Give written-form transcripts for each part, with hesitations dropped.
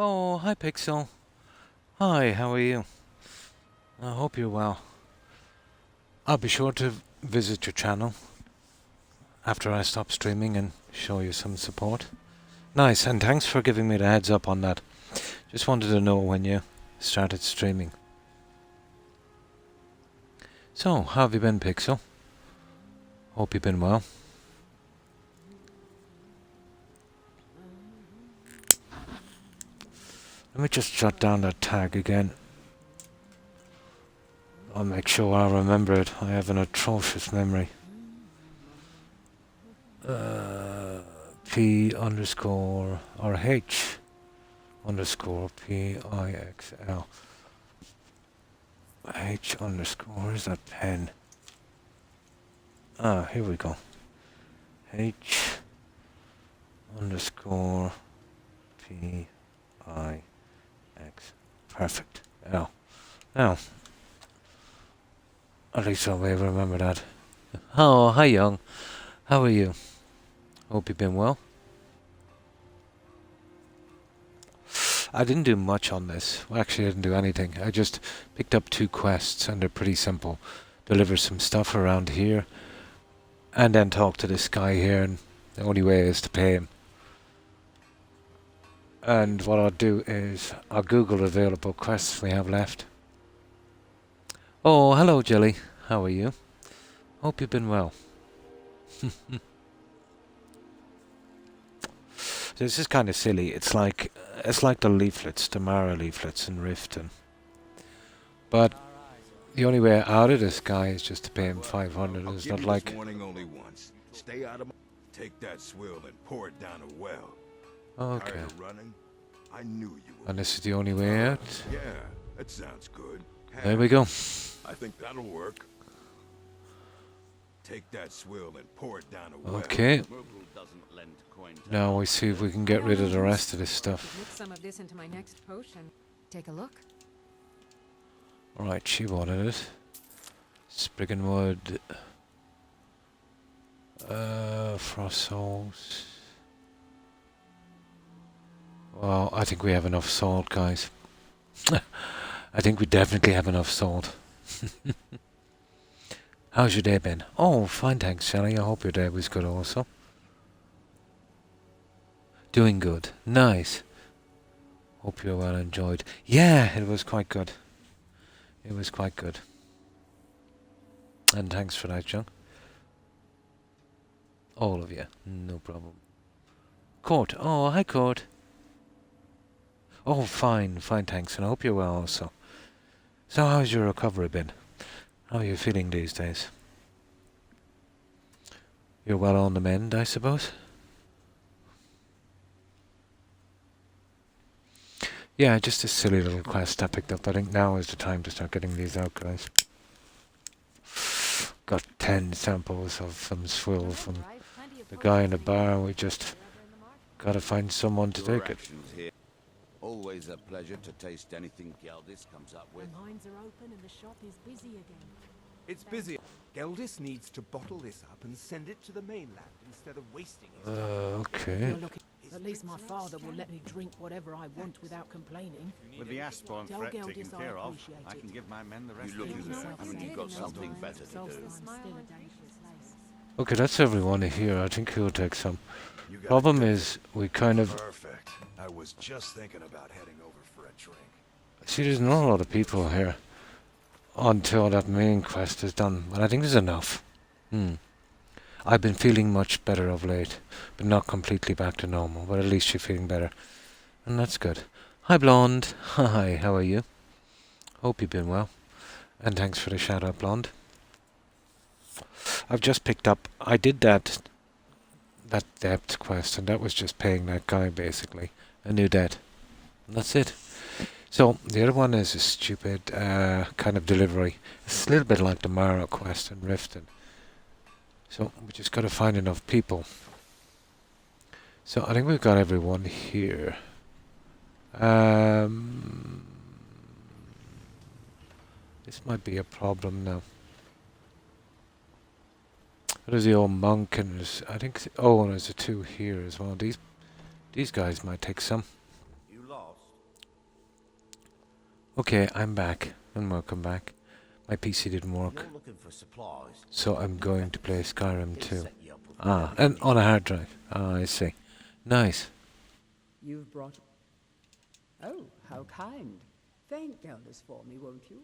Oh, hi Pixel. Hi, how are you? I hope you're well. I'll be sure to visit your channel after I stop streaming and show you some support. Nice, and thanks for giving me the heads up on that. Just wanted to know when you started streaming. So, how have you been, Pixel? Hope you've been well. Let me just jot down that tag again. I'll make sure I remember it. I have an atrocious memory. P underscore or H underscore PIXL. H underscore, where's that pen? Ah, here we go. H underscore PIX. Perfect. Now, at least I'll be able to remember that. Oh, hi Young. How are you? Hope you've been well. I didn't do much on this. Well, actually, I didn't do anything. I just picked up 2 quests, and they're pretty simple. Deliver some stuff around here, and then talk to this guy here, and the only way is to pay him. And what I'll do is, I'll Google available quests we have left. Oh, hello Jelly. How are you? Hope you've been well. This is kind of silly. It's like the leaflets, the Mara leaflets in Riften. But the only way out of this guy is just to pay him 500. It's not like. Warning only once. Stay out of. Take that swill and pour it down a well. Okay. Tired of running? I knew you would. And this is the only way out. Yeah, that sounds good. There we go. I think that'll work. Take that swill and pour it down a well. Okay. Now we see if we can get rid of the rest of this stuff. Mix some of this into my next potion. Take a look. Alright, she wanted it. Spriggan wood. Frost souls. Well, I think we have enough salt, guys. I think we definitely have enough salt. How's your day been? Oh, fine, thanks, Shelly. I hope your day was good also. Doing good. Nice. Hope you're well enjoyed. Yeah, it was quite good. It was quite good. And thanks for that, John. All of you. No problem. Court. Oh, hi, Court. Oh, fine, thanks. And I hope you're well also. So how's your recovery been? How are you feeling these days? You're well on the mend, I suppose? Yeah, just a silly little quest I picked up. I think now is the time to start getting these out, guys. Got 10 samples of some swill from the guy in the bar. We just gotta find someone to take it. Always a pleasure to taste anything Geldis comes up with. The mines are open and the shop is busy again. It's busy. Geldis needs to bottle this up and send it to the mainland instead of wasting it. Okay. At least my father will let me drink whatever I want without complaining. With the Aspon Tell threat Geldis taken I care of, appreciate I it. can give my men the rest You look of as the though haven't you got something better to do? Solstice still a dangerous place. Okay, that's everyone here. I think he'll take some. You got Problem it. is, we kind of... Perfect. I was just thinking about heading over for a drink. See, there's not a lot of people here until that main quest is done. But I think there's enough. I've been feeling much better of late, but not completely back to normal. But at least you're feeling better, and that's good. Hi, Blonde. Hi, how are you? Hope you've been well, and thanks for the shout out, Blonde. I've just picked up. I did that depth quest, and that was just paying that guy basically a new debt. And that's it. So the other one is a stupid kind of delivery. It's a little bit like the Mara quest in Riften. So we just got to find enough people. So I think we've got everyone here. This might be a problem now. There's the old monk, and there's, I think, oh, and there's the 2 here as well. These guys might take some. You lost? Okay, I'm back, and welcome back. My PC didn't work, You're looking for supplies. so I'm going to play Skyrim He'll 2. set you up with Ah, whatever you and on need. a hard drive. Ah, I see. Nice. You've brought... Oh, how kind. Thank Gelders for me, won't you?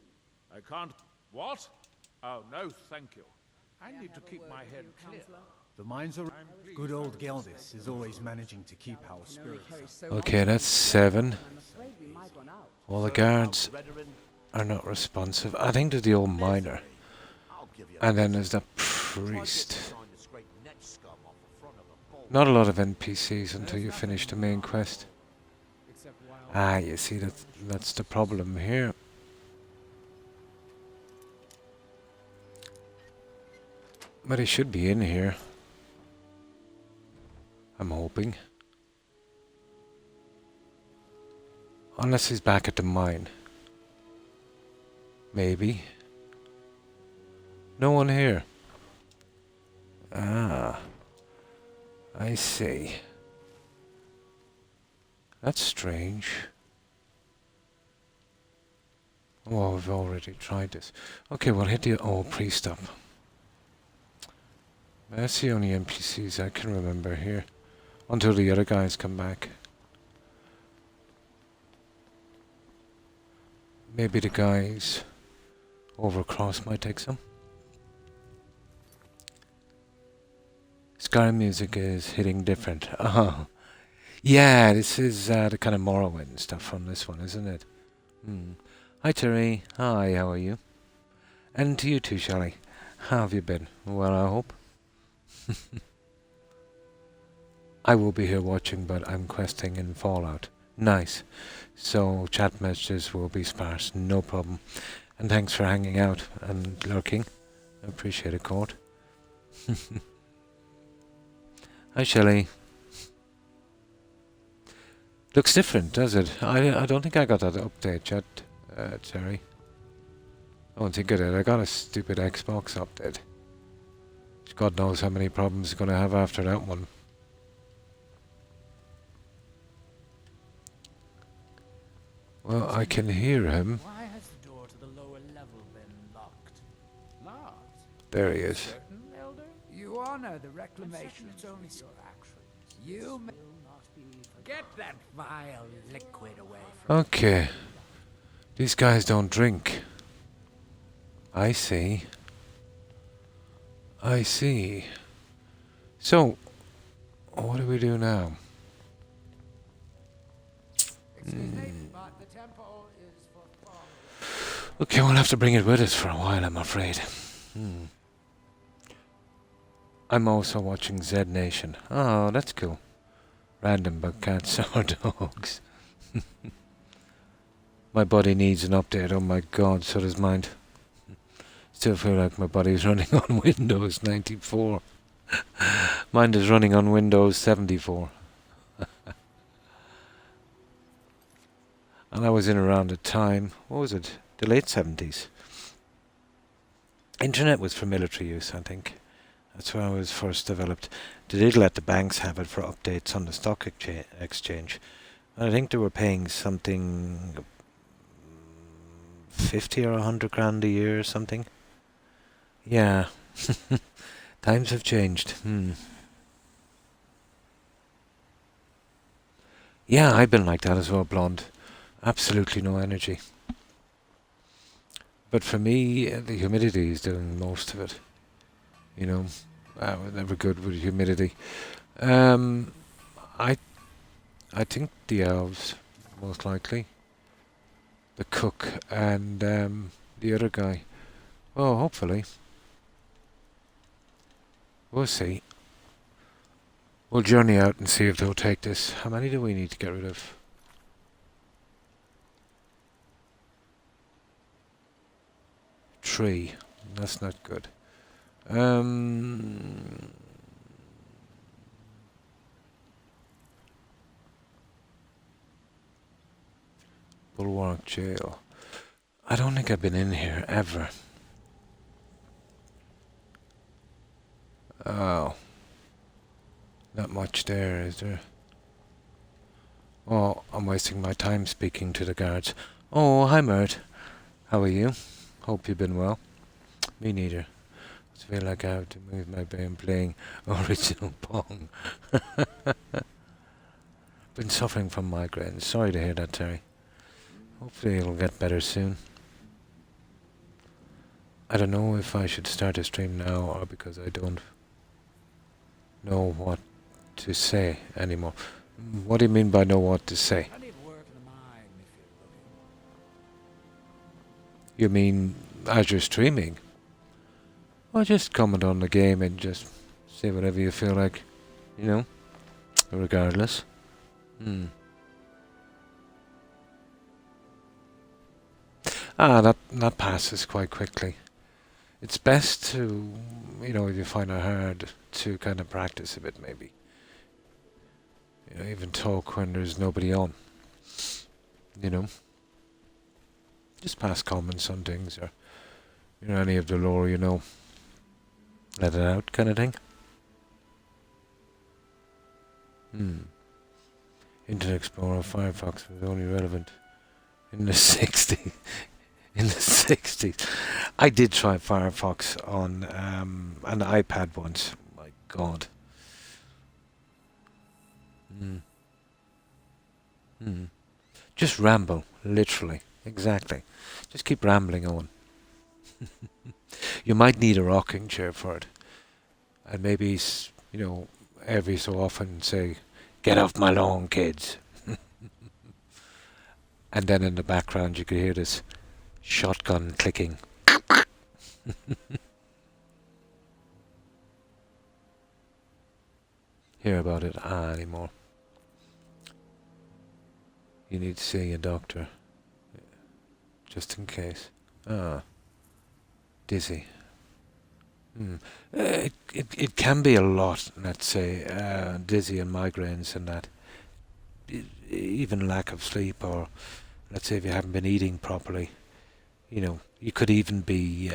I can't. What? Oh, no, thank you. I need to keep my head clear. The mines are... Good old Geldis is always managing to keep our spirits up. Okay, that's 7. I'm afraid we might run out. All the guards are not responsive. I think there's the old miner. I'll give you And then there's the priest. time to scrape neck scum off the front of a bowl. Not a lot of NPCs until you finish the main quest. Ah, you see, that's the problem here. But he should be in here. I'm hoping. Unless he's back at the mine. Maybe. No one here. Ah. I see. That's strange. Oh, I've already tried this. Okay, we'll hit the old priest up. That's the only NPCs I can remember here. Until the other guys come back. Maybe the guys over across might take some. Skyrim music is hitting different. Oh. Yeah, this is the kind of Morrowind stuff from this one, isn't it? Hi Terry. Hi, how are you? And to you too, Shelley. How have you been? Well, I hope. I will be here watching, but I'm questing in Fallout. Nice. So chat messages will be sparse, no problem. And thanks for hanging out and lurking. I appreciate it, Court. Hi Shelley. Looks different, does it? I don't think I got that update yet, Terry. I don't think I did. I got a stupid Xbox update. God knows how many problems it's going to have after that one. Well, I can hear him. Why has the door to the lower level been locked? Locked? There he is. Certain, Elder? You honor the reclamation of your actions. You may not be... Get that vile liquid away from Okay. These guys don't drink. I see. I see. So, what do we do now? Okay, we'll have to bring it with us for a while, I'm afraid. I'm also watching Z Nation. Oh, that's cool. Random bug cats or dogs. My body needs an update, oh my god, so does mine. Still feel like my body's running on Windows 94. Mine is running on Windows 74. And I was in around the time, what was it? The late 70s. Internet was for military use, I think. That's when it was first developed. They did let the banks have it for updates on the stock exchange. And I think they were paying something 50 or 100 grand a year or something. Yeah. Times have changed. Yeah, I've been like that as well, blonde. Absolutely no energy. But for me, the humidity is doing most of it. You know, I was never good with humidity. I think the elves, most likely. The cook and the other guy. Oh, hopefully. We'll see. We'll journey out and see if they'll take this. How many do we need to get rid of? Three. That's not good. Bulwark Jail. I don't think I've been in here ever. Oh. Not much there, is there? Oh, I'm wasting my time speaking to the guards. Oh, hi Mert. How are you? Hope you've been well. Me neither. I feel like I have to move my brain playing original Pong. Been suffering from migraines. Sorry to hear that, Terry. Hopefully it'll get better soon. I don't know if I should start a stream now or because I don't know what to say anymore. What do you mean by know what to say? Plenty of work in the mine if you're looking. You mean as you're streaming? Or just comment on the game and just say whatever you feel like, you know, regardless. That passes quite quickly. It's best to, you know, if you find it hard, to kind of practice a bit maybe. You know, even talk when there's nobody on. You know. Just pass comments on things or, you know, any of the lore you know. Let it out kind of thing. Internet Explorer Firefox was only relevant in the 60s. In the 60s. I did try Firefox on an iPad once. My God. Just ramble, literally. Exactly. Just keep rambling on. You might need a rocking chair for it. And maybe, you know, every so often say, "Get off my lawn, kids." And then in the background you could hear this shotgun clicking. Hear about it anymore. You need to see a doctor. Just in case. Dizzy. It can be a lot, let's say, dizzy and migraines and that. Even lack of sleep, or let's say if you haven't been eating properly. You know, you could even be,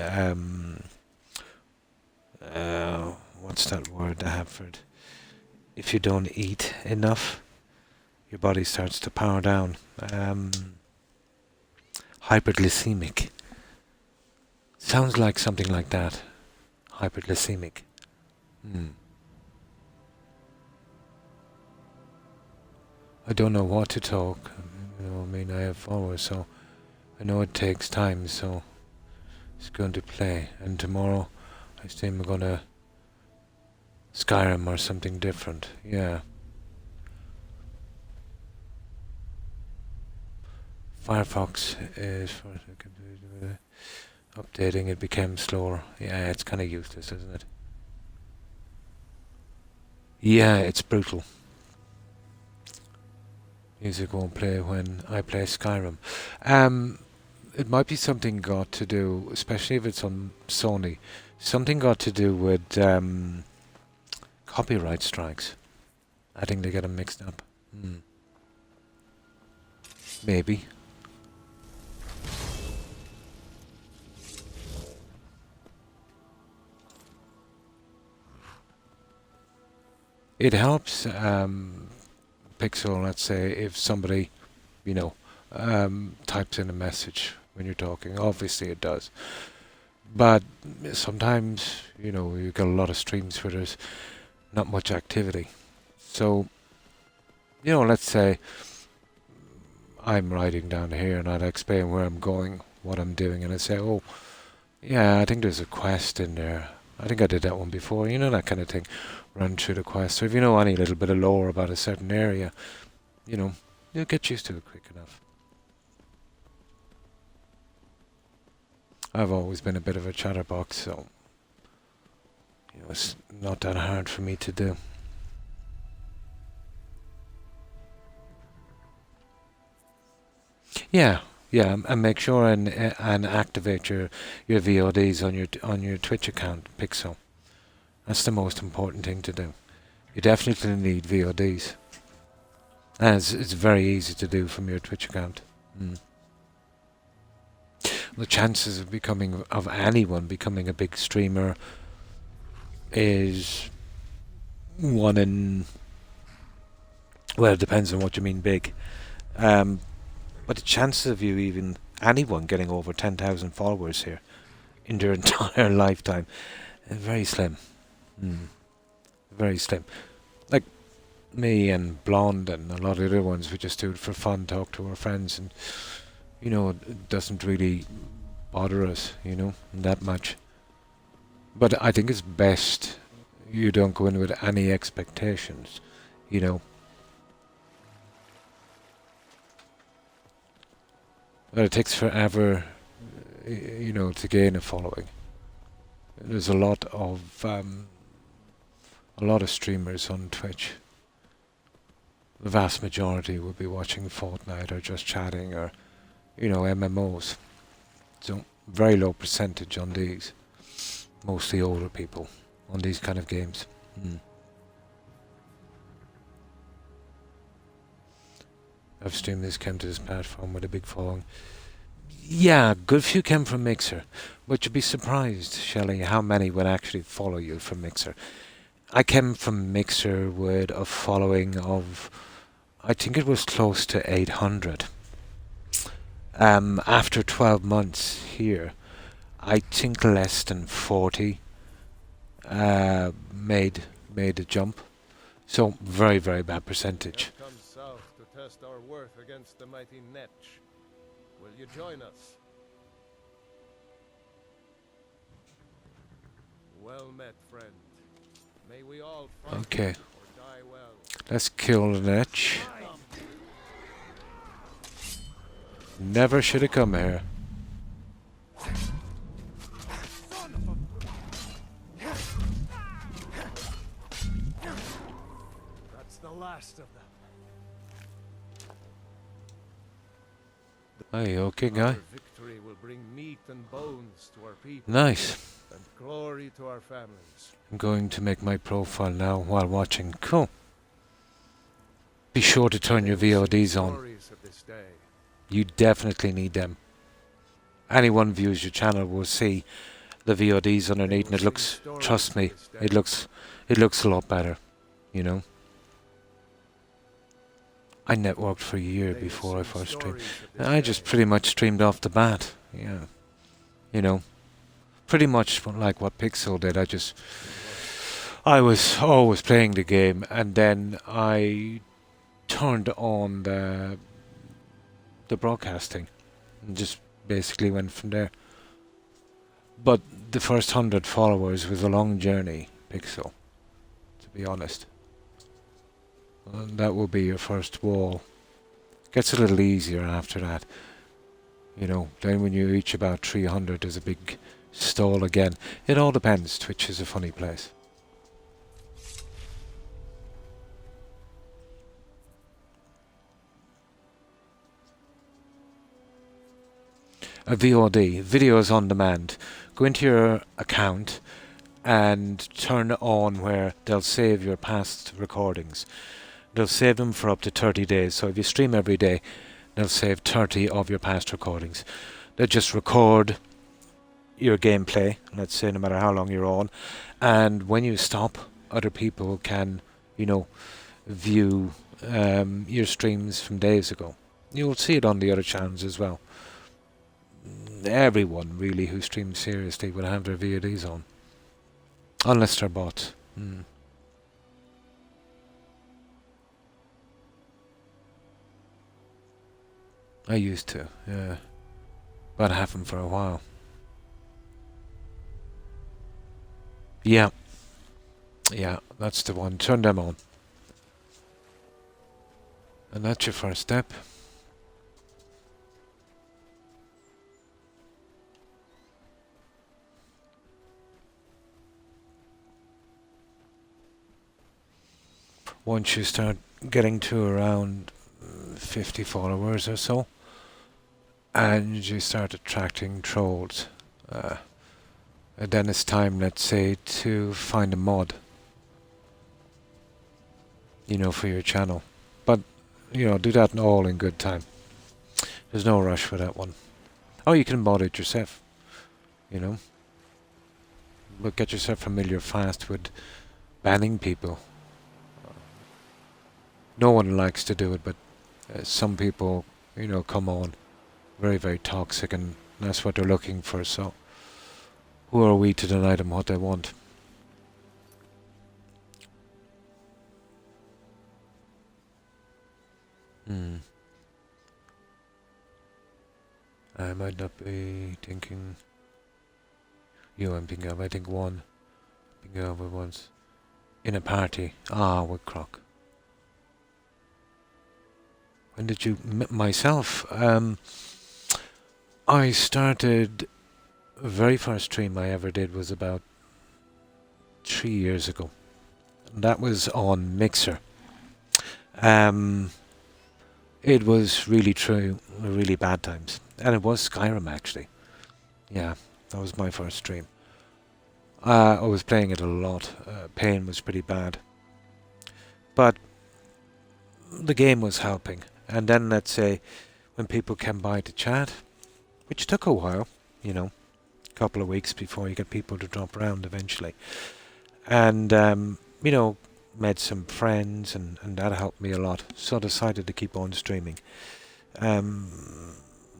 what's that word I have for it? If you don't eat enough, your body starts to power down. Hyperglycemic. Sounds like something like that. Hyperglycemic. I don't know what to talk. You know, I mean, I have followers, so I know it takes time, so it's going to play. And tomorrow, I think we're going to Skyrim or something different. Yeah. Firefox is for updating. It became slower. Yeah, it's kind of useless, isn't it? Yeah, it's brutal. Music won't play when I play Skyrim. It might be something got to do, especially if it's on Sony, something got to do with copyright strikes. I think they get them mixed up. Maybe. It helps Pixel, let's say, if somebody, you know, types in a message when you're talking. Obviously it does. But sometimes, you know, you get a lot of streams where there's not much activity. So, you know, let's say I'm writing down here and I'd explain where I'm going, what I'm doing, and I say, oh, yeah, I think there's a quest in there. I think I did that one before, you know, that kind of thing. Run through the quest. So if you know any little bit of lore about a certain area, you know, you'll get used to it quick enough. I've always been a bit of a chatterbox, so, you know, it's not that hard for me to do. Yeah, and make sure and activate your VODs on your Twitch account, Pixel. That's the most important thing to do. You definitely need VODs. And it's very easy to do from your Twitch account. The chances of anyone becoming a big streamer is 1 in... Well, it depends on what you mean big. But the chances of you even anyone getting over 10,000 followers here in their entire lifetime is very slim. Very slim. Like me and Blonde and a lot of other ones, we just do it for fun, talk to our friends, and you know, it doesn't really bother us, you know, that much. But I think it's best you don't go in with any expectations, you know. But it takes forever, you know, to gain a following. There's a lot of streamers on Twitch. The vast majority will be watching Fortnite or just chatting or, you know, MMOs. So very low percentage on these. Mostly older people on these kind of games. I've streamed this, came to this platform with a big following. Yeah, good few came from Mixer. But you'd be surprised, Shelley, how many would actually follow you from Mixer. I came from Mixer with a following of, I think it was close to 800. After 12 months here, I think less than 40 made a jump. So very, very bad percentage. Come south to test our worth against the mighty Netch. Will you join us? Well met, friend. May we all fight Okay. or die well. Let's kill the Netch. Never should have come here. That's the last of them. Hey, okay, guy. Our victory will bring meat and bones to our people. Nice. And glory to our families. I'm going to make my profile now while watching. Cool. Be sure to turn your VODs on. Stories of this day. You definitely need them. Anyone views your channel will see the VODs underneath, and it looks, trust me, it looks a lot better, you know. I networked for a year before I first streamed. I just pretty much streamed off the bat, yeah. You know, pretty much like what Pixel did. I was always playing the game, and then I turned on the broadcasting and just basically went from there. But the first 100 followers was a long journey, Pixel, to be honest. And that will be your first wall. Gets a little easier after that. You know, then when you reach about 300 there's a big stall again. It all depends. Twitch is a funny place. A VOD, videos on demand. Go into your account and turn it on where they'll save your past recordings. They'll save them for up to 30 days. So if you stream every day, they'll save 30 of your past recordings. They'll just record your gameplay, let's say, no matter how long you're on. And when you stop, other people can, you know, view your streams from days ago. You'll see it on the other channels as well. Everyone really who streams seriously will have their VODs on, unless they're bots. I used to, yeah, but I haven't for a while. Yeah, that's the one. Turn them on, and that's your first step. Once you start getting to around 50 followers or so, and you start attracting trolls, and then it's time, let's say, to find a mod, you know, for your channel. But, you know, do that all in good time. There's no rush for that one. Oh, you can mod it yourself, you know. But get yourself familiar fast with banning people. No one likes to do it, but some people, come on. Very, very toxic, and that's what they're looking for, so who are we to deny them what they want? I might not be thinking you, I'm thinking of, I think one. Thinking of it once. In a party. With Croc. When did you... myself? I started... The very first stream I ever did was about 3 years ago. And that was on Mixer. It was really really bad times. And it was Skyrim, actually. Yeah, that was my first stream. I was playing it a lot. Pain was pretty bad. But the game was helping. And then, let's say, when people came by to chat, which took a while, a couple of weeks before you get people to drop around eventually. And, met some friends, and that helped me a lot. So I decided to keep on streaming.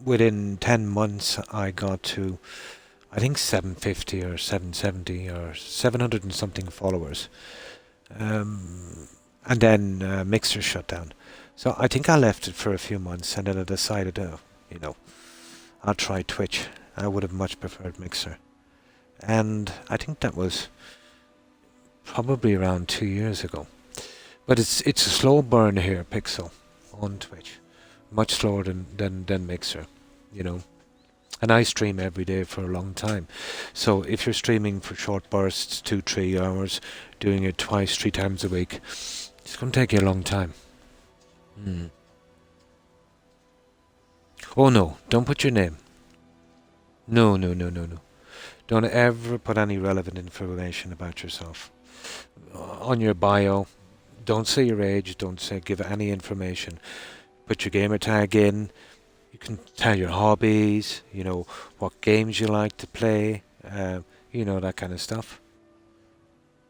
Within 10 months, I got to, I think, 750 or 770 or 700 and something followers. And then Mixer shut down. So I think I left it for a few months, and then I decided, I'll try Twitch. I would have much preferred Mixer. And I think that was probably around 2 years ago. But it's a slow burn here, Pixel, on Twitch. Much slower than Mixer, And I stream every day for a long time. So if you're streaming for short bursts, 2-3 hours, doing it twice, 3 times a week, it's going to take you a long time. Oh no, don't put your name. No. Don't ever put any relevant information about yourself. On your bio, don't say your age, don't give any information. Put your gamer tag in. You can tell your hobbies, what games you like to play, that kind of stuff.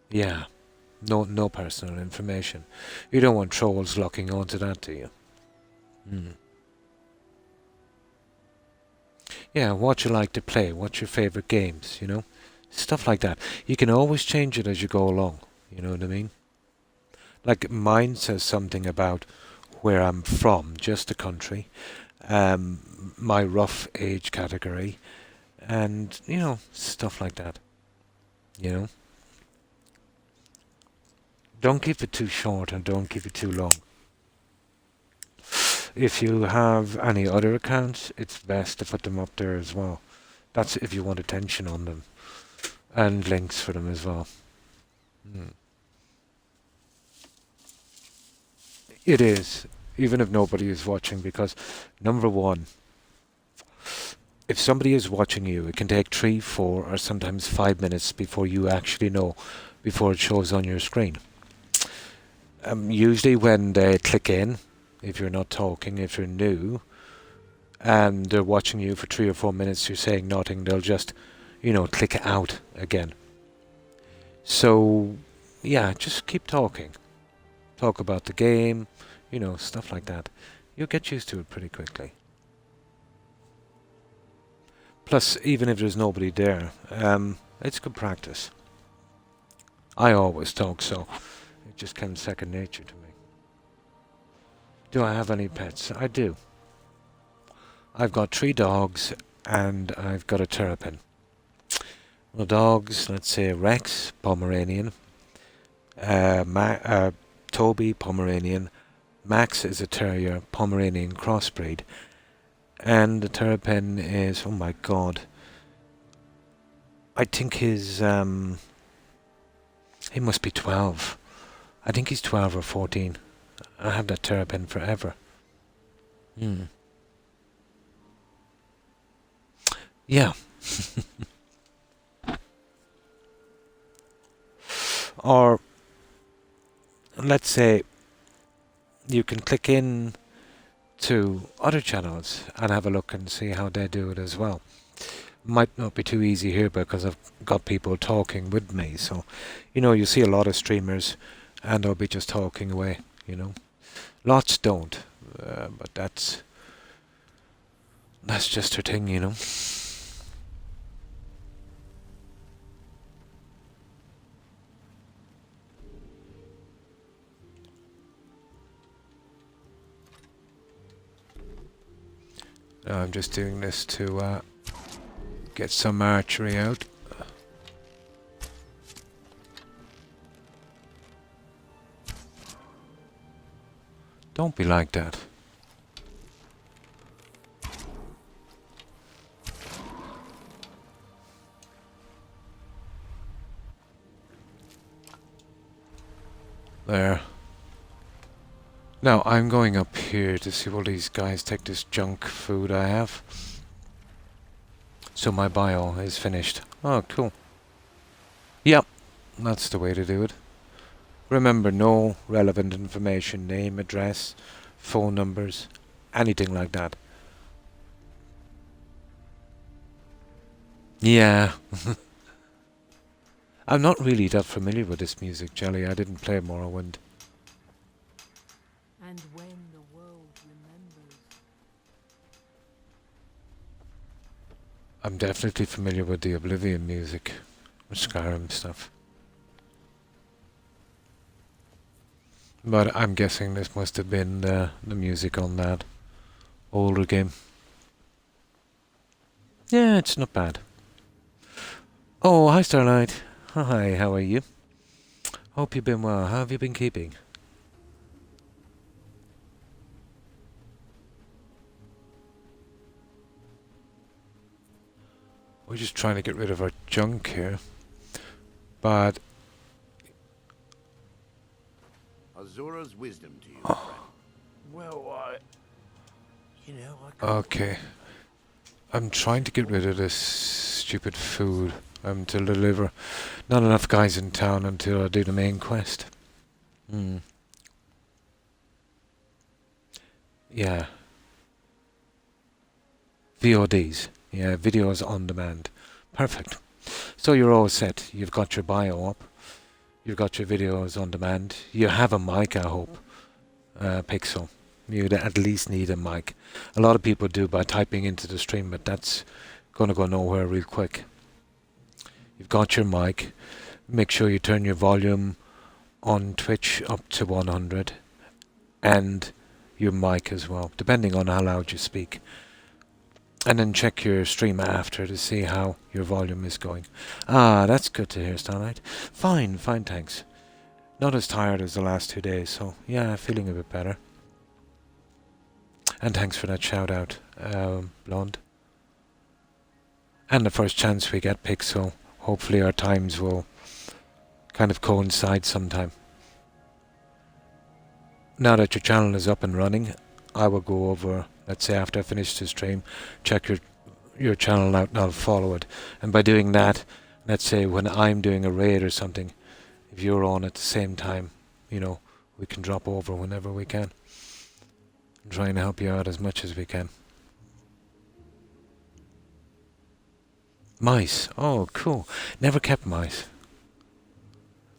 Yeah, no personal information. You don't want trolls locking onto that, do you? Yeah, what you like to play, what's your favorite games, stuff like that. You can always change it as you go along, you know what I mean? Like mine says something about where I'm from, just the country, my rough age category, and, stuff like that, Don't keep it too short and don't keep it too long. If you have any other accounts, it's best to put them up there as well. That's if you want attention on them. And links for them as well. It is, even if nobody is watching, because number one, if somebody is watching you, it can take 3, 4, or sometimes 5 minutes before you actually know, before it shows on your screen. Usually when they click in, if you're not talking, if you're new, and they're watching you for 3 or 4 minutes, you're saying nothing, they'll just, click out again. So, yeah, just keep talking. Talk about the game, stuff like that. You'll get used to it pretty quickly. Plus, even if there's nobody there, it's good practice. I always talk, so it just comes second nature to me. Do I have any pets? I do. I've got 3 dogs and I've got a terrapin. The dogs, let's say Rex, Pomeranian, Toby, Pomeranian, Max is a terrier, Pomeranian crossbreed, and the terrapin is, oh my god, I think he must be 12. I think he's 12 or 14. I have that terrapin forever. Yeah. Or, let's say, you can click in to other channels and have a look and see how they do it as well. Might not be too easy here because I've got people talking with me, so, you see a lot of streamers and they'll be just talking away, Lots don't, but that's That's just her thing, you know. I'm just doing this to get some archery out. Don't be like that. There. Now, I'm going up here to see will these guys take this junk food I have. So my bio is finished. Oh, cool. Yep, that's the way to do it. Remember, no relevant information, name, address, phone numbers, anything like that. Yeah. I'm not really that familiar with this music, Jelly. I didn't play Morrowind. And when the world remembers. I'm definitely familiar with the Oblivion music, with Skyrim stuff. But I'm guessing this must have been the music on that older game. Yeah, it's not bad. Oh, hi Starlight. Hi, how are you? Hope you've been well. How have you been keeping? We're just trying to get rid of our junk here. But Azura's wisdom to you, friend. Well, You know, okay. I'm trying to get rid of this stupid food to deliver. Not enough guys in town until I do the main quest. Yeah. VODs. Yeah, videos on demand. Perfect. So you're all set. You've got your bio up. You've got your videos on demand. You have a mic, I hope. Pixel. You'd at least need a mic. A lot of people do by typing into the stream, but that's going to go nowhere real quick. You've got your mic. Make sure you turn your volume on Twitch up to 100. And your mic as well, depending on how loud you speak. And then check your stream after to see how your volume is going. Ah, that's good to hear, Starlight. Fine, thanks. Not as tired as the last 2 days, so yeah, feeling a bit better. And thanks for that shout out, Blonde. And the first chance we get, Pixel, hopefully our times will kind of coincide sometime. Now that your channel is up and running, I will go over, let's say after I finish the stream, check your channel out and I'll follow it. And by doing that, let's say when I'm doing a raid or something, if you're on at the same time, you know, we can drop over whenever we can. And try and help you out as much as we can. Mice. Oh, cool. Never kept mice.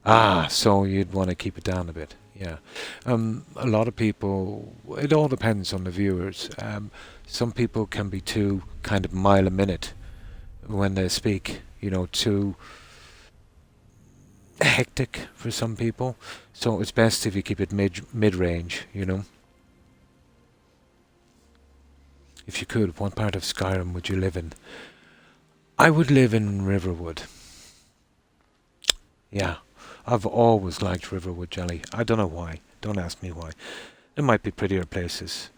Ah, so you'd want to keep it down a bit. Yeah. A lot of people, it all depends on the viewers. Some people can be too kind of mile a minute when they speak, you know, too hectic for some people. So it's best if you keep it mid-range, you know. If you could, what part of Skyrim would you live in? I would live in Riverwood. Yeah. I've always liked Riverwood, Jelly. I don't know why. Don't ask me why. There might be prettier places.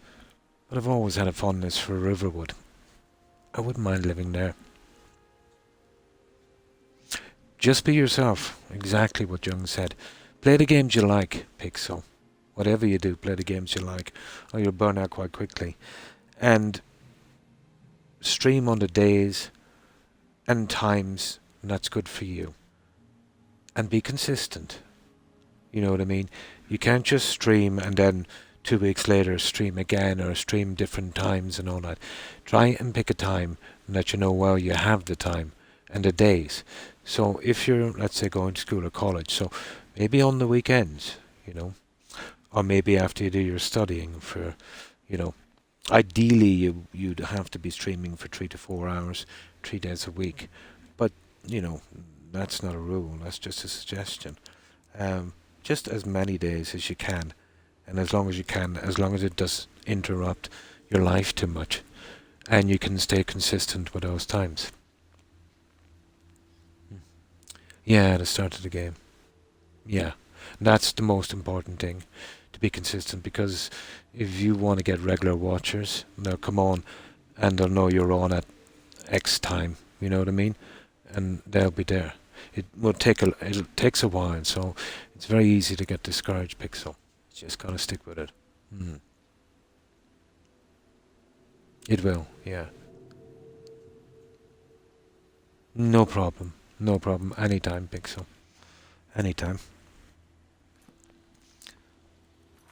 But I've always had a fondness for Riverwood. I wouldn't mind living there. Just be yourself. Exactly what Jung said. Play the games you like, Pixel. Whatever you do, play the games you like. Or you'll burn out quite quickly. And stream on the days and times that's good for you. And be consistent. You know what I mean? You can't just stream and then 2 weeks later stream again or stream different times and all that. Try and pick a time that you know well you have the time and the days. So if you're, let's say, going to school or college, so maybe on the weekends, you know, or maybe after you do your studying for, you know, Ideally, you'd have to be streaming for 3 to 4 hours, 3 days a week. But you know, that's not a rule. That's just a suggestion. Just as many days as you can, and as long as you can, as long as it does interrupt your life too much, and you can stay consistent with those times. Yeah, the start of the game. Yeah, that's the most important thing, to be consistent, because if you want to get regular watchers, they'll come on and they'll know you're on at X time, you know what I mean? And they'll be there. It takes a while, so it's very easy to get discouraged, Pixel. You just gotta stick with it. It will, yeah. No problem. No problem. Anytime, Pixel. Anytime.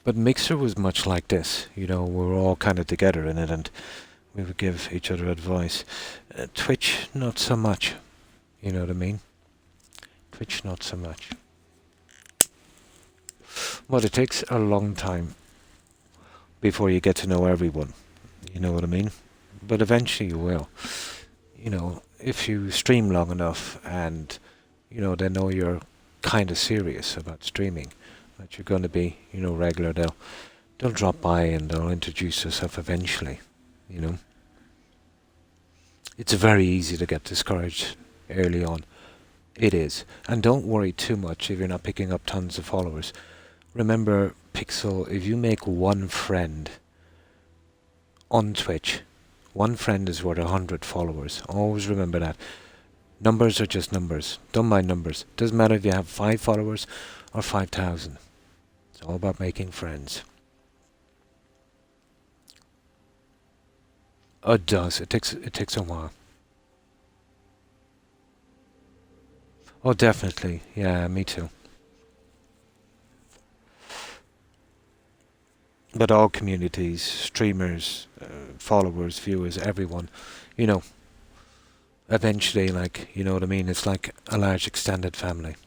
But Mixer was much like this. You know, we were all kind of together in it, and we would give each other advice. Twitch, not so much. You know what I mean? Twitch, not so much. Well, it takes a long time before you get to know everyone. You know what I mean? But eventually you will. You know, if you stream long enough and, you know, they know you're kind of serious about streaming, that you're going to be, you know, regular, they'll drop by and they'll introduce themselves eventually, you know. It's very easy to get discouraged early on. It is. And don't worry too much if you're not picking up tons of followers. Remember, Pixel, if you make one friend on Twitch, one friend is worth 100 followers. Always remember that. Numbers are just numbers. Don't mind numbers. Doesn't matter if you have 5 followers or 5,000. It's all about making friends. Oh, it does. It takes a while. Oh, definitely. Yeah, me too. But all communities, streamers, followers, viewers, everyone, you know, eventually, like, you know what I mean? It's like a large extended family.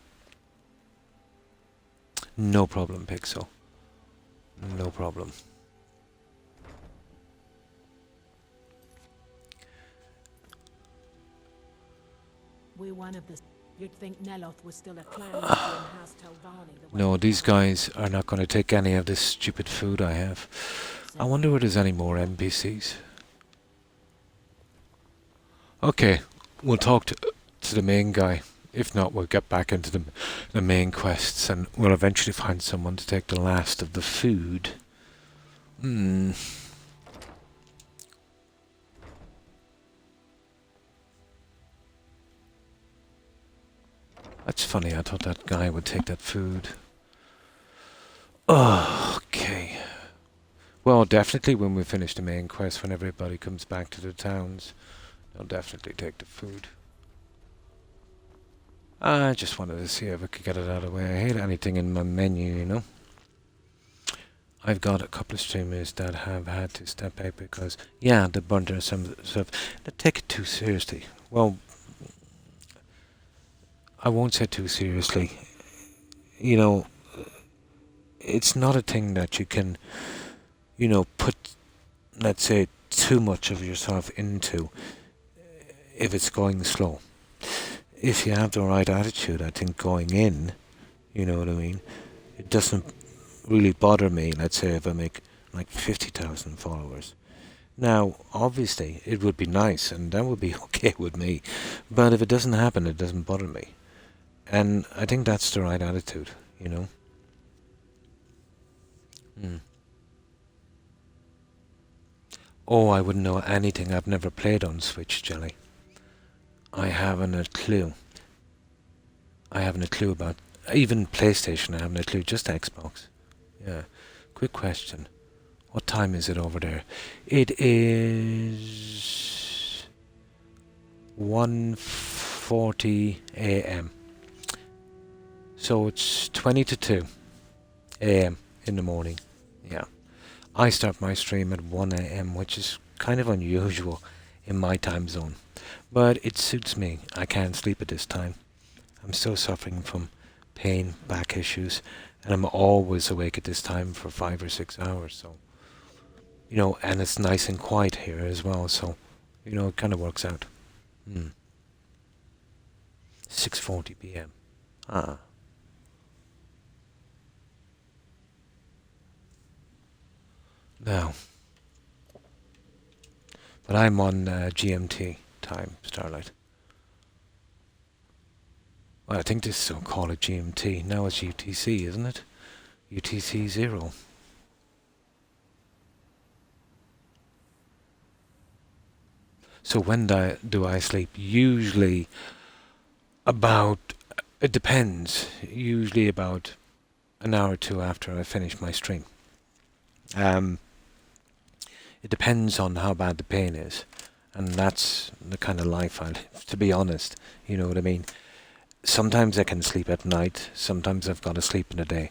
No problem, Pixel. No problem. We're one of the... You'd think Neloth was still a clan in House Telvanni. No, these guys are not going to take any of this stupid food I have. I wonder if there's any more NPCs. Okay, we'll talk to the main guy. If not, we'll get back into the main quests, and we'll eventually find someone to take the last of the food. That's funny, I thought that guy would take that food. Okay. Well, definitely when we finish the main quest, when everybody comes back to the towns, they'll definitely take the food. I just wanted to see if I could get it out of the way. I hate anything in my menu, you know. I've got a couple of streamers that have had to step out because, yeah, they burned their some stuff. They take it too seriously. Well, I won't say too seriously. You know, it's not a thing that you can, you know, put, let's say, too much of yourself into if it's going slow. If you have the right attitude, I think going in, you know what I mean, it doesn't really bother me, let's say, if I make like 50,000 followers. Now, obviously, it would be nice, and that would be okay with me. But if it doesn't happen, it doesn't bother me. And I think that's the right attitude, you know. Oh, I wouldn't know anything. I've never played on Switch, Jelly. I haven't a clue. I haven't a clue about... Even PlayStation, I haven't a clue. Just Xbox. Yeah. Quick question. What time is it over there? It is... 1:40 a.m. So it's 20 to 2 a.m. in the morning. Yeah. I start my stream at 1 a.m., which is kind of unusual in my time zone. But it suits me. I can't sleep at this time. I'm still suffering from pain, back issues, and I'm always awake at this time for 5 or 6 hours. So, you know, and it's nice and quiet here as well, so, you know, it kind of works out. 6:40 p.m. Ah. Now, but I'm on GMT time, Starlight. Well, I think this is call it GMT. Now it's UTC, isn't it? UTC 0. So when do I sleep? Usually about, it depends, usually about an hour or two after I finish my stream. It depends on how bad the pain is, and that's the kind of life I live, to be honest, you know what I mean? Sometimes I can sleep at night, sometimes I've got to sleep in the day,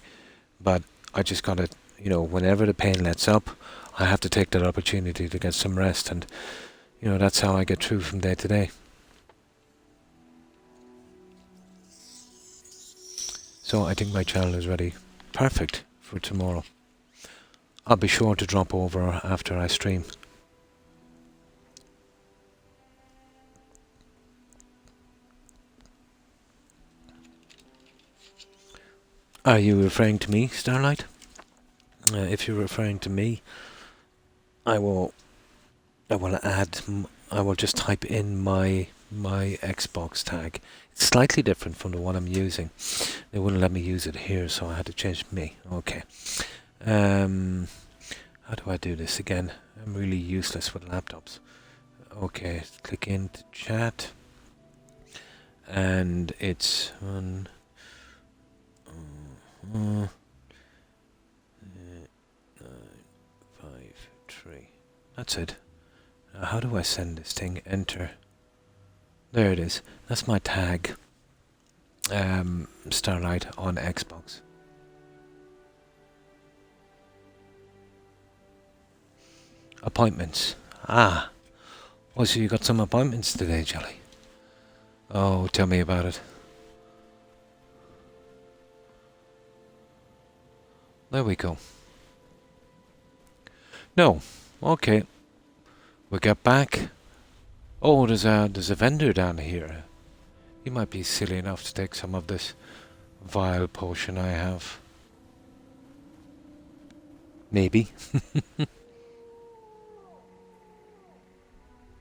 but I just got to, you know, whenever the pain lets up, I have to take that opportunity to get some rest, and, you know, that's how I get through from day to day. So I think my channel is ready. Perfect for tomorrow. I'll be sure to drop over after I stream. Are you referring to me, Starlight? If you're referring to me, I will just type in my Xbox tag. It's slightly different from the one I'm using. They wouldn't let me use it here, so I had to change me. Okay. How do I do this again? I'm really useless with laptops. Okay, click into chat, and it's on 953. That's it. Now how do I send this thing? Enter. There it is. That's my tag. Starlight on Xbox. Appointments. Ah. Oh, so you got some appointments today, Jelly. Oh, tell me about it. There we go. No. Okay. We get back. Oh, there's a vendor down here. He might be silly enough to take some of this vile potion I have. Maybe.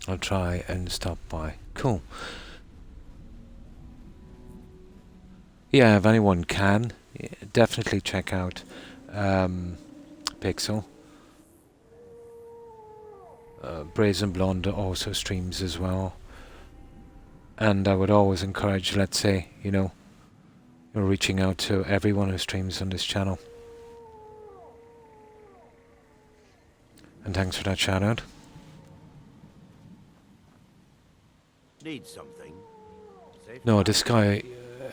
I'll try and stop by. Cool. Yeah, if anyone can, definitely check out Pixel. Brazen Blonde also streams as well. And I would always encourage, let's say, you know, you're reaching out to everyone who streams on this channel. And thanks for that shout out. Need something? No, this guy,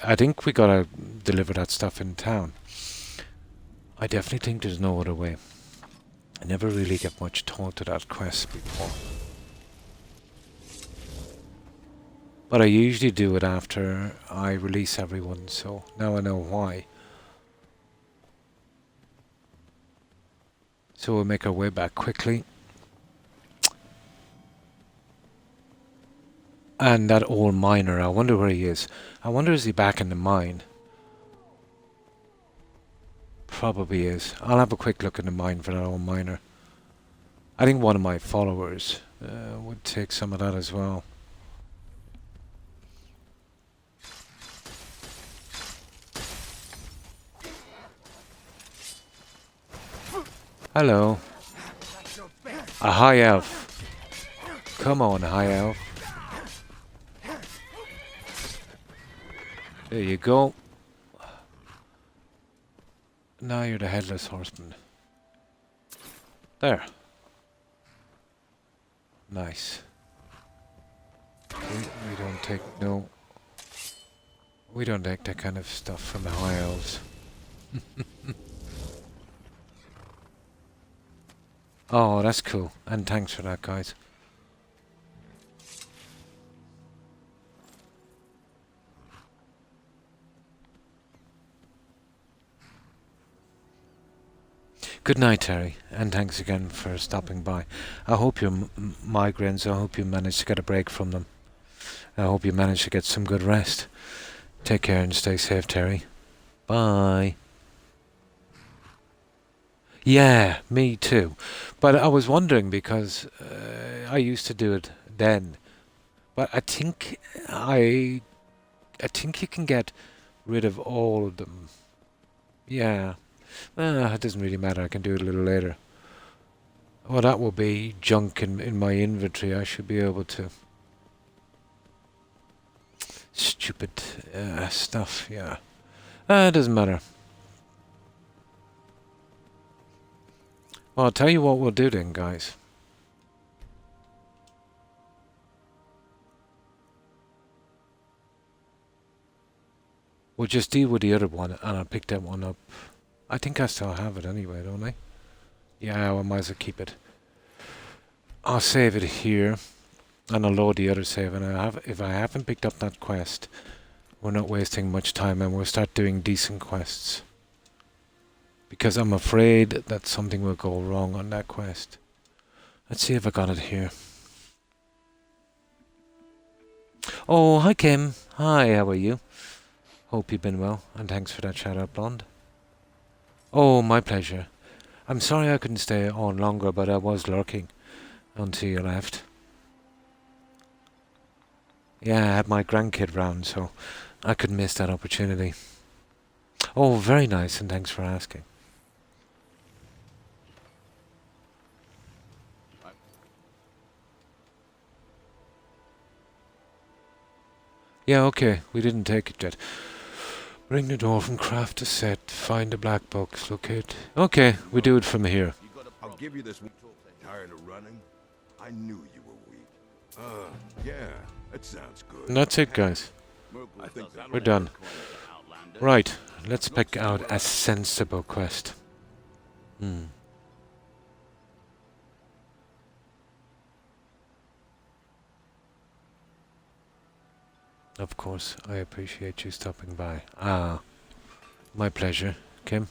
I think we gotta deliver that stuff in town. I definitely think there's no other way. I never really get much thought to that quest before. But I usually do it after I release everyone, so now I know why. So we'll make our way back quickly. And that old miner, I wonder where he is. I wonder, is he back in the mine? Probably is. I'll have a quick look in the mine for that old miner. I think one of my followers would take some of that as well. Hello. A high elf. Come on, high elf. There you go. Now you're the headless horseman. There. Nice. We don't take no. We don't take that kind of stuff from the high elves. Oh, that's cool. And thanks for that, guys. Good night, Terry, and thanks again for stopping by. I hope your migraines, I hope you manage to get a break from them. I hope you manage to get some good rest. Take care and stay safe, Terry. Bye. Yeah, me too. But I was wondering because I used to do it then. But I think you can get rid of all of them. Yeah. It doesn't really matter. I can do it a little later. Well, that will be junk in my inventory. I should be able to. Stupid stuff, yeah. It doesn't matter. Well, I'll tell you what we'll do then, guys. We'll just deal with the other one, and I'll pick that one up. I think I still have it anyway, don't I? Yeah, I might as well keep it. I'll save it here, and I'll load the other save. And if I haven't picked up that quest, we're not wasting much time, and we'll start doing decent quests. Because I'm afraid that something will go wrong on that quest. Let's see if I got it here. Oh, hi Kim. Hi, how are you? Hope you've been well, and thanks for that shout out, Blonde. Oh, my pleasure. I'm sorry I couldn't stay on longer, but I was lurking until you left. Yeah, I had my grandkid round, so I couldn't miss that opportunity. Oh, very nice, and thanks for asking. Yeah, okay, we didn't take it yet. Bring the door from craft to set, find the black box, locate... Okay, we do it from here. I'll give you this one. Tired of running? I knew you were weak. Yeah, that sounds good. And that's it, guys. I think that We're done. Right, let's pick out a sensible quest. Of course, I appreciate you stopping by. My pleasure, Kim.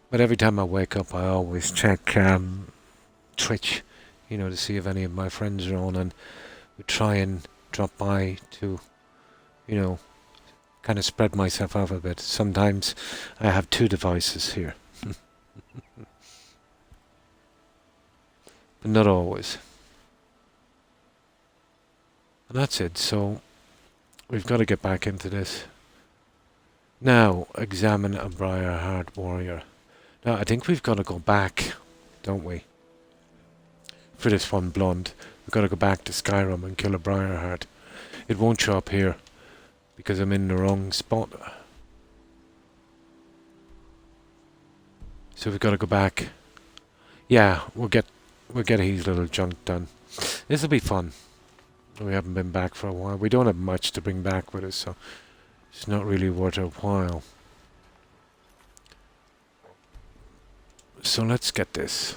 But every time I wake up, I always check Twitch, to see if any of my friends are on, and we try and drop by to, kind of spread myself out a bit. Sometimes I have two devices here. But not always. And that's it, so we've got to get back into this. Now, examine a Briarheart warrior. Now, I think we've got to go back, don't we? For this one, Blonde. We've got to go back to Skyrim and kill a Briarheart. It won't show up here, because I'm in the wrong spot. So we've got to go back. Yeah, we'll get his little junk done. This'll be fun. We haven't been back for a while. We don't have much to bring back with us, so it's not really worth a while. So let's get this.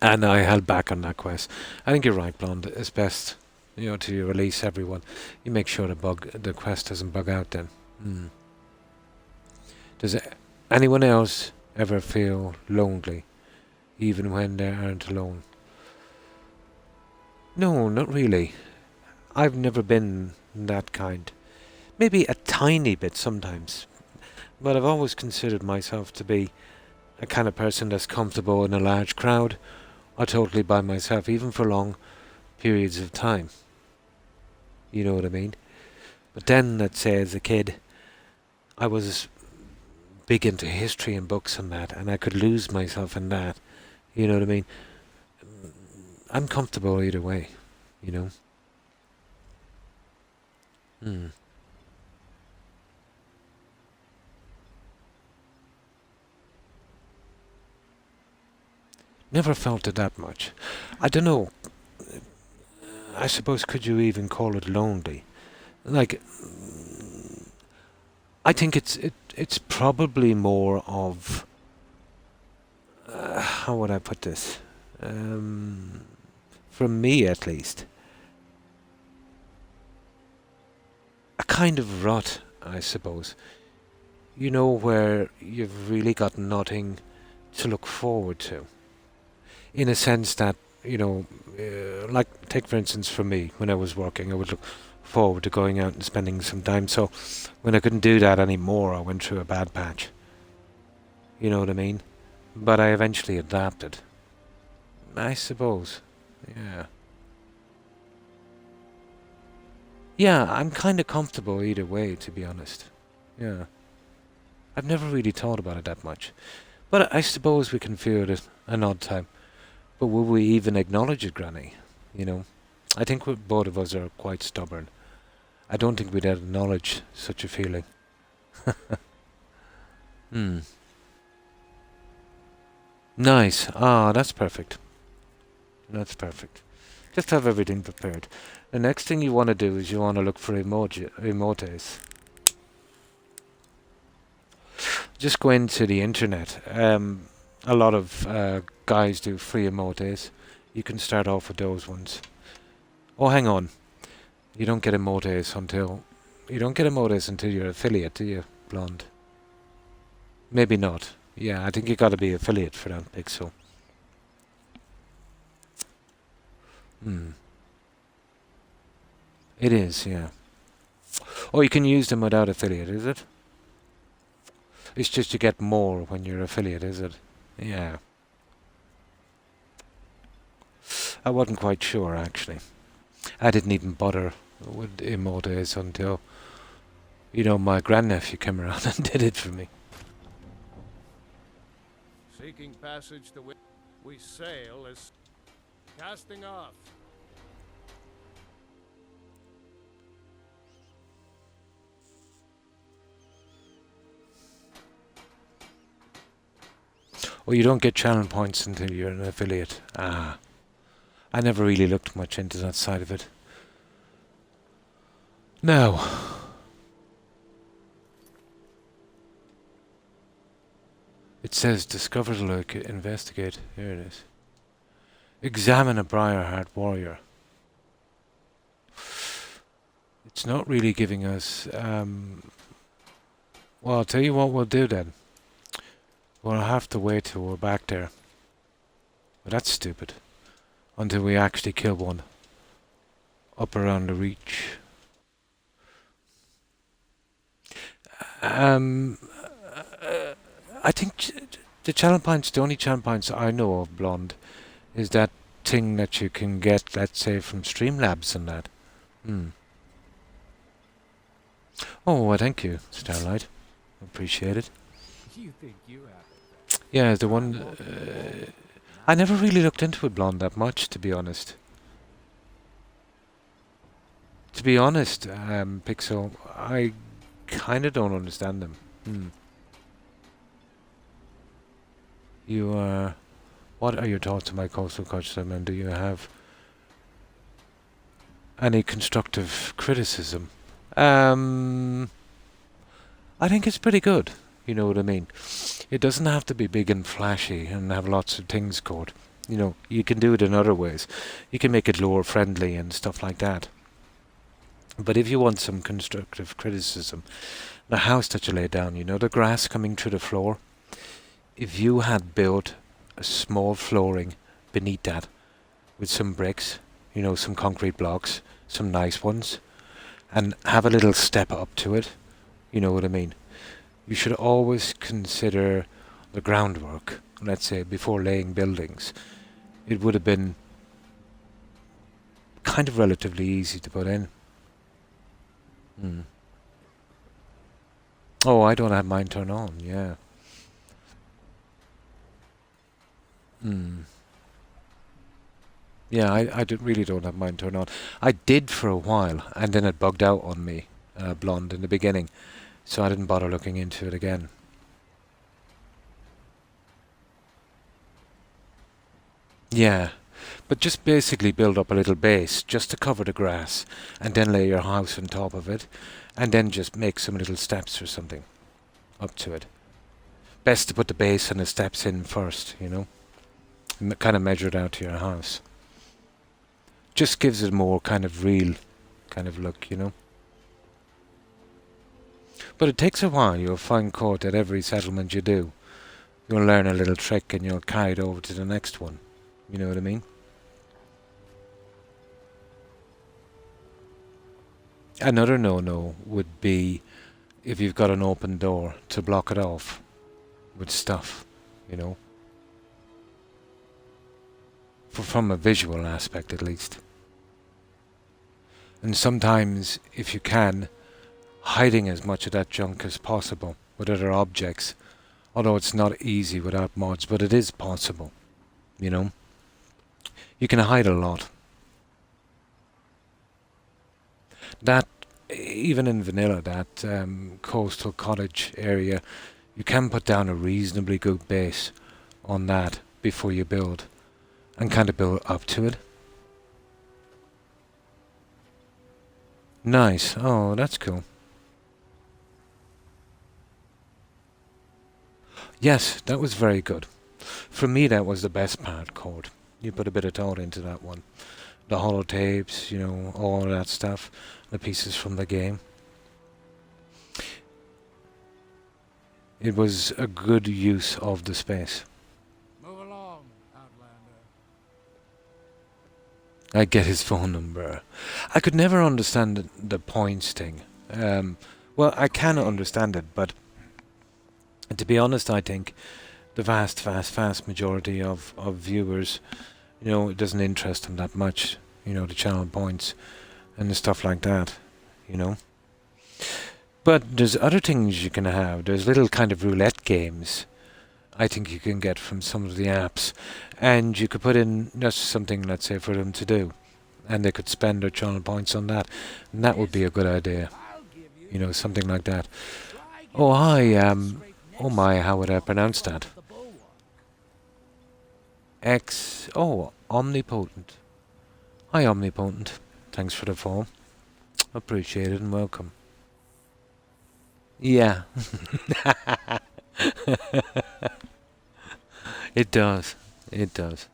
And I held back on that quest. I think you're right, Blonde. It's best, to release everyone. You make sure the quest doesn't bug out then. Does anyone else ever feel lonely, even when they aren't alone? No, not really. I've never been that kind. Maybe a tiny bit sometimes. But I've always considered myself to be a kind of person that's comfortable in a large crowd, or totally by myself, even for long periods of time. You know what I mean? But then, let's say, as a kid, I was big into history and books and that, and I could lose myself in that. You know what I mean? I'm comfortable either way, Never felt it that much. I don't know. I suppose, could you even call it lonely? Like, I think it's probably more of... how would I put this? From me, at least. a kind of rut, I suppose. You know, where you've really got nothing to look forward to. In a sense that, like, take for instance for me, when I was working, I would look forward to going out and spending some time. So when I couldn't do that anymore, I went through a bad patch. You know what I mean? But I eventually adapted. I suppose. Yeah. Yeah, I'm kind of comfortable either way, to be honest. Yeah. I've never really thought about it that much. But I suppose we can feel it at an odd time. But will we even acknowledge it, Granny? You know? I think both of us are quite stubborn. I don't think we'd acknowledge such a feeling. Nice. Ah, that's perfect. That's perfect. Just have everything prepared. The next thing you want to do is you want to look for emotes. Just go into the internet. A lot of guys do free emotes. You can start off with those ones. Oh, hang on. You don't get emotes until you're affiliate, do you, Blonde? Maybe not. Yeah, I think you got to be affiliate for that, Pixel. It is, yeah. Oh, you can use them without affiliate, is it? It's just you get more when you're affiliate, is it? Yeah. I wasn't quite sure, actually. I didn't even bother with emotes until, my grandnephew came around and did it for me. Seeking passage to we sail as casting off. Well, you don't get channel points until you're an affiliate. Ah. I never really looked much into that side of it. Now. It says discover the look, investigate. Here it is. Examine a Briarheart warrior. It's not really giving us... well, I'll tell you what we'll do then. We'll have to wait till we're back there. But that's stupid. Until we actually kill one. Up around the reach. I think the only channel points I know of, Blonde, is that thing that you can get, let's say, from Streamlabs and that. Oh, well, thank you, Starlight. Appreciate it. You think you have it? Yeah, the one... I never really looked into it, Blonde, that much, to be honest. To be honest, Pixel, I kind of don't understand them. You, what are your thoughts on my coastal custom, and do you have any constructive criticism? I think it's pretty good, you know what I mean? It doesn't have to be big and flashy and have lots of things code. You know, you can do it in other ways. You can make it lore friendly and stuff like that. But if you want some constructive criticism, the house that you laid down, the grass coming through the floor, if you had built a small flooring beneath that with some bricks, some concrete blocks, some nice ones, and have a little step up to it, you know what I mean? You should always consider the groundwork, let's say, before laying buildings. It would have been kind of relatively easy to put in. Oh, I don't have mine turned on, yeah. Yeah, I really don't have mine turned on. I did for a while, and then it bugged out on me, Blonde, in the beginning. So I didn't bother looking into it again. Yeah, but just basically build up a little base just to cover the grass, and then lay your house on top of it, and then just make some little steps or something up to it. Best to put the base and the steps in first, kind of measure it out to your house. Just gives it more kind of real kind of look, But it takes a while. You'll find court at every settlement you do. You'll learn a little trick and you'll carry it over to the next one. You know what I mean? Another no-no would be if you've got an open door to block it off with stuff, you know. From a visual aspect at least. And sometimes, if you can, hiding as much of that junk as possible with other objects. Although it's not easy without mods, but it is possible, you know. You can hide a lot. That, even in vanilla, that coastal cottage area, you can put down a reasonably good base on that before you build, and kind of build up to it. Nice. Oh, that's cool. Yes, that was very good. For me, that was the best part, Code. You put a bit of thought into that one. The holotapes, you know, all that stuff. The pieces from the game. It was a good use of the space. Move along, Outlander. I get his phone number. I could never understand the points thing. Well, I can understand it, but to be honest, I think the vast majority of viewers, you know, it doesn't interest them that much, you know, the channel points and the stuff like that, you know. But there's other things you can have. There's little kind of roulette games I think you can get from some of the apps, and you could put in just something, let's say, for them to do, and they could spend their channel points on that, and that would be a good idea, you know, something like that. Oh, hi, oh my, how would I pronounce that? Omnipotent. Hi, Omnipotent. Thanks for the follow. Appreciate it and welcome. Yeah. It does. It does.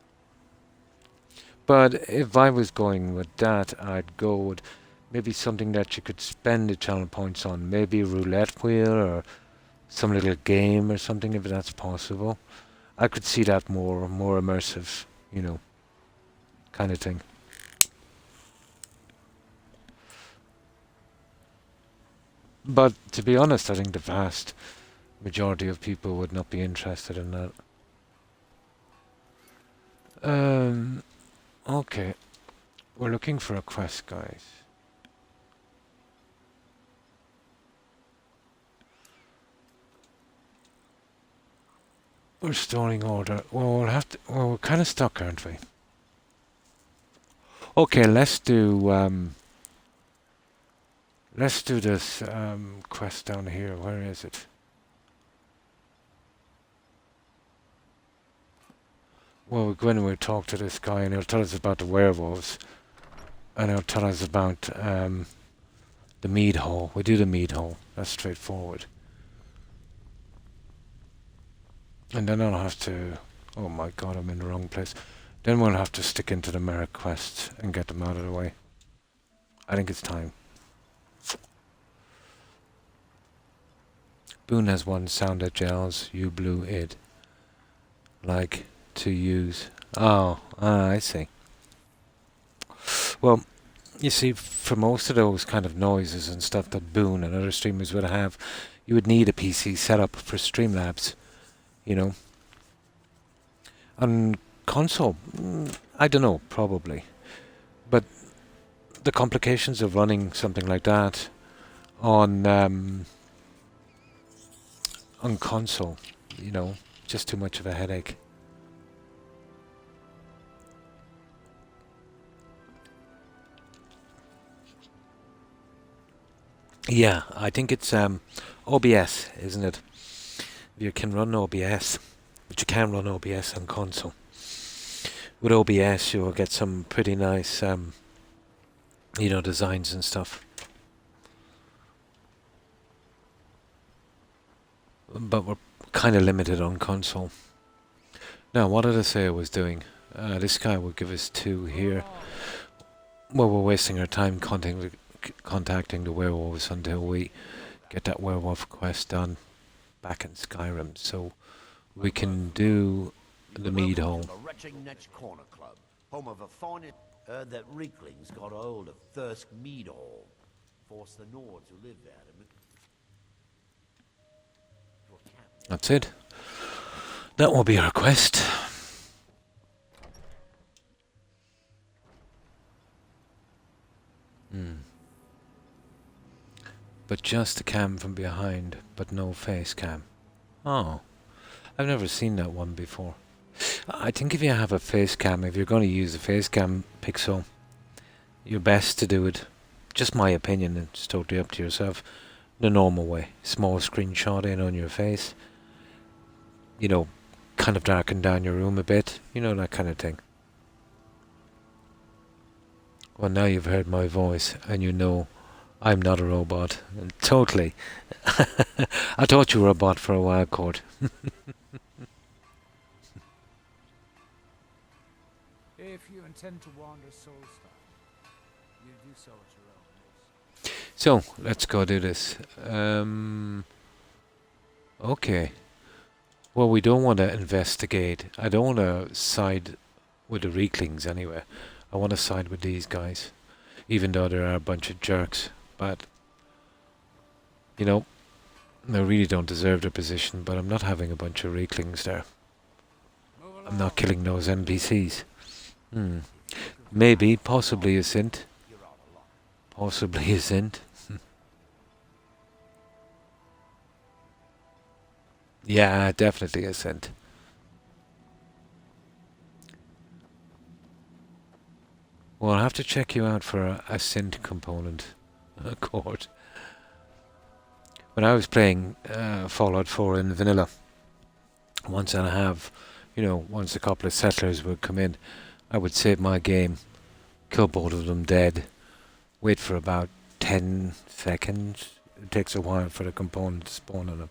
But if I was going with that, I'd go with maybe something that you could spend the channel points on. Maybe a roulette wheel or some little game or something, if that's possible. I could see that more immersive, you know, kind of thing. But to be honest, I think the vast majority of people would not be interested in that. Okay. We're looking for a quest, guys. Restoring order. Well, we'll have to. Well, we're kind of stuck, aren't we? Okay, let's do. Let's do this quest down here. Where is it? Well, we'll go in and we'll talk to this guy, and he'll tell us about the werewolves, and he'll tell us about the mead hall. We do the mead hall. That's straightforward. And then I'll have to... Oh my god, I'm in the wrong place. Then we'll have to stick into the Merrick quests and get them out of the way. I think it's time. Boone has one sound that gels. You blew it. Like to use. Oh, I see. Well, you see, for most of those kind of noises and stuff that Boone and other streamers would have, you would need a PC setup for Streamlabs. You know, on console, I don't know, probably, but the complications of running something like that on console, you know, just too much of a headache. Yeah, I think it's OBS, isn't it? You can run OBS, but you can run OBS on console. With OBS, you'll get some pretty nice, you know, designs and stuff. But we're kind of limited on console. Now, what did I say I was doing? This guy will give us 2 here. Well, we're wasting our time contacting the werewolves until we get that werewolf quest done back in Skyrim, so we can do the mead hole. The Retching Netch Corner Club, home of a finest. Heard that Reeklings got hold of Thirsk Mead Hall. Forced the Nords who live there to That's it. That will be our quest. But just a cam from behind, but no face cam. Oh, I've never seen that one before. I think if you have a face cam, if you're going to use a face cam pixel, you're best to do it. Just my opinion, it's totally up to yourself. The normal way. Small screenshot in on your face. You know, kind of darken down your room a bit. You know, that kind of thing. Well, now you've heard my voice and you know I'm not a robot. Totally. I thought you were a bot for a while, Court. If you intend to wander Soulstar, you do so at your own risk. So, let's go do this. Okay. Well, we don't want to investigate. I don't want to side with the Reeklings anyway. I want to side with these guys. Even though there are a bunch of jerks. But, you know, they really don't deserve their position, but I'm not having a bunch of Reeklings there. I'm not killing those NPCs. Maybe, possibly a Sint. Possibly a Sint. Yeah, definitely a Sint. Well, I'll have to check you out for a Sint component. Court. When I was playing Fallout 4 in vanilla, once a couple of settlers would come in, I would save my game, kill both of them dead, wait for about 10 seconds. It takes a while for the component to spawn on them.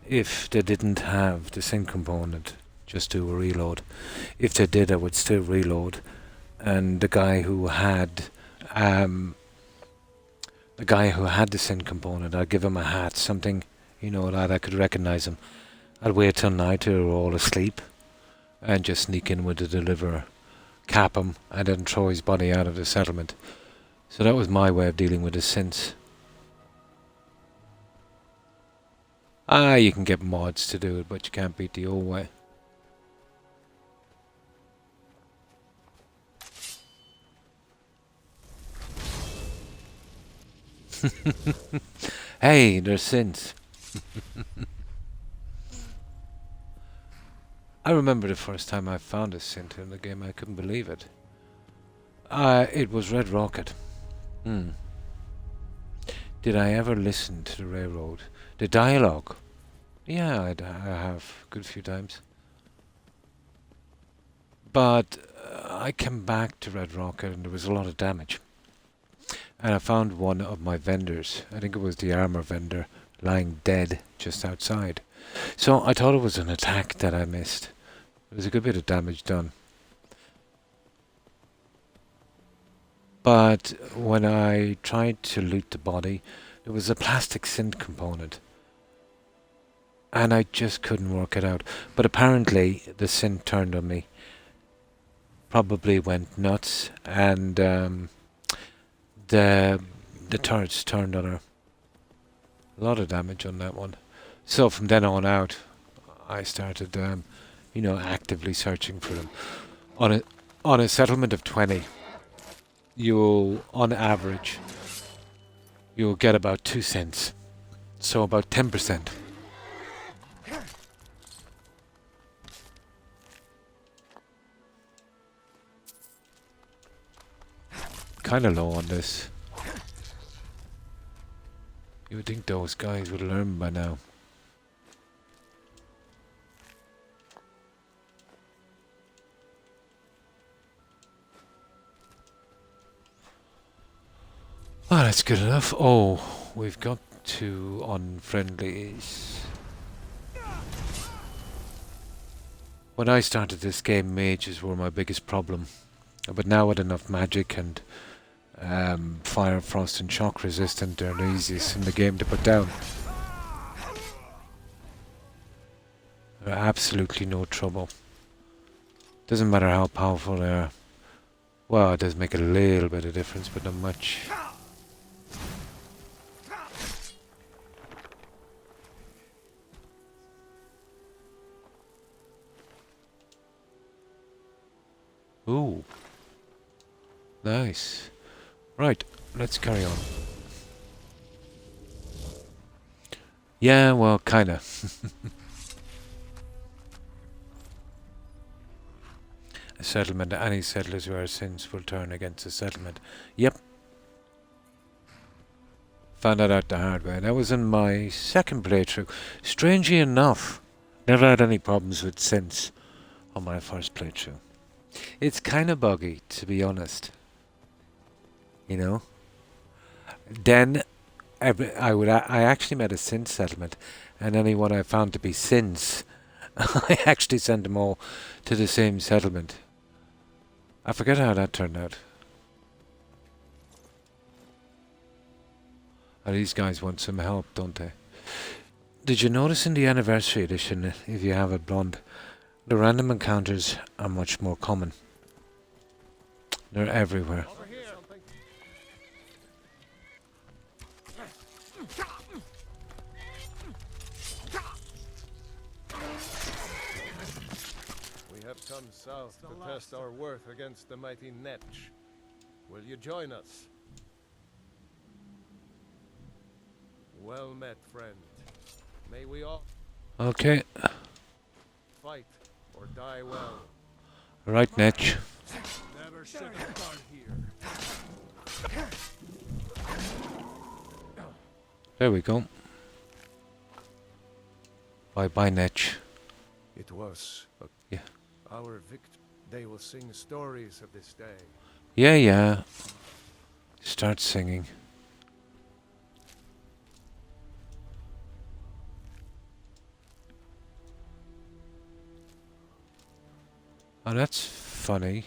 If they didn't have the sync component, just do a reload. If they did, I would still reload. And the guy who had the sync component, I'd give him a hat, something, that I could recognize him. I'd wait till night till they were all asleep and just sneak in with the deliverer, cap him, and then throw his body out of the settlement. So that was my way of dealing with the synths. You can get mods to do it, but you can't beat the old way. Hey, they're synths. I remember the first time I found a synth in the game, I couldn't believe it. It was Red Rocket. Did I ever listen to the railroad? The dialogue? Yeah, I have a good few times. But I came back to Red Rocket and there was a lot of damage. And I found one of my vendors, I think it was the armor vendor, lying dead just outside. So I thought it was an attack that I missed. There was a good bit of damage done. But when I tried to loot the body, there was a plastic synth component. And I just couldn't work it out. But apparently the synth turned on me. Probably went nuts and the turrets turned on her. A lot of damage on that one. So from then on out, I started, actively searching for them. On a settlement of 20, on average, you'll get about 2 cents. So about 10%. Kind of low on this. You would think those guys would learn by now. Oh, that's good enough. Oh, we've got 2 unfriendlies. When I started this game, mages were my biggest problem. But now with enough magic and fire, frost and shock resistant. They're the easiest in the game to put down. They're absolutely no trouble. Doesn't matter how powerful they are. Well, it does make a little bit of difference, but not much. Ooh. Nice. Right, let's carry on. Yeah, well, kinda. A settlement. Any settlers who are sins will turn against the settlement. Yep. Found that out the hard way. That was in my second playthrough. Strangely enough, never had any problems with sins on my first playthrough. It's kind of buggy, to be honest. You know? Then I actually made a sin settlement, and anyone I found to be sins, I actually sent them all to the same settlement. I forget how that turned out. Oh, these guys want some help, don't they? Did you notice in the anniversary edition, if you have it blonde, the random encounters are much more common? They're everywhere. Over here. We have come south to test our worth against the mighty Netch. Will you join us? Well met, friend. May we all Okay. fight or die well. Right, Netch. Never should have gone here. There we go. Bye-bye, Netch. It was Yeah. our victory. They will sing stories of this day. Yeah, yeah. Start singing. Oh, that's funny.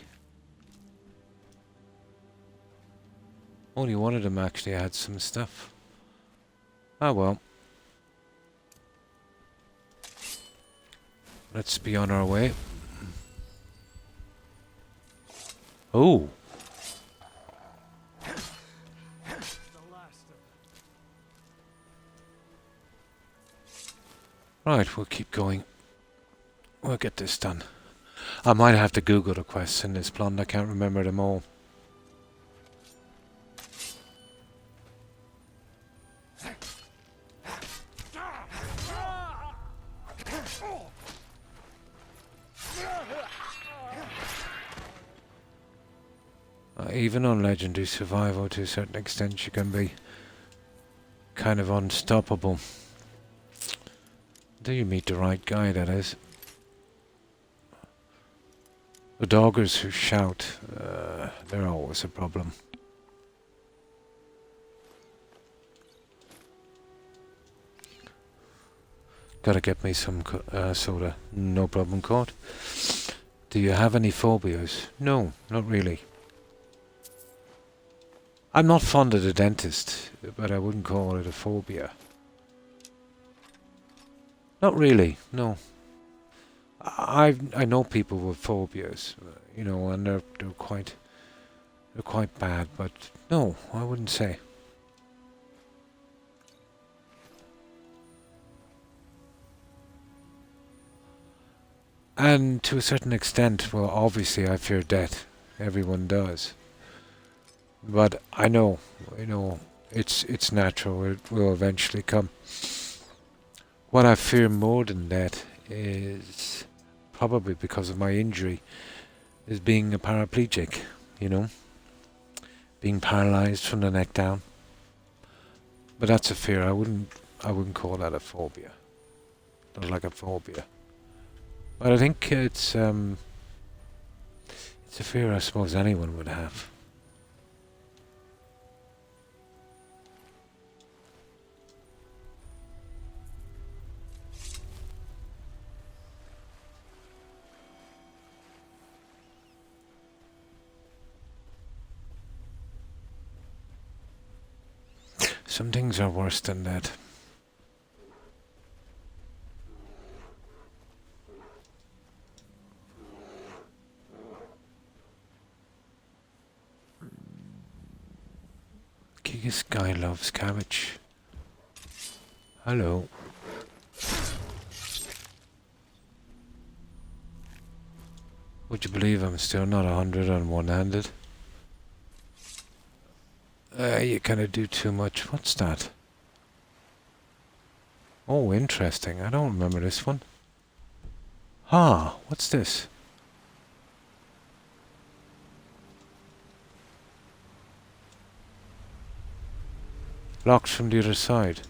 Only one of them actually had some stuff. Oh well. Let's be on our way. Oh. Right, we'll keep going. We'll get this done. I might have to Google the quests in this blonde. I can't remember them all. Even on Legendary Survival, to a certain extent, you can be kind of unstoppable. Do you meet the right guy, that is. The doggers who shout, they're always a problem. Gotta get me some soda. No problem, Court. Do you have any phobias? No, not really. I'm not fond of the dentist, but I wouldn't call it a phobia. Not really, no. I know people with phobias, you know, and they're quite bad, but no, I wouldn't say. And to a certain extent, well, obviously I fear death. Everyone does. But I know, it's natural. It will eventually come. What I fear more than that is, probably because of my injury, is being a paraplegic, you know? Being paralyzed from the neck down. But that's a fear. I wouldn't call that a phobia. Not like a phobia. But I think it's a fear I suppose anyone would have. Some things are worse than that. This guy loves cabbage. Hello. Would you believe I'm still not 100 on one-handed? You kind of do too much. What's that? Oh, interesting. I don't remember this one. Ah, what's this? Locked from the other side.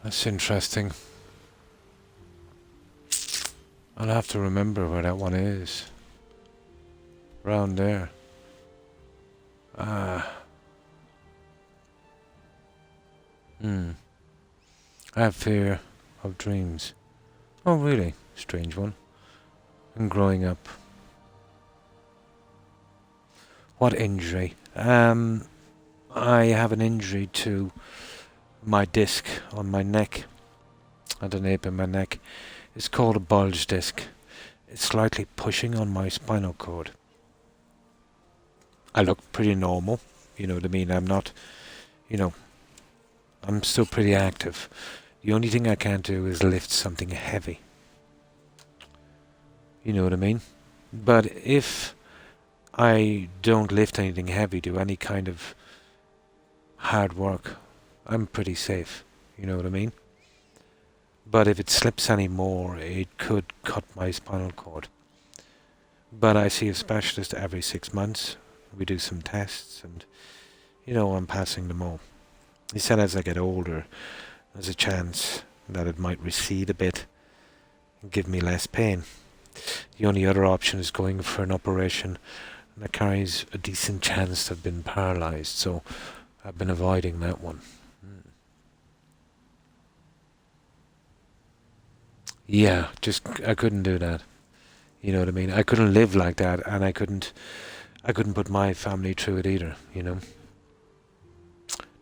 That's interesting. I'll have to remember where that one is. Around there. Ah. I have fear of dreams. Oh, really? Strange one. And growing up. What injury? I have an injury to my disc on my neck. At the nape of my neck. It's called a bulge disc. It's slightly pushing on my spinal cord. I look pretty normal, you know what I mean? I'm not, I'm still pretty active. The only thing I can't do is lift something heavy. You know what I mean? But if I don't lift anything heavy, do any kind of hard work, I'm pretty safe. You know what I mean? But if it slips any more, it could cut my spinal cord. But I see a specialist every 6 months. We do some tests and, I'm passing them all. He said as I get older, there's a chance that it might recede a bit and give me less pain. The only other option is going for an operation that carries a decent chance to have been paralyzed, so I've been avoiding that one. Yeah, I couldn't do that. You know what I mean? I couldn't live like that, and I couldn't put my family through it either,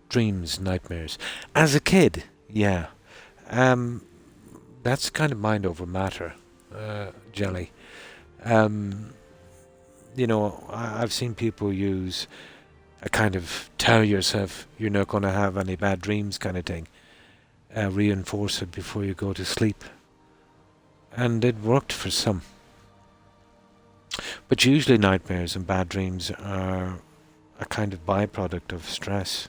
Dreams, nightmares. As a kid, yeah. That's kind of mind over matter, Jelly. I've seen people use a kind of tell yourself you're not going to have any bad dreams kind of thing. Reinforce it before you go to sleep. And it worked for some. But usually nightmares and bad dreams are a kind of byproduct of stress.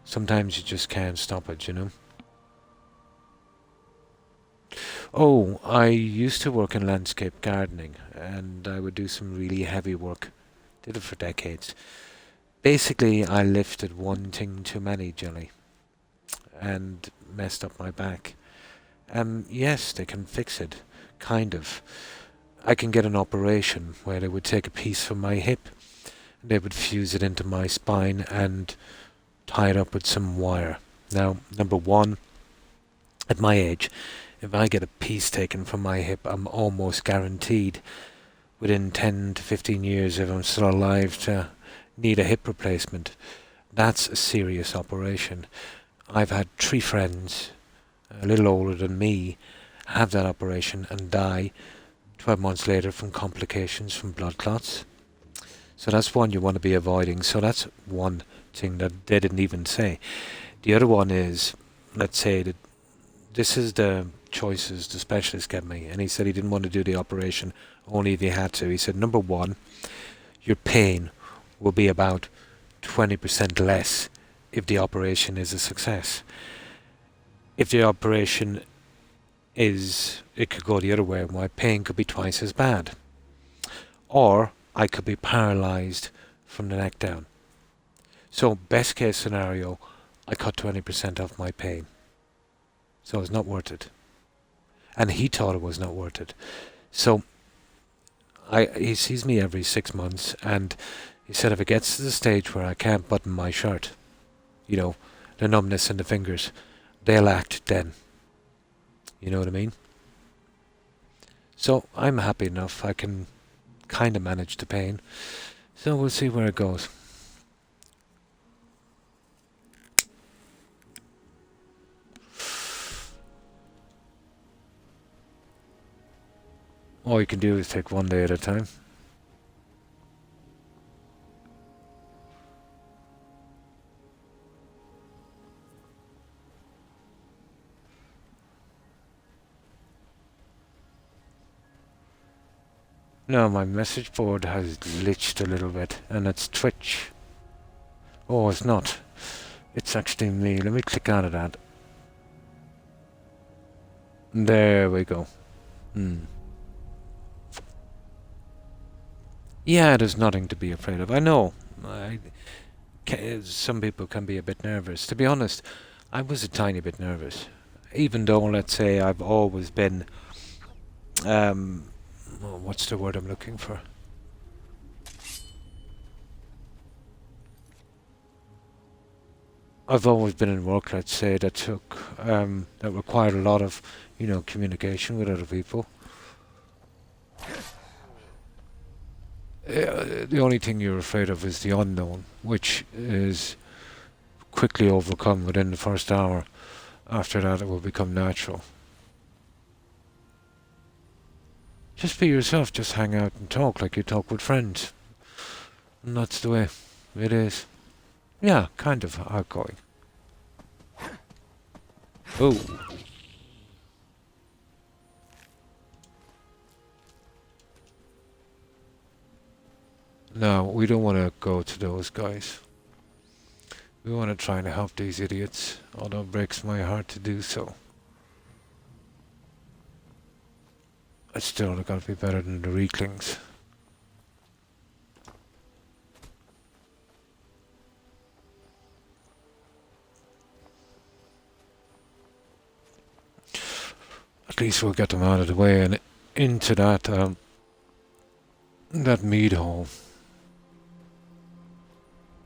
Sometimes you just can't stop it, Oh, I used to work in landscape gardening, and I would do some really heavy work. Did it for decades. Basically, I lifted one thing too many, Jelly, and messed up my back. Yes, they can fix it, kind of. I can get an operation where they would take a piece from my hip, and they would fuse it into my spine and tie it up with some wire. Now, number one, at my age, if I get a piece taken from my hip, I'm almost guaranteed within 10 to 15 years, if I'm still alive, to need a hip replacement. That's a serious operation. I've had 3 friends, a little older than me, have that operation and die 12 months later from complications from blood clots. So that's one you want to be avoiding. So that's one thing that they didn't even say. The other one is, let's say that this is the choices the specialist gave me, and he said he didn't want to do the operation only if he had to. He said, number one, your pain will be about 20% less if the operation is a success. If the operation it could go the other way, my pain could be twice as bad. Or I could be paralyzed from the neck down. So best case scenario, I cut 20% off my pain. So it's not worth it. And he thought it was not worth it. So he sees me every 6 months, and he said if it gets to the stage where I can't button my shirt, the numbness in the fingers, they'll act then. You know what I mean? So I'm happy enough. I can kind of manage the pain. So we'll see where it goes. All you can do is take one day at a time. No, my message board has glitched a little bit, and it's Twitch. Oh, it's not. It's actually me. Let me click out of that. There we go. Yeah, there's nothing to be afraid of. I know. Some people can be a bit nervous. To be honest, I was a tiny bit nervous. Even though, let's say, I've always been... what's the word I'm looking for? I've always been in work, let's say, that took... that required a lot of, communication with other people. The only thing you're afraid of is the unknown, which is quickly overcome within the first hour. After that, it will become natural. Just be yourself, just hang out and talk like you talk with friends. And that's the way it is. Yeah, kind of outgoing. Oh. No, we don't want to go to those guys. We want to try and help these idiots, although it breaks my heart to do so. It's still got to be better than the Reeklings. At least we'll get them out of the way and into that that mead hall.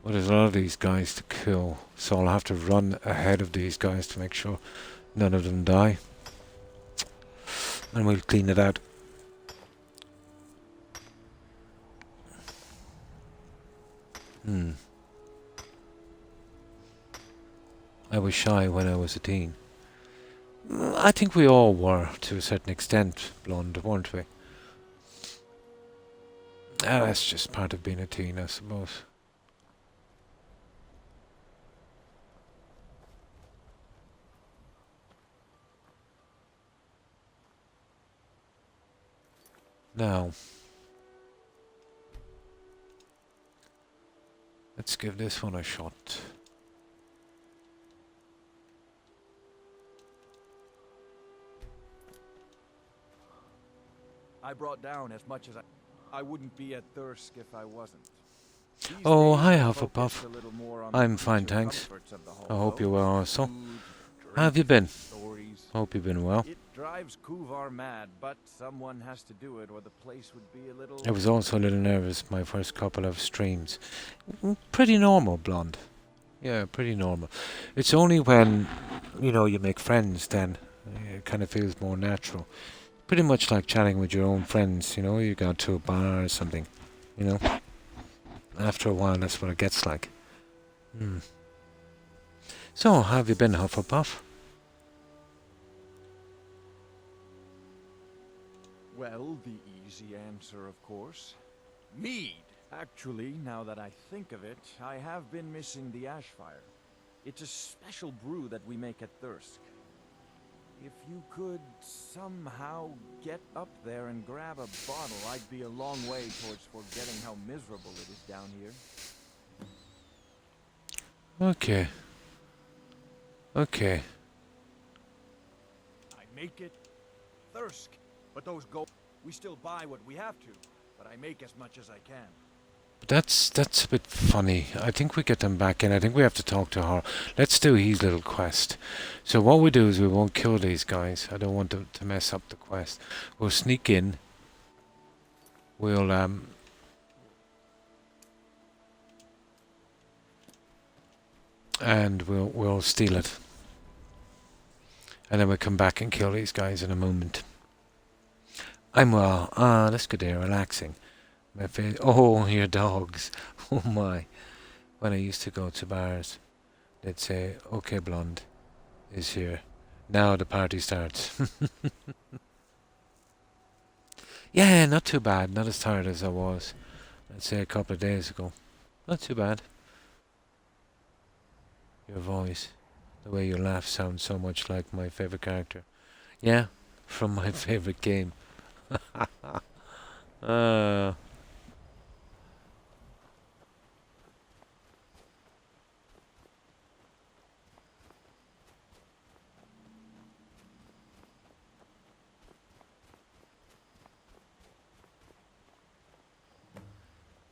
But there's a lot of these guys to kill, so I'll have to run ahead of these guys to make sure none of them die. And we'll clean it out. I was shy when I was a teen. I think we all were, to a certain extent, blonde, weren't we? That's just part of being a teen, I suppose. Now, let's give this one a shot. I brought down as much as I wouldn't be at Thirsk if I wasn't. Oh, hi Hufflepuff. I'm fine, thanks. I hope you're well also. How have you been? Hope you've been well. It drives Kuvar mad, but someone has to do it or the place would be a little... I was also a little nervous my first couple of streams. Pretty normal, blonde. Yeah, pretty normal. It's only when, you make friends then it kind of feels more natural. Pretty much like chatting with your own friends, you go to a bar or something, After a while, that's what it gets like. So, how have you been, Hufflepuff? Well, the easy answer, of course. Mead! Actually, now that I think of it, I have been missing the Ashfire. It's a special brew that we make at Thirsk. If you could somehow get up there and grab a bottle, I'd be a long way towards forgetting how miserable it is down here. Okay. Okay. I make it Thirsk, but those gold, we still buy what we have to, but I make as much as I can. But that's a bit funny. I think we get them back in. I think we have to talk to her. Let's do his little quest. So what we do is we won't kill these guys. I don't want them to mess up the quest. We'll sneak in. We'll and we'll steal it. And then we'll come back and kill these guys in a moment. I'm well. That's good there, relaxing. Oh, your dogs. Oh my. When I used to go to bars, they'd say, okay, blonde is here. Now the party starts. Yeah, not too bad. Not as tired as I was, let's say, a couple of days ago. Not too bad. Your voice, the way you laugh sounds so much like my favorite character. Yeah, from my favorite game. uh,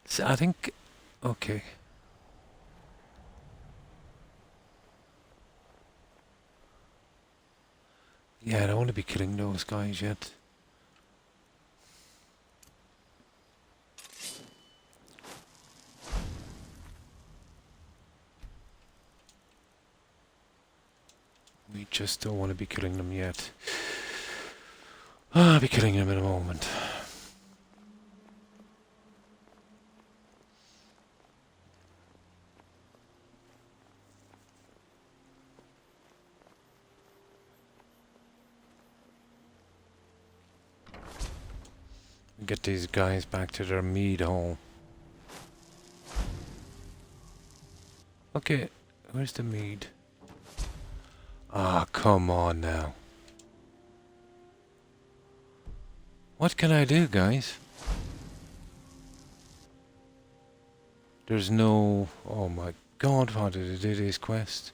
so I think, okay. Yeah, I don't want to be killing those guys yet. We just don't want to be killing them yet. I'll be killing them in a moment. Get these guys back to their mead hole. Okay, where's the mead? Ah, come on now. What can I do, guys? There's no... Oh my god, how did I do this quest?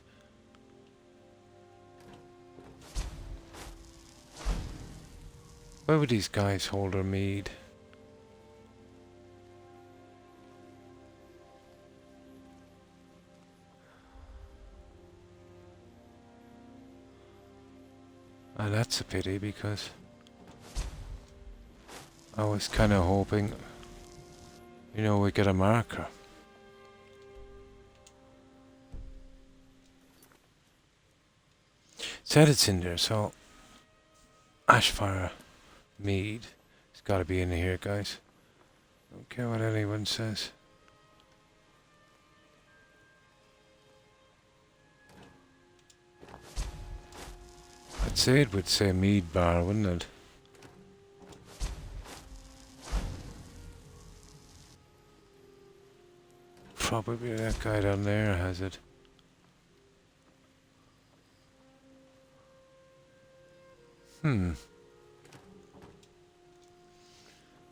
Where would these guys hold their mead? And that's a pity because I was kind of hoping, you know, we get a marker. Said it's in there, so Ashfire mead. It's got to be in here, guys. Don't care what anyone says. I'd say it would say mead bar, wouldn't it? Probably that guy down there has it.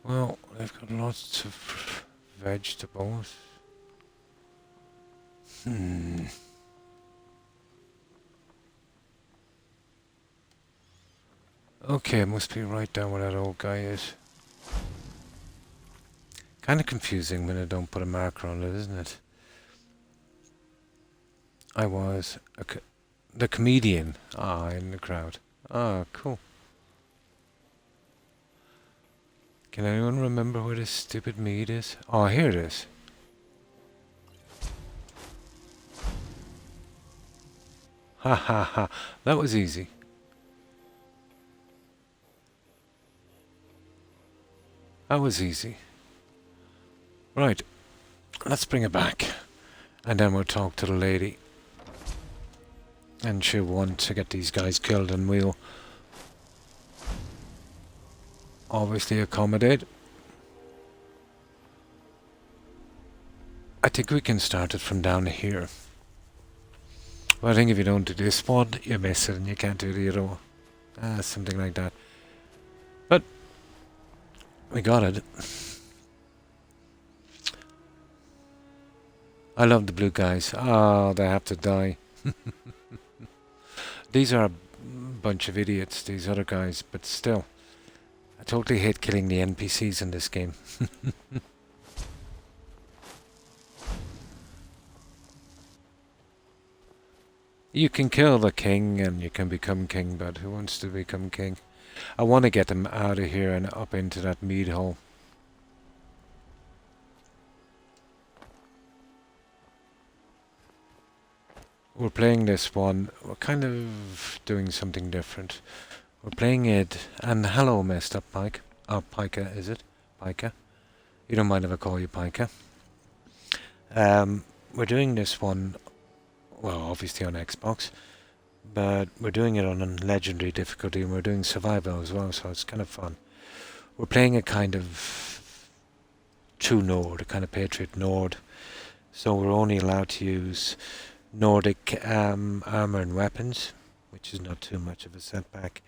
Well, they've got lots of vegetables. Okay, it must be right down where that old guy is. Kind of confusing when I don't put a marker on it, isn't it? I was the comedian. In the crowd. Cool. Can anyone remember where this stupid mead is? Oh, here it is. Ha ha ha. That was easy. That was easy. Right. Let's bring it back. And then we'll talk to the lady. And she'll want to get these guys killed and we'll obviously accommodate. I think we can start it from down here. But I think if you don't do this one, you miss it and you can't do the other one. Something like that. But we got it. I love the blue guys. Oh, they have to die. These are a bunch of idiots, these other guys, but still. I totally hate killing the NPCs in this game. You can kill the king and you can become king, but who wants to become king? I want to get them out of here and up into that mead hole. We're playing this one. We're kind of doing something different. We're playing it, and hello, messed up Pike. Oh, Pika, is it? Pika? You don't mind if I call you Pika. We're doing this one, well, obviously on Xbox, but we're doing it on a legendary difficulty, and we're doing survival as well, so it's kind of fun. we're playing a kind of true Nord, a kind of Patriot Nord. So we're only allowed to use Nordic armor and weapons, which is not too much of a setback.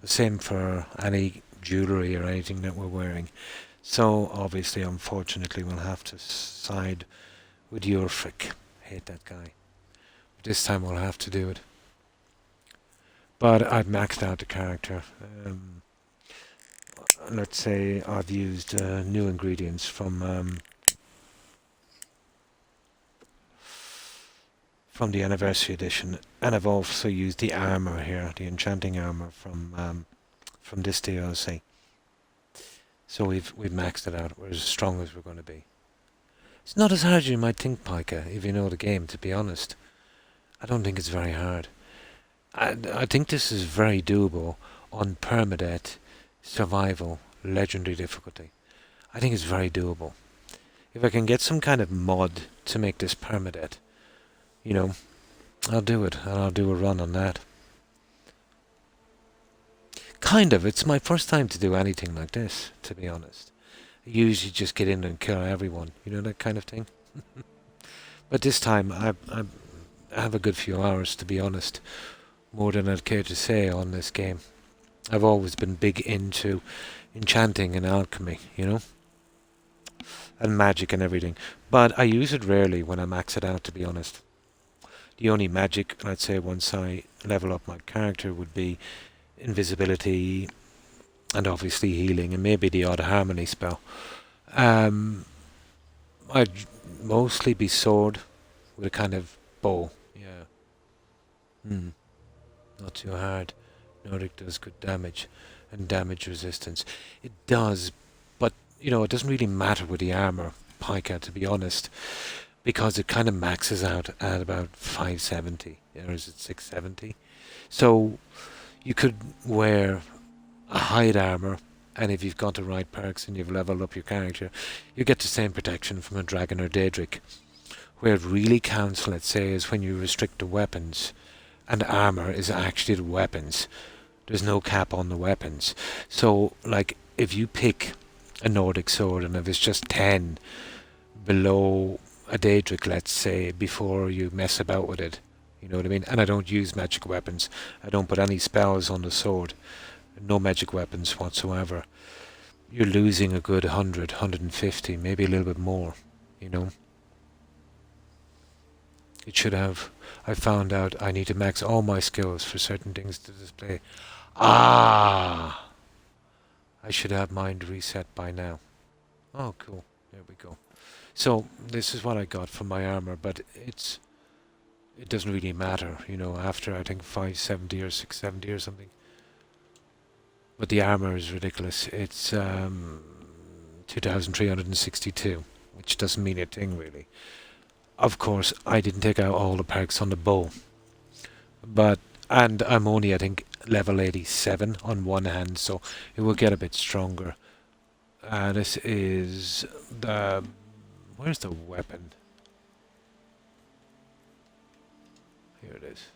The same for any jewellery or anything that we're wearing. So obviously, unfortunately, we'll have to side with Urfric. Hate that guy. But this time we'll have to do it. But I've maxed out the character. Let's say I've used new ingredients from the anniversary edition, and I've also used the armor here, the enchanting armor from this DLC. So we've maxed it out. We're as strong as we're going to be. It's not as hard as you might think, Pika, if you know the game, to be honest. I don't think it's very hard. I think this is very doable on permadeath, survival, legendary difficulty. I think it's very doable. If I can get some kind of mod to make this permadeath, you know, I'll do it, and I'll do a run on that. Kind of, it's my first time to do anything like this, to be honest. I usually just get in and kill everyone, you know, that kind of thing. But this time, I have a good few hours, to be honest, more than I'd care to say on this game. I've always been big into enchanting and alchemy, you know, and magic and everything. But I use it rarely when I max it out, to be honest. The only magic, I'd say, once I level up my character would be invisibility and obviously healing and maybe the odd harmony spell. I'd mostly be sword with a kind of bow. Yeah. Not too hard. Nordic does good damage and damage resistance. It does, but you know, it doesn't really matter with the armor, Pika, to be honest, because it kind of maxes out at about 570, or is it 670? So you could wear a hide armor, and if you've got the right perks and you've leveled up your character, you get the same protection from a dragon or Daedric. Where it really counts, let's say, is when you restrict the weapons, and armor is actually the weapons. There's no cap on the weapons. So, like, if you pick a Nordic sword and if it's just 10 below a Daedric, let's say, before you mess about with it, you know what I mean? And I don't use magic weapons. I don't put any spells on the sword. No magic weapons whatsoever. You're losing a good 100, 150, maybe a little bit more, you know? It should have. I found out I need to max all my skills for certain things to display. Ah! I should have mind reset by now. Oh, cool. There we go. So, this is what I got from my armor, but it doesn't really matter, you know, after I think 570 or 670 or something. But the armor is ridiculous. It's 2,362, which doesn't mean a thing, really. Of course, I didn't take out all the perks on the bow. And I'm only, I think, level 87 on one hand, so it will get a bit stronger. This is the... Where's the weapon? Here it is.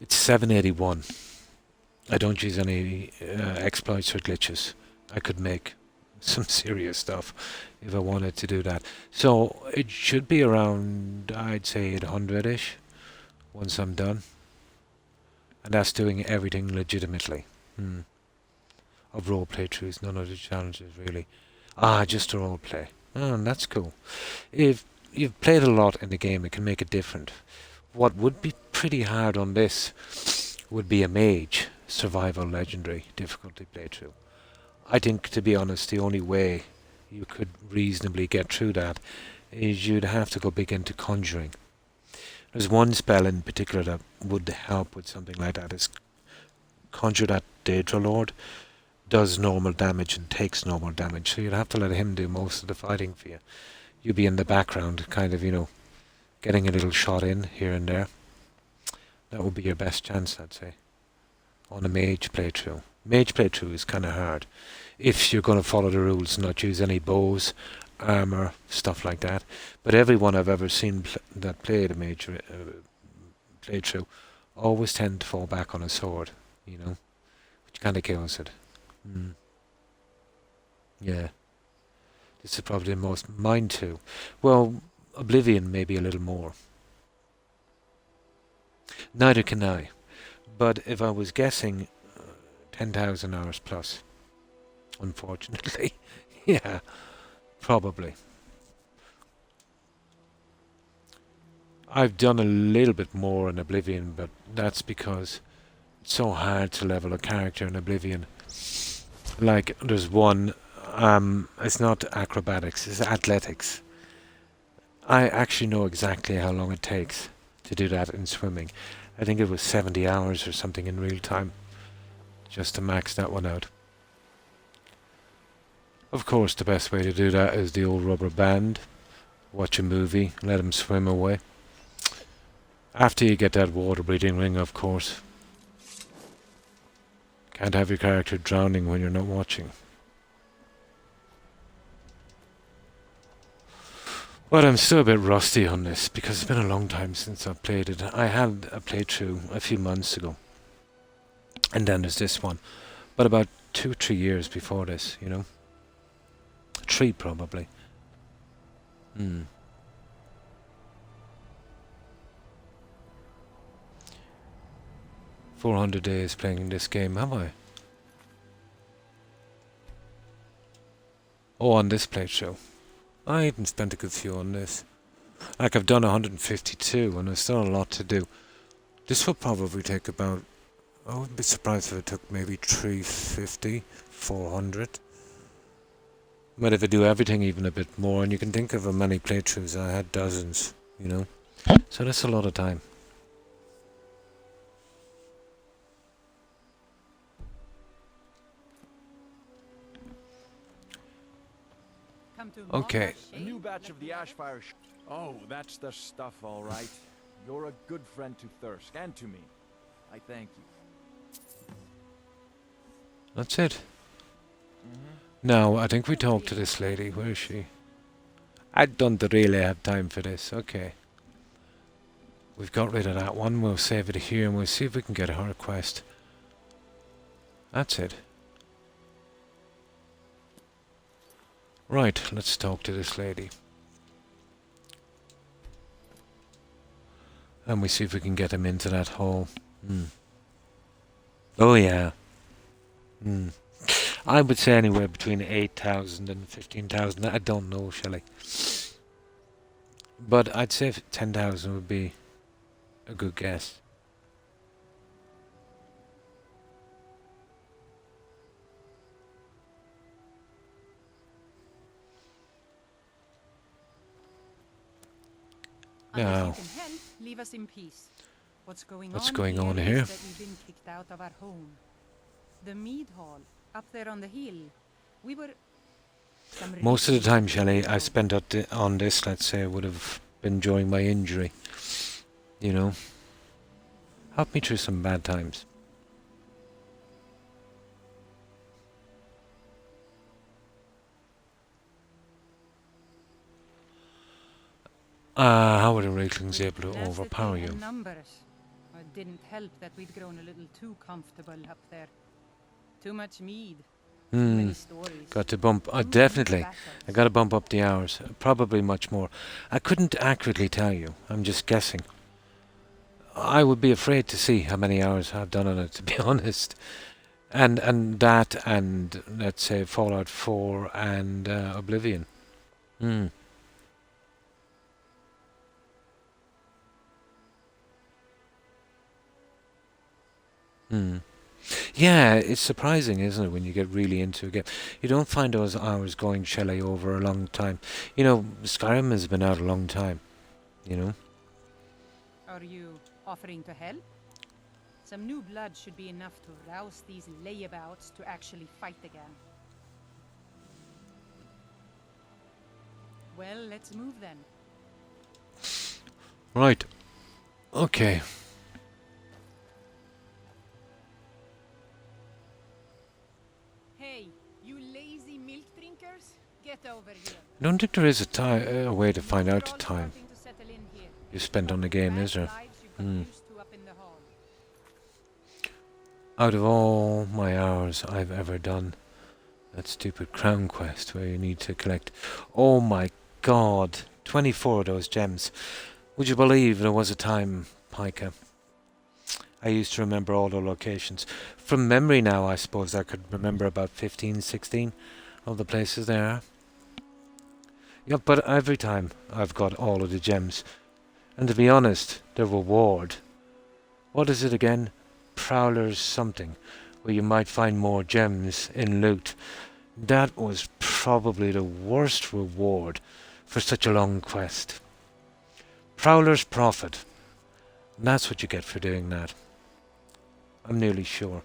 It's 781. I don't use any exploits or glitches. I could make some serious stuff if I wanted to do that. So it should be around, I'd say, 800-ish once I'm done. And that's doing everything legitimately. Of role playthroughs, none of the challenges really. Just a role play. That's cool. If you've played a lot in the game, it can make it different. What would be pretty hard on this would be a mage survival legendary difficulty playthrough. I think, to be honest, the only way you could reasonably get through that is you'd have to go big into conjuring. There's one spell in particular that would help with something like that. Is Conjure That Daedra Lord. Does normal damage and takes normal damage, so you'd have to let him do most of the fighting for you. You'd be in the background, kind of, you know, getting a little shot in here and there. That would be your best chance, I'd say, on a mage playthrough. Mage playthrough is kind of hard if you're going to follow the rules and not use any bows, armor, stuff like that. But everyone I've ever seen that played a mage playthrough always tend to fall back on a sword, you know, which kind of kills it. Hmm. Yeah. This is probably the most. Mine too. Well, Oblivion maybe a little more. Neither can I. But if I was guessing, 10,000 hours plus. Unfortunately. Yeah, probably. I've done a little bit more in Oblivion, but that's because it's so hard to level a character in Oblivion. Like, there's one, it's not acrobatics, it's athletics. I actually know exactly how long it takes to do that in swimming. I think it was 70 hours or something in real time, just to max that one out. Of course, the best way to do that is the old rubber band. Watch a movie, let him swim away. After you get that water breathing ring, of course. Can't have your character drowning when you're not watching. But I'm still a bit rusty on this, because it's been a long time since I've played it. I had a playthrough a few months ago. And then there's this one. But about 2-3 years before this, you know. 3 probably. 400 days playing this game, have I? Oh, on this playthrough. I even spent a good few on this. Like, I've done 152, and there's still a lot to do. This will probably take about... I wouldn't be surprised if it took maybe 350, 400. But if I do everything even a bit more, and you can think of how many playthroughs, I had dozens, you know. So that's a lot of time. Okay. A new batch of the Ashfire. Oh, that's the stuff, all right. You're a good friend to Thirsk and to me. I thank you. That's it. Now, I think we talked to this lady. Where is she? I don't really have time for this. Okay. We've got rid of that one. We'll save it here and we'll see if we can get her quest. That's it. Right, let's talk to this lady. And we see if we can get him into that hole. Oh yeah. I would say anywhere between 8,000 and 15,000. I don't know, shall I? But I'd say 10,000 would be a good guess. Now, Unless you can help, leave us in peace. What's going on here? Is that we've been kicked out of our home. The mead hall, up there on the hill. We were... Most of the time, Shelley, I spent on this, let's say, would have been during my injury. You know? Helped me through some bad times. How were the Wraithlings able to overpower you? Numbers. It didn't help that we'd grown a little too comfortable up there. Too much mead. Too many stories. Got to bump. Definitely. I got to bump up the hours. Probably much more. I couldn't accurately tell you. I'm just guessing. I would be afraid to see how many hours I've done on it, to be honest. And that, and let's say Fallout 4 and Oblivion. Yeah, it's surprising, isn't it, when you get really into a game. You don't find those hours going, Shelley, over a long time. You know, Skyrim has been out a long time, you know. Are you offering to help? Some new blood should be enough to rouse these layabouts to actually fight again. Well, let's move then. Right. Okay. Hey, you lazy milk drinkers, get over here. I don't think there is a way to find out the time you spent on the game, is there? Out of all my hours I've ever done, that stupid crown quest where you need to collect, oh my god, 24 of those gems. Would you believe there was a time, Pika, I used to remember all the locations. From memory now, I suppose I could remember about 15, 16 of the places there are. Yeah, but every time I've got all of the gems. And to be honest, the reward, what is it again? Prowler's something, where you might find more gems in loot. That was probably the worst reward for such a long quest. Prowler's Profit. And that's what you get for doing that. I'm nearly sure.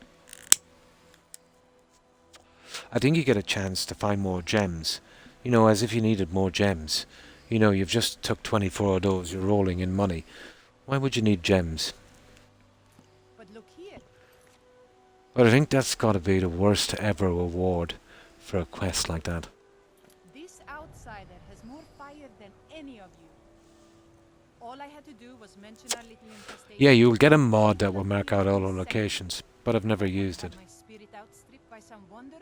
I think you get a chance to find more gems. You know, as if you needed more gems. You know, you've just took 24 of those, you're rolling in money. Why would you need gems? But look here. But I think that's got to be the worst ever reward for a quest like that. This outsider has more fire than any of you. All I had to do was mention our little infestation. Yeah, you'll get a mod that will mark out all the locations, but I've never used it. My spirit outstripped by some wanderer.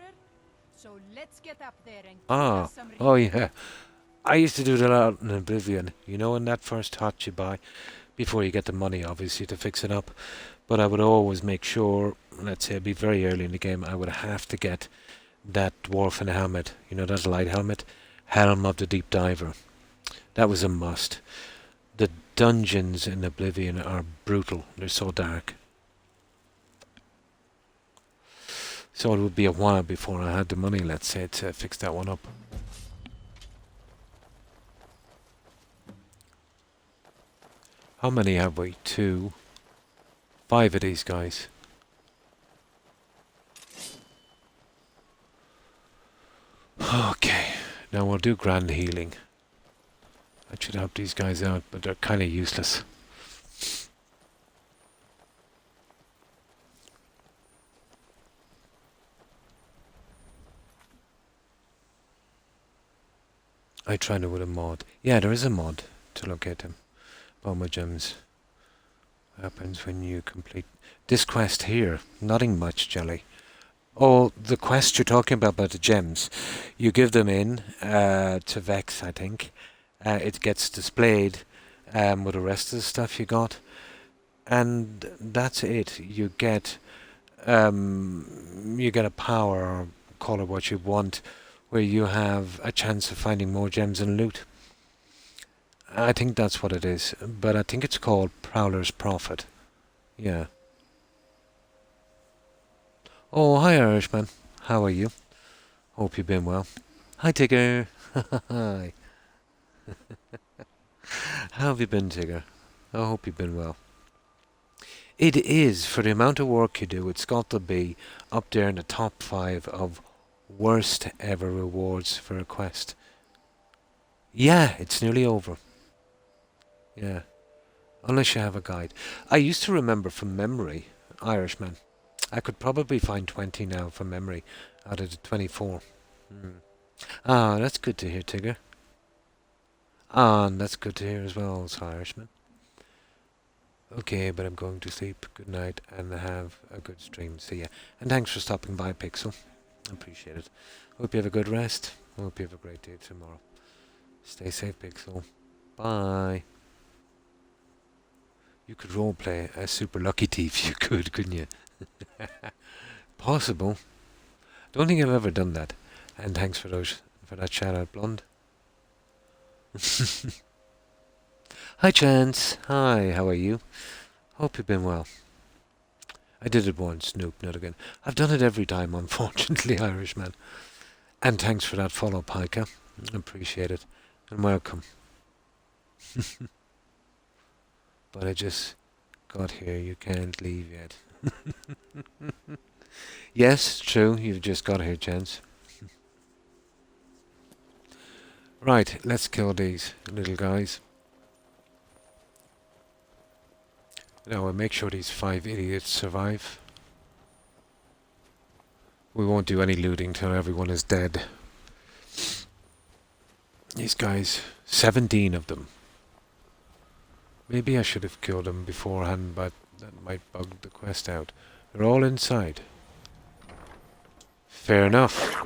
So let's get up there and Ah, oh yeah. I used to do that out in Oblivion, you know, in that first hut you buy, before you get the money, obviously, to fix it up. But I would always make sure, let's say it'd be very early in the game, I would have to get that dwarfen helmet, you know, that light helmet, Helm of the Deep Diver. That was a must. The dungeons in Oblivion are brutal, they're so dark. So it would be a while before I had the money, let's say, to fix that one up. How many have we? 2. 5 of these guys. Okay, now we'll do grand healing. That should help these guys out, but they're kind of useless. I tried it with a mod. Yeah, there is a mod to locate them. Bomber gems. Happens when you complete this quest here. Nothing much, Jelly. Oh, the quest you're talking about the gems. You give them in to Vex, I think. It gets displayed with the rest of the stuff you got. And that's it. You get a power, or call it what you want, where you have a chance of finding more gems and loot. I think that's what it is, but I think it's called Prowler's Profit. Yeah. Oh, hi Irishman. How are you? Hope you've been well. Hi Tigger. Hi. How have you been, Tigger? I hope you've been well. It is, for the amount of work you do, it's got to be up there in the top 5 of worst ever rewards for a quest. Yeah, it's nearly over. Yeah. Unless you have a guide. I used to remember from memory, Irishman. I could probably find 20 now from memory out of the 24. Ah, that's good to hear, Tigger. Ah, and that's good to hear as well, Irishman. Okay, but I'm going to sleep. Good night, and have a good stream. See ya. And thanks for stopping by, Pixel. Appreciate it. Hope you have a good rest. Hope you have a great day tomorrow. Stay safe, Pixel. Bye. You could roleplay a super lucky thief, you could, couldn't you? Possible. Don't think I've ever done that. And thanks for that shout out, Blonde. Hi, Chance. Hi, how are you? Hope you've been well. I did it once, nope, not again. I've done it every time, unfortunately, Irishman. And thanks for that follow, Pika. Appreciate it. And welcome. But I just got here, you can't leave yet. Yes, true, you've just got here, Chance. Right, let's kill these little guys. Now we'll make sure these 5 idiots survive. We won't do any looting till everyone is dead. These guys, 17 of them. Maybe I should have killed them beforehand, but that might bug the quest out. They're all inside. Fair enough.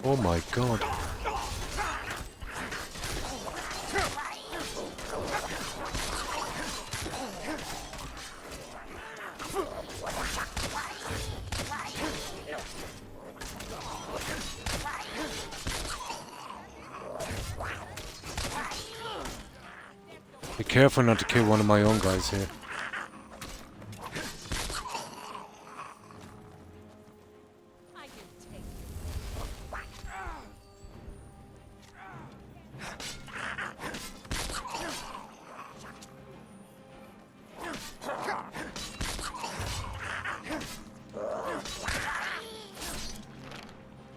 Oh my god. Be careful not to kill one of my own guys here.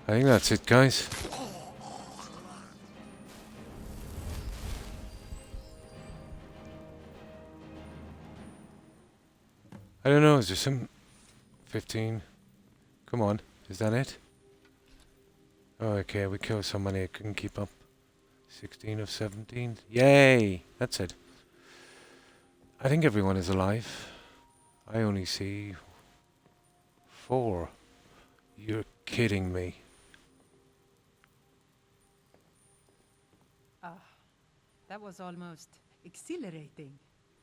I think that's it, guys. I don't know, is there some... 15? Come on, is that it? Oh, okay, we killed so many I couldn't keep up. 16 of 17. Yay! That's it. I think everyone is alive. I only see 4. You're kidding me. That was almost exhilarating.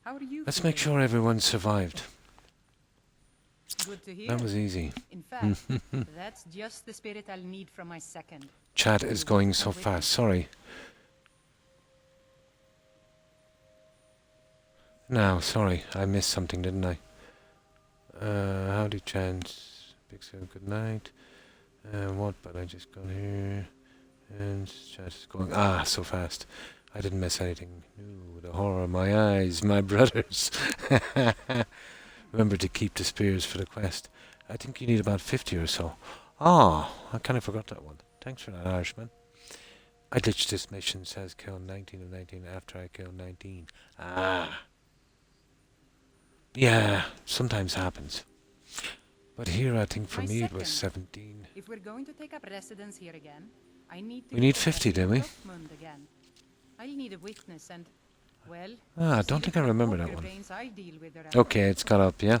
How are you? Let's make sure everyone survived. Good to hear. That was easy. In fact, that's just the spirit I'll need from my second. Chat is going so fast, sorry. No, sorry, I missed something, didn't I? Howdy, chance. Big Sam, good night. What? But I just got here. And chat is going... so fast. I didn't miss anything. Ooh, the horror of my eyes, my brothers. Remember to keep the spears for the quest. I think you need about 50 or so. I kind of forgot that one. Thanks for that, Irishman. I glitched this mission, says kill 19 of 19 after I kill 19. Yeah, sometimes happens. But here I think for me it was 17. If we're going to take up residence here again, I need to... We need 50, do we? Again. I'll need a witness and, well... I don't think I remember that one. Okay, it's got up, yeah.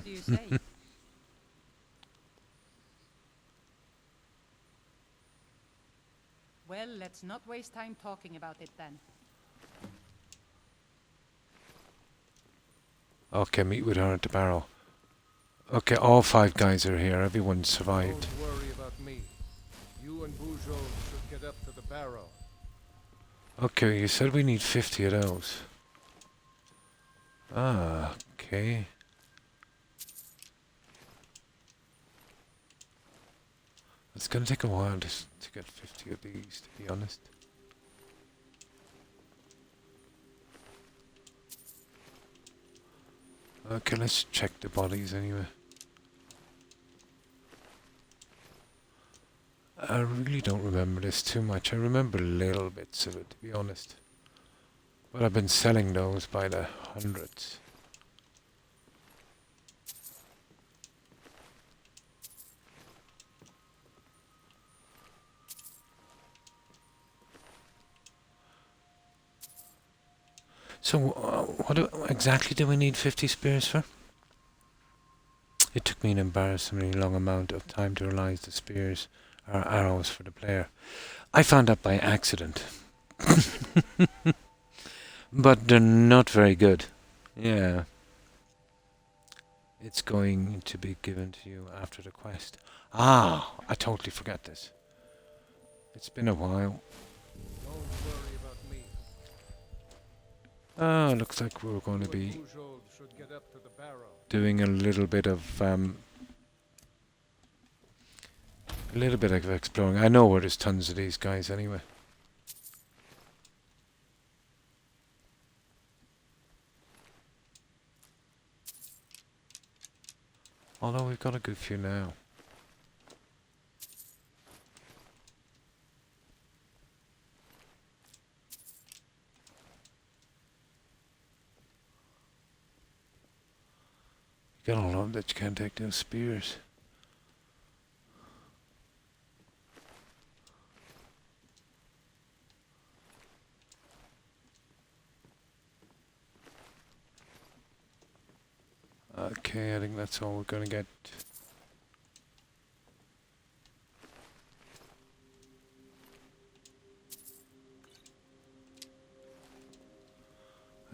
Well, let's not waste time talking about it then. Okay, meet with her at the barrow. Okay, all 5 guys are here. Everyone survived. Don't worry about me. You and Bujo should get up to the barrow. Okay, you said we need 50 of those. Okay. It's gonna take a while to get 50 of these, to be honest. Okay, let's check the bodies anyway. I really don't remember this too much. I remember little bits of it, to be honest. But I've been selling those by the hundreds. So, what exactly do we need 50 spears for? It took me an embarrassingly long amount of time to realize the spears are arrows for the player. I found that by accident. But they're not very good. Yeah. It's going to be given to you after the quest. I totally forgot this. It's been a while. Don't worry about me. Looks like we're going to be doing a little bit of exploring. I know where there's tons of these guys anyway. Although we've got a good few now. You gotta love that you can't take those spears. Okay, I think that's all we're gonna get.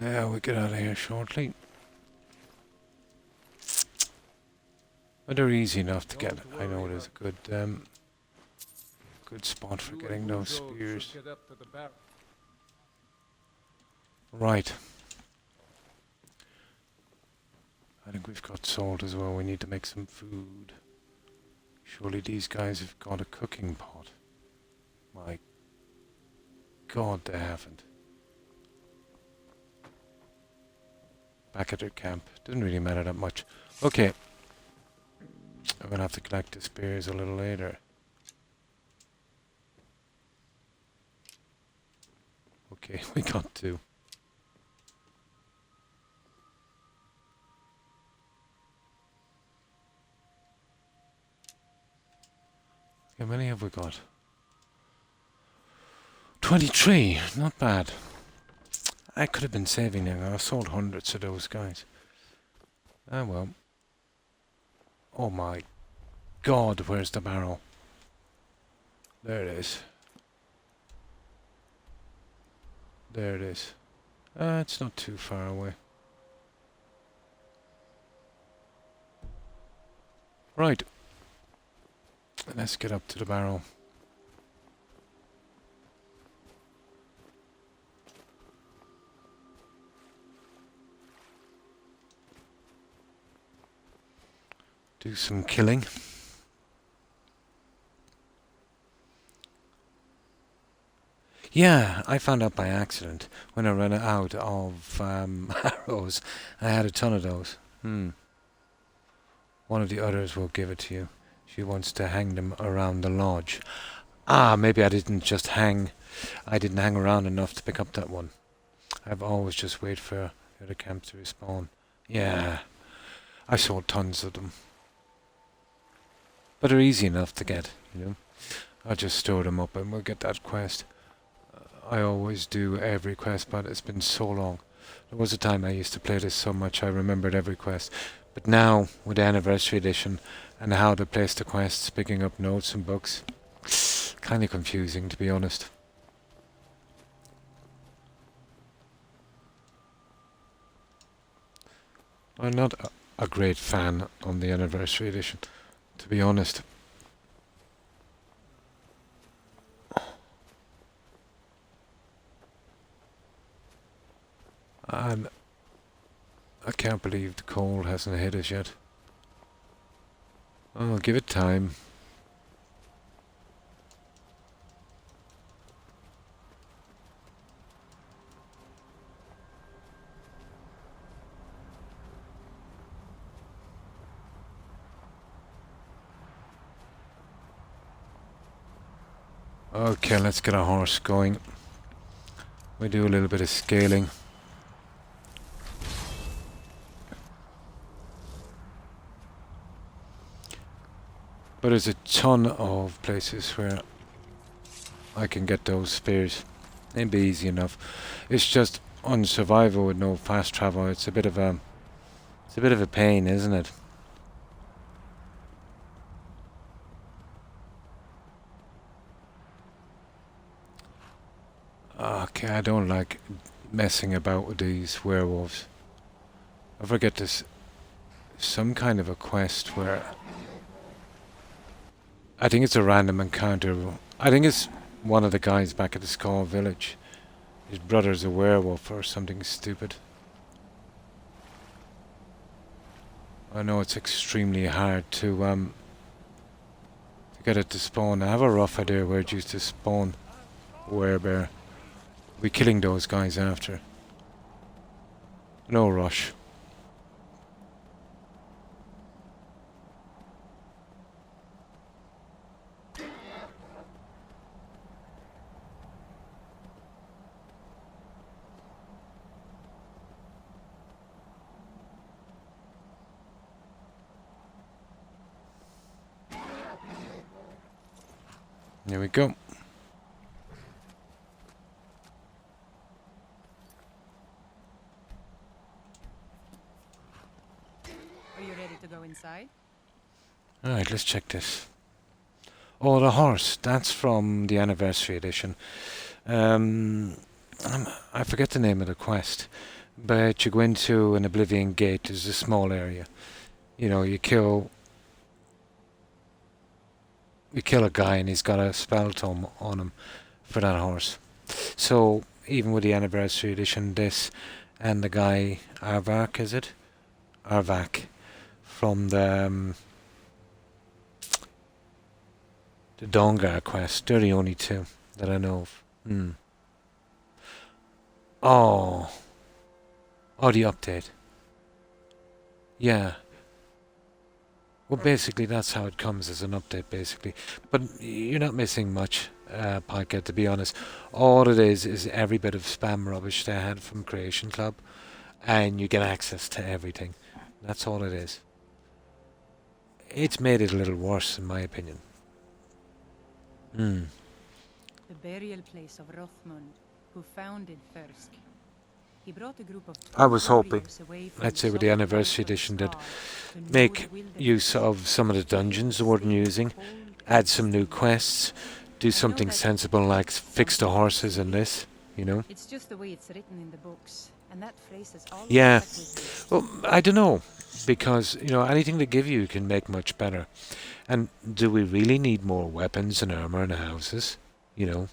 Yeah, we'll get out of here shortly. But they're easy enough to get. I know it is a good spot for getting those spears. Right. I think we've got salt as well. We need to make some food. Surely these guys have got a cooking pot. My God, they haven't. Back at their camp. Doesn't really matter that much. Okay. I'm gonna have to collect the spears a little later. Okay, we got two. How many have we got? 23, not bad. I could have been saving them. I sold hundreds of those guys. Ah well. Oh my God, where's the barrel? There it is. There it is. It's not too far away. Right. Let's get up to the barrel. Do some killing. Yeah, I found out by accident when I ran out of arrows. I had a ton of those. One of the others will give it to you. She wants to hang them around the lodge. Ah, maybe I didn't hang around enough to pick up that one. I've always just wait for the other camp to respawn. Yeah, I saw tons of them. But they're easy enough to get, you know. I'll just store them up and we'll get that quest. I always do every quest, but it's been so long. There was a time I used to play this so much I remembered every quest. But now, with the Anniversary Edition, and how to place the quests, picking up notes and books, kind of confusing, to be honest. I'm not a great fan on the Anniversary Edition, to be honest. And I can't believe the cold hasn't hit us yet. Oh, give it time. Okay, let's get our horse going. We do a little bit of scaling. But there's a ton of places where I can get those spears. It'd be easy enough. It's just on survival with no fast travel. It's a bit of a pain, isn't it? Okay, I don't like messing about with these werewolves. I forget there's some kind of a quest where I think it's a random encounter. I think it's one of the guys back at the Skull village. His brother's a werewolf or something stupid. I know it's extremely hard to get it to spawn. I have a rough idea where it used to spawn. Werebear. We're killing those guys after. No rush. There we go. to go inside? Alright, let's check this. Oh, the horse. That's from the anniversary edition. I forget the name of the quest. But you go into an Oblivion Gate. There's a small area. You know, you kill a guy and he's got a spell tome on him for that horse. So, even with the anniversary edition, this and the guy, Arvak, is it? Arvak, from the Dongar quest. They're the only two that I know of. Oh, the update. Yeah. Well, basically, that's how it comes as an update, basically. But you're not missing much, Pika, to be honest. All it is every bit of spam rubbish they had from Creation Club, and you get access to everything. That's all it is. It's made it a little worse, in my opinion. The burial place of Rothmund, who founded Thirsk. He brought a group of I was hoping, warriors away from let's say with the solid anniversary rock to a edition, did star to make know the wilderness use of some of the dungeons they weren't using, add some new quests, do something sensible like fix the horses in this, you know? It's just the way it's written in the books, and that phrase has always Yeah. stuck with me. Well, I don't know, because, you know, anything they give you can make much better. And do we really need more weapons and armor in the houses? You know?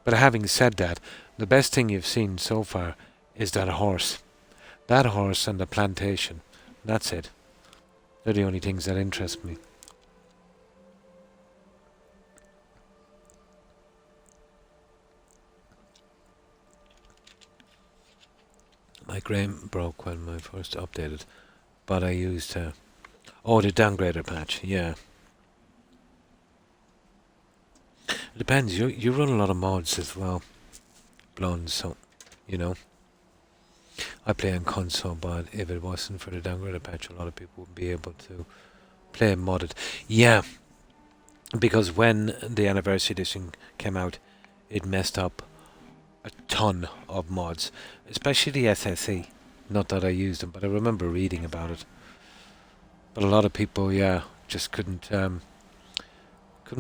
But having said that, the best thing you've seen so far is that horse. That horse and the plantation. That's it. They're the only things that interest me. My grain broke when I first updated, but I used the downgrader patch, yeah. It depends, you run a lot of mods as well, Blonde, so, you know. I play on console, but if it wasn't for the downgrader patch, a lot of people would be able to play modded. Yeah, because when the anniversary edition came out, it messed up a ton of mods, especially the SSE. Not that I used them, but I remember reading about it. But a lot of people, yeah, just couldn't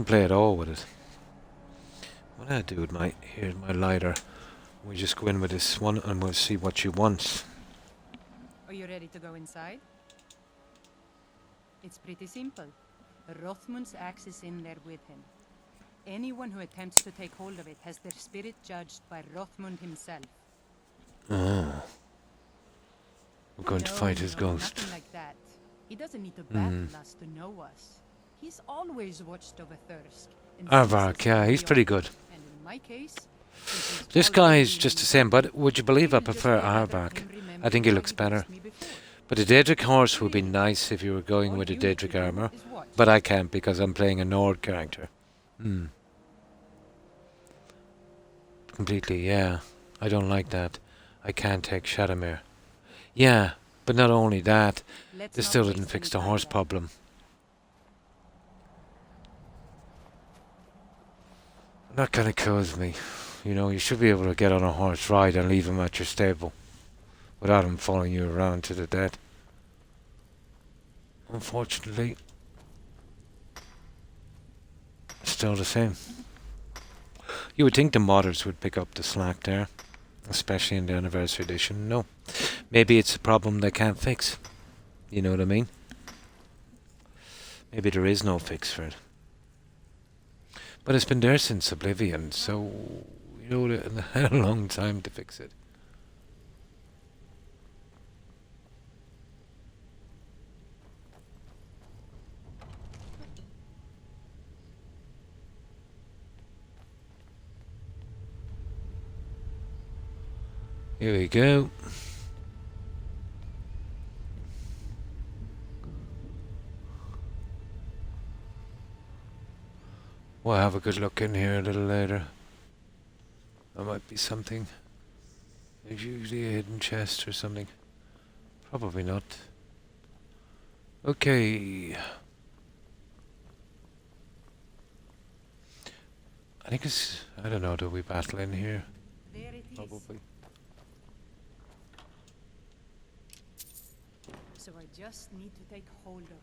play at all with it. What I do with here's my lighter. We just go in with this one and we'll see what you want. Are you ready to go inside? It's pretty simple. Rothmund's axe is in there with him. Anyone who attempts to take hold of it has their spirit judged by Rothmund himself. Oh. We're going to fight his ghost. Nothing like that. He doesn't need to battle us to know us. He's always watched over Thirsk. Arvark, yeah, he's pretty good. And in my case, this guy is just the same, but would you believe I prefer Arvark? I think he looks better. But the Daedric horse would be nice if you were going with the Daedric armor, but I can't because I'm playing a Nord character. Completely, yeah. I don't like that. I can't take Shadowmere. Yeah, but not only that, they still didn't fix the horse problem. That kind of kills me. You know, you should be able to get on a horse, ride and leave him at your stable without him following you around to the death. Unfortunately, still the same. You would think the modders would pick up the slack there, especially in the anniversary edition. No. Maybe it's a problem they can't fix. You know what I mean? Maybe there is no fix for it. But it's been there since Oblivion, so, you know, they had a long time to fix it. Here we go. We'll have a good look in here a little later. There might be something. There's usually a hidden chest or something. Probably not. Okay. I think it's... I don't know, do we battle in here? Probably. So I just need to take hold of it.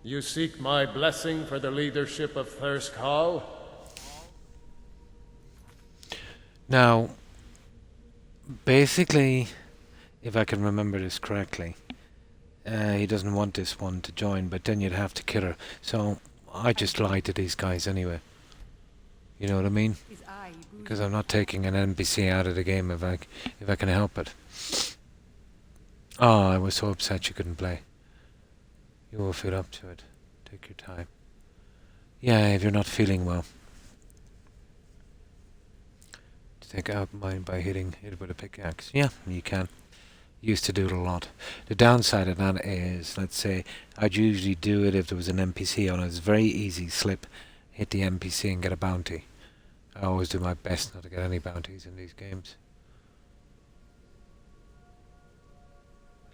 You seek my blessing for the leadership of Thirsk Hall? Now, basically, if I can remember this correctly, he doesn't want this one to join, but then you'd have to kill her. So I just lied to these guys anyway. You know what I mean? Because I'm not taking an NPC out of the game if I can help it. Oh, I was so upset you couldn't play. You will feel up to it. Take your time. Yeah, if you're not feeling well. Take out mine by hitting it with a pickaxe. Yeah, you can. Used to do it a lot. The downside of that is, let's say, I'd usually do it if there was an NPC on it. It's very easy. Slip, hit the NPC and get a bounty. I always do my best not to get any bounties in these games.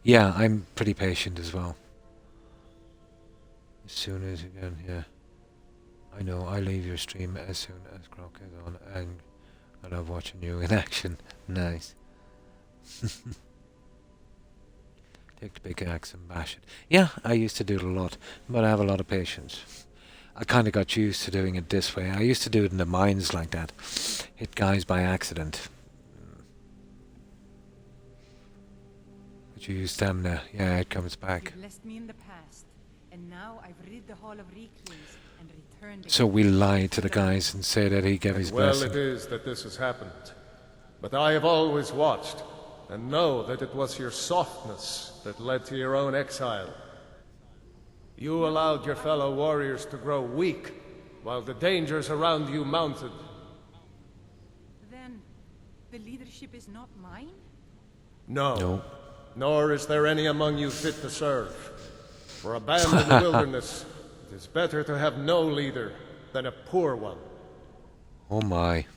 Yeah, I'm pretty patient as well. As soon as you can, yeah. I know, I leave your stream as soon as Croc is on, and I love watching you in action. Nice. Take the big axe and bash it. Yeah, I used to do it a lot, but I have a lot of patience. I kind of got used to doing it this way. I used to do it in the mines like that. Hit guys by accident. But you use stamina. Yeah, it comes back. You blessed me in the past, and now I've rid the Hall of Reclaims and returned. So we lied to the guys and say that he gave his blessing. Well, it is that this has happened. But I have always watched, and know that it was your softness that led to your own exile. You allowed your fellow warriors to grow weak, while the dangers around you mounted. Then, the leadership is not mine? No. Nor is there any among you fit to serve. For a band in the wilderness, it is better to have no leader than a poor one. Oh my.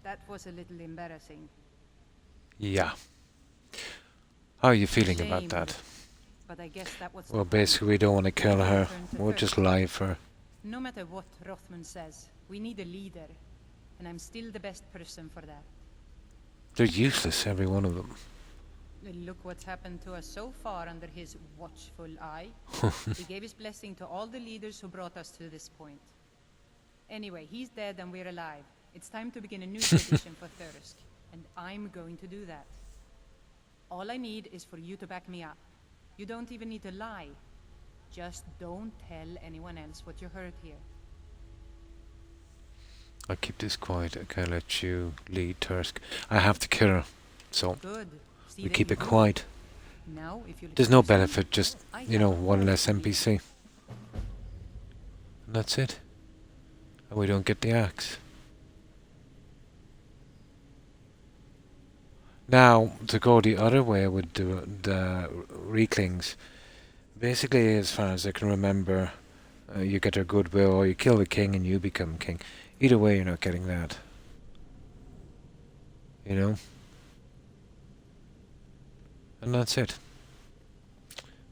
That was a little embarrassing. Yeah. How are you feeling about that? But I guess that was Well, basically we don't want to kill her. We'll just lie for her. No matter what Rothman says, we need a leader. And I'm still the best person for that. They're useless, every one of them. Look what's happened to us so far under his watchful eye. He gave his blessing to all the leaders who brought us to this point. Anyway, he's dead and we're alive. It's time to begin a new tradition for Thirsk. And I'm going to do that. All I need is for you to back me up. You don't even need to lie. Just don't tell anyone else what you heard here. I'll keep this quiet. Okay, I'll let you lead Thirsk. I have to kill her, so Good. See, we there keep you it go. quiet. Now, if you'll There's no excuse me, benefit, just, you know, one less NPC. And that's it. And we don't get the axe. Now, to go the other way with the Reclings, basically, as far as I can remember, you get their goodwill, or you kill the king and you become king. Either way, you're not getting that. You know? And that's it.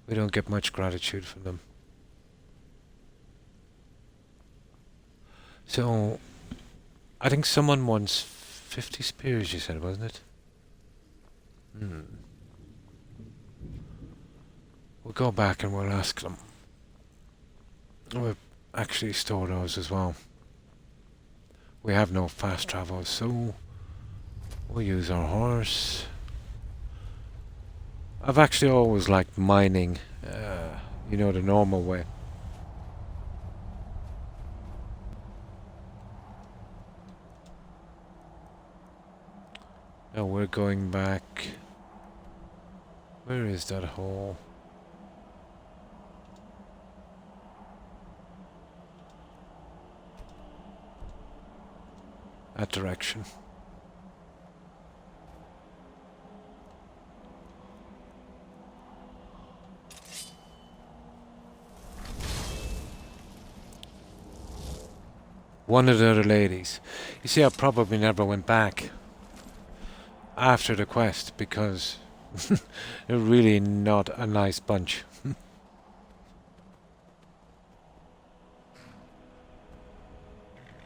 We don't get much gratitude from them. So, I think someone wants 50 spears, you said, wasn't it? We'll go back and we'll ask them. We'll actually store those as well. We have no fast travel, so we'll use our horse. I've actually always liked mining, you know, the normal way. Now we're going back. Where is that hole? That direction. One of the other ladies. You see, I probably never went back after the quest because they're really not a nice bunch.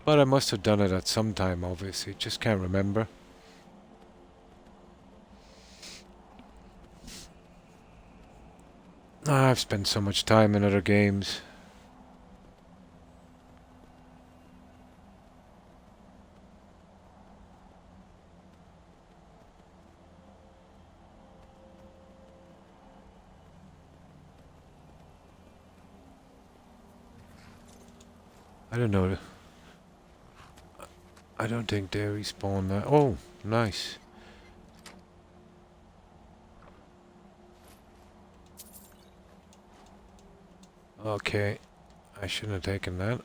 But I must have done it at some time, obviously. Just can't remember. I've spent so much time in other games. I don't know. I don't think they respawn that. Oh, nice. Okay. I shouldn't have taken that.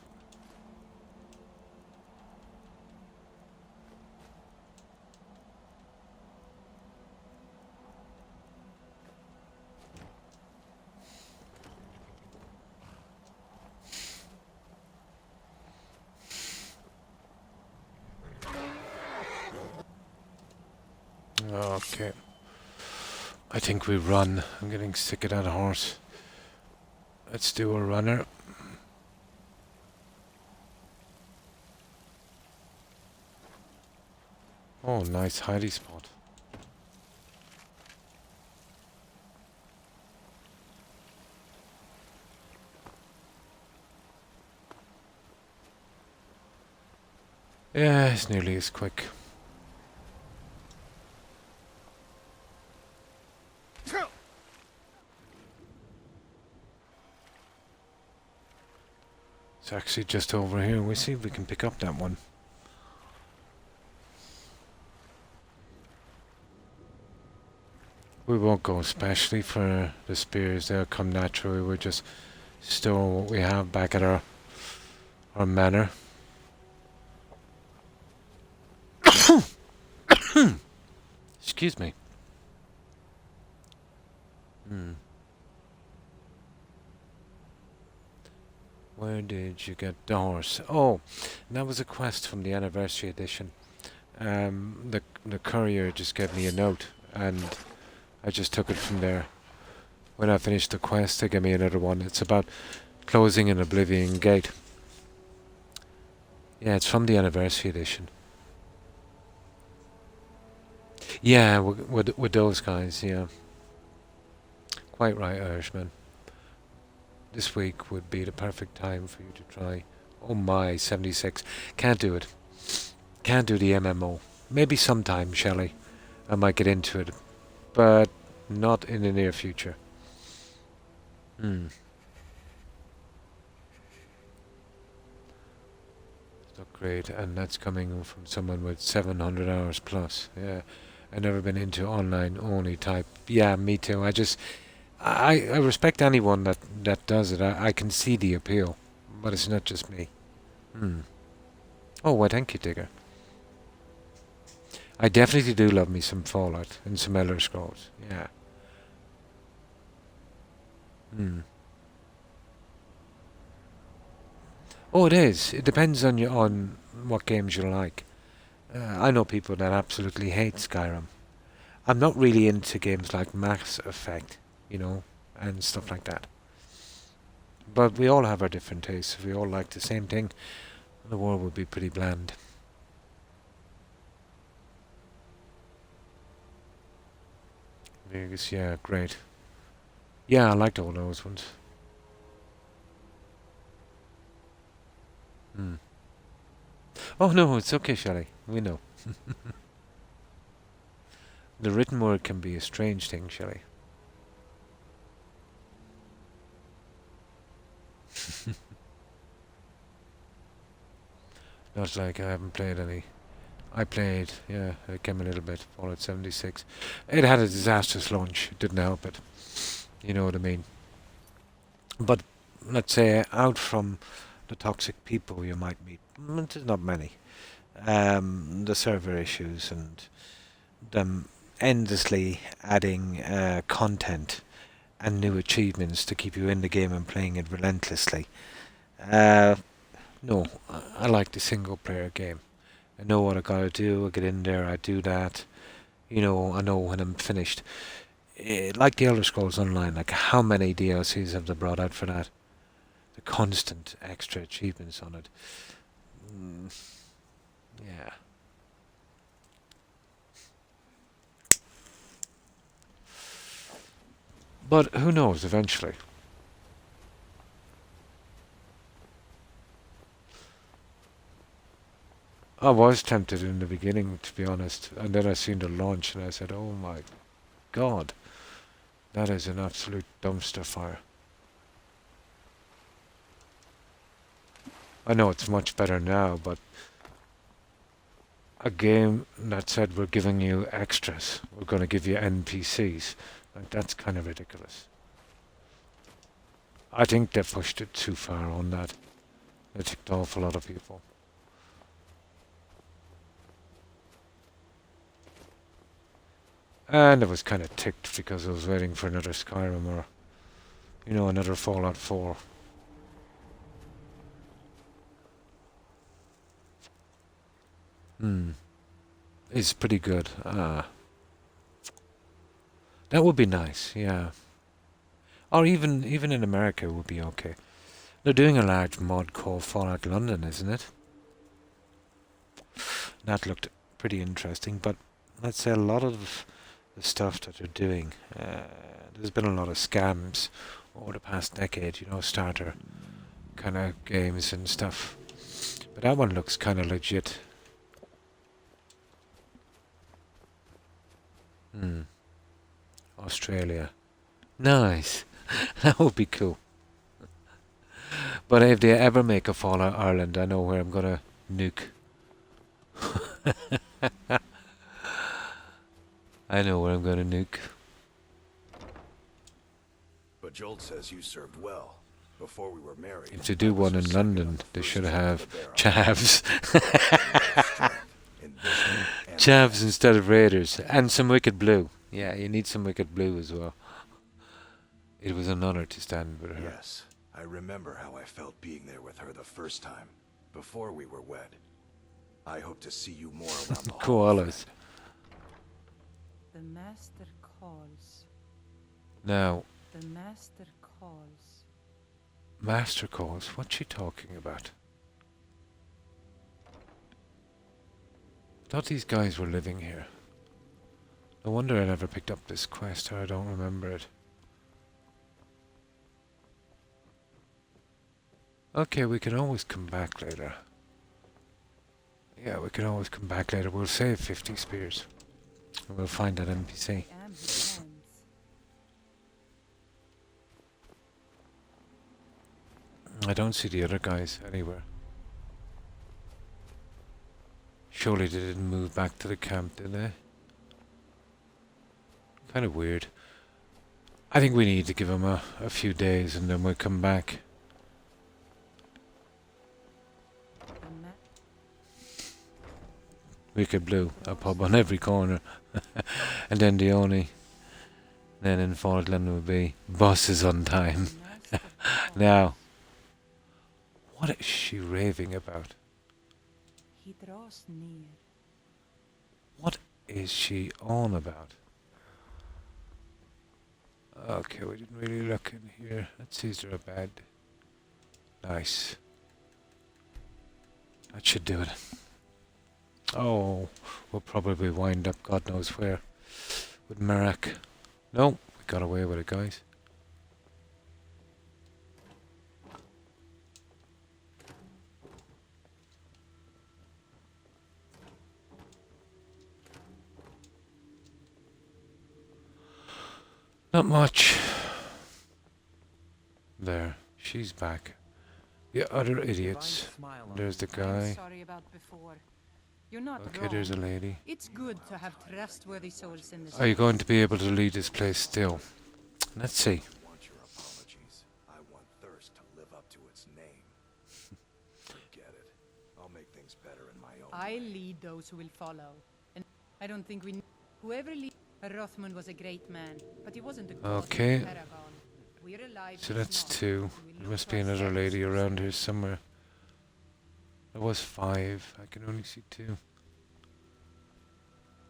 Okay. I think we run. I'm getting sick of that horse. Let's do a runner. Oh, nice hidey spot. Yeah, it's nearly as quick. It's actually just over here. We'll see if we can pick up that one. We won't go especially for the spears. They'll come naturally. We'll just store what we have back at our manor. Excuse me. Where did you get the horse? Oh, that was a quest from the anniversary edition. The courier just gave me a note, and I just took it from there. When I finished the quest, they gave me another one. It's about closing an Oblivion gate. Yeah, it's from the anniversary edition. Yeah, with those guys, yeah. Quite right, Irishman. This week would be the perfect time for you to try. Oh my, 76. Can't do it. Can't do the MMO. Maybe sometime, Shelley. I might get into it. But not in the near future. It's not great, and that's coming from someone with 700 hours plus. Yeah, I've never been into online only type. Yeah, me too. I respect anyone that does it. I can see the appeal, but it's not just me. Oh, well, thank you, Digger. I definitely do love me some Fallout and some Elder Scrolls. Yeah. Oh, it is. It depends on what games you like. I know people that absolutely hate Skyrim. I'm not really into games like Mass Effect, and stuff like that. But we all have our different tastes. If we all like the same thing, the world would be pretty bland. Vegas, yeah, great. Yeah, I liked all those ones. Oh no, it's okay, Shelley. We know. The written word can be a strange thing, Shelley. Not like I haven't played any. I played, yeah, it came a little bit, Fallout 76. It had a disastrous launch, it didn't help it. You know what I mean. But, let's say, out from the toxic people you might meet, there's not many. The server issues and them endlessly adding content and new achievements to keep you in the game and playing it relentlessly. No, I like the single player game. I know what I gotta do, I get in there, I do that. I know when I'm finished. Like the Elder Scrolls Online, like how many DLCs have they brought out for that? The constant extra achievements on it. Yeah. But who knows eventually? I was tempted in the beginning, to be honest, and then I seen the launch and I said, oh my god, that is an absolute dumpster fire. I know it's much better now, but a game that said we're giving you extras, we're going to give you NPCs, like that's kind of ridiculous. I think they pushed it too far on that. It ticked off a lot of people. And I was kind of ticked because I was waiting for another Skyrim or, you know, another Fallout 4. It's pretty good. That would be nice, yeah. Or even in America would be okay. They're doing a large mod called Fallout London, isn't it? That looked pretty interesting, but let's say a lot of the stuff that they're doing, there's been a lot of scams over the past decade, you know, starter kind of games and stuff. But that one looks kind of legit. Australia. Nice. That would be cool. But if they ever make a Fallout Ireland, I know where I'm gonna nuke. I know where I'm gonna nuke. But Joel says you served well. Before we were married. If they do one in London, they should have chavs. Chavs instead of raiders. And some Wicked Blue. Yeah, you need some Wicked Blue as well. It was an honor to stand with her. Yes, I remember how I felt being there with her the first time, before we were wed. I hope to see you more around the Koalas. The master calls. Now. The master calls. Master calls? What's she talking about? I thought these guys were living here. No wonder I never picked up this quest, or I don't remember it. Okay, we can always come back later. Yeah, we can always come back later. We'll save 50 spears. And we'll find that NPC. I don't see the other guys anywhere. Surely they didn't move back to the camp, did they? Kind of weird. I think we need to give them a few days and then we'll come back. Wicked Blue, a pub on every corner. And then the only... Then in Fallout London would be buses on time. Now, what is she raving about? He draws near. What is she on about? Okay, we didn't really look in here. Let's see, is there a bed? Nice. That should do it. Oh, we'll probably wind up God knows where. With Marak. No, we got away with it, guys. Not much. There, she's back. The other idiots. There's the guy. Sorry about before. You're not Okay, wrong. there's a lady. It's good to have trustworthy souls in this. Are you going to be able to lead this place still? Let's see. I want your apologies. I want Thirst to live up to its name. Forget it. I'll make things better in my own I way. lead those who will follow. And I don't think we... Whoever leads... Rothmund was a great man, but he wasn't a god. Okay. Paragon. We're alive. So that's 2. There must be another lady around here somewhere. There was 5. I can only see 2.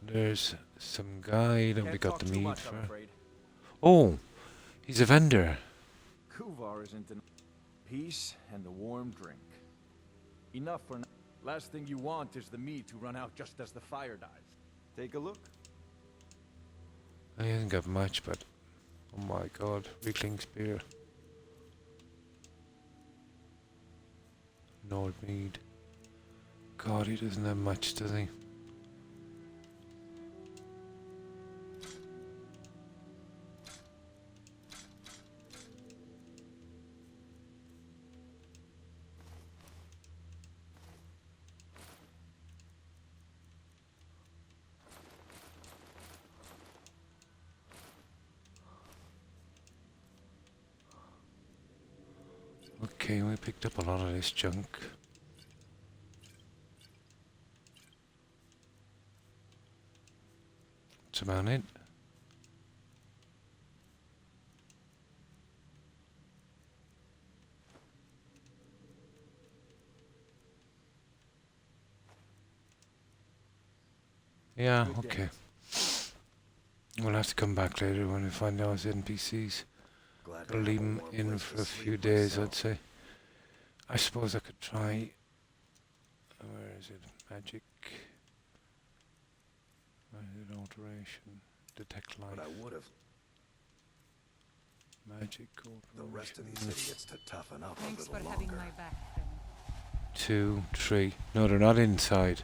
There's some guy that we got the meat for. Oh, he's a vendor. Kuvar isn't enough. Peace and a warm drink. Enough for now. Last thing you want is the meat to run out just as the fire dies. Take a look. He hasn't got much, but oh my god, Reekling Spear. Nord Mead. God, he doesn't have much, does he? Okay, we picked up a lot of this junk. That's about it. Yeah, okay. We'll have to come back later when we find those NPCs. I'll leave them in for a few days, I'd say. I suppose I could try... Where is it? Magic... Where is it? Alteration. Detect life. But I would have. Magic alteration. The rest of these idiots to toughen up Thanks a for little having longer. my back, friend. 2, 3. No, they're not inside.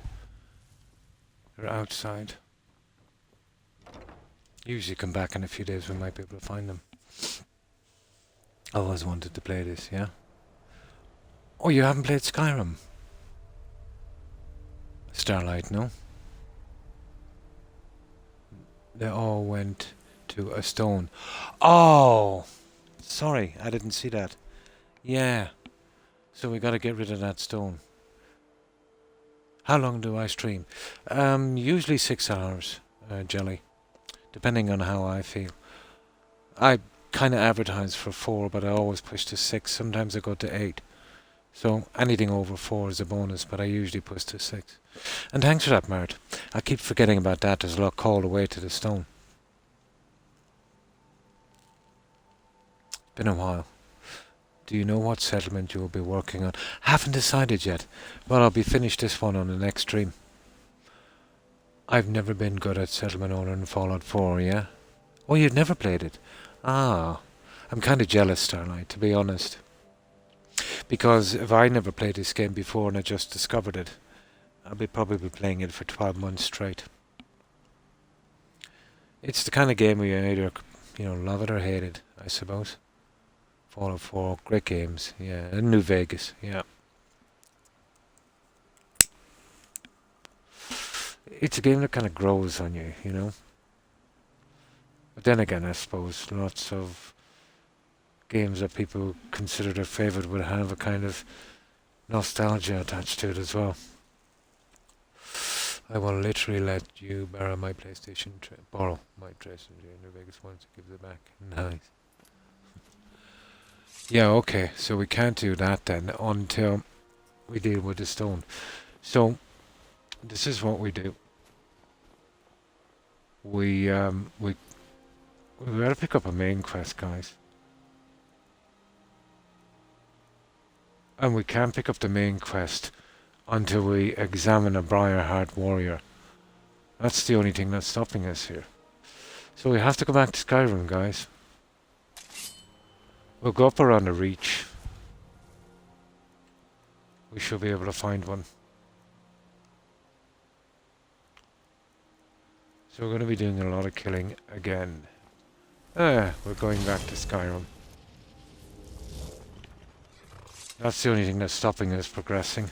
They're outside. Usually come back in a few days, we might be able to find them. I always wanted to play this, yeah? Oh, you haven't played Skyrim? Starlight, no? They all went to a stone. Oh! Sorry, I didn't see that. Yeah. So we gotta get rid of that stone. How long do I stream? Usually 6 hours, Jelly. Depending on how I feel. I kind of advertise for 4, but I always push to 6. Sometimes I go to 8. So anything over 4 is a bonus, but I usually push to 6. And thanks for that, Mart. I keep forgetting about that. There's a lot called away to the stone. Been a while. Do you know what settlement you will be working on? Haven't decided yet. Well, I'll be finished this one on the next stream. I've never been good at settlement owner in Fallout 4, yeah? Oh, you've never played it? Ah, I'm kind of jealous, Starlight, to be honest. Because if I never played this game before and I just discovered it, I'll be probably playing it for 12 months straight. It's the kind of game where you either, love it or hate it, I suppose. Fallout 4, great games, yeah. And New Vegas, yeah. It's a game that kind of grows on you, you know. But then again, I suppose lots of games that people consider their favourite would have a kind of nostalgia attached to it as well. I will literally let you borrow my PlayStation, borrow my PlayStation New Vegas once and give it back. Nice. Yeah, okay, so we can't do that then until we deal with the stone. So, this is what we do. We gotta pick up a main quest, guys. And we can't pick up the main quest until we examine a Briarheart warrior. That's the only thing that's stopping us here. So we have to go back to Skyrim, guys. We'll go up around the Reach. We should be able to find one. So we're going to be doing a lot of killing again. We're going back to Skyrim. That's the only thing that's stopping us progressing.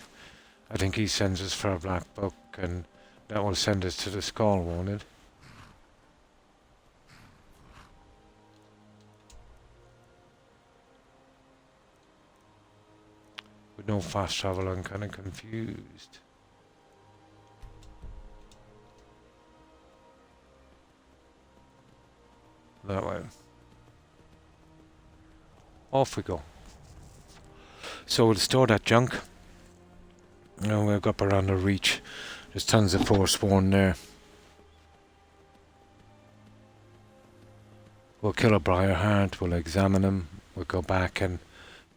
I think he sends us for a black book, and that will send us to the Skull, won't it? With no fast travel, I'm kind of confused. That way. Off we go. So we'll store that junk. And we'll go up around the Reach. There's tons of Forsworn there. We'll kill a Briarheart, we'll examine him, we'll go back and...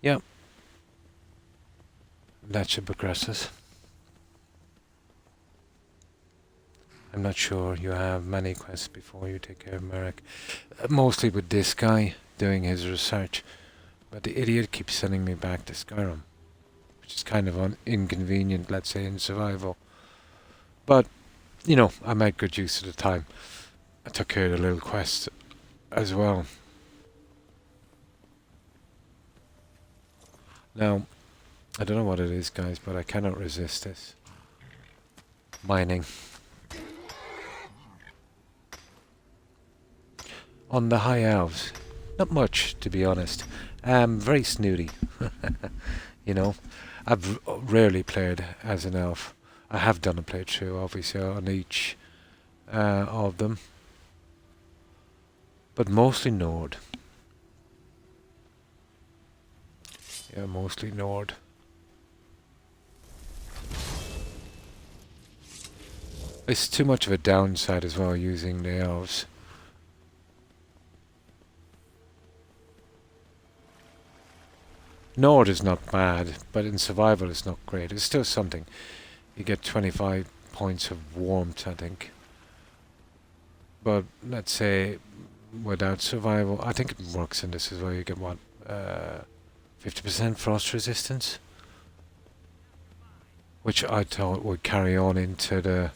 yeah. That should progress us. I'm not sure you have many quests before you take care of Merrick. Mostly with this guy doing his research. But the idiot keeps sending me back to Skyrim. Which is kind of inconvenient, let's say, in survival. But, you know, I made good use of the time. I took care of the little quest as well. Now, I don't know what it is, guys, but I cannot resist this. Mining. On the High Elves. Not much, to be honest. Very snooty. You know, I've rarely played as an elf. I have done a playthrough, obviously, on each of them. But mostly Nord. Yeah, mostly Nord. It's too much of a downside as well, using the elves. Nord is not bad, but in survival it's not great. It's still something. You get 25 points of warmth, I think. But let's say without survival, I think it works in this as well. You get what, 50% frost resistance, which I thought would carry on into the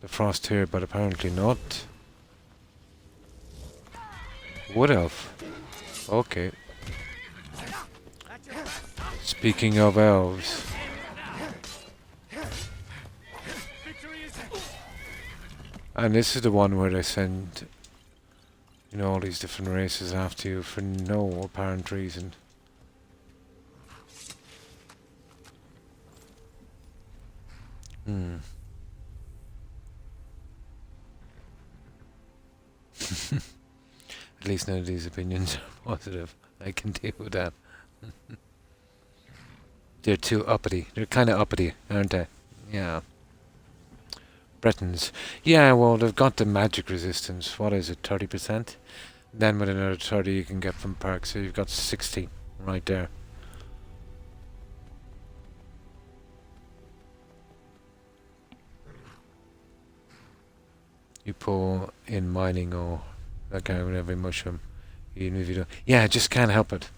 frost here, but apparently not. Wood elf. Okay. Speaking of elves. And this is the one where they send, you know, all these different races after you for no apparent reason. At least none of these opinions are positive. I can deal with that. They're too uppity. They're kind of uppity, aren't they? Yeah. Bretons. Yeah, well, they've got the magic resistance. What is it, 30%? Then with another 30 you can get from perks, so you've got 60 right there. You pull in mining or that guy with every mushroom. Even if you don't. Yeah, I just can't help it.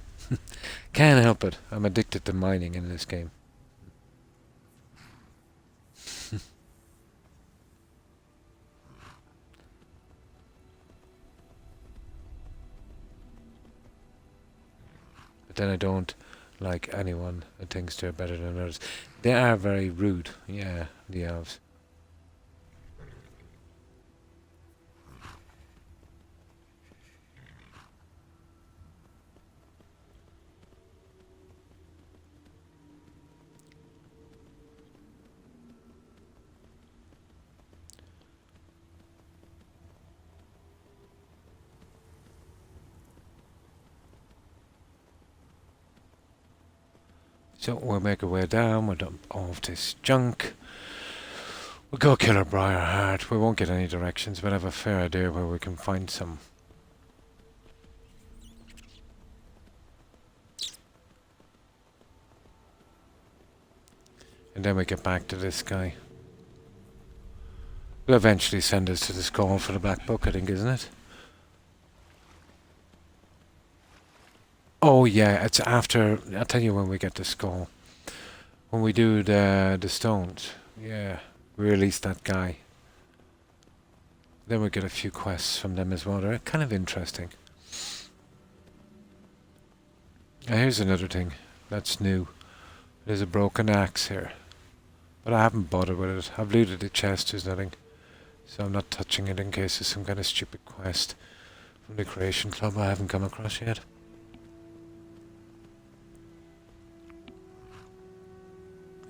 Can't help it. I'm addicted to mining in this game. But then I don't like anyone that thinks they're better than others. They are very rude, yeah, the elves. So we'll make our way down, we'll dump all of this junk. We'll go kill a Briarheart. We won't get any directions, we'll have a fair idea where we can find some. And then we get back to this guy. Will eventually send us to the skull for the Black Book, I think, isn't it? Oh yeah, it's after. I'll tell you when we get the skull. When we do the stones, yeah, we release that guy. Then we get a few quests from them as well. They're kind of interesting. Now here's another thing that's new. There's a broken axe here, but I haven't bothered with it. I've looted the chest. There's nothing, so I'm not touching it in case there's some kind of stupid quest from the Creation Club I haven't come across yet.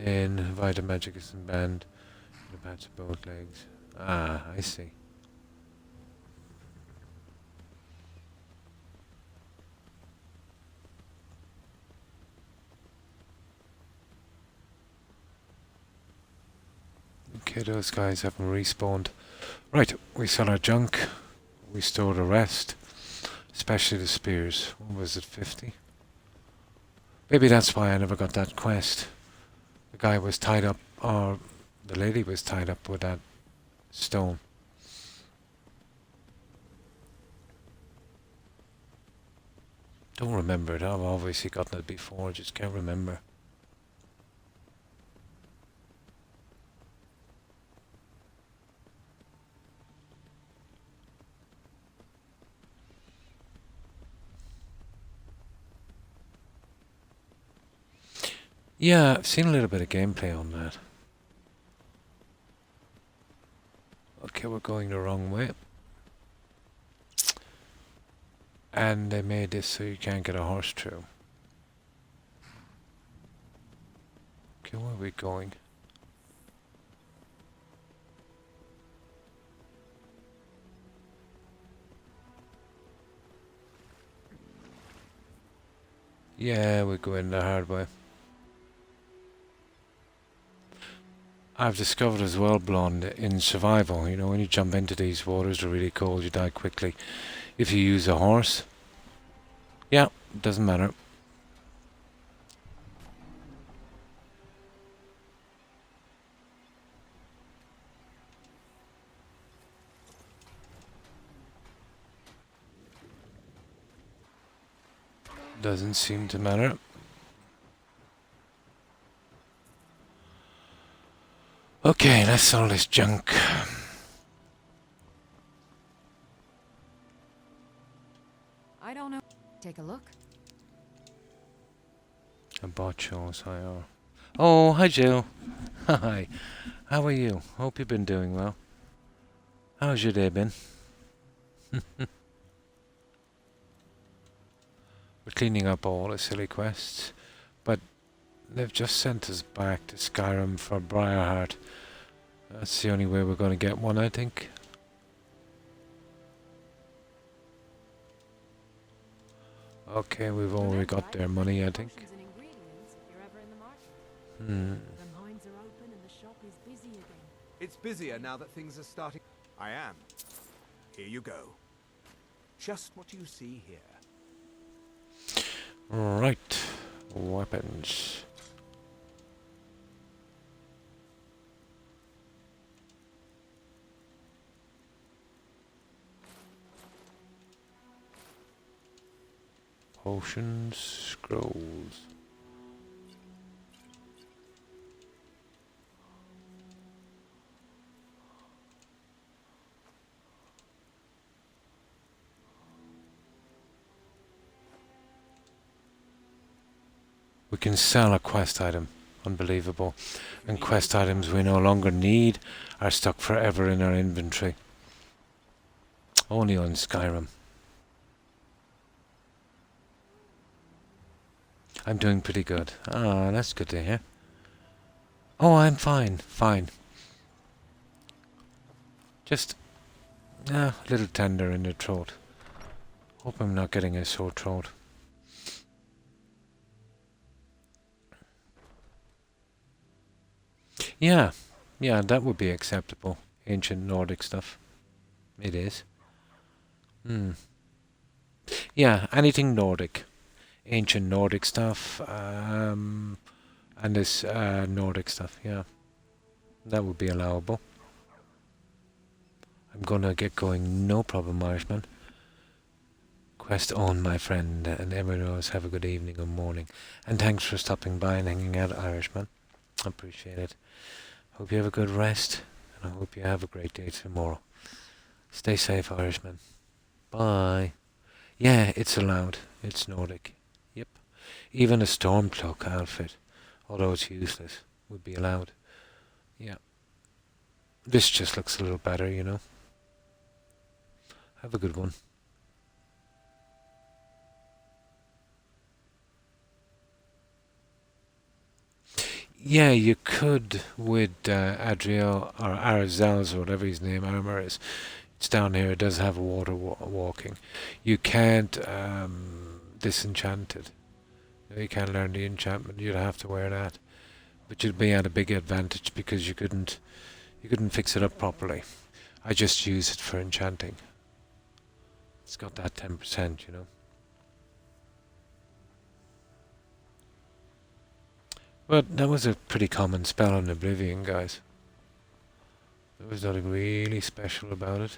In Vita Magicus and Band, the bats of both legs. Ah, I see. Okay, those guys haven't respawned. Right, we sell our junk. We store the rest. Especially the spears. What was it, 50? Maybe that's why I never got that quest. The guy was tied up, or the lady was tied up with that stone. Don't remember it. I've obviously gotten it before, just can't remember. Yeah, I've seen a little bit of gameplay on that. Okay, we're going the wrong way. And they made this so you can't get a horse through. Okay, where are we going? Yeah, we're going the hard way. I've discovered as well, Blonde, in survival, you know, when you jump into these waters, they're really cold, you die quickly. If you use a horse, yeah, it doesn't matter. Doesn't seem to matter. Okay, let's sell this junk. I don't know. Take a look. A bot shows I are. Oh, hi Jill. Hi. How are you? Hope you've been doing well. How's your day been? We're cleaning up all the silly quests, but they've just sent us back to Skyrim for Briarheart. That's the only way we're going to get one, I think. Okay, we've already got their money, I think. The mines are open and the shop is busy again. It's busier now that things are starting. I am. Here you go. Just what you see here. Right. Weapons. Potions, scrolls. We can sell a quest item. Unbelievable. And quest items we no longer need are stuck forever in our inventory. Only on Skyrim. I'm doing pretty good. Ah, that's good to hear. Oh, I'm fine. Fine. Just a little tender in the throat. Hope I'm not getting a sore throat. Yeah, that would be acceptable. Ancient Nordic stuff. It is. Yeah, anything Nordic. Ancient Nordic stuff, and this Nordic stuff, yeah. That would be allowable. I'm gonna get going, no problem, Irishman. Quest on, my friend, and everyone else have a good evening or morning. And thanks for stopping by and hanging out, Irishman. I appreciate it. Hope you have a good rest, and I hope you have a great day tomorrow. Stay safe, Irishman. Bye. Yeah, it's allowed. It's Nordic. Yep. Even a Stormcloak outfit, although it's useless, would be allowed. Yeah. This just looks a little better, you know. Have a good one. Yeah, you could with Adriel or Arzels or whatever his name armor is. It's down here. It does have water walking. You can't disenchant it. You can't learn the enchantment. You'd have to wear that, but you'd be at a big advantage because you couldn't fix it up properly. I just use it for enchanting. It's got that 10%, you know. But that was a pretty common spell in Oblivion, guys. There was nothing really special about it.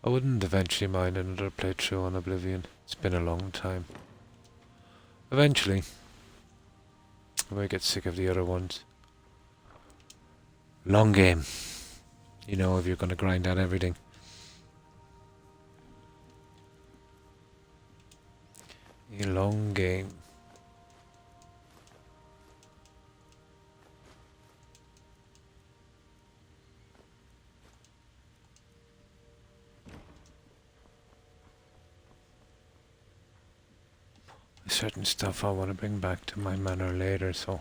I wouldn't eventually mind another playthrough on Oblivion. It's been a long time. Eventually. I might get sick of the other ones. Long game. You know, if you're going to grind out everything. A long game. Certain stuff I want to bring back to my manor later, so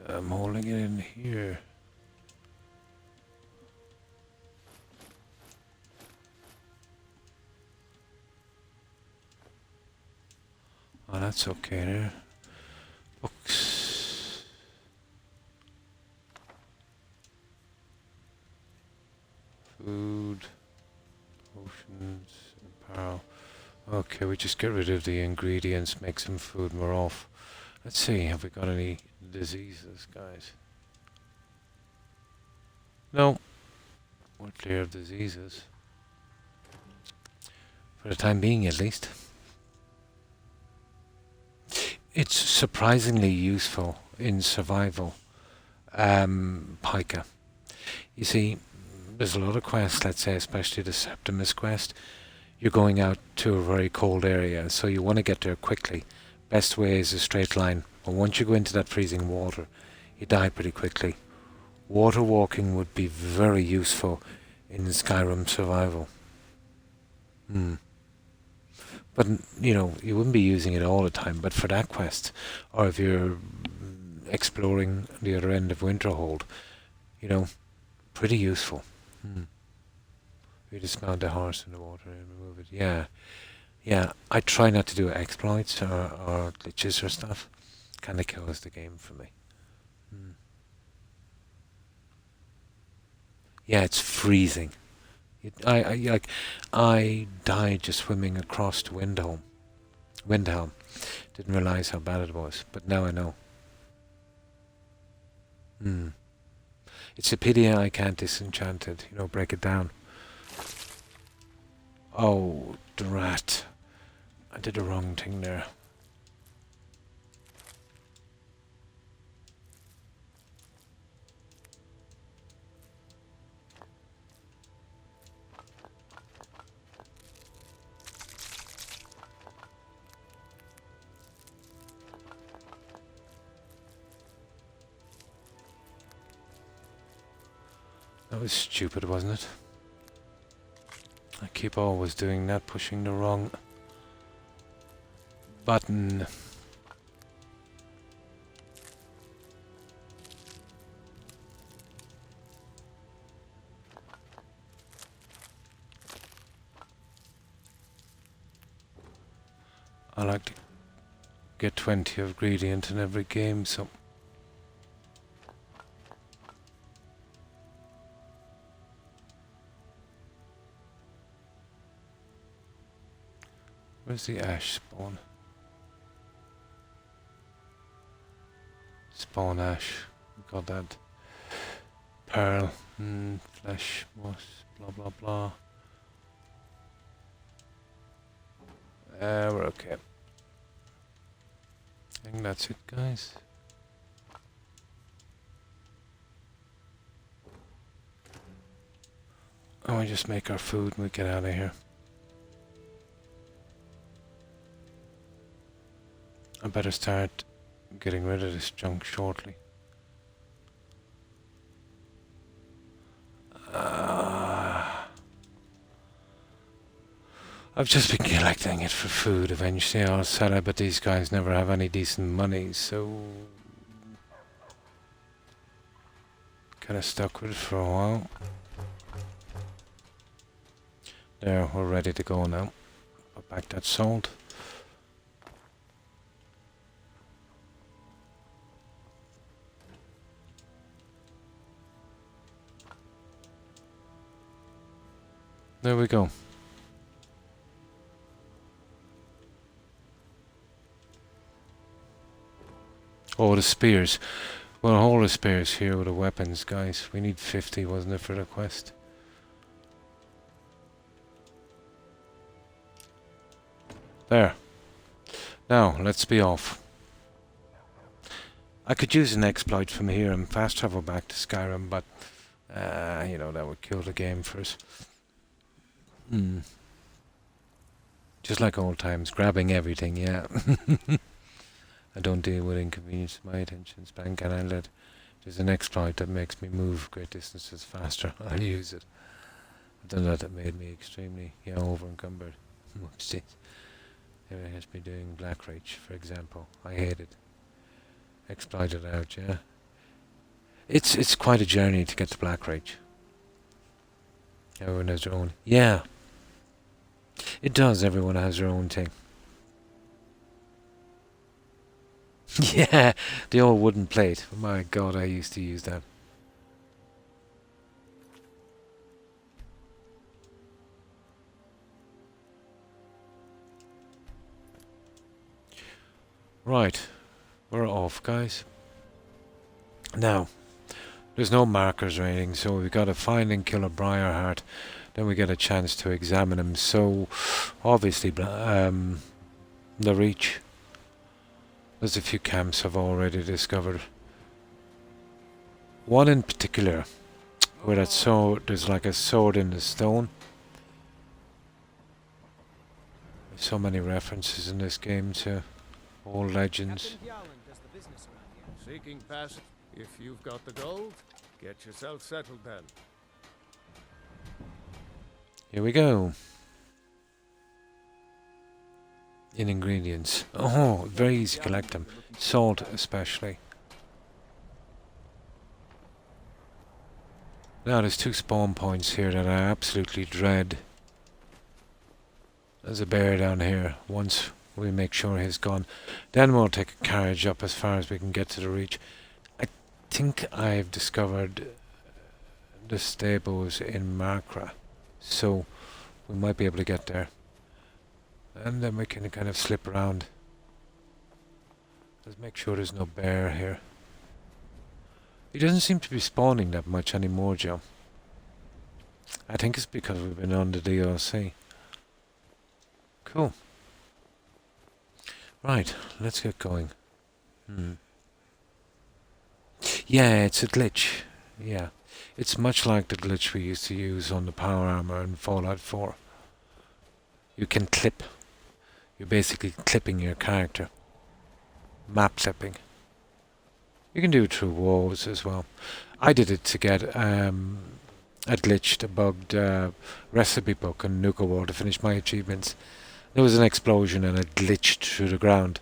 I'm holding it in here. Oh, that's okay there. Books. Food. Potions. Apparel. Okay, we just get rid of the ingredients, make some food more off. Let's see, have we got any diseases, guys? No. We're clear of diseases. For the time being, at least. It's surprisingly useful in survival. Pica. You see, there's a lot of quests, let's say, especially the Septimus quest. You're going out to a very cold area, so you want to get there quickly. Best way is a straight line. But once you go into that freezing water, you die pretty quickly. Water walking would be very useful in Skyrim survival. But, you know, you wouldn't be using it all the time, but for that quest, or if you're exploring the other end of Winterhold, you know, pretty useful. You dismount the horse in the water and remove it. Yeah. Yeah, I try not to do exploits or glitches or stuff. Kinda kills the game for me. Yeah, it's freezing. I died just swimming across to Windhelm. Didn't realize how bad it was, but now I know. It's a pity I can't disenchant it, you know, break it down. Oh, drat. I did the wrong thing there. That was stupid, wasn't it? I keep always doing that, pushing the wrong button. I like to get 20 of gradient in every game, so... Where's the ash spawn? Spawn ash. Got that. Pearl. Flesh. Moss. Blah blah blah. We're okay. I think that's it, guys. Oh, we just make our food and we get out of here. I better start getting rid of this junk shortly. I've just been collecting it for food. Eventually I'll sell it, but these guys never have any decent money, so... Kinda stuck with it for a while. There, we're ready to go now. Put back that salt. There we go. Oh, the spears. Well, all the spears here with the weapons, guys. We need 50, wasn't it, for the quest? There. Now, let's be off. I could use an exploit from here and fast travel back to Skyrim, but, you know, that would kill the game for us. Just like old times, grabbing everything, yeah. I don't deal with inconvenience to my attention span, can I? There's an exploit that makes me move great distances faster. I'll use it. I've done that made me extremely, over encumbered. Whoopsies. It has me doing Black Reach, for example. I hate it. Exploit it out, yeah. It's quite a journey to get to Black Reach. Everyone has their own. Yeah. It does. Everyone has their own thing. Yeah, the old wooden plate. My God, I used to use that. Right, we're off, guys. Now, there's no markers or anything, so we've got to find and kill a Briarheart. Then we get a chance to examine him. So, obviously, the Reach. There's a few camps I've already discovered. One in particular, where that sword, there's like a sword in the stone. There's so many references in this game to old legends. Seeking passage. If you've got the gold, get yourself settled then. Here we go. In ingredients. Oh, very easy to collect them. Salt especially. Now there's 2 spawn points here that I absolutely dread. There's a bear down here. Once we make sure he's gone, then we'll take a carriage up as far as we can get to the Reach. I think I've discovered the stables in Markra, so we might be able to get there. And then we can kind of slip around. Let's make sure there's no bear here. He doesn't seem to be spawning that much anymore, Joe. I think it's because we've been on the DLC. Cool. Right, let's get going. Yeah, it's a glitch. Yeah. It's much like the glitch we used to use on the power armor in Fallout 4. You can clip. You're basically clipping your character. Map clipping. You can do it through walls as well. I did it to get a glitched, a bugged recipe book on Nuka Wall to finish my achievements. There was an explosion and it glitched through the ground.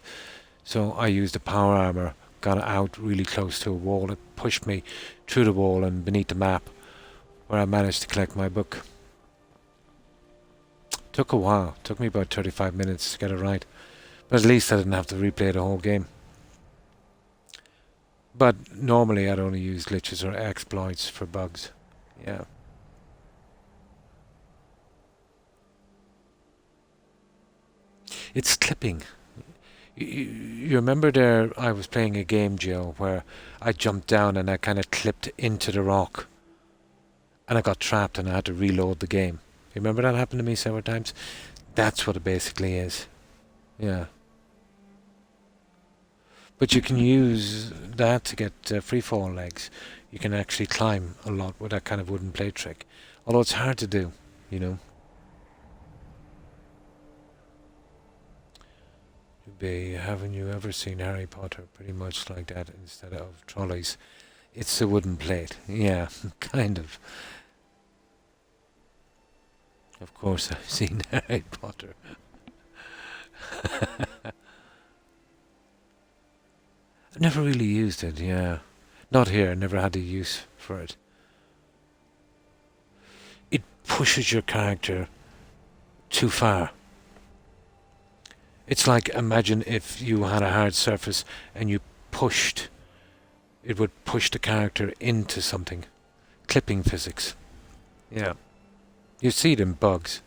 So I used the power armor, got out really close to a wall. It pushed me through the wall and beneath the map, where I managed to collect my book. Took a while. Took me about 35 minutes to get it right. But at least I didn't have to replay the whole game. But normally I'd only use glitches or exploits for bugs. Yeah. It's clipping. You remember there, I was playing a game, Joe, where I jumped down and I kind of clipped into the rock. And I got trapped and I had to reload the game. You remember that happened to me several times? That's what it basically is. Yeah. But you can use that to get free fall legs. You can actually climb a lot with that kind of wooden plate trick. Although it's hard to do, you know. Haven't you ever seen Harry Potter? Pretty much like that instead of trolleys. It's a wooden plate. Yeah, kind of. Of course I've seen Harry Potter. I've never really used it, yeah. Not here, never had a use for it. It pushes your character too far. It's like, imagine if you had a hard surface and you pushed, it would push the character into something. Clipping physics. Yeah. You see it in bugs.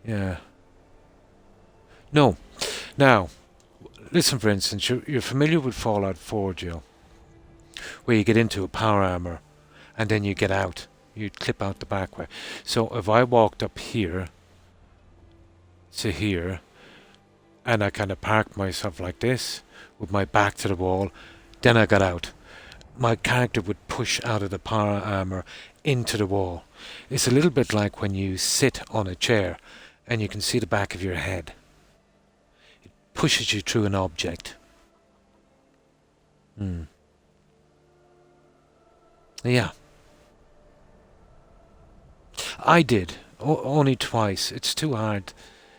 Yeah. No. Now, Listen, for instance, you're familiar with Fallout 4, Jill, where you get into a power armor and then you get out. You clip out the back way. So if I walked up here to here and I kind of parked myself like this with my back to the wall, then I got out, my character would push out of the power armor into the wall. It's a little bit like when you sit on a chair and you can see the back of your head. It pushes you through an object. Yeah. I did. Only twice. It's too hard.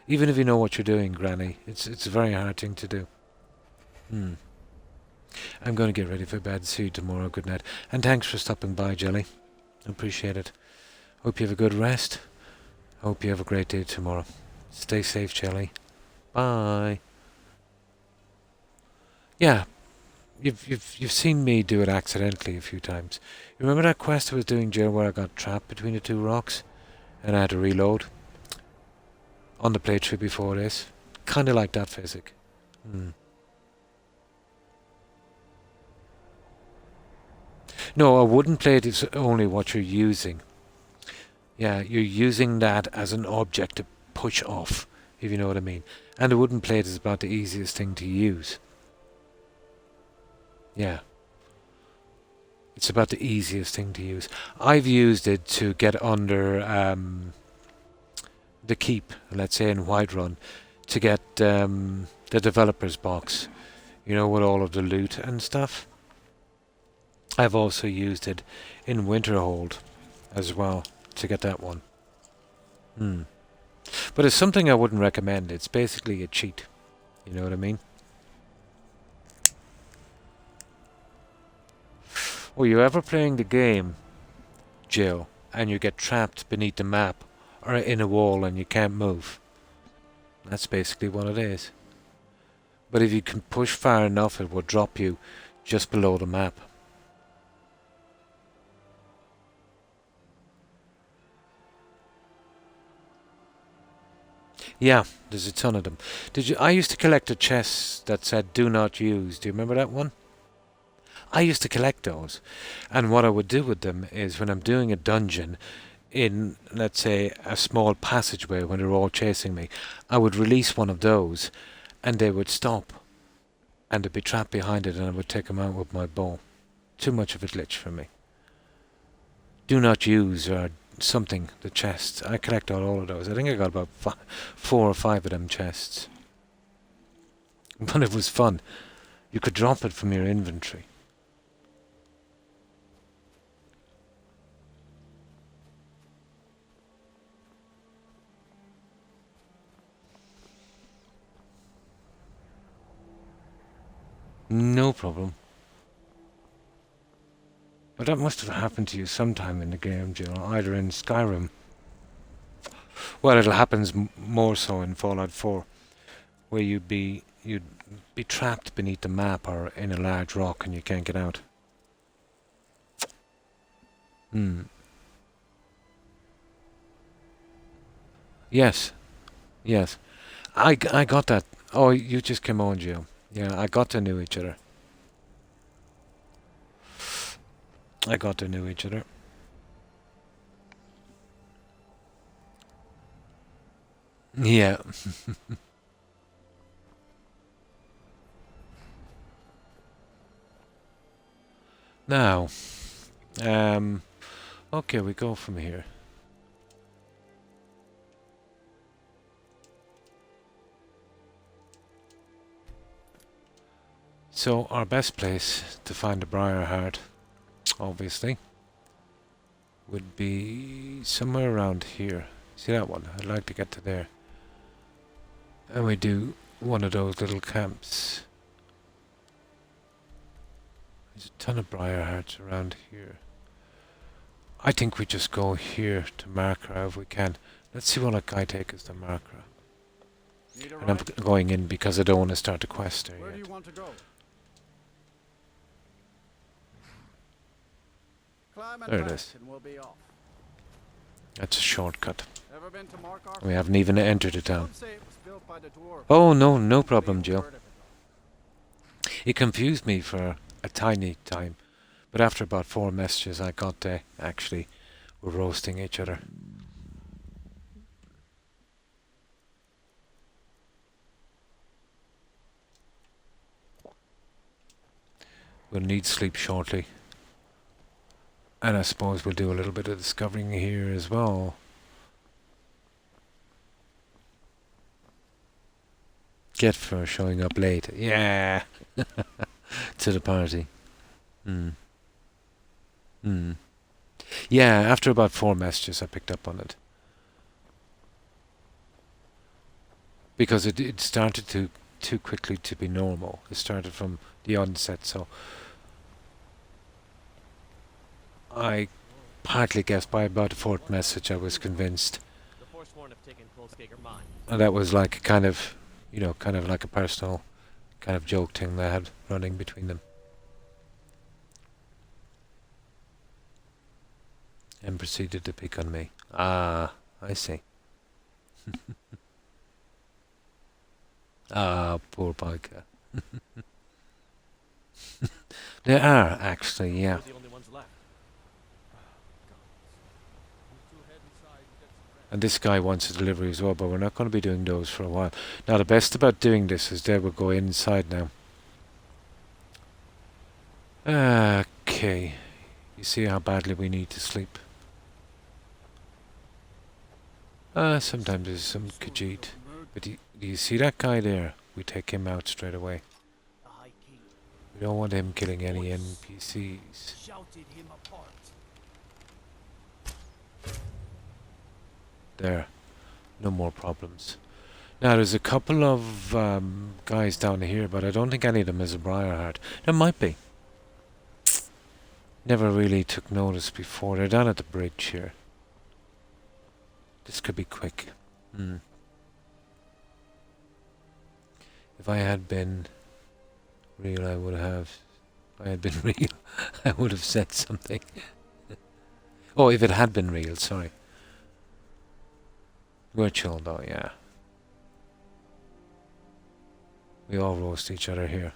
Even if you know what you're doing, Granny, it's a very hard thing to do. I'm going to get ready for bed. See you tomorrow. Good night. And thanks for stopping by, Jelly. Appreciate it. Hope you have a good rest. Hope you have a great day tomorrow. Stay safe, Jelly. Bye. Yeah, you've seen me do it accidentally a few times. You remember that quest I was doing, Jill, where I got trapped between the two rocks and I had to reload on the playthrough before this? Kind of like that physic. No, a wooden plate is only what you're using. Yeah, you're using that as an object to push off, if you know what I mean. And a wooden plate is about the easiest thing to use. Yeah. It's about the easiest thing to use. I've used it to get under the keep, let's say in Whiterun, to get the developer's box. You know, with all of the loot and stuff. I've also used it in Winterhold as well to get that one. But it's something I wouldn't recommend. It's basically a cheat. You know what I mean? Were you ever playing the game, Jill, and you get trapped beneath the map or in a wall and you can't move? That's basically what it is. But if you can push far enough, it will drop you just below the map. Yeah, there's a ton of them. I used to collect the chests that said "Do not use." Do you remember that one? I used to collect those, and what I would do with them is when I'm doing a dungeon in, let's say, a small passageway when they're all chasing me, I would release one of those and they would stop and they'd be trapped behind it and I would take them out with my bow. Too much of a glitch for me. Do not use or something, the chests. I collect all of those. I think I got about 4 or 5 of them chests. But it was fun. You could drop it from your inventory. No problem. But that must have happened to you sometime in the game, Jill, either in Skyrim. Well, it happens more so in Fallout 4, where you'd be trapped beneath the map or in a large rock and you can't get out. Yes. Yes. I got that. Oh, you just came on, Jill. Yeah, I got to know each other. Yeah. Now, okay, we go from here. So our best place to find the Briar Heart, obviously, would be somewhere around here. See that one? I'd like to get to there. And we do one of those little camps. There's a ton of Briar Hearts around here. I think we just go here to Markra if we can. Let's see what guy take us to Markra. And I'm going in because I don't want to start the quest there yet. Where do you want to go? There it is. And we'll be off. That's a shortcut. Ever been to Markarth? We haven't even entered the town. Don't say it was built by the dwarves. Oh, no problem, Jill. It confused me for a tiny time, but after about 4 messages I got they actually were roasting each other. We'll need sleep shortly. And I suppose we'll do a little bit of discovering here as well. Get for showing up late. Yeah. To the party. Yeah, after about 4 messages I picked up on it. Because it started too quickly to be normal. It started from the onset, so I partly guessed by about the 4th message I was convinced. And that was like a kind of, you know, kind of like a personal kind of joke thing they had running between them. And proceeded to pick on me. Ah, I see. Ah, poor Pika. There are, actually, yeah. And this guy wants a delivery as well, but we're not going to be doing those for a while. Now, the best about doing this is they will go inside now. Okay. You see how badly we need to sleep. Sometimes there's some Khajiit. But do you see that guy there? We take him out straight away. We don't want him killing any NPCs. There. No more problems. Now, there's a couple of guys down here, but I don't think any of them is a Briarheart. There might be. Never really took notice before. They're down at the bridge here. This could be quick. If I had been real, I would have. If I had been real, I would have said something. Oh, if it had been real, sorry. We're chill though, yeah. We all roast each other here.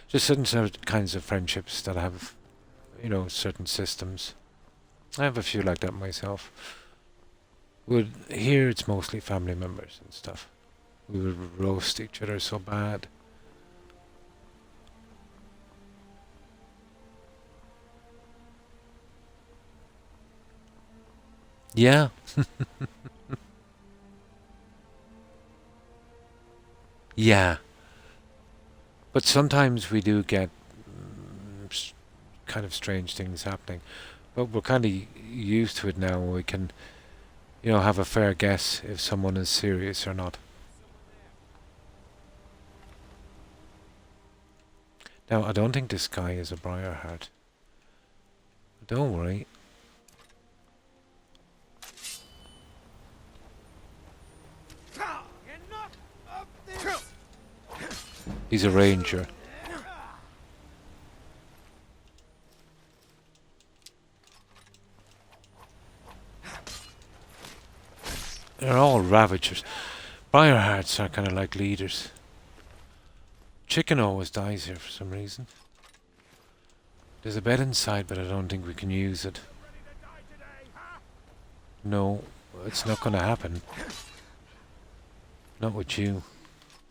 Just certain kinds of friendships that have, you know, certain systems. I have a few like that myself. Here it's mostly family members and stuff. We would roast each other so bad. Yeah. Yeah. But sometimes we do get kind of strange things happening. But we're kind of used to it now. We can, you know, have a fair guess if someone is serious or not. Now, I don't think this guy is a Briarheart. Don't worry. He's a ranger. They're all ravagers. Briarhearts are kind of like leaders. Chicken always dies here for some reason. There's a bed inside, but I don't think we can use it. No, it's not going to happen. Not with you,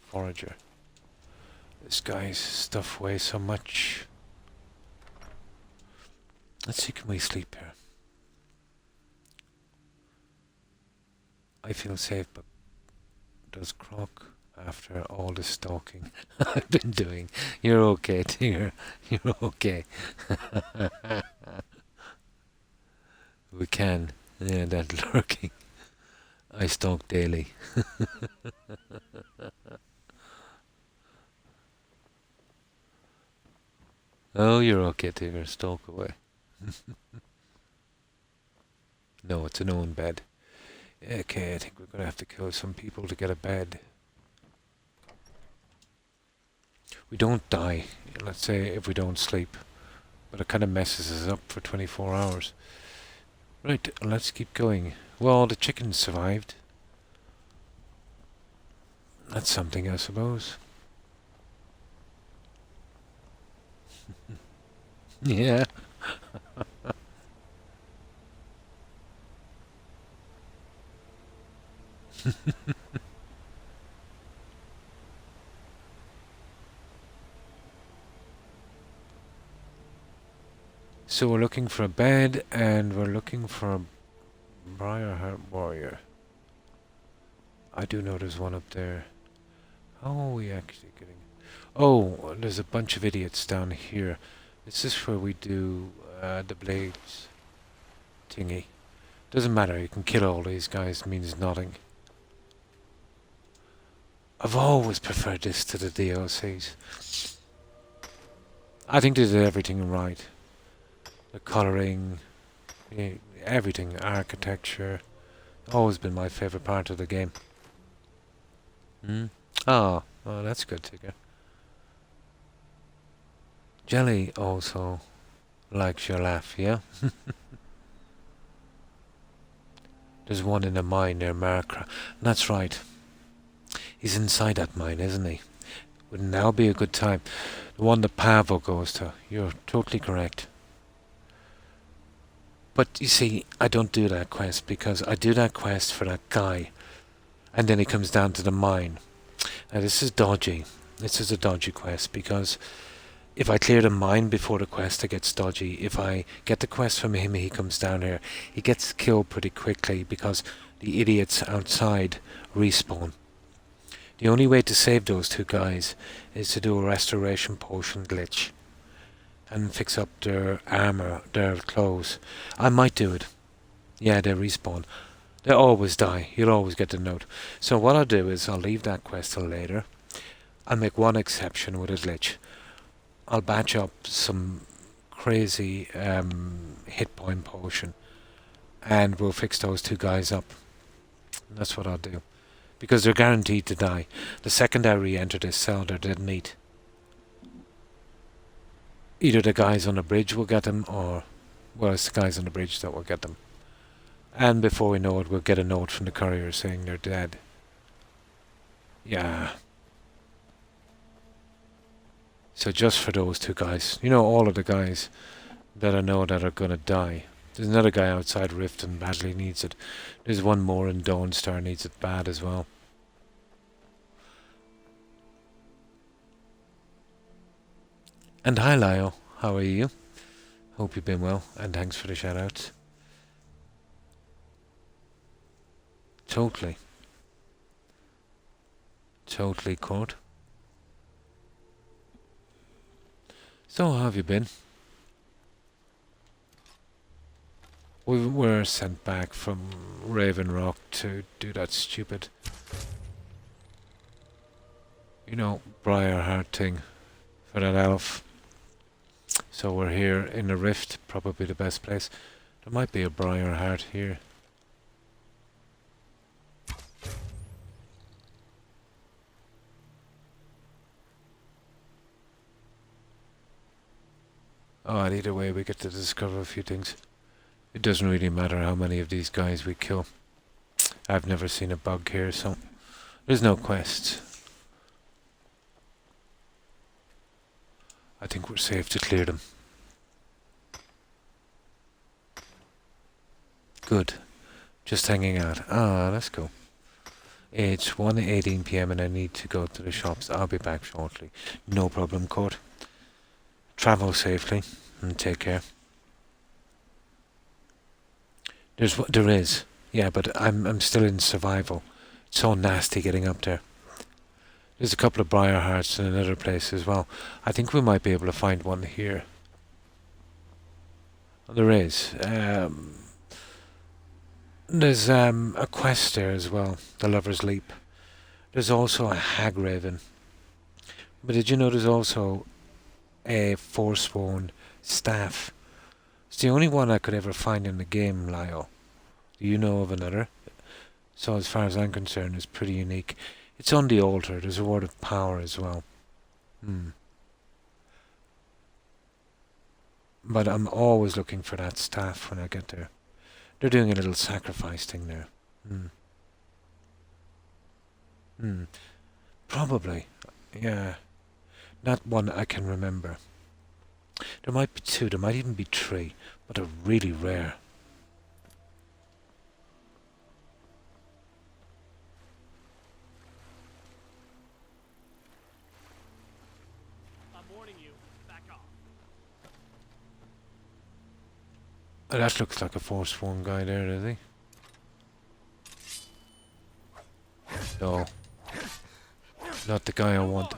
forager. This guy's stuff weighs so much. Let's see, can we sleep here? I feel safe, but does Croc after all the stalking I've been doing? You're okay, dear. You're okay. We can. Yeah, that lurking. I stalk daily. Oh, you're okay, Tigger. Stalk away. No, it's an own bed. Okay, I think we're going to have to kill some people to get a bed. We don't die, let's say, if we don't sleep. But it kind of messes us up for 24 hours. Right, let's keep going. Well, the chickens survived. That's something, I suppose. Yeah. So we're looking for a bed, and we're looking for a Briarheart warrior. I do know there's one up there. How are we actually getting... Oh, there's a bunch of idiots down here. Is this where we do the blades thingy? Doesn't matter, you can kill all these guys, means nothing. I've always preferred this to the DLCs. I think they did everything right. The colouring, everything, architecture, always been my favourite part of the game. Oh, that's good to hear. Jelly also likes your laugh, yeah? There's one in the mine near Markra. That's right. He's inside that mine, isn't he? Would now be a good time. The one that Pavo goes to. You're totally correct. But you see, I don't do that quest because I do that quest for that guy. And then he comes down to the mine. Now this is dodgy. This is a dodgy quest because if I clear the mine before the quest, it gets dodgy. If I get the quest from him, he comes down here. He gets killed pretty quickly because the idiots outside respawn. The only way to save those two guys is to do a restoration potion glitch and fix up their armor, their clothes. I might do it. Yeah, they respawn. They always die. You'll always get the note. So what I'll do is I'll leave that quest till later. I'll make one exception with a glitch. I'll batch up some crazy hit point potion and we'll fix those two guys up. That's what I'll do. Because they're guaranteed to die. The second I re-enter this cell, they're dead meat. Either the guys on the bridge will get them, or... well, it's the guys on the bridge that will get them. And before we know it, we'll get a note from the courier saying they're dead. Yeah. So just for those two guys. You know, all of the guys that I know that are gonna die. There's another guy outside Riften badly needs it. There's one more in Dawnstar needs it bad as well. And hi Lyle, how are you? Hope you've been well, and thanks for the shout outs. Totally. Totally, Court. So how have you been? We were sent back from Raven Rock to do that stupid, you know, Briarheart thing for that elf. So we're here in the Rift, probably the best place. There might be a Briarheart here. Oh, and either way we get to discover a few things. It doesn't really matter how many of these guys we kill. I've never seen a bug here, so there's no quests. I think we're safe to clear them. Good. Just hanging out. Ah, let's go. It's 1:18 PM and I need to go to the shops. I'll be back shortly. No problem, Court. Travel safely and take care. There is. Yeah, but I'm still in survival. It's so nasty getting up there. There's a couple of Briarhearts in another place as well. I think we might be able to find one here. There is. There's a quest there as well. The Lover's Leap. There's also a Hag Raven. But did you know there's also a Forsworn staff? It's the only one I could ever find in the game, Lyle. Do you know of another? So as far as I'm concerned, it's pretty unique. It's on the altar. There's a word of power as well. But I'm always looking for that staff when I get there. They're doing a little sacrifice thing there. Probably. Yeah. Not one I can remember. There might be 2, there might even be 3, but they're really rare. I'm warning you. Back off. That looks like a Force 1 guy there, does he? No. Not the guy I want.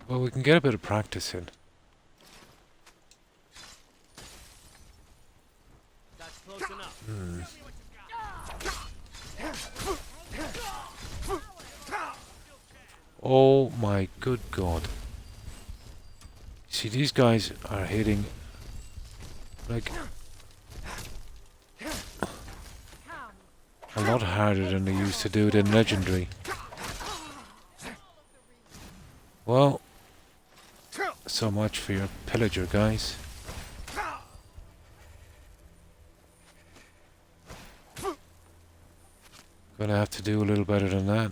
Well, we can get a bit of practice in. That's close enough. Oh my good God. See, these guys are hitting like a lot harder than they used to do it in Legendary. Well, so much for your pillager, guys. Gonna have to do a little better than that.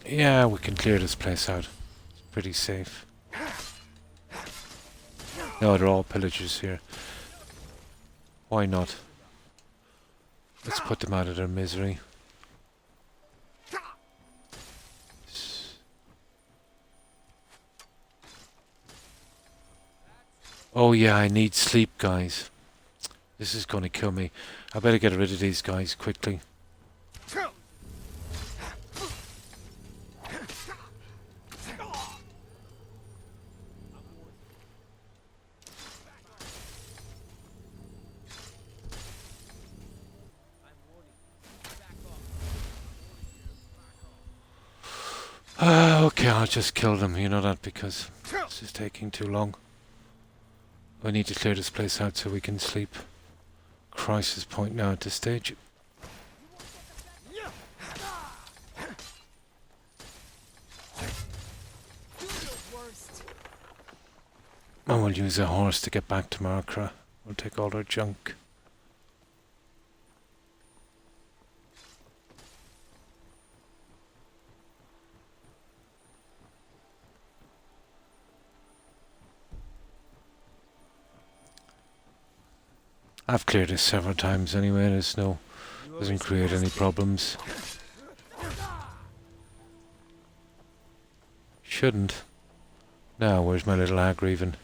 Yeah, we can clear this place out. It's pretty safe. No, they're all pillagers here. Why not? Let's put them out of their misery. Oh yeah, I need sleep, guys. This is gonna kill me. I better get rid of these guys quickly. Okay, I'll just kill them, you know that, because this is taking too long. I need to clear this place out so we can sleep. Crisis point now at this stage. I will use a horse to get back to Markra. We'll take all their junk. I've cleared this several times anyway, doesn't create any problems. Shouldn't. Now, where's my little Agriven?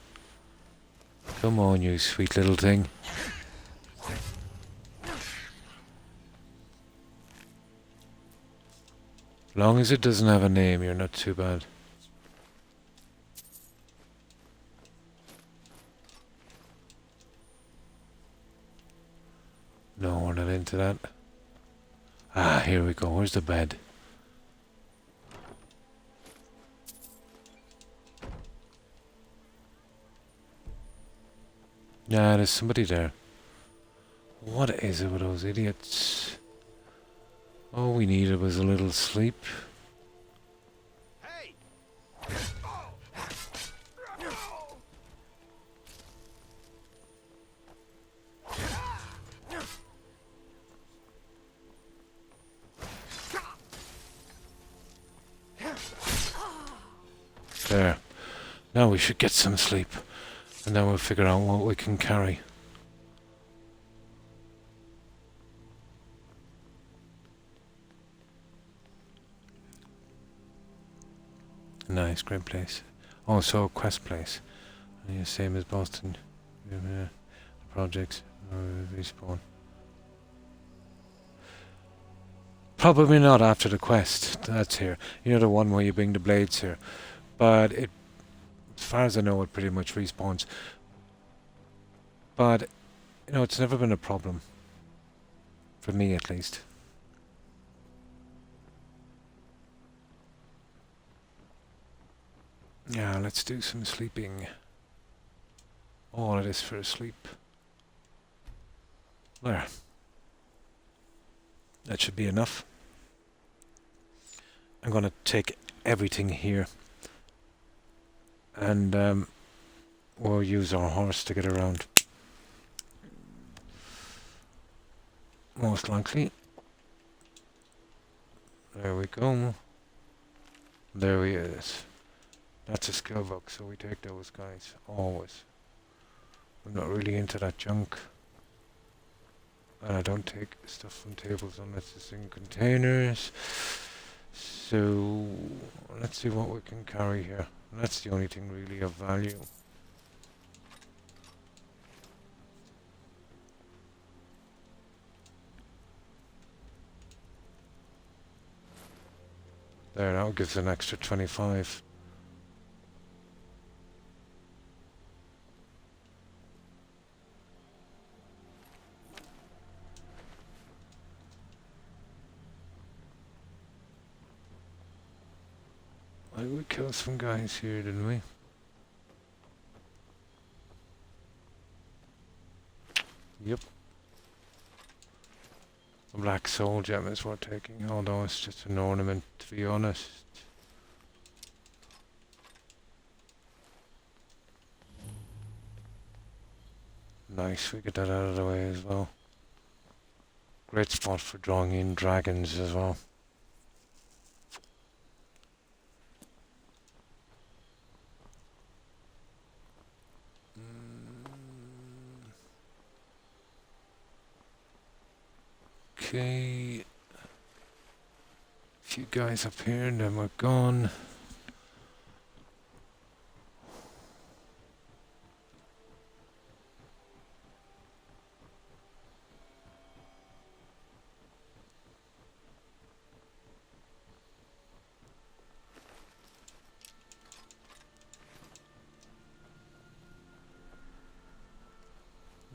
Come on, you sweet little thing. Long as it doesn't have a name, you're not too bad. No, we're not into that. Ah, here we go. Where's the bed? Nah, there's somebody there. What is it with those idiots? All we needed was a little sleep. There. Now we should get some sleep. And then we'll figure out what we can carry. Nice, great place. Also a quest place. Yeah, same as Boston. The projects. Respawn. Probably not after the quest. That's here. You know, the one where you bring the blades here. But it, as far as I know, it pretty much respawns. But, you know, it's never been a problem. For me, at least. Yeah, let's do some sleeping. All of this for sleep. There. That should be enough. I'm gonna take everything here. And we'll use our horse to get around. Most likely. There we go. There he is. That's a skill book, so we take those guys, always. We're not really into that junk. And I don't take stuff from tables unless it's in containers. So, let's see what we can carry here. That's the only thing really of value. There, that gives an extra 25. We killed some guys here, didn't we? Yep. The black soul gem is worth taking, although it's just an ornament, to be honest. Nice, we get that out of the way as well. Great spot for drawing in dragons as well. Okay. Few guys up here and then we're gone.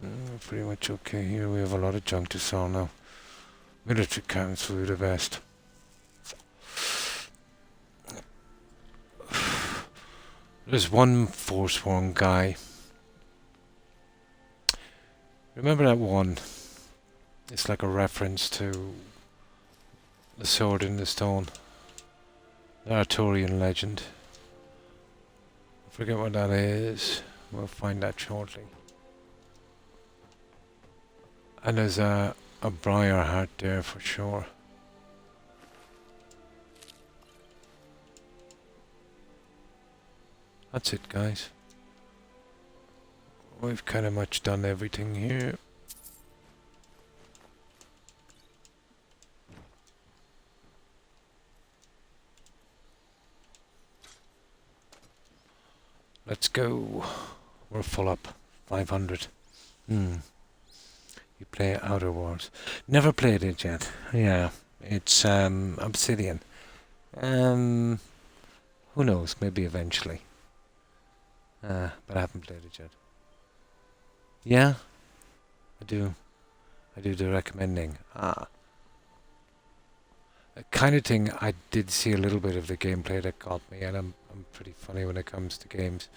We're pretty much okay here. We have a lot of junk to sell now. Military council are the best. There's one Forsworn guy. Remember that one? It's like a reference to the sword in the stone. The Arthurian legend. I forget what that is. We'll find that shortly. And there's a briar heart there for sure. That's it, guys. We've kind of much done everything here. Let's go. We're full up. 500. You play Outer Worlds. Never played it yet. Yeah, it's Obsidian. Who knows? Maybe eventually. But I haven't played it yet. Yeah, I do. I do the recommending. A kind of thing. I did see a little bit of the gameplay that got me, and I'm pretty funny when it comes to games.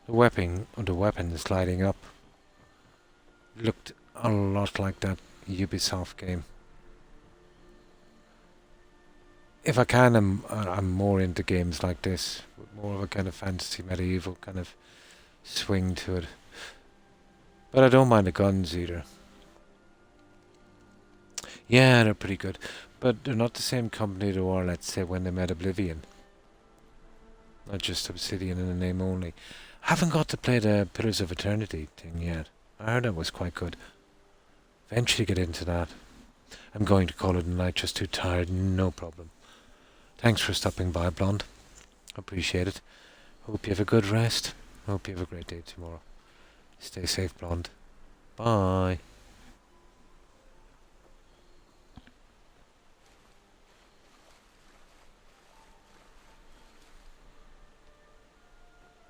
The weapons lighting up looked a lot like that Ubisoft game. If I can, I'm more into games like this, with more of a kind of fantasy medieval kind of swing to it. But I don't mind the guns either. Yeah, they're pretty good, but they're not the same company they were, let's say, when they made Oblivion. Not just Obsidian in the name only. Haven't got to play the Pillars of Eternity thing yet. I heard that was quite good. Eventually get into that. I'm going to call it a night, just too tired, no problem. Thanks for stopping by, Blonde. Appreciate it. Hope you have a good rest. Hope you have a great day tomorrow. Stay safe, Blonde. Bye.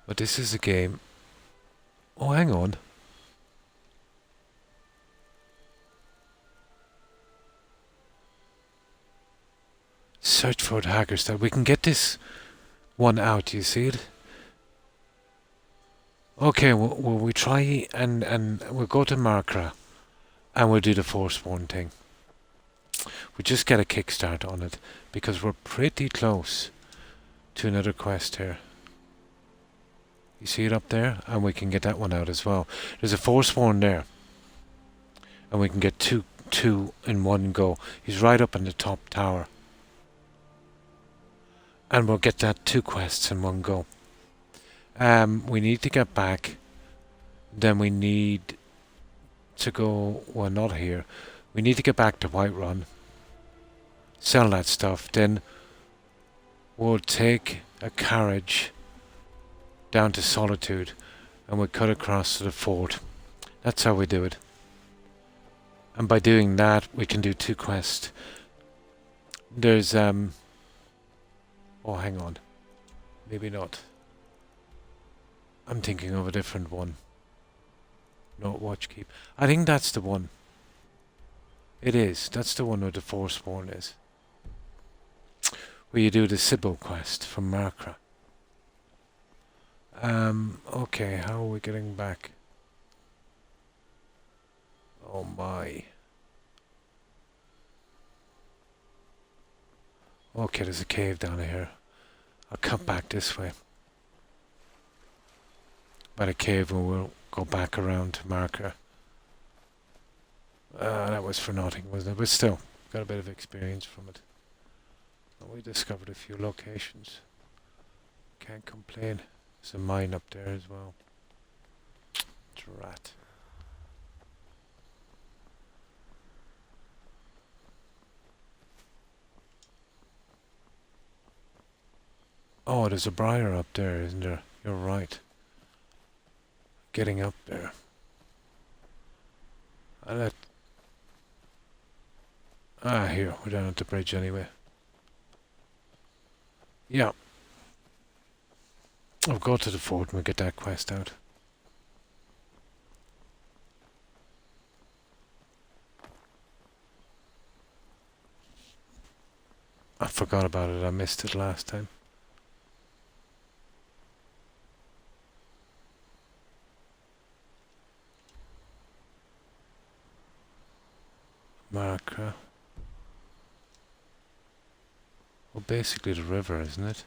But this is a game. Oh, hang on. Search for the hacker stuff. We can get this one out, you see it? Okay, well we try and we'll go to Markra and we'll do the Forsworn thing. We just get a kickstart on it because we're pretty close to another quest here. You see it up there? And we can get that one out as well. There's a Forsworn there. And we can get two in one go. He's right up in the top tower. And we'll get that 2 quests in one go. We need to get back. Then we need to go... Well, not here. We need to get back to Whiterun. Sell that stuff. Then we'll take a carriage down to Solitude. And we'll cut across to the fort. That's how we do it. And by doing that, we can do 2 quests. There's... Oh, hang on. Maybe not. I'm thinking of a different one. No, Watchkeep. I think that's the one. It is. That's the one where the Forsworn is. Where you do the Sybil quest from Markra. Okay, how are we getting back? Oh my. Okay, there's a cave down here. I'll cut back this way. By the cave and we'll go back around to Marker. That was for nothing, wasn't it? But still, got a bit of experience from it. And we discovered a few locations. Can't complain. There's a mine up there as well. Drat. Oh, there's a briar up there, isn't there? You're right. Getting up there. Here, we're down at the bridge anyway. Yeah. I'll go to the fort and we'll get that quest out. I forgot about it, I missed it last time. Markra. Well, basically the river, isn't it?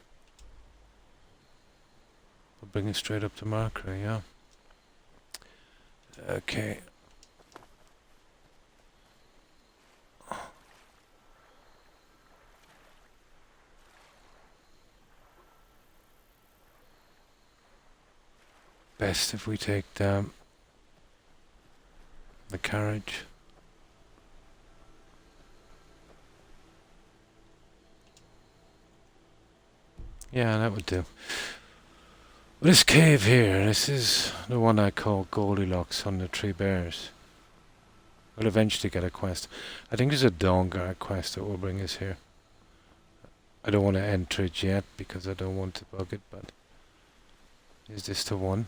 We'll bring it straight up to Markra, yeah. Okay. Best if we take the carriage. Yeah, that would do. This cave here, this is the one I call Goldilocks on the Three Bears. We'll eventually get a quest. I think there's a Dawnguard quest that will bring us here. I don't want to enter it yet because I don't want to bug it, but... Is this the one?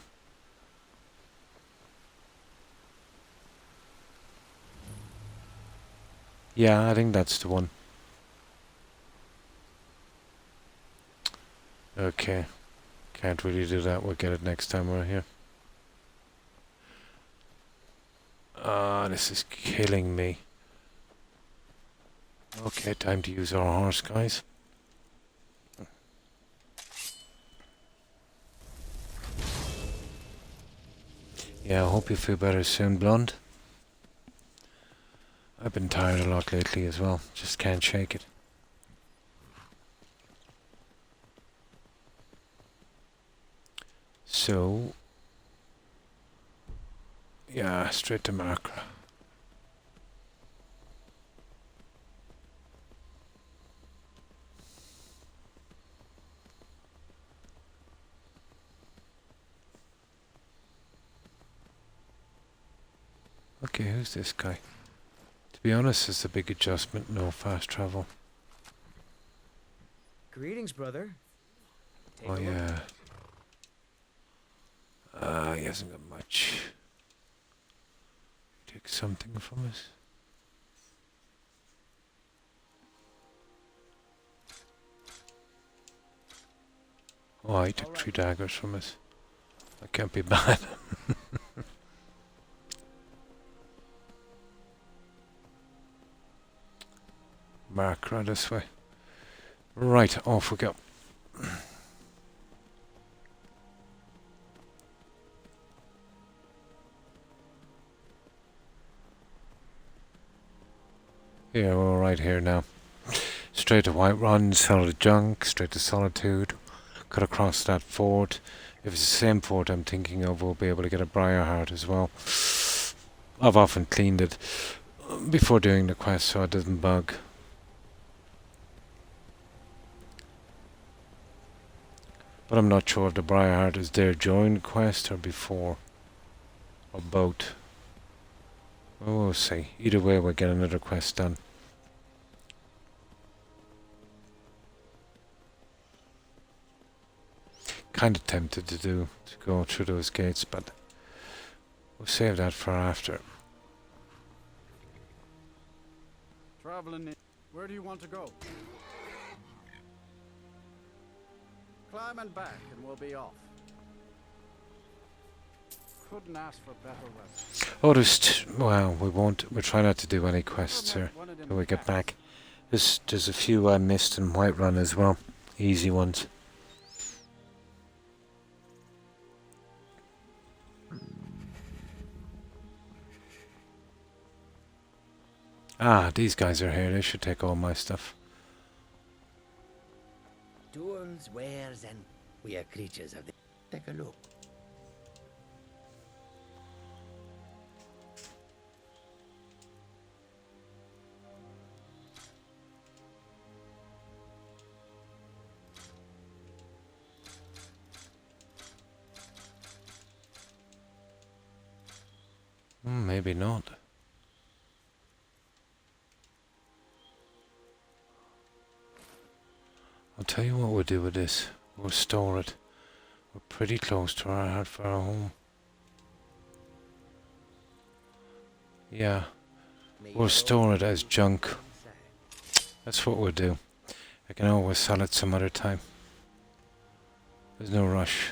Yeah, I think that's the one. Okay. Can't really do that. We'll get it next time we're here. This is killing me. Okay, time to use our horse, guys. Yeah, I hope you feel better soon, Blonde. I've been tired a lot lately as well. Just can't shake it. So, yeah, straight to Markra. Okay, who's this guy? To be honest, it's a big adjustment, no fast travel. Greetings, brother. Take Oh a look. yeah. He hasn't got much. Take something from us. Oh, he took 3 daggers from us. That can't be bad. Markra this way. Right, off we go. Yeah, we're right here now. Straight to Whiterun, sell the junk, straight to Solitude. Cut across that fort. If it's the same fort I'm thinking of, we'll be able to get a Briarheart as well. I've often cleaned it before doing the quest so it doesn't bug. But I'm not sure if the Briarheart is there during the quest or before. Or both. Well, we'll see. Either way, we'll get another quest done. Kind of tempted to go through those gates, but we'll save that for after. Traveling in. Where do you want to go? Climb and back, and we'll be off. Couldn't ask for better weather. Oh, well, we won't. We'll try not to do any quests here till we get back. There's a few I missed in Whiterun as well. Easy ones. Ah, these guys are here. They should take all my stuff. Tools, wares, and we are creatures of the... Take a look. Maybe not. I'll tell you what we'll do with this. We'll store it. We're pretty close to our home. Yeah. We'll store it as junk. That's what we'll do. I can always sell it some other time. There's no rush.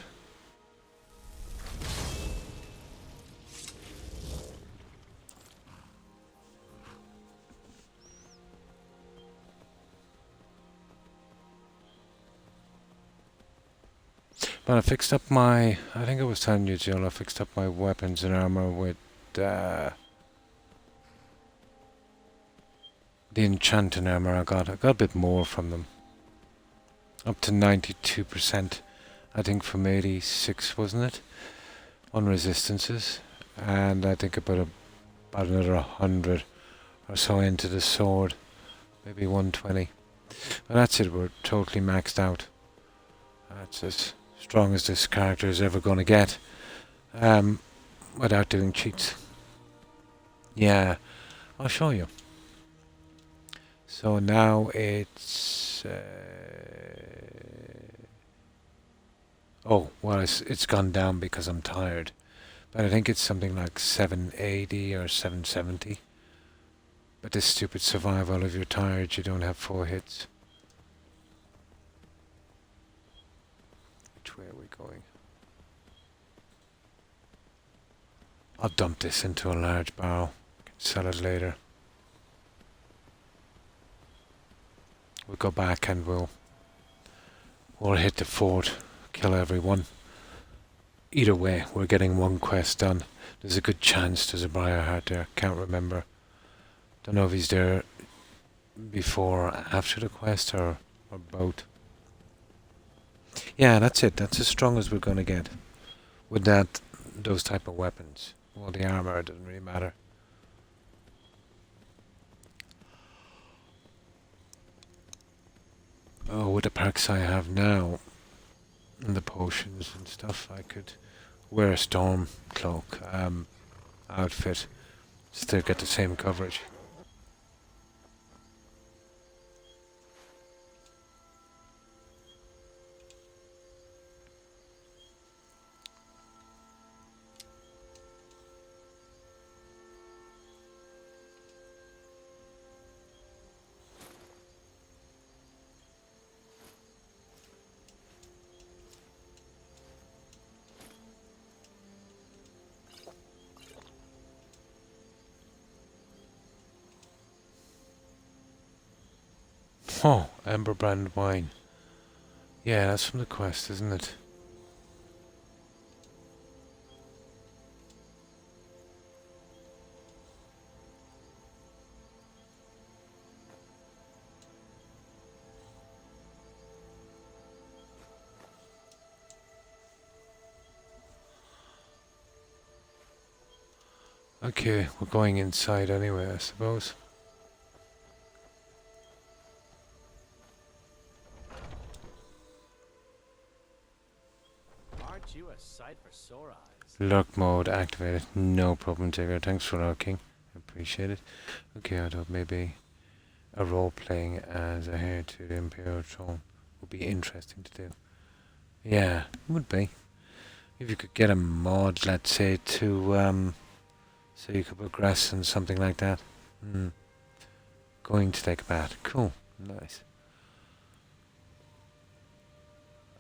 But I fixed up my... I think I was telling you, Jill, I fixed up my weapons and armor with the enchanting armor I got. I got a bit more from them. Up to 92%. I think from 86, wasn't it? On resistances. And I think about another 100 or so into the sword. Maybe 120. But that's it, we're totally maxed out. That's as strong as this character is ever going to get. Without doing cheats. Yeah, I'll show you. So now it's... oh, well, it's gone down because I'm tired. But I think it's something like 780 or 770. But this stupid survival, if you're tired, you don't have 4 hits. Which way are we going? I'll dump this into a large barrel. Can sell it later. We'll go back and we'll hit the fort, kill everyone. Either way, we're getting one quest done. There's a good chance there's a Briarheart there. Can't remember. Don't know if he's there before or after the quest or both. Yeah, that's it. That's as strong as we're going to get. With those type of weapons. Well, the armor doesn't really matter. Oh, with the perks I have now, and the potions and stuff, I could wear a storm cloak outfit, still get the same coverage. Oh, Amber Brand Wine. Yeah, that's from the quest, isn't it? Okay, we're going inside anyway, I suppose. Aren't you a sight for sore eyes? Lurk mode activated. No problem, Tigger. Thanks for lurking. Appreciate it. Okay, I thought maybe a role playing as a heir to the Imperial throne would be interesting to do. Yeah, it would be. If you could get a mod, let's say, to so you could progress and something like that. Going to take a bath. Cool. Nice.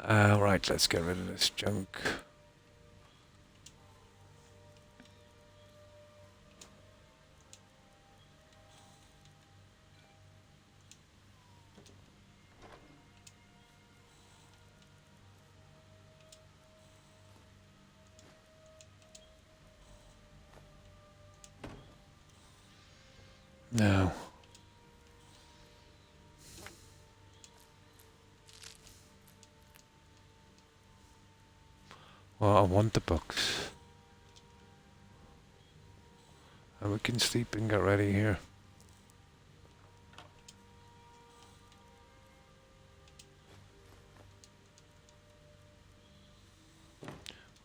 Right, let's get rid of this junk. No. Well, I want the books. And we can sleep and get ready here.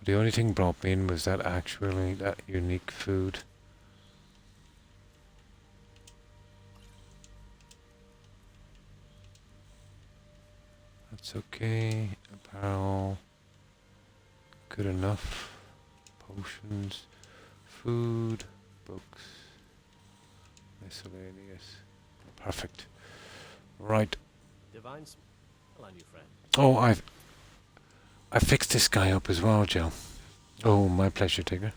The only thing brought me in was that actually that unique food. That's okay. Apparel. Good enough. Potions. Food. Books. Miscellaneous. Perfect. Right. Divine smell on you, friend. Oh, I fixed this guy up as well, Joe. Oh, my pleasure, Tigger.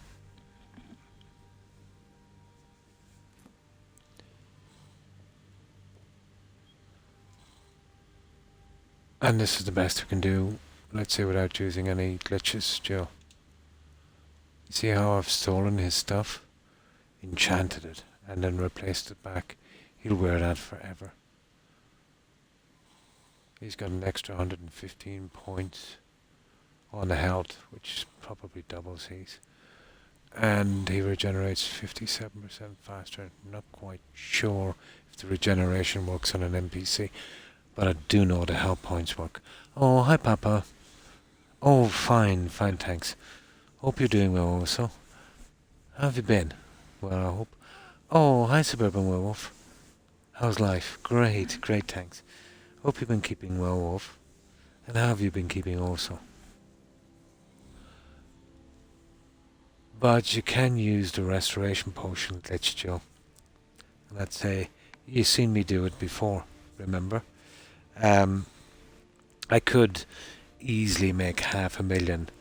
And this is the best we can do, let's say, without using any glitches, Joe. You see how I've stolen his stuff? Enchanted it, and then replaced it back. He'll wear that forever. He's got an extra 115 points on the health, which probably doubles his. And he regenerates 57% faster. Not quite sure if the regeneration works on an NPC, but I do know the health points work. Oh, hi, Papa. Oh, fine, thanks. Hope you're doing well also. How have you been? Well, I hope. Oh, hi, Suburban Werewolf. How's life? Great, thanks. Hope you've been keeping well, Wolf. And how have you been keeping also? But you can use the restoration potion glitch, Joe. And let's say, you've seen me do it before, remember? I could easily make 500,000,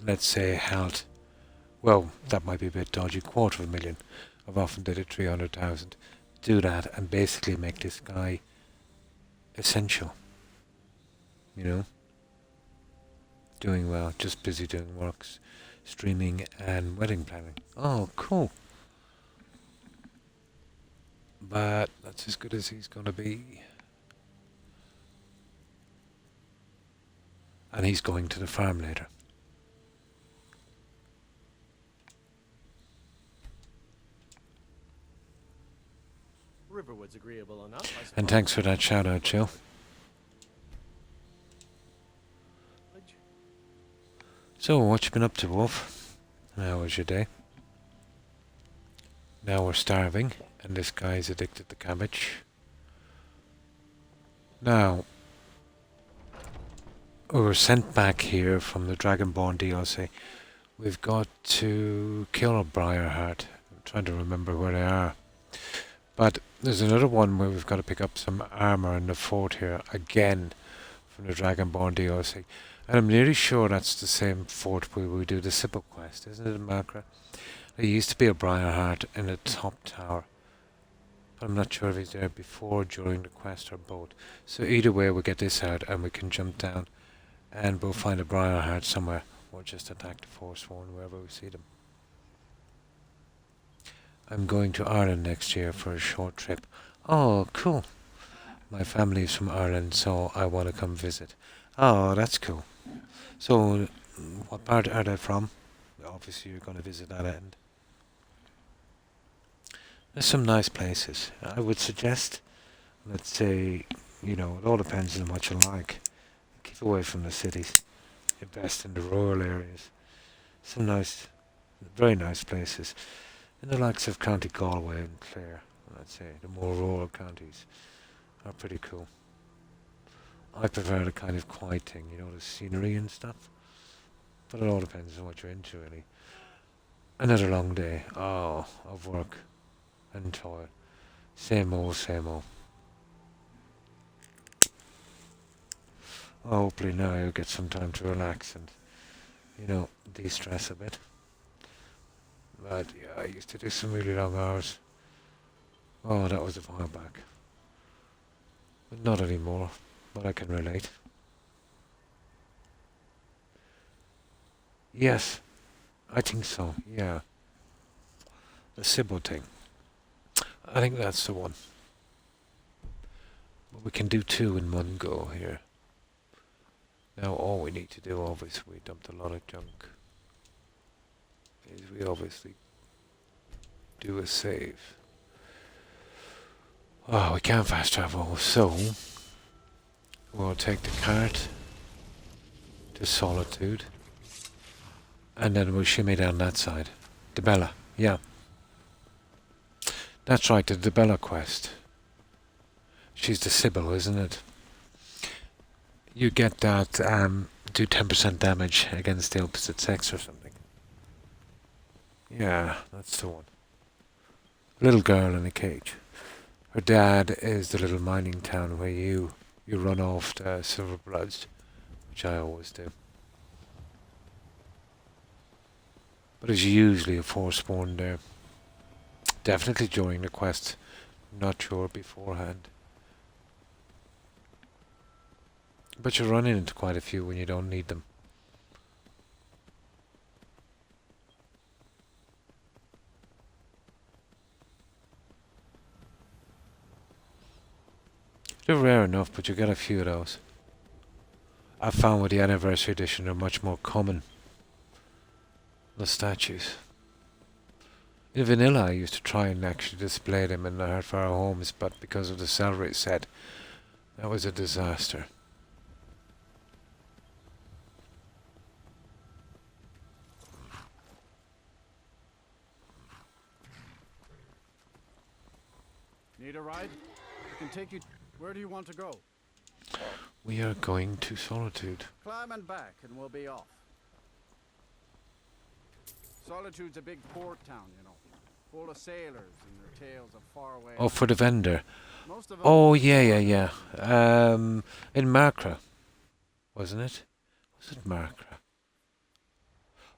let's say, health. Well, that might be a bit dodgy, 250,000. I've often did it 300,000. Do that and basically make this guy essential. You know? Doing well, just busy doing works, streaming and wedding planning. Oh, cool. But that's as good as he's going to be. And he's going to the farm later. Riverwood's agreeable enough, I suppose. And thanks for that shout out, Jill. So, what you been up to, Wolf? How was your day? Now we're starving, and this guy's addicted to cabbage. Now, we were sent back here from the Dragonborn DLC. We've got to kill a Briarheart. I'm trying to remember where they are. But there's another one where we've got to pick up some armor in the fort here, again, from the Dragonborn DLC. And I'm nearly sure that's the same fort where we do the Sibyl quest, isn't it, Macra? There used to be a Briarheart in the top tower. But I'm not sure if he's there before, during the quest, or both. So either way, we'll get this out and we can jump down and we'll find a Briarheart somewhere, or just attack the Forsworn wherever we see them. I'm going to Ireland next year for a short trip. Oh, cool. My family's from Ireland, so I want to come visit. Oh, that's cool. So, what part are they from? Obviously, you're going to visit that end. There's some nice places. I would suggest, let's say, it all depends on what you like. Keep away from the cities. Invest in the rural areas. Some nice, very nice places. In the likes of County Galway and Clare, I'd say, the more rural counties are pretty cool. I prefer the kind of quiet thing, the scenery and stuff. But it all depends on what you're into, really. Another long day, of work and toil. Same old, same old. Hopefully now you'll get some time to relax and, de-stress a bit. But yeah, I used to do some really long hours. Oh, that was a while back. But not anymore, but I can relate. Yes, I think so, yeah. The Sybil thing. I think that's the one. But we can do two in one go here. Now all we need to do, obviously, we dumped a lot of junk, is we obviously do a save. Oh, we can't fast travel, so we'll take the cart to Solitude, and then we'll shimmy down that side. Debella, yeah. That's right, the Debella quest. She's the Sybil, isn't it? You get that, do 10% damage against the opposite sex or something. Yeah, that's the one. Little girl in a cage. Her dad is the little mining town where you run off the Silverbloods, which I always do. But there's usually a Forspawn there. Definitely during the quest. Not sure beforehand. But you're running into quite a few when you don't need them. They're rare enough, but you get a few of those. I found with the Anniversary Edition they're much more common. The statues. In vanilla I used to try and actually display them in the Heartfire homes, but because of the salary set, that was a disaster. Need a ride? I can take you. Where do you want to go? We are going to Solitude. Climb and back, and we'll be off. Solitude's a big port town, full of sailors and their tales of faraway. Oh, for the vendor. Most of them. Oh, yeah. In Markra, wasn't it? Was it Markra?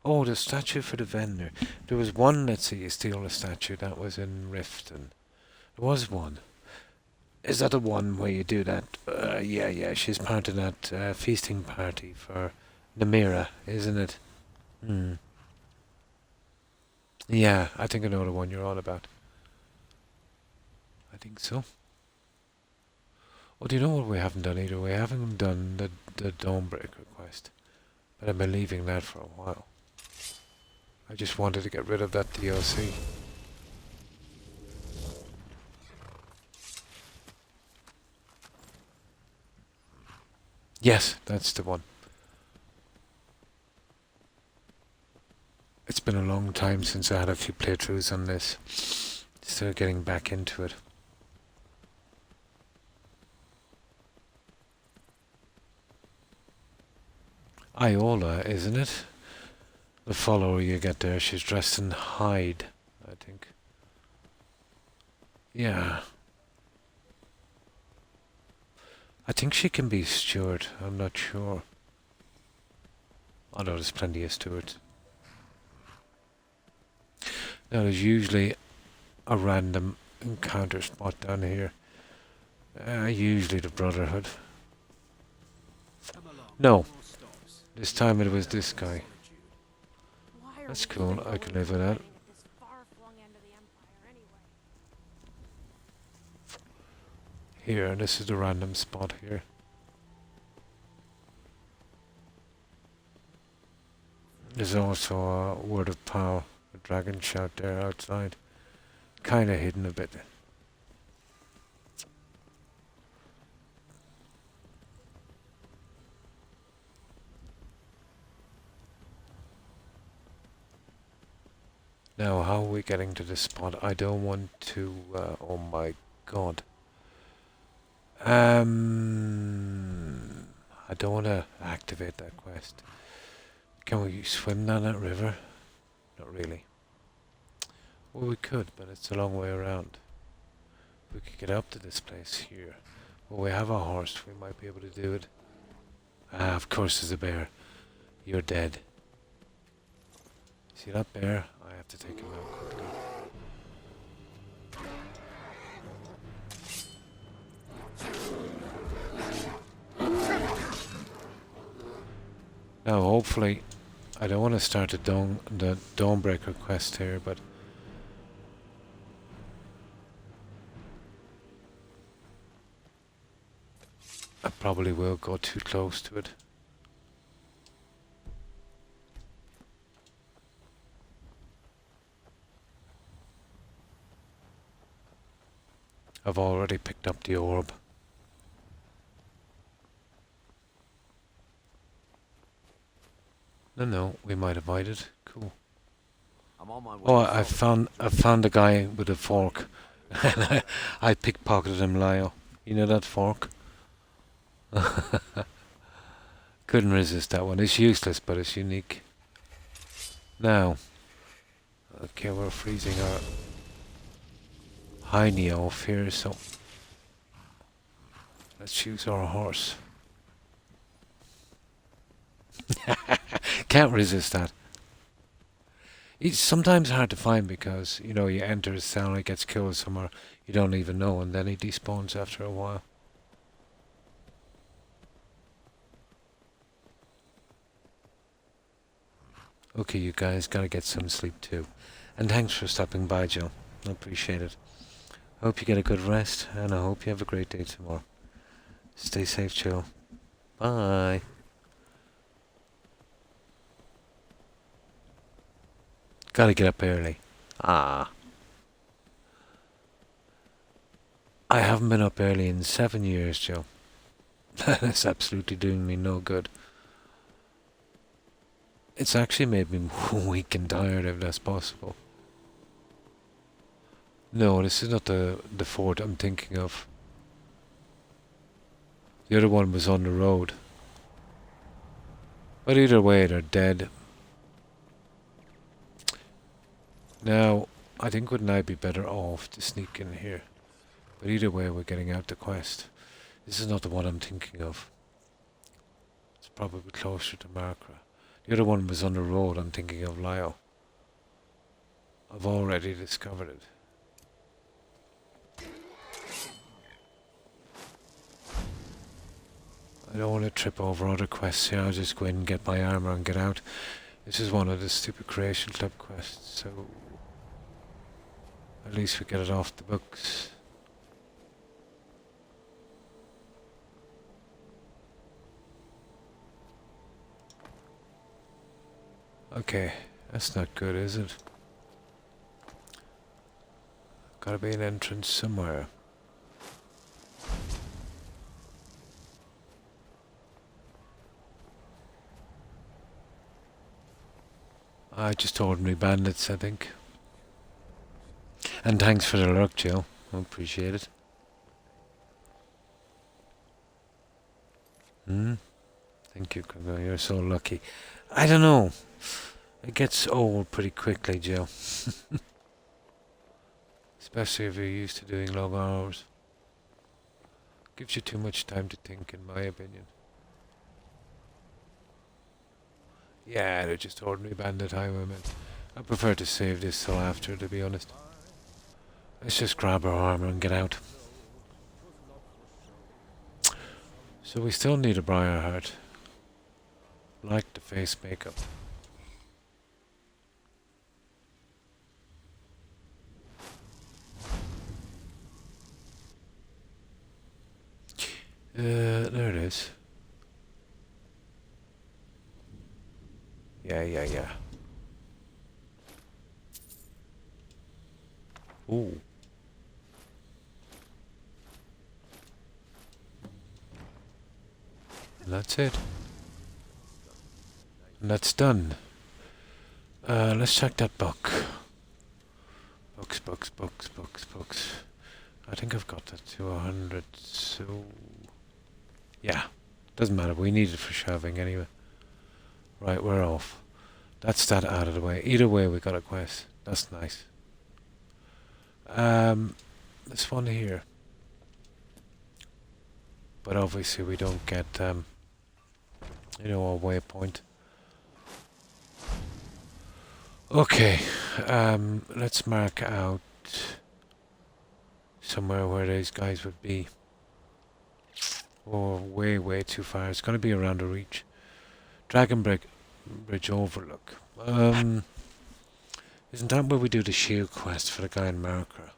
Oh, the statue for the vendor. There was one, let's see, you steal a statue, that was in Riften. There was one. Is that the one where you do that? Yeah, she's part of that feasting party for Namira, isn't it? Yeah, I think I know the one you're on about. I think so. Oh, do you know what we haven't done either? We haven't done the Dawnbreaker quest. But I've been leaving that for a while. I just wanted to get rid of that DLC. Yes, that's the one. It's been a long time since I had a few playthroughs on this. Still getting back into it. Iola, isn't it? The follower you get there, she's dressed in hide, I think. Yeah. I think she can be steward, I'm not sure. Although there's plenty of stewards. Now there's usually a random encounter spot down here. Usually the Brotherhood. No. This time it was this guy. That's cool, I can live with that. Here, this is the random spot here. There's also a word of power, a dragon shout there outside. kind of hidden a bit. Now, how are we getting to this spot? I don't want to... oh my god. I don't want to activate that quest. Can we swim down that river? Not really. Well, we could, but it's a long way around. We could get up to this place here. Well, we have a horse. We might be able to do it. Ah, of course there's a bear. You're dead. See that bear? I have to take him out quickly. Now, hopefully, I don't want to start the Dawnbreaker quest here, but I probably will go too close to it. I've already picked up the orb. No, we might avoid it. Cool. I'm on my way. Oh, I found a guy with a fork, and I pickpocketed him, Lyle. You know that fork? Couldn't resist that one. It's useless, but it's unique. Now, okay, we're freezing our hiney off here, so let's use our horse. Can't resist that. It's sometimes hard to find because, you know, you enter a cell and it gets killed somewhere you don't even know, and then he despawns after a while. Okay, you guys gotta get some sleep too. And thanks for stopping by, Joe. I appreciate it. Hope you get a good rest, and I hope you have a great day tomorrow. Stay safe, Joe. Bye. Gotta get up early. Ah. I haven't been up early in 7 years, Joe. That's absolutely doing me no good. It's actually made me weak and tired, if that's possible. No, this is not the fort I'm thinking of. The other one was on the road. But either way, they're dead. Now, I think wouldn't I be better off to sneak in here? But either way, we're getting out the quest. This is not the one I'm thinking of. It's probably closer to Markra. The other one was on the road. I'm thinking of Lyle. I've already discovered it. I don't want to trip over other quests here. I'll just go in and get my armor and get out. This is one of the stupid Creation Club quests, so at least we get it off the books. Okay, that's not good, is it? Gotta be an entrance somewhere. Just ordinary bandits, I think. And thanks for the luck, Joe. I appreciate it. Thank you, Congo. You're so lucky. I don't know. It gets old pretty quickly, Joe. Especially if you're used to doing long hours. Gives you too much time to think, in my opinion. Yeah, they're just ordinary bandit highwaymen. I prefer to save this till after, to be honest. Let's just grab our armor and get out. So we still need a briar heart. Like the face makeup. There it is. Yeah. Ooh. And that's it. And that's done. Let's check that book. Books. I think I've got that to 100, so... Yeah, doesn't matter, we need it for shelving anyway. Right, we're off. That's that out of the way. Either way, we got a quest. That's nice. This one here. But obviously we don't get, you know, a waypoint. Okay, let's mark out somewhere where these guys would be. Oh, way too far. It's going to be around the reach. Dragon Bridge Overlook. Isn't that where we do the shield quest for the guy in Marker?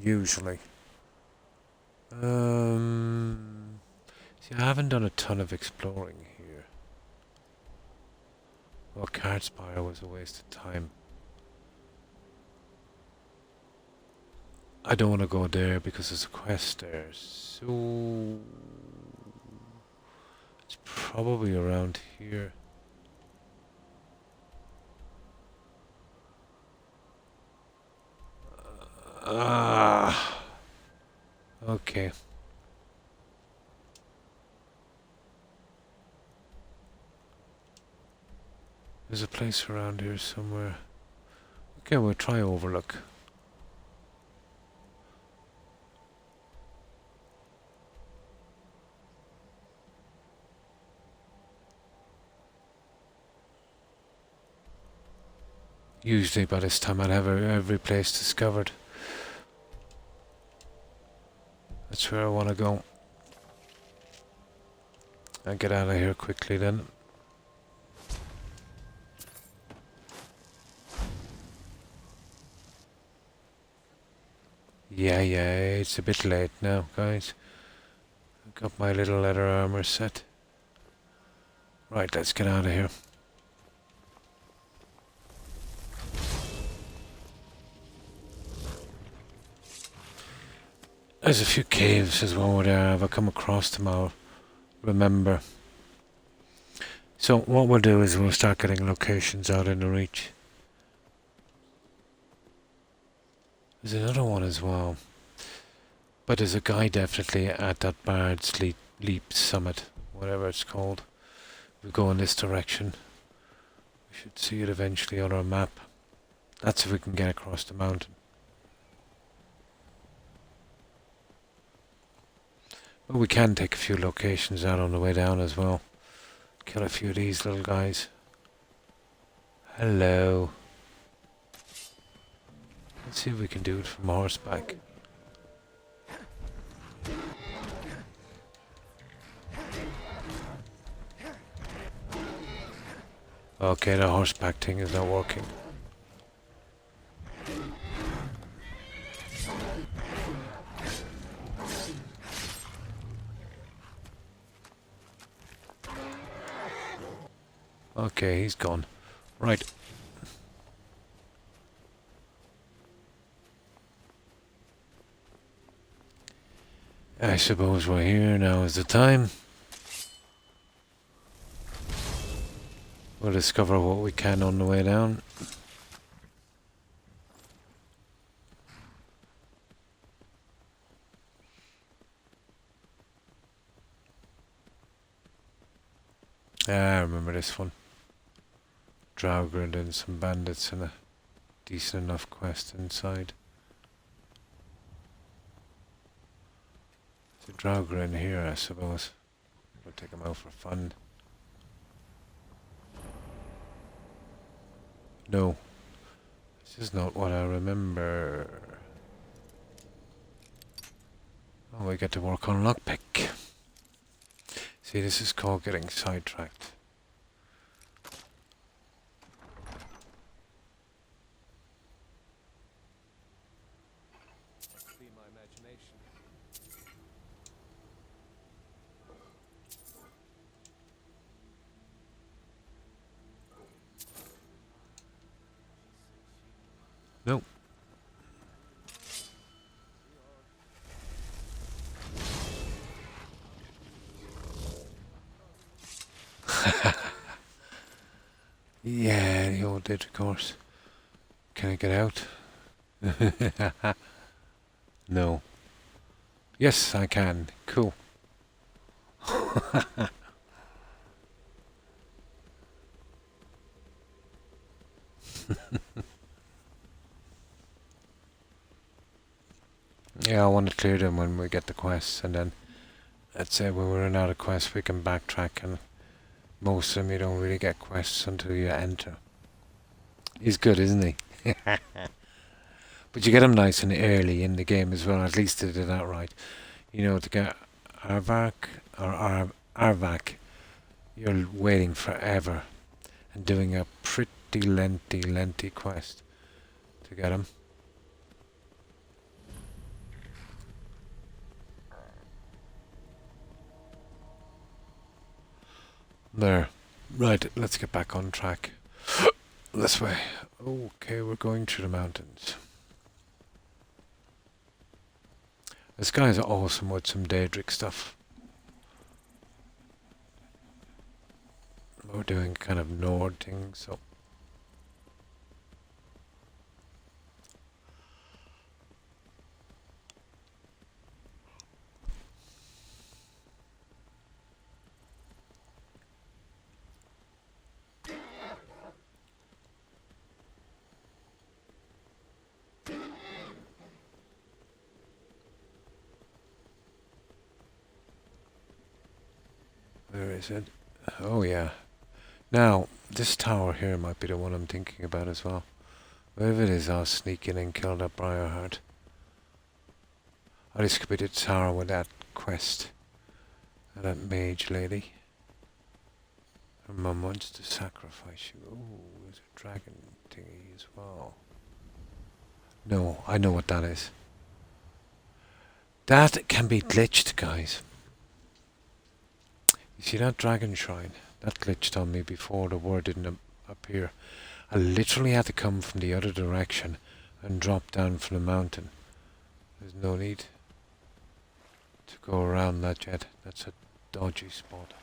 Usually. See, I haven't done a ton of exploring here. Well, Cardspire was a waste of time. I don't want to go there because there's a quest there. So it's probably around here. Okay. There's a place around here somewhere. Okay, we'll try Overlook. Usually by this time I'd have every place discovered. That's where I want to go. And get out of here quickly then. Yeah, it's a bit late now, guys. I've got my little leather armor set. Right, let's get out of here. There's a few caves as well there. If I come across them, I'll remember. So what we'll do is we'll start getting locations out in the reach. There's another one as well. But there's a guy definitely at that Bard's Leap Summit, whatever it's called. We go in this direction. We should see it eventually on our map. That's if we can get across the mountain. But we can take a few locations out on the way down as well. Kill a few of these little guys. Hello. Let's see if we can do it from horseback. Okay, the horseback thing is not working. Okay, he's gone. Right. I suppose we're here, now is the time. We'll discover what we can on the way down. I remember this one. Draugr and some bandits and a decent enough quest inside. There's a Draugr in here, I suppose. We'll take him out for fun. No. This is not what I remember. Oh, we get to work on lockpick. See, this is called getting sidetracked. Be my imagination. No. did, of course. Can I get out? No. Yes, I can. Cool. Yeah, I want to clear them when we get the quests, and then let's say when we run out of quests we can backtrack, and most of them you don't really get quests until you enter. He's good, isn't he? But you get him nice and early in the game as well, at least they did that right. You know, to get Arvak, or Arvak, you're waiting forever and doing a pretty lengthy quest to get him. There. Right, let's get back on track. This way. Okay, we're going through the mountains. This guy's awesome with some Daedric stuff. We're doing kind of Nord thing, so... Where is it? Oh yeah. Now, this tower here might be the one I'm thinking about as well. Wherever it is, I'll sneak in and kill that Briarheart. Or this could be the tower with that quest. And that mage lady. Her mum wants to sacrifice you. Oh, there's a dragon thingy as well. No, I know what that is. That can be glitched, guys. You see that dragon shrine? That glitched on me before the word didn't appear. I literally had to come from the other direction and drop down from the mountain. There's no need to go around that yet. That's a dodgy spot.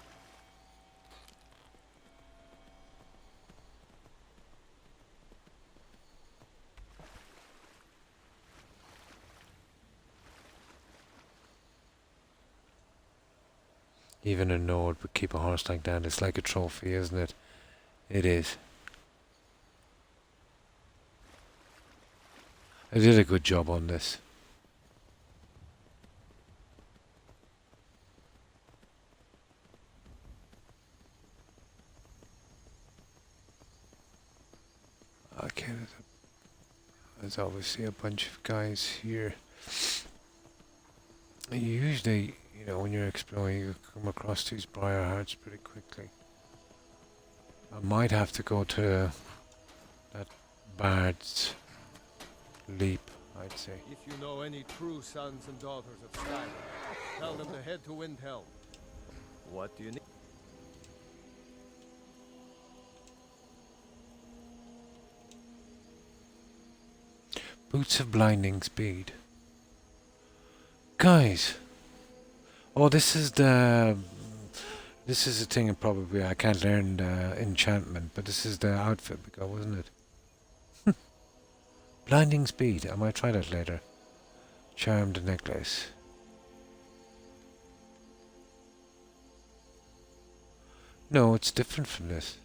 Even a Nord would keep a horse like that. It's like a trophy, isn't it? It is. I did a good job on this. Okay, there's obviously a bunch of guys here. Usually, you know, when you're exploring, you come across these Briarhearts pretty quickly. I might have to go to that Bard's Leap, I'd say. If you know any true sons and daughters of Skyrim, tell them to head to Windhelm. What do you need? Boots of blinding speed. Guys! Oh, this is the thing probably I can't learn the enchantment, but this is the outfit we got, wasn't it? Blinding speed. I might try that later. Charmed necklace. No, it's different from this.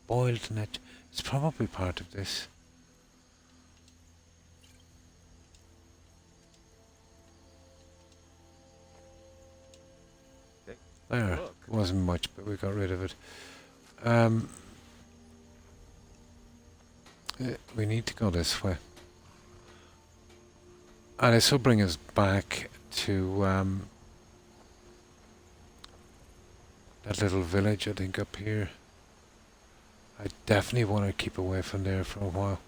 Boiled net. It's probably part of this. There. It wasn't much, but we got rid of it. We need to go this way. And this will bring us back to that little village, I think, up here. I definitely want to keep away from there for a while.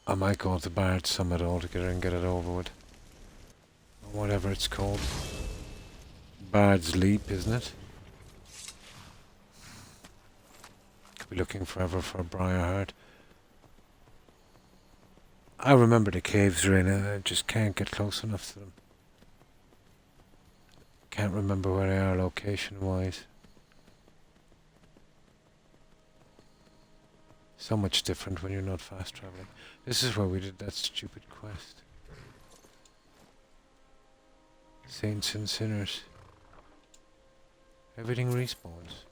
I might go to Bard's Summit altogether and get it over with. Or whatever it's called. Bard's Leap, isn't it? Could be looking forever for a Briarheart. I remember the caves are in it, I just can't get close enough to them. Can't remember where they are location-wise. So much different when you're not fast traveling. This is where we did that stupid quest. Saints and sinners. Everything respawns.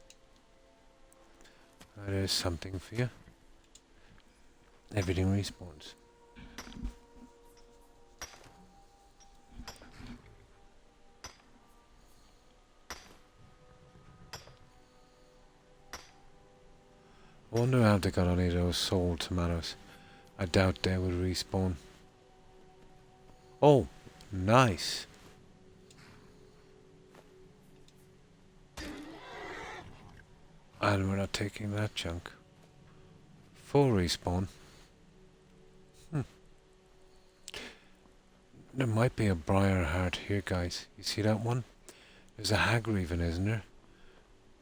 There's something for you. Everything respawns. I wonder how they got any of those soul tomatoes. I doubt they would respawn. Oh, nice. And we're not taking that chunk. Full respawn. There might be a briar heart here, guys. You see that one? There's a hag raven, isn't there?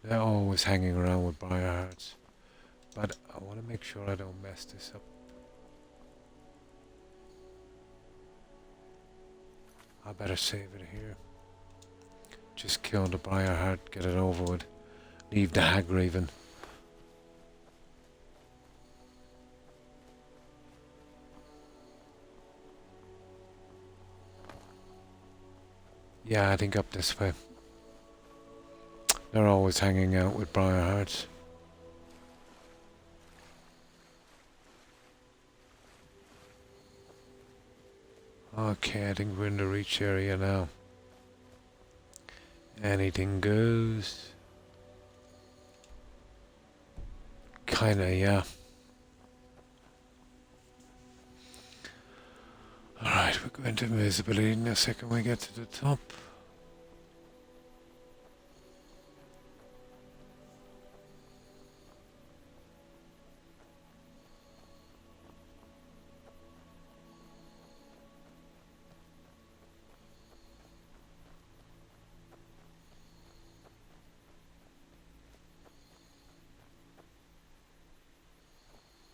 They're always hanging around with briar hearts. But I want to make sure I don't mess this up. I better save it here. Just kill the briar heart, get it over with. Leave the hag raven. Yeah, I think up this way. They're always hanging out with briar hearts. Okay, I think we're in the reach area now. Anything goes. Kinda, yeah. Alright, we're going to invisibility in a second we get to the top.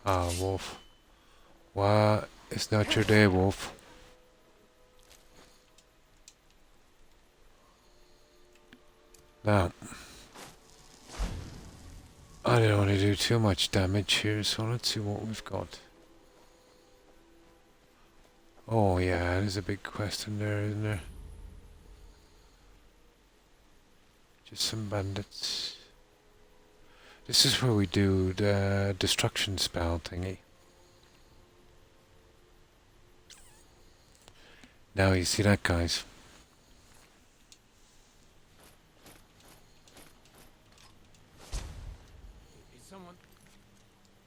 Ah, wolf. Why? It's not your day, wolf. Now, I don't want to do too much damage here, so let's see what we've got. Oh yeah, there's a big quest in there, isn't there? Just some bandits. This is where we do the destruction spell thingy. Now you see that, guys?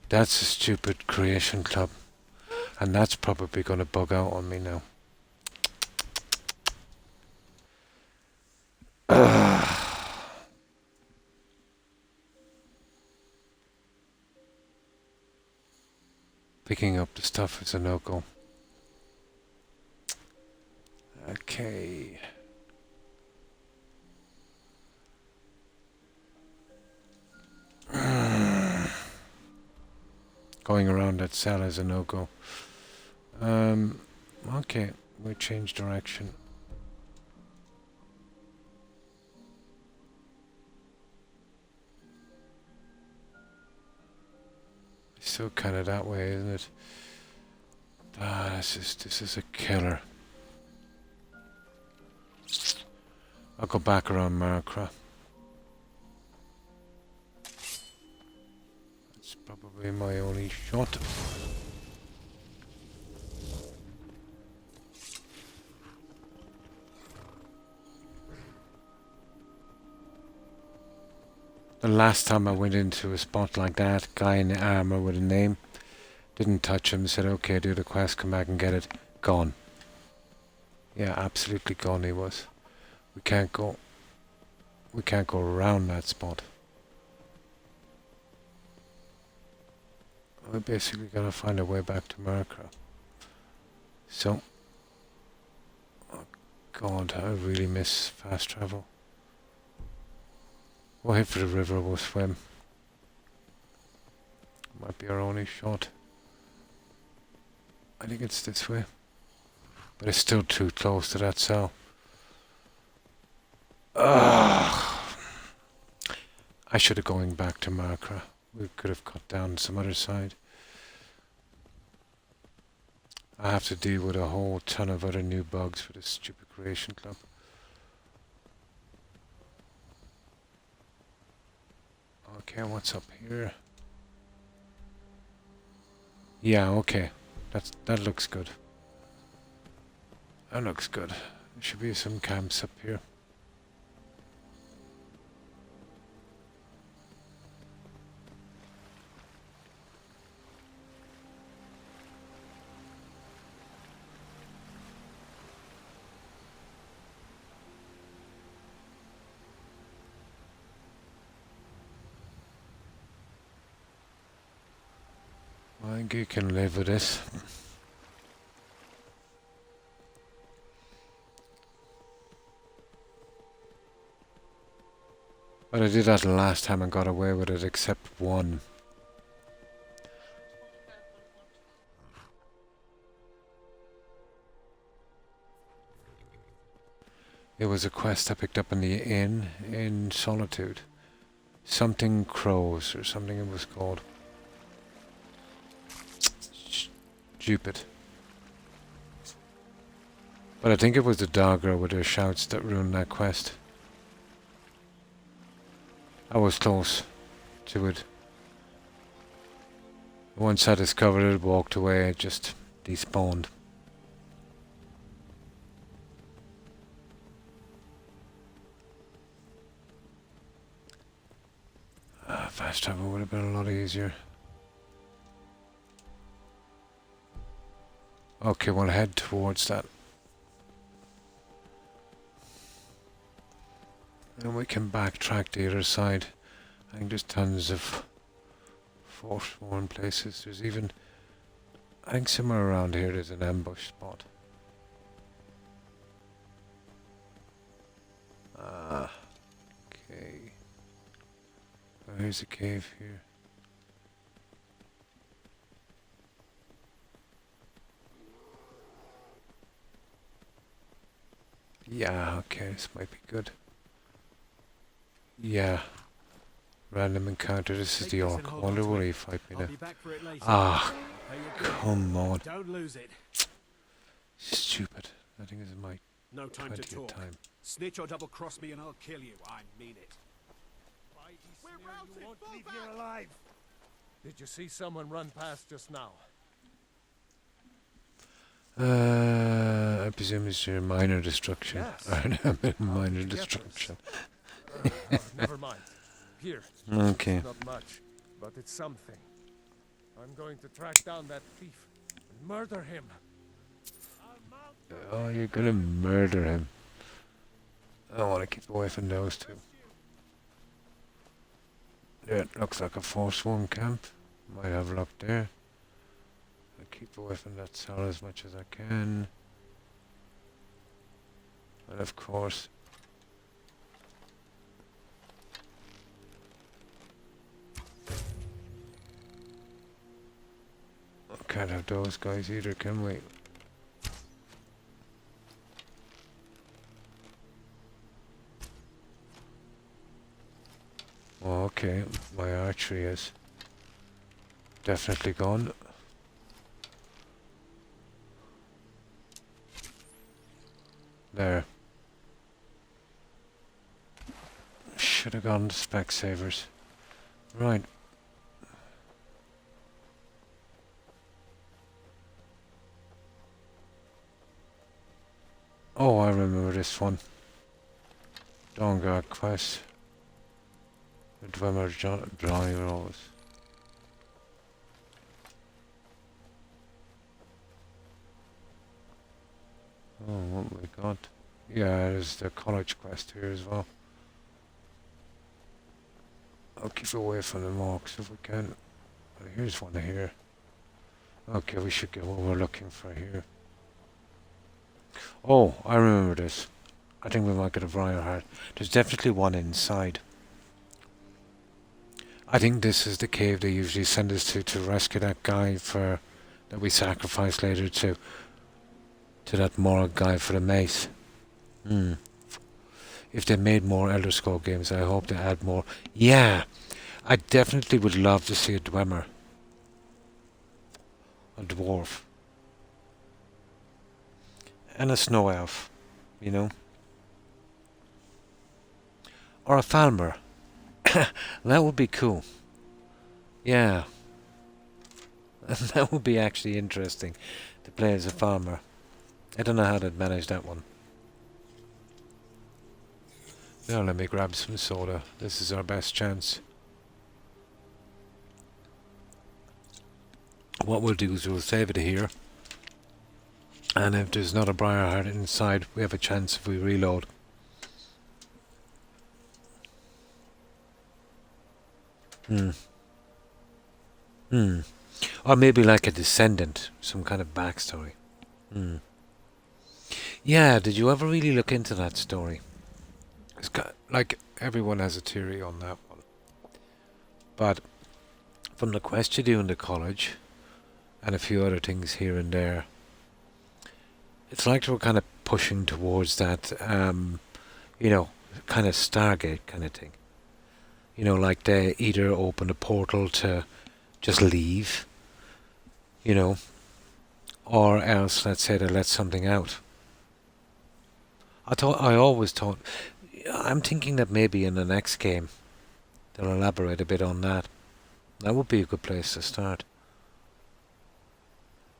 That's a stupid creation club. And that's probably going to bug out on me now. Picking up the stuff is a no-go. Okay. Going around that cell is a no-go. Okay, we change direction. It's still kind of that way, isn't it? Ah, this is a killer. I'll go back around Markra. That's probably my only shot. The last time I went into a spot like that, guy in the armor with a name, didn't touch him, said okay, do the quest, come back and get it. Gone. Yeah, absolutely gone he was. We can't go around that spot. We're basically gonna find a way back to Markra. So, oh God, I really miss fast travel. We'll head for the river, we'll swim. Might be our only shot. I think it's this way. But it's still too close to that cell. Ugh. I should have gone back to Markra. We could have cut down some other side. I have to deal with a whole ton of other new bugs for this stupid creation club. Okay, what's up here? Yeah, okay. That looks good. That looks good. There should be some camps up here. I think you can live with this. But I did that the last time and got away with it, except one. It was a quest I picked up in the inn in Solitude. Something Crows or something it was called. Stupid. But I think it was the Dogger with their shouts that ruined that quest. I was close to it. Once I discovered it, walked away, it just despawned. Fast travel would have been a lot easier. Okay, we'll head towards that. And we can backtrack the other side. I think there's tons of forsworn places. There's even, I think somewhere around here there's an ambush spot. Ah, okay. Oh, here's a cave here. Yeah, okay, this might be good. Yeah. Random encounter, this is the orc. I wonder will he fight me now. Ah, come on. Don't lose it. Stupid. I think this is my No time to 20th talk. time. Snitch or double cross me and I'll kill you. I mean it. We're routed! won't leave here alive. Did you see someone run past just now? I presume it's your minor destruction. Yes. Minor destruction. Never mind. Here. Okay. It's not much, but it's something. I'm going to track down that thief and murder him. Oh, you're gonna murder him. I want to keep away from those two. Yeah, it looks like a Forsworn camp. Might have luck there. I'll keep away from that cell as much as I can. And of course, can't have those guys either, can we? Oh, okay, my archery is definitely gone. There. Should have gone to Specsavers. Right. Oh, I remember this one. Dongar quest. The Dwemer Dry Rose. Oh, what we got? Yeah, there's the college quest here as well. I'll keep away from the marks if we can. Here's one here. Okay, we should get what we're looking for here. Oh, I remember this. I think we might get a Briar Heart. There's definitely one inside. I think this is the cave they usually send us to rescue that guy for that we sacrifice later to that Morag guy for the mace. If they made more Elder Scrolls games, I hope they add more. Yeah, I definitely would love to see a Dwemer. A dwarf. And a snow elf, you know. Or a Falmer. That would be cool. Yeah. That would be actually interesting to play as a farmer. I don't know how they'd manage that one. Now let me grab some soda. This is our best chance. What we'll do is we'll save it here. And if there's not a Briarheart inside, we have a chance if we reload. Or maybe like a descendant, some kind of backstory. Yeah, did you ever really look into that story? It's got, like, everyone has a theory on that one. But from the quest you do in the college, and a few other things here and there, it's like we're kind of pushing towards that, you know, kind of Stargate kind of thing. You know, like they either open a portal to just leave, you know, or else, let's say, they let something out. I always thought, I'm thinking that maybe in the next game, they'll elaborate a bit on that. That would be a good place to start.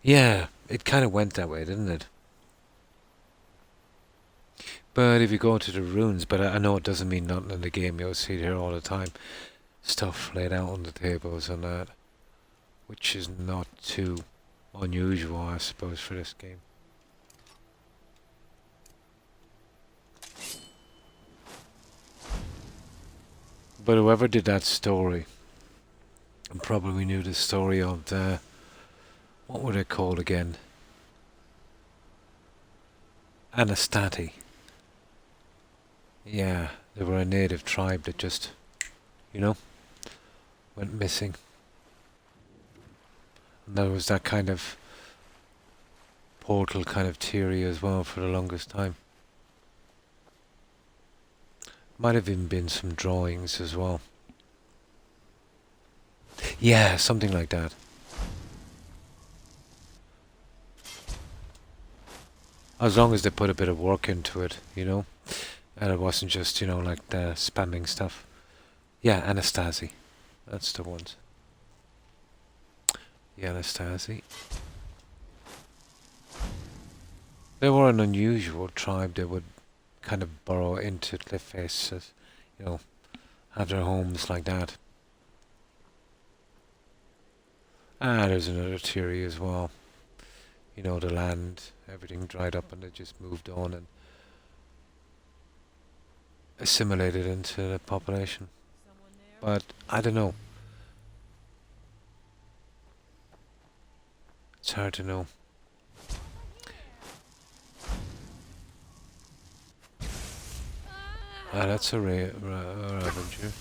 Yeah, it kind of went that way, didn't it? But if you go to the runes, but I know it doesn't mean nothing in the game, you'll see it here all the time. Stuff laid out on the tables and that, which is not too unusual, I suppose, for this game. But whoever did that story, and probably knew the story of the, what were they called again? Anastati. Yeah, they were a native tribe that just, you know, went missing. And there was that kind of portal kind of theory as well for the longest time. Might have even been some drawings as well. Yeah, something like that. As long as they put a bit of work into it, you know. And it wasn't just, you know, like the spamming stuff. Yeah, Anastasi. That's the ones. The Anastasi. They were an unusual tribe. They would kind of burrow into cliff faces, you know, have their homes like that. There's another theory as well. You know, the land, everything dried up and they just moved on and assimilated into the population. But I don't know. It's hard to know. That's a Ravager.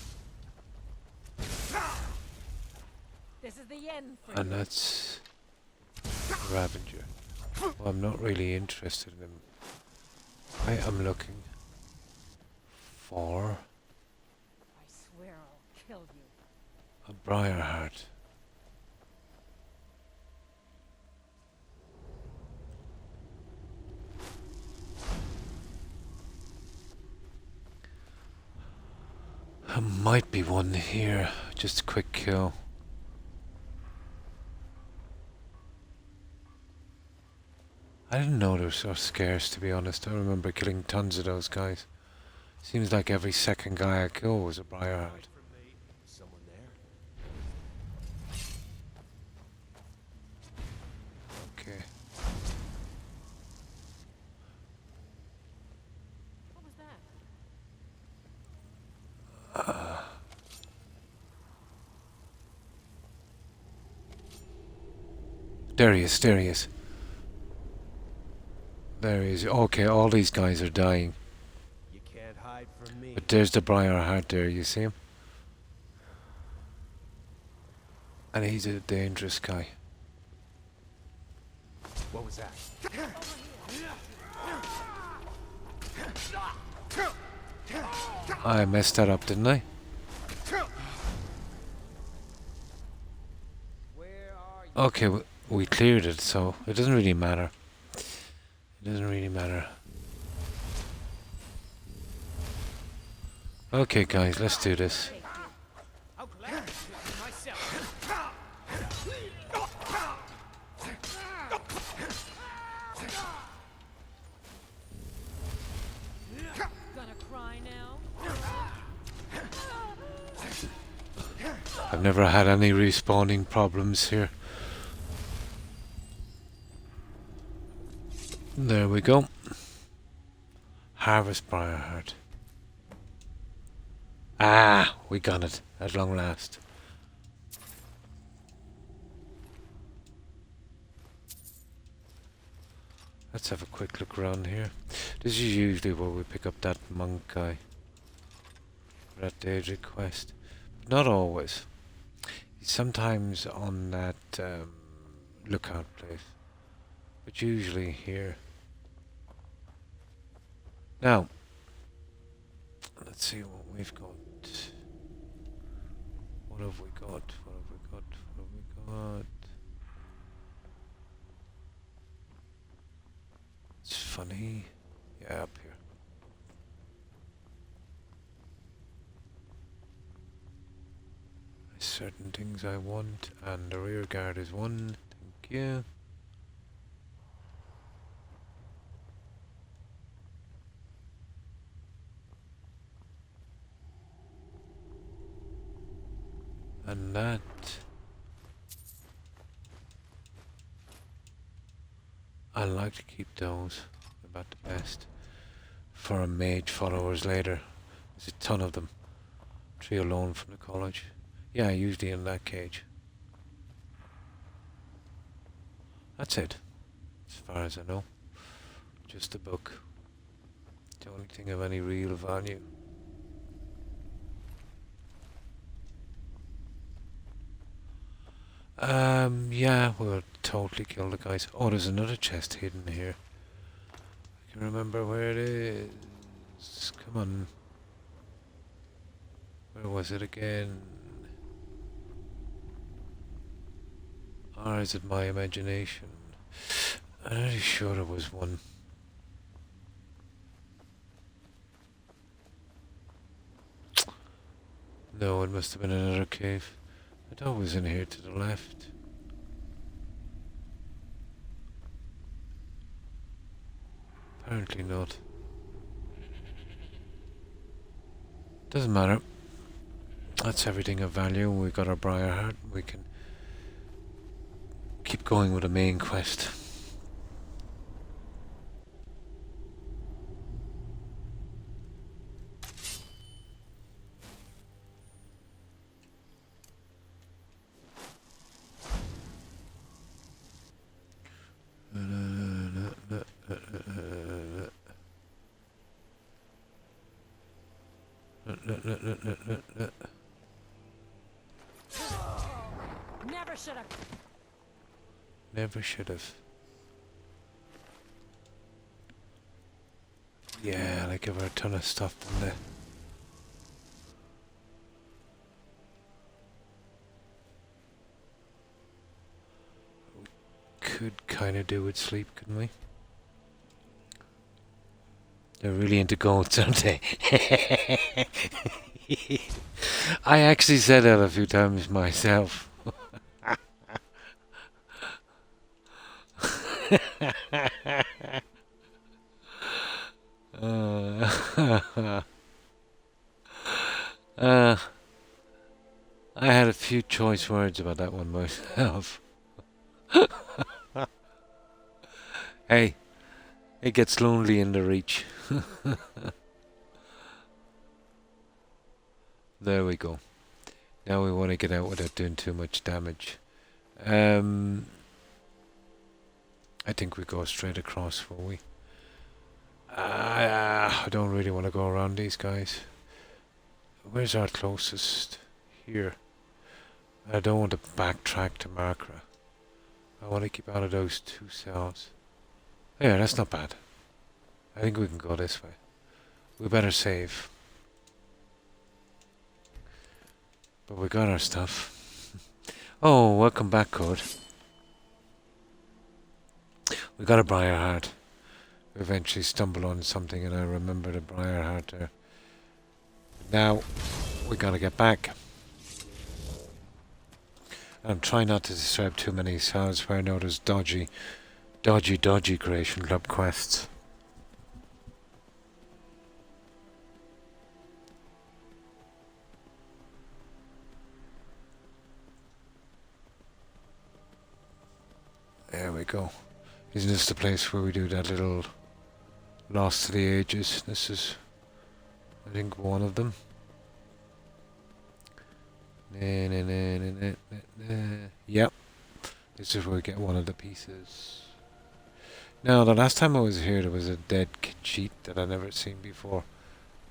This is the end for And that's a Ravager. Well, I'm not really interested in him. I am looking for I swear I'll kill you. a Briarheart. There might be one here. Just a quick kill. I didn't know they were so scarce, to be honest. I remember killing tons of those guys. Seems like every second guy I kill was a Briarheart. Someone there? Okay. What was that? There he is, there he is. There he is. Okay, all these guys are dying. You can't hide from me. But there's the Briarheart there, you see him? And he's a dangerous guy. What was that? I messed that up, didn't I? Okay, we cleared it, so it doesn't really matter. It doesn't really matter. Okay, guys, let's do this. Gonna cry now? I've never had any respawning problems here. There we go. Harvest Briarheart. Ah, we got it at long last. Let's have a quick look around here. This is usually where we pick up that monk guy. That Daedric quest. But not always. He's sometimes on that lookout place. But usually here. Now, let's see what we've got. What have we got? What have we got? What have we got? It's funny. Yeah, up here. There's certain things I want, and the rear guard is one. Thank you. And that. I like to keep those about the best for mage followers later. There's a ton of them. 3 alone from the college. Yeah, usually in that cage. That's it. As far as I know. Just a book. The only thing of any real value. Yeah, we'll totally kill the guys. Oh, there's another chest hidden here. I can remember where it is. Come on. Where was it again? Or is it my imagination? I'm really sure there was one. No, it must have been another cave. I thought it was in here to the left. Apparently not. Doesn't matter. That's everything of value. We got our Briarheart. We can keep going with the main quest. Never should have. Never should have. Yeah, they give her a ton of stuff, didn't they? We could kind of do with sleep, couldn't we? They're really into goats, aren't they? I actually said that a few times myself. I had a few choice words about that one myself. Hey, it gets lonely in the reach. There we go. Now we want to get out without doing too much damage. I think we go straight across, will we? I don't really want to go around these guys. Where's our closest? Here. I don't want to backtrack to Markra. I want to keep out of those 2 cells. Yeah, that's not bad. I think we can go this way. We better save. But we got our stuff. Oh, welcome back, Code. We got a briar heart. We eventually stumbled on something and I remembered a briar heart there. Now, we gotta get back. I'm trying not to disturb too many cells where I know there's dodgy creation club quests. There we go. Isn't this the place where we do that little Lost to the Ages? This is, I think, one of them. Yep. This is where we get one of the pieces. Now, the last time I was here, there was a dead cheat that I'd never seen before.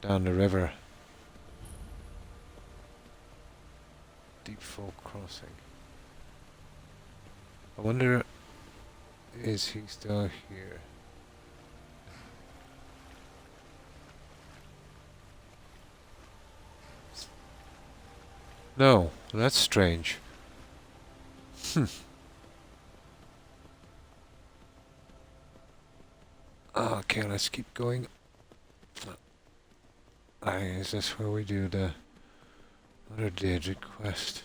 Down the river. Deep Folk Crossing. I wonder, is he still here? No, that's strange. Okay, let's keep going. Is this where we do the other Daedric quest?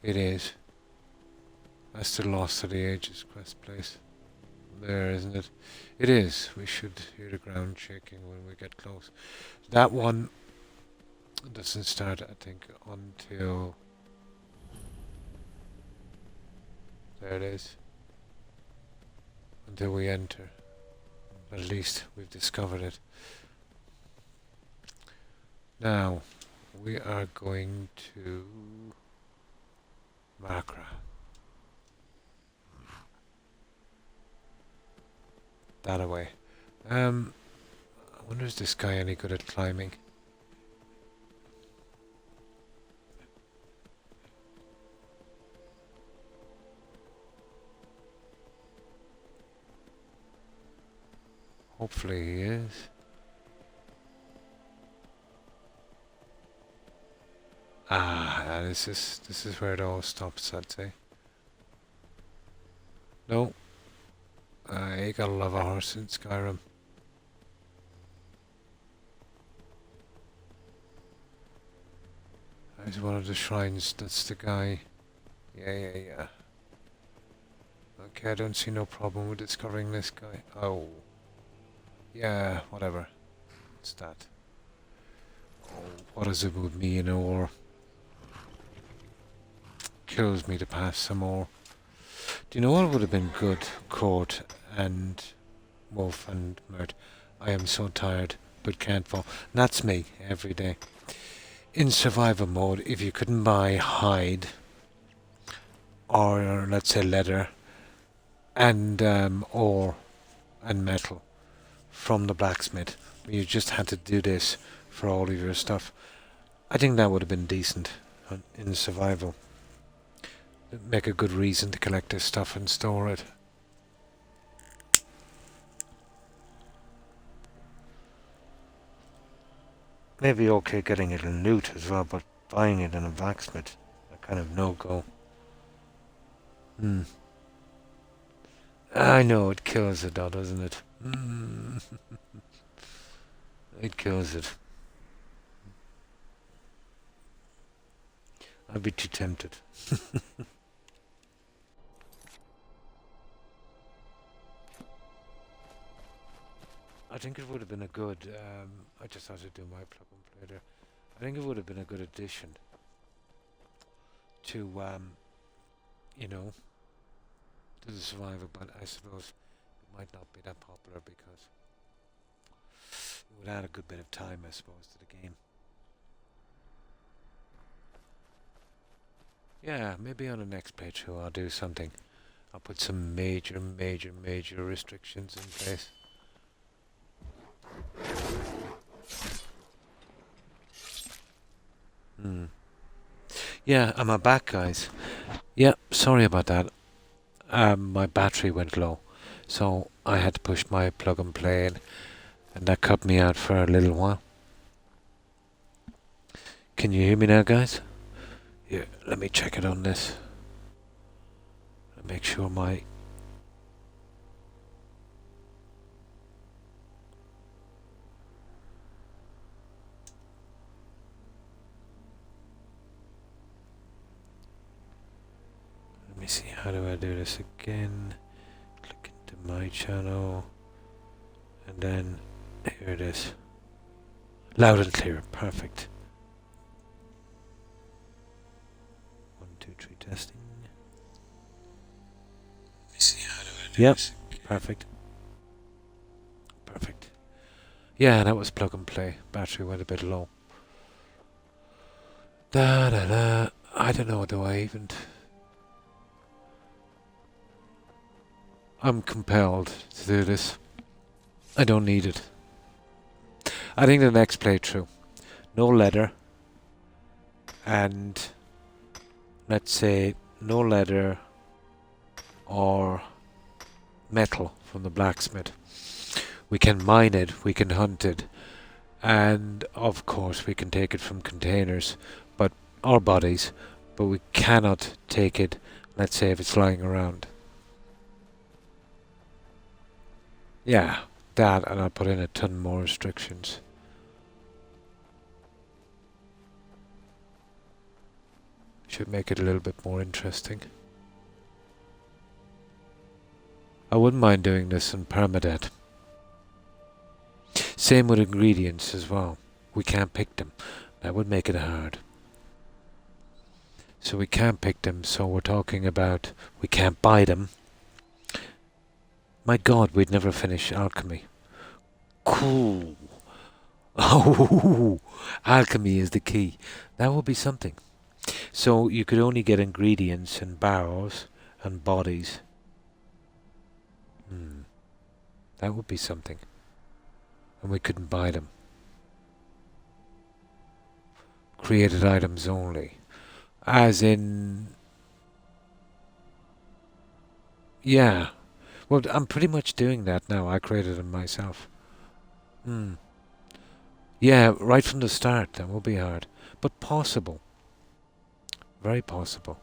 It is. That's the Lost to the Ages quest place. There, isn't it? It is. We should hear the ground shaking when we get close. That one doesn't start, I think, until... There it is. Until we enter. At least we've discovered it. Now, we are going to... Macra. That away. I wonder, is this guy any good at climbing? Hopefully he is. This is where it all stops, I'd say. No. You gotta love a horse in Skyrim. There's one of the shrines, that's the guy. Yeah. Okay, I don't see no problem with discovering this guy. Oh. Yeah, whatever. What's that? Oh, what is it with me and ore? Kills me to pass some more. Do you know what would have been good? Court and Wolf and Mert. I am so tired, but can't fall. And that's me, every day. In survival mode, if you couldn't buy hide, or let's say leather, and ore and metal from the blacksmith, you just had to do this for all of your stuff, I think that would have been decent in survival. It'd make a good reason to collect this stuff and store it. Maybe okay getting it in loot as well, but buying it in a blacksmith, a kind of no-go. I know, it kills it though, doesn't it? It kills it. I'd be too tempted. I think it would have been a good, I just had to do my plug and play there. I think it would have been a good addition to, you know, to the survivor, but I suppose it might not be that popular because it would add a good bit of time, I suppose, to the game. Yeah, maybe on the next playthrough I'll do something. I'll put some major restrictions in place. Yeah, I'm back, guys. Yeah, sorry about that. my battery went low, so I had to push my plug and play in, and that cut me out for a little while. Can you hear me now, guys? Yeah, let me check it on this. Make sure my... Let me see, how do I do this again? Click into my channel, and then here it is. Loud and clear, perfect. 1, 2, 3, testing. Let me see, how do I do this? Perfect. Perfect. Yeah, that was plug and play. Battery went a bit low. Da da da. I don't know, do I even... I'm compelled to do this. I don't need it. I think the next playthrough, no leather, and let's say no leather or metal from the blacksmith. We can mine it, we can hunt it, and of course we can take it from containers, but or bodies, but we cannot take it, let's say, if it's lying around. Yeah, that, and I'll put in a ton more restrictions. Should make it a little bit more interesting. I wouldn't mind doing this in permadeath. Same with ingredients as well. We can't pick them. That would make it hard. So we can't pick them, so we're talking about we can't buy them. My God, we'd never finish alchemy. Cool. Oh, alchemy is the key. That would be something. So you could only get ingredients and barrels and bodies. That would be something. And we couldn't buy them. Created items only. As in... Yeah. Well, I'm pretty much doing that now. I created them myself. Yeah, right from the start. That will be hard. But possible. Very possible.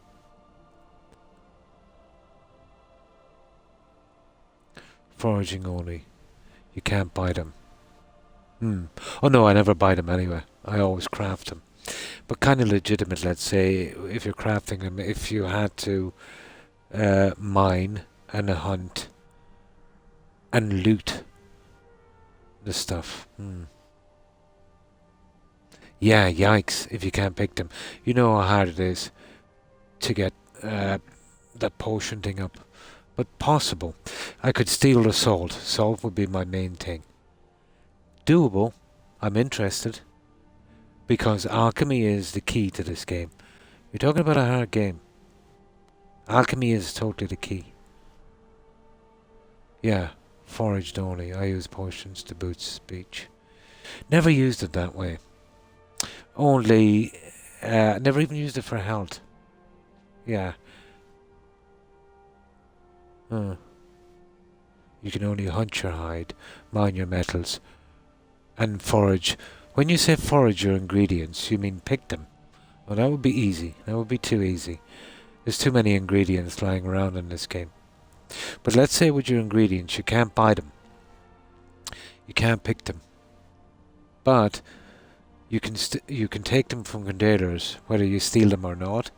Foraging only. You can't buy them. Oh no, I never buy them anyway. I always craft them. But kind of legitimate, let's say, if you're crafting them, if you had to mine and hunt and loot the stuff. Yeah, yikes, if you can't pick them. You know how hard it is to get that potion thing up. But possible. I could steal the salt. Salt would be my main thing. Doable. I'm interested. Because alchemy is the key to this game. You're talking about a hard game. Alchemy is totally the key. Yeah, foraged only. I use potions to boost speech. Never used it that way. Only... never even used it for health. Yeah. You can only hunt your hide, mine your metals, and forage. When you say forage your ingredients, you mean pick them. Well, that would be easy. That would be too easy. There's too many ingredients lying around in this game. But let's say with your ingredients, you can't buy them. You can't pick them. But you can take them from containers, whether you steal them or not.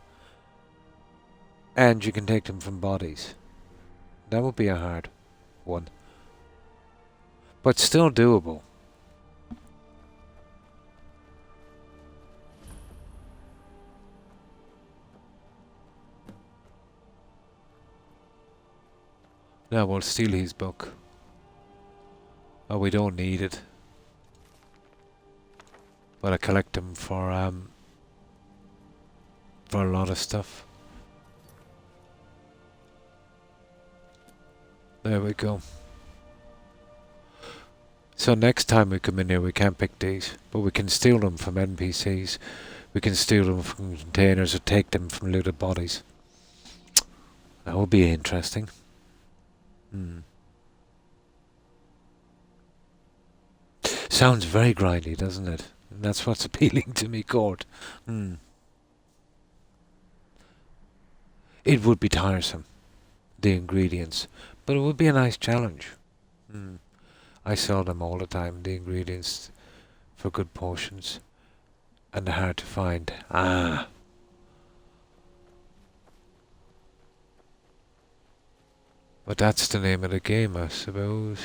And you can take them from bodies. That would be a hard one. But still doable. Now we'll steal his book. Oh, we don't need it. But I collect them for a lot of stuff. There we go. So next time we come in here, we can't pick these, but we can steal them from NPCs. We can steal them from containers or take them from looted bodies. That would be interesting. Sounds very grindy, doesn't it? And that's what's appealing to me, Cord. It would be tiresome, the ingredients, but it would be a nice challenge. I sell them all the time, the ingredients for good potions, and they're hard to find. But that's the name of the game, I suppose.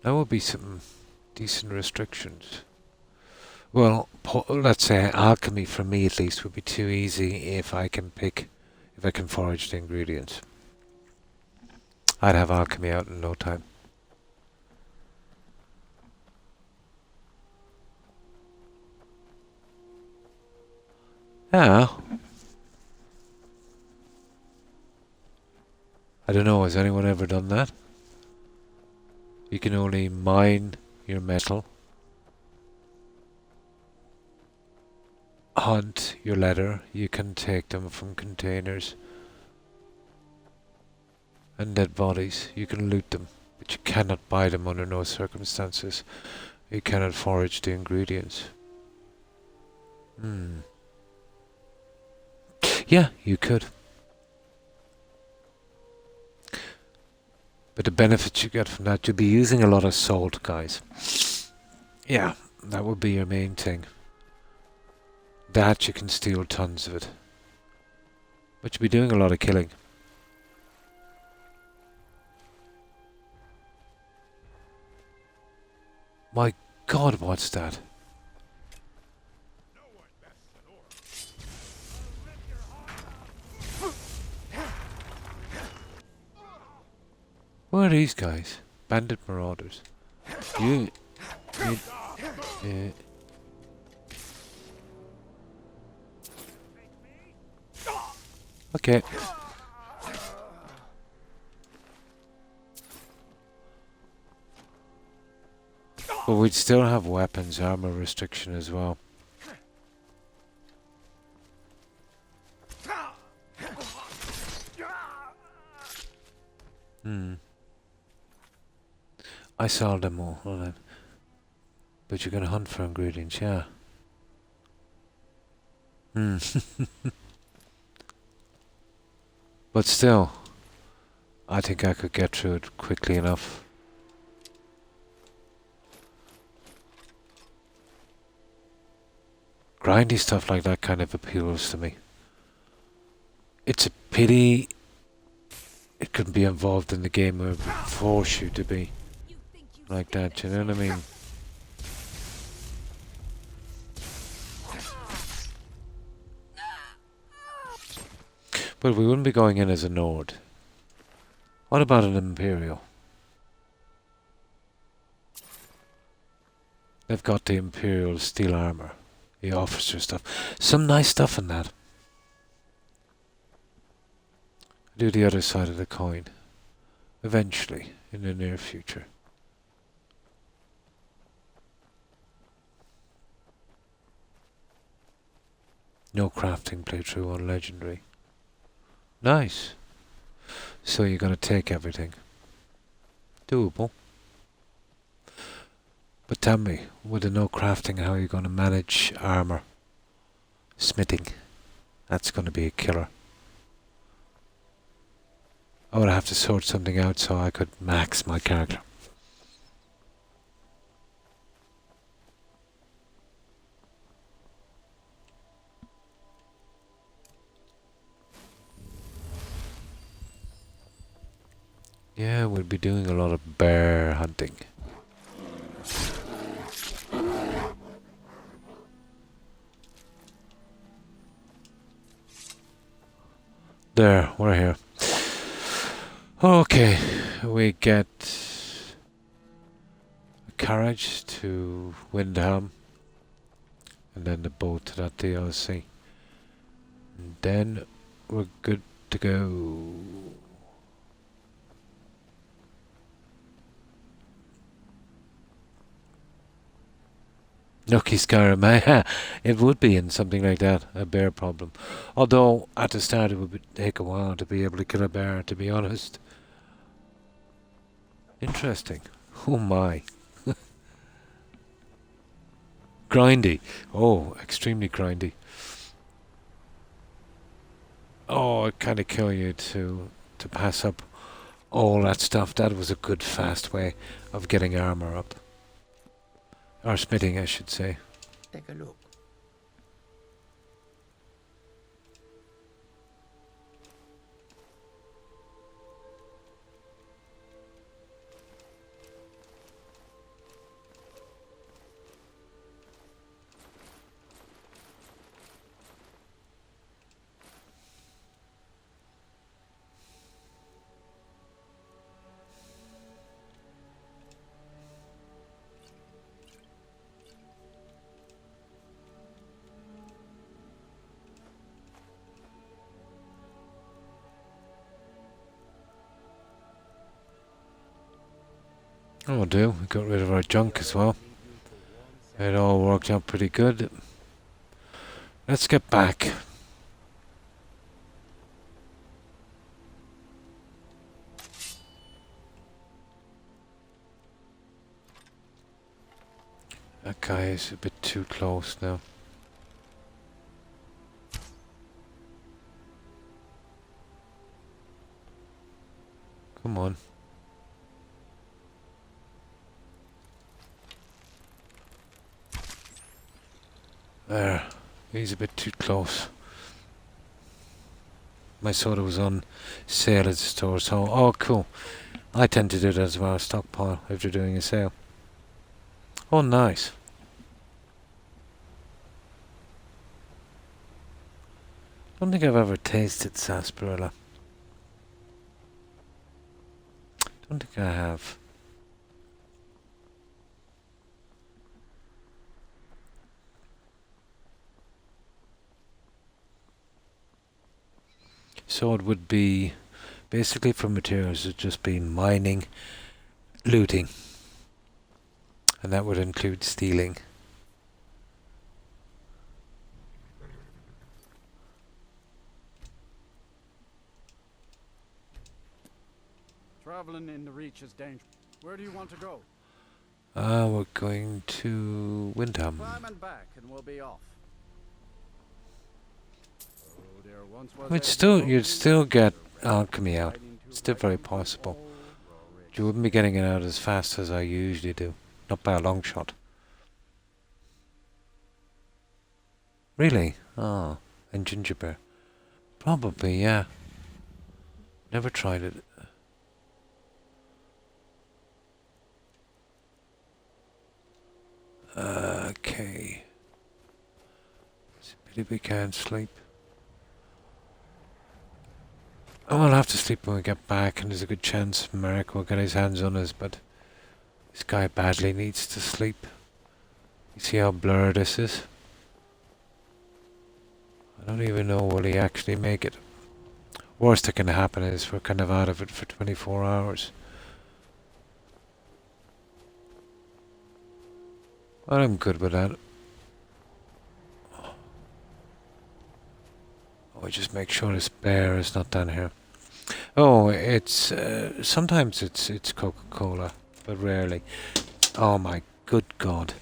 That would be some decent restrictions. Well, let's say alchemy for me at least would be too easy if I can forage the ingredients. I'd have alchemy out in no time. Yeah. I don't know, has anyone ever done that? You can only mine your metal, hunt your leather, you can take them from containers and dead bodies, you can loot them, but you cannot buy them under no circumstances. You cannot forage the ingredients. Yeah, you could. But the benefits you get from that, you'll be using a lot of salt, guys. Yeah, that would be your main thing. That you can steal tons of it. But you'll be doing a lot of killing. My God, what's that? Who are these guys? Bandit marauders. Okay. But we'd still have weapons, armor restriction as well. I saw them all. Hold on. But you're gonna hunt for ingredients, yeah. But still, I think I could get through it quickly enough. Grindy stuff like that kind of appeals to me. It's a pity it couldn't be involved in the game where it would force you to be like that, you know what I mean? But we wouldn't be going in as a Nord. What about an Imperial? They've got the Imperial steel armor, the officer stuff. Some nice stuff in that. Do the other side of the coin. Eventually, in the near future. No crafting playthrough on Legendary. Nice. So you're gonna take everything. Doable. But tell me, with the no crafting, how are you gonna manage armor? Smithing. That's gonna be a killer. I would have to sort something out so I could max my character. Yeah, we'll be doing a lot of bear hunting. There, we're here. Okay, we get a carriage to Windhelm, and then the boat to that DLC. And then we're good to go. Lucky Skyrim. It would be in something like that, a bear problem. Although, at the start, it would take a while to be able to kill a bear, to be honest. Interesting. Oh my. Grindy. Oh, extremely grindy. Oh, it kind of kill you to pass up all that stuff. That was a good fast way of getting armor up. Or smithing, I should say. Take a look. Oh, do. We got rid of our junk as well. It all worked out pretty good. Let's get back. That guy is a bit too close now. Come on. There. He's a bit too close. My soda was on sale at the store, so... Oh, cool. I tend to do that as well, stockpile, if they're doing a sale. Oh, nice. Don't think I've ever tasted sarsaparilla. Don't think I have. So it would be basically for materials, it'd just be mining, looting, and that would include stealing. Traveling in the Reach is dangerous. Where do you want to go? We're going to Windham. Climb and back, and we'll be off. Oh, there once was You'd still get alchemy out. It's still very possible. You wouldn't be getting it out as fast as I usually do. Not by a long shot. Really? Oh, and ginger beer. Probably, yeah. Never tried it. Okay. It's a pity we can't sleep. Oh, we'll have to sleep when we get back, and there's a good chance Merrick will get his hands on us, but this guy badly needs to sleep. You see how blurred this is? I don't even know will he actually make it. Worst that can happen is we're kind of out of it for 24 hours. Well, I'm good with that. Oh, just make sure this bear is not down here. Oh, it's sometimes it's Coca-Cola, but rarely. Oh my good God,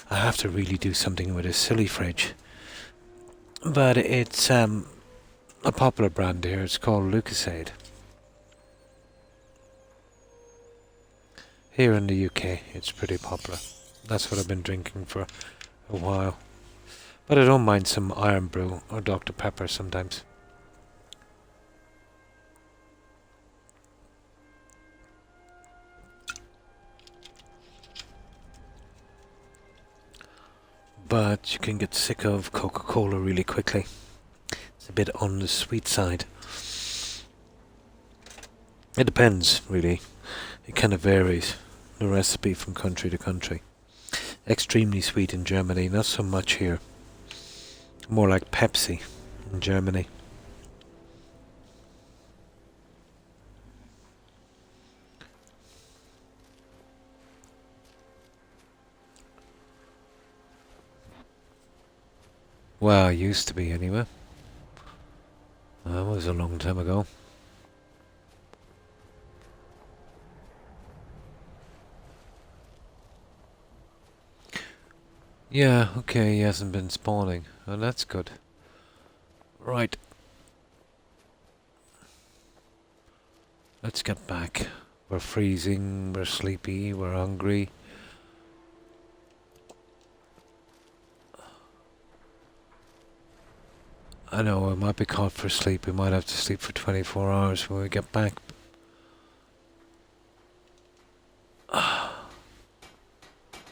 I have to really do something with this silly fridge. But it's a popular brand here. It's called Lucasade. Here in the UK, it's pretty popular. That's what I've been drinking for a while. But I don't mind some Iron Brew or Dr. Pepper sometimes. But you can get sick of Coca-Cola really quickly. It's a bit on the sweet side. It depends, really. It kind of varies, the recipe from country to country. Extremely sweet in Germany, not so much here. More like Pepsi in Germany. Well, it used to be anyway. That was a long time ago. Yeah, okay, he hasn't been spawning. Oh, that's good. Right. Let's get back. We're freezing, we're sleepy, we're hungry. I know, we might be caught for sleep. We might have to sleep for 24 hours when we get back.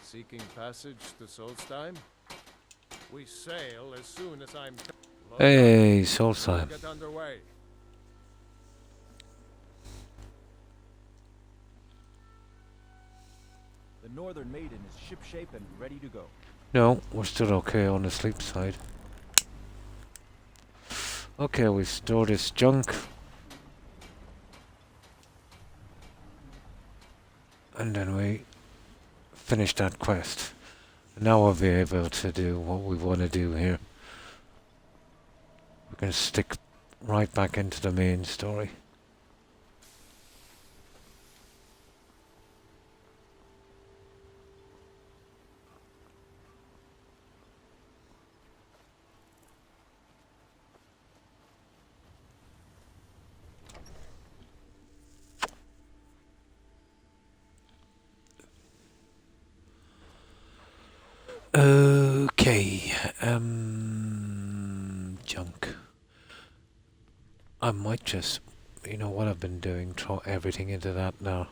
Seeking passage to Solstheim? We sail as soon as I'm... Hey, Solstheim. Get underway. The Northern Maiden is shipshape and ready to go. No, we're still okay on the sleep side. Okay, we store this junk. And then we finish that quest. Now we'll be able to do what we want to do here. We're going to stick right back into the main story. Okay, junk. I might just, you know what I've been doing, throw everything into that now.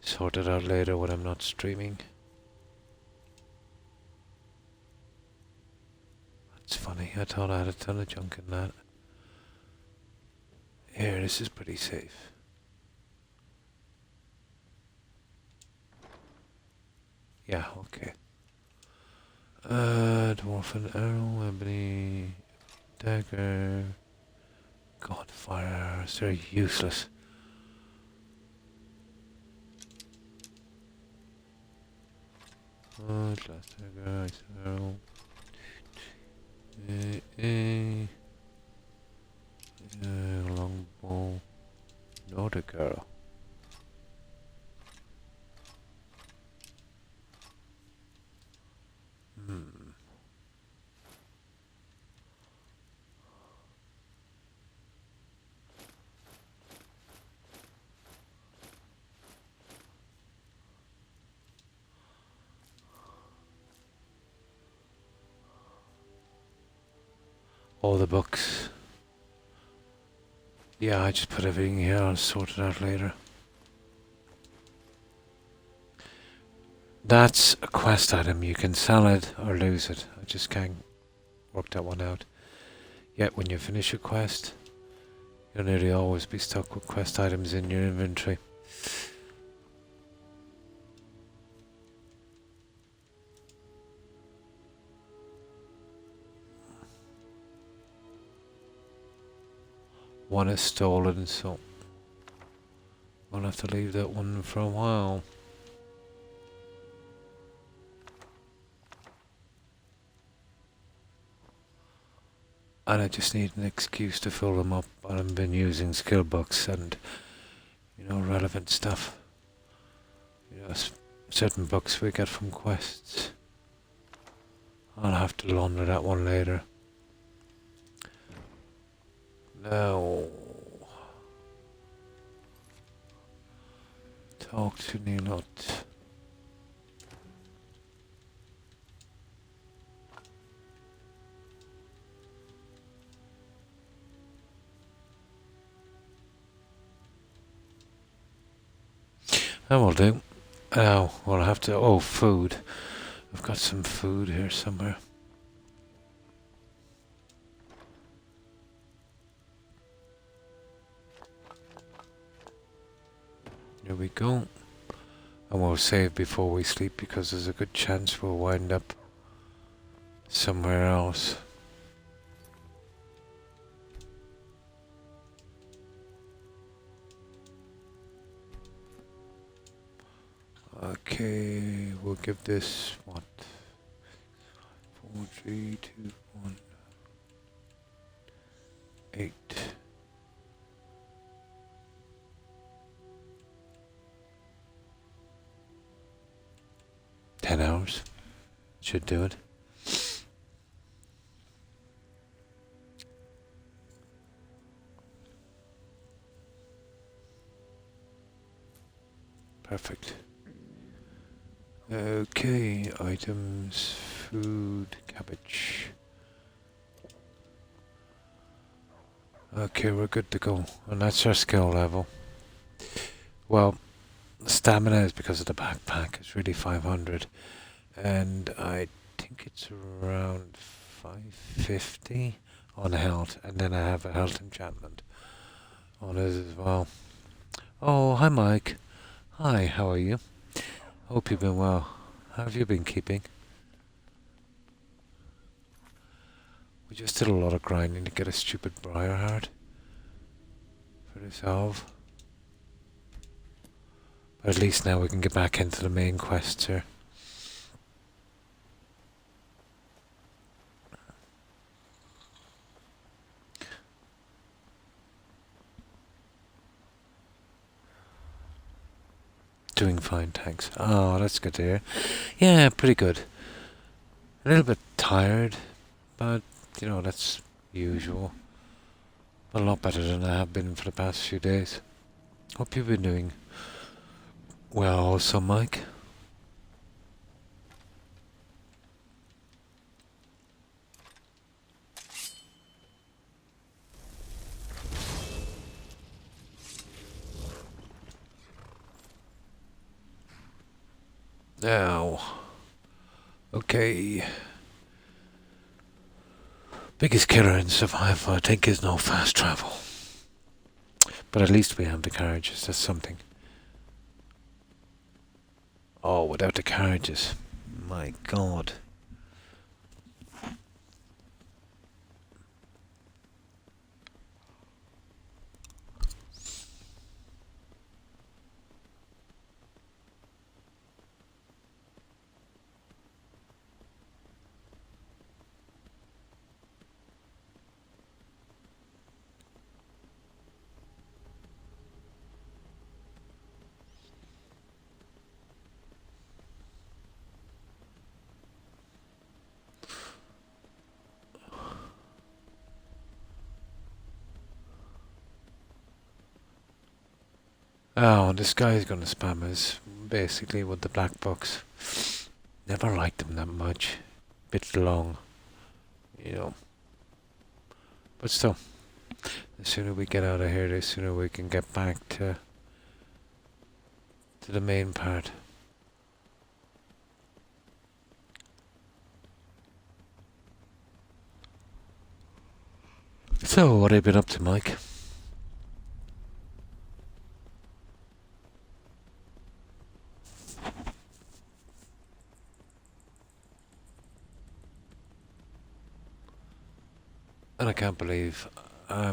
Sort it out later when I'm not streaming. That's funny, I thought I had a ton of junk in that. Here, this is pretty safe. Yeah, okay. Dwarfen arrow, ebony, dagger, godfire, they're useless. Glass dagger, ice arrow. Longbow, Nordic arrow. All the books. Yeah, I just put everything here, I'll sort it out later. That's a quest item, you can sell it or lose it. I just can't work that one out. Yet when you finish a quest, you'll nearly always be stuck with quest items in your inventory. One is stolen, so I'll have to leave that one for a while. And I just need an excuse to fill them up. I've been using skill books and, you know, relevant stuff. You know, certain books we get from quests. I'll have to launder that one later. Now, talk to Nilot. That will do. Now, we'll have to... Oh, food. I've got some food here somewhere. Here we go. And we'll save before we sleep because there's a good chance we'll wind up somewhere else. Okay, we'll give this what? 4, 3, 2, 1. 10 hours. Should do it. Perfect. Okay, items, food, cabbage. Okay, we're good to go. And that's our skill level. Well, stamina is because of the backpack. It's really 500. And I think it's around 550 on health. And then I have a health enchantment on it as well. Oh, hi Mike. Hi, how are you? Hope you've been well. How have you been keeping? We just did a lot of grinding to get a stupid briar heart for this halve. But at least now we can get back into the main quests here. Doing fine, thanks. Oh, that's good to hear. Yeah, pretty good. A little bit tired, but, you know, that's usual. A lot better than I have been for the past few days. Hope you've been doing well also, Mike. Now, okay. Biggest killer in survival, I think, is no fast travel. But at least we have the carriages, that's something. Oh, without the carriages, my God. Oh, this guy's gonna spam us, basically, with the black box. Never liked them that much. Bit long, you know. But still, the sooner we get out of here, the sooner we can get back to the main part. So, what have you been up to, Mike? And I can't believe I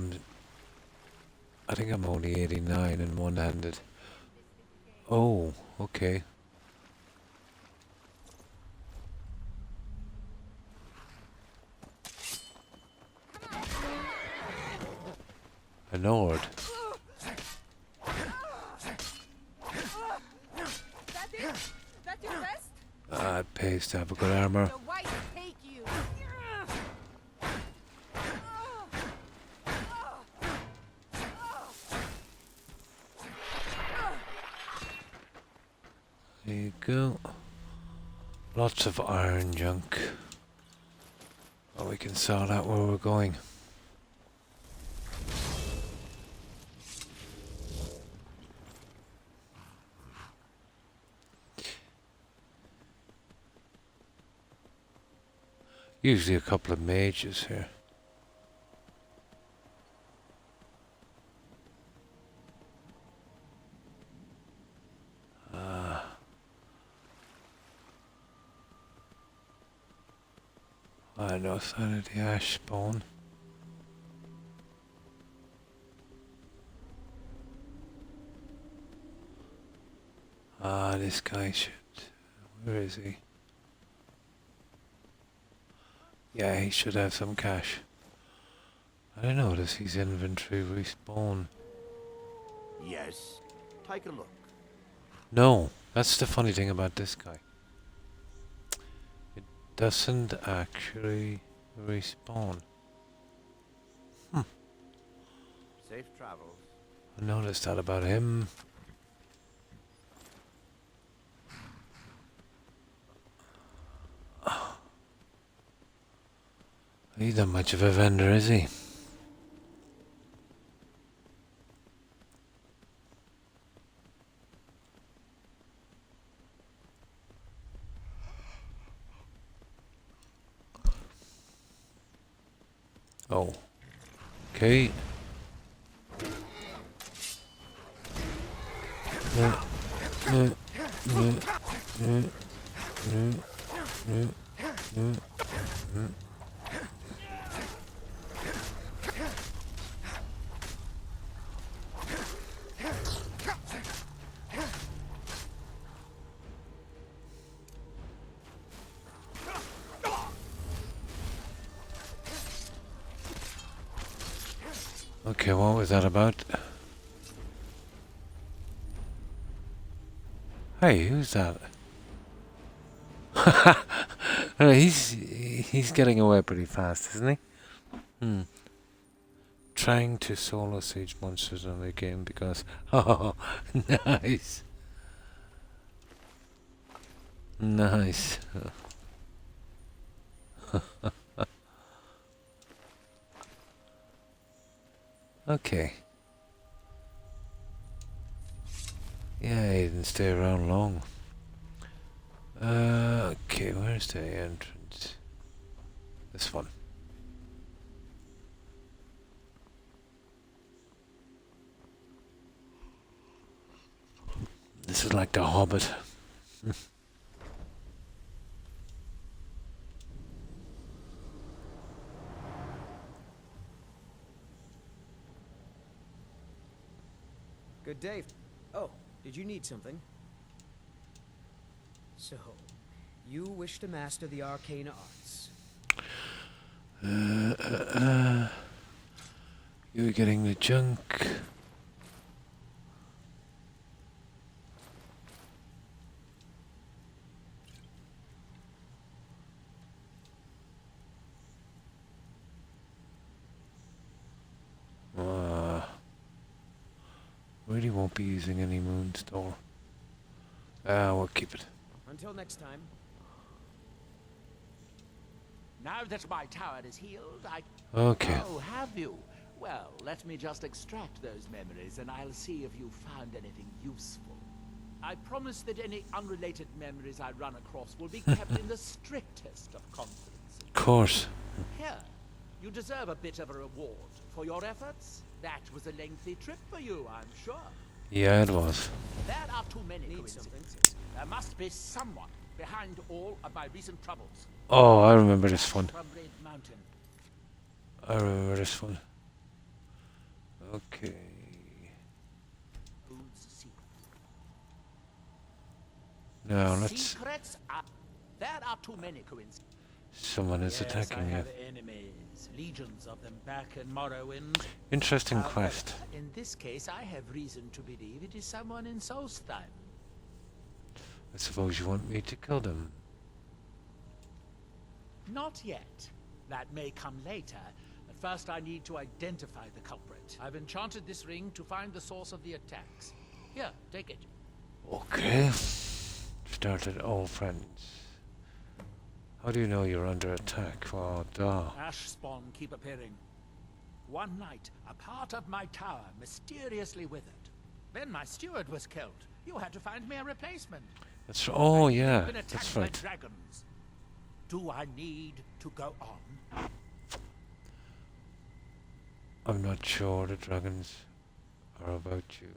think I'm only 89 and one-handed. Oh, okay. A Nord. That your best? It pays to have a good armor. The white take you. There you go. Lots of iron junk. Oh, we can sort out where we're going. Usually a couple of mages here. I know sign of the ash spawn. This guy should. Where is he? Yeah, he should have some cash. I don't notice his inventory respawn. Yes. Take a look. No, that's the funny thing about this guy. doesn't actually respawn. Safe travels. I noticed that about him. He's not much of a vendor, is he? Oh. Okay. Okay, what was that about? Hey, who's that? Oh, he's getting away pretty fast, isn't he? Trying to solo siege monsters on the game because oh, nice, nice. Okay. Yeah, he didn't stay around long. Okay, where's the entrance? This one. This is like the Hobbit. Good day. Oh, did you need something? So, you wish to master the arcane arts. You're getting the junk. Really won't be using any moonstone. We'll keep it. Until next time. Now that my tower is healed, Okay. Oh, have you? Well, let me just extract those memories and I'll see if you found anything useful. I promise that any unrelated memories I run across will be kept in the strictest of confidence. Of course. Here, you deserve a bit of a reward for your efforts. That was a lengthy trip for you, I'm sure. Yeah, it was. There are too many coincidences. There must be someone behind all of my recent troubles. Oh, I remember this one. From Red Mountain. I remember this one. Okay. Who's secret? Now let's. Secrets are... There are too many coincidences. Someone is attacking I you. have enemies, legions of them back in Morrowind. Interesting However, quest. In this case, I have reason to believe it is someone in Solstheim. I suppose you want me to kill them. Not yet. That may come later. But first I need to identify the culprit. I've enchanted this ring to find the source of the attacks. Here, take it. Okay. Started all friends. How do you know you're under attack? Oh, duh. Ash spawn keep appearing. One night, a part of my tower mysteriously withered. Then my steward was killed. You had to find me a replacement. That's oh yeah, Been that's attacked by right. dragons. Do I need to go on? I'm not sure the dragons are about you.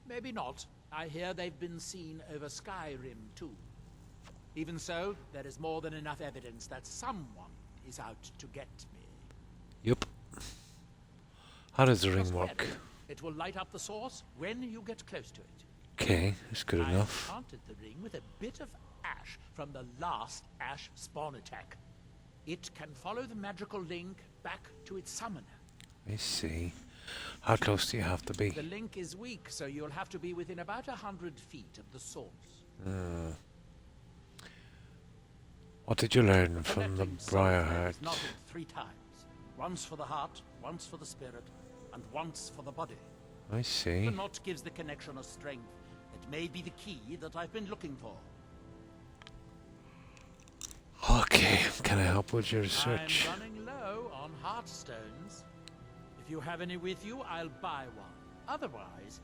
Maybe not. I hear they've been seen over Skyrim too. Even so, there is more than enough evidence that someone is out to get me. Yup. How does the ring Just work? ready. It will light up the source when you get close to it. Okay, that's good I enough. enchanted the ring with a bit of ash from the last ash spawn attack. It can follow the magical link back to its summoner. I see. How close do you have to be? The link is weak, so you'll have to be within about 100 feet of the source. What did you learn from the Collecting soul Briar flares Heart? knotted 3 times. Once for the heart, once for the spirit, and once for the body. I see. The knot gives the connection a strength that may be the key that I've been looking for. Okay, can I help with your research? I'm running low on heartstones. If you have any with you, I'll buy one. Otherwise,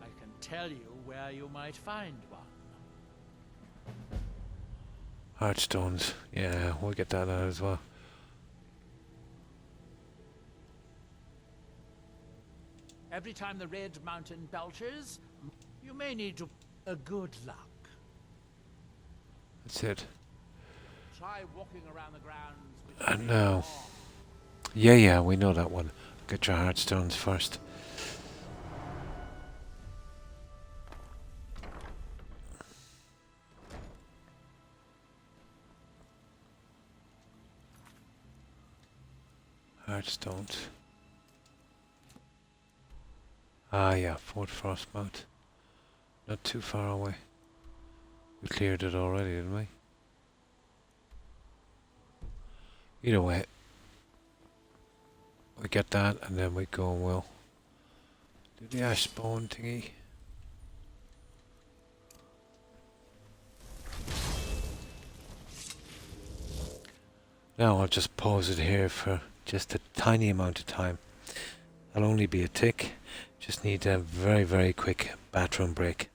I can tell you where you might find one. Heartstones. Yeah, we'll get that out as well. Every time the Red Mountain belches, you may need to... a good luck. That's it. Try walking around the grounds with And now. Yeah, we know that one. Get your heartstones first. Heartstones. Ah, yeah, Fort Frostmount. Not too far away. We cleared it already, didn't we? Either way, we get that and then we go and we'll do the ash spawn thingy. Now I'll just pause it here for just a tiny amount of time. That'll only be a tick. Just need a very, very quick bathroom break.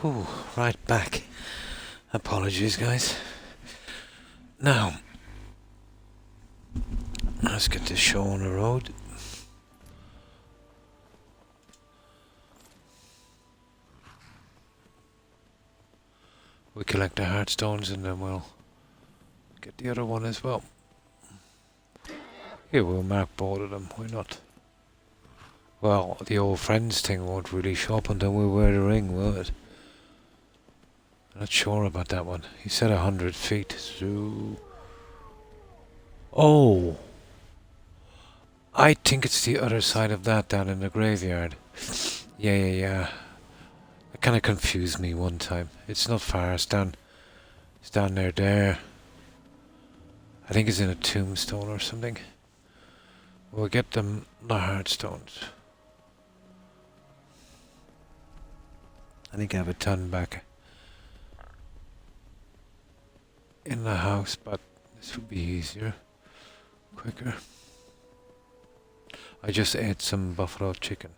Whew, right back. Apologies, guys. Now, let's get this show on the road. We collect the heartstones and then we'll get the other one as well. Here, we'll mark both of them, why not? Well, the old friends thing won't really show up until we wear the ring, will it? Not sure about that one. He said 100 feet, so... Oh! I think it's the other side of that down in the graveyard. Yeah. It kind of confused me one time. It's not far, it's down there. I think it's in a tombstone or something. We'll get them the heartstones. I think I have a ton back in the house, but this would be easier, quicker. I just ate some buffalo chicken,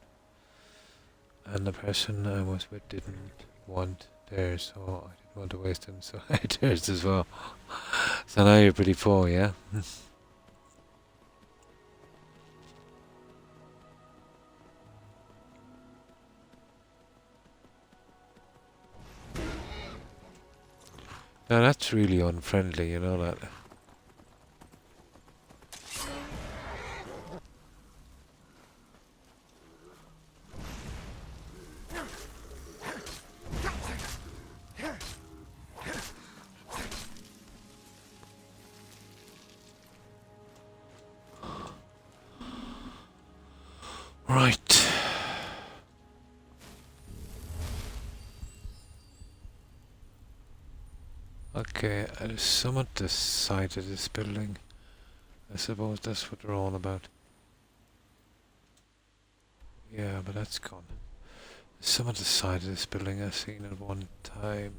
and the person I was with didn't want theirs, so I didn't want to waste them, so there's as well. So now you're pretty full, yeah? Now that's really unfriendly, you know that. Right. Okay, there's some at the side of this building. I suppose that's what they're all about. Yeah, but that's gone. There's some at the side of this building I've seen at one time.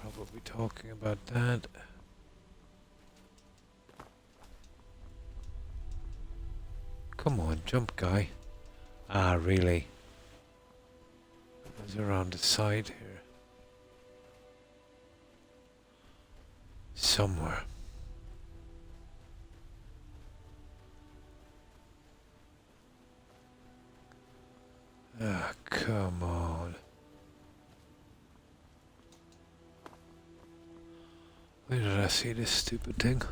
Probably talking about that. Come on, jump, guy. Ah, really? It's around the side here. Somewhere. Ah, come on. Where did I see this stupid thing?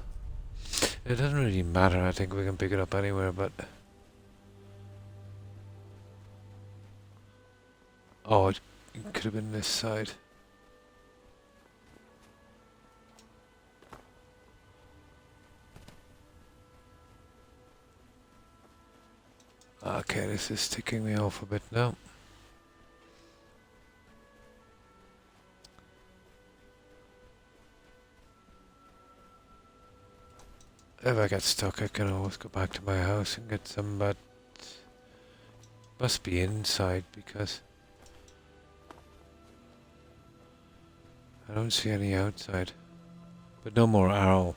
It doesn't really matter, I think we can pick it up anywhere, but... Oh, it could have been this side. Okay, this is ticking me off a bit now. If I get stuck, I can always go back to my house and get some, but... Must be inside, because... I don't see any outside. But no more arrow.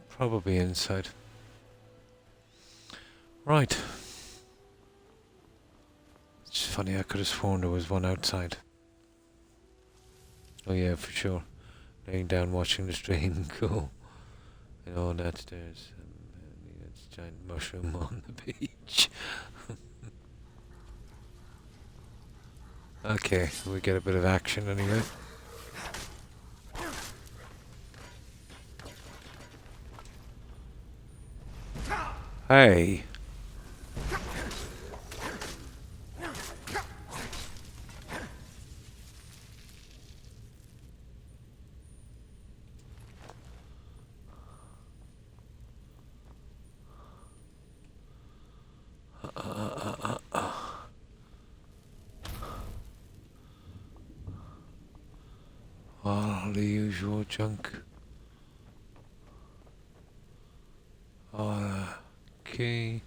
Probably inside. Right. It's funny, I could have sworn there was one outside. Oh yeah, for sure. Laying down watching the stream go. And all that there's that's a giant mushroom on the beach. Okay, we get a bit of action anyway. Hey. All the usual junk. Okay.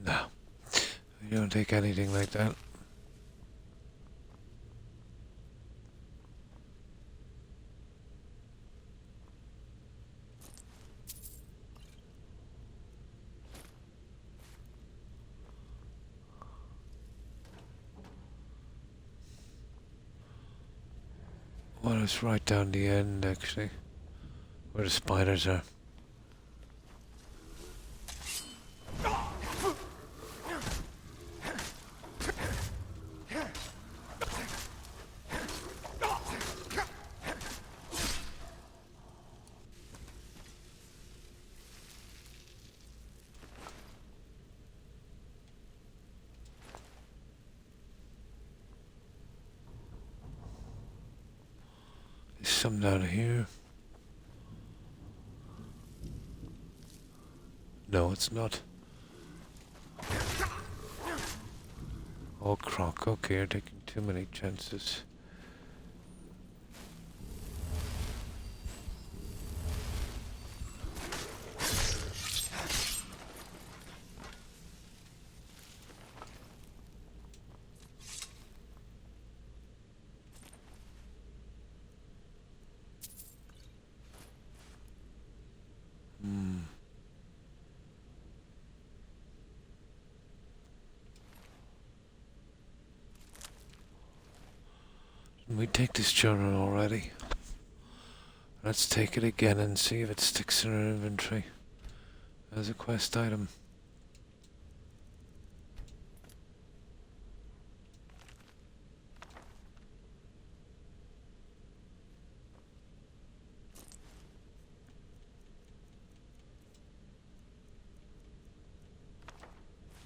No. We don't take anything like that. Well, it's right down the end, actually, where the spiders are. There's some down here. No, it's not. Oh, Croc, okay, you're taking too many chances. We take this journal already. Let's take it again and see if it sticks in our inventory as a quest item.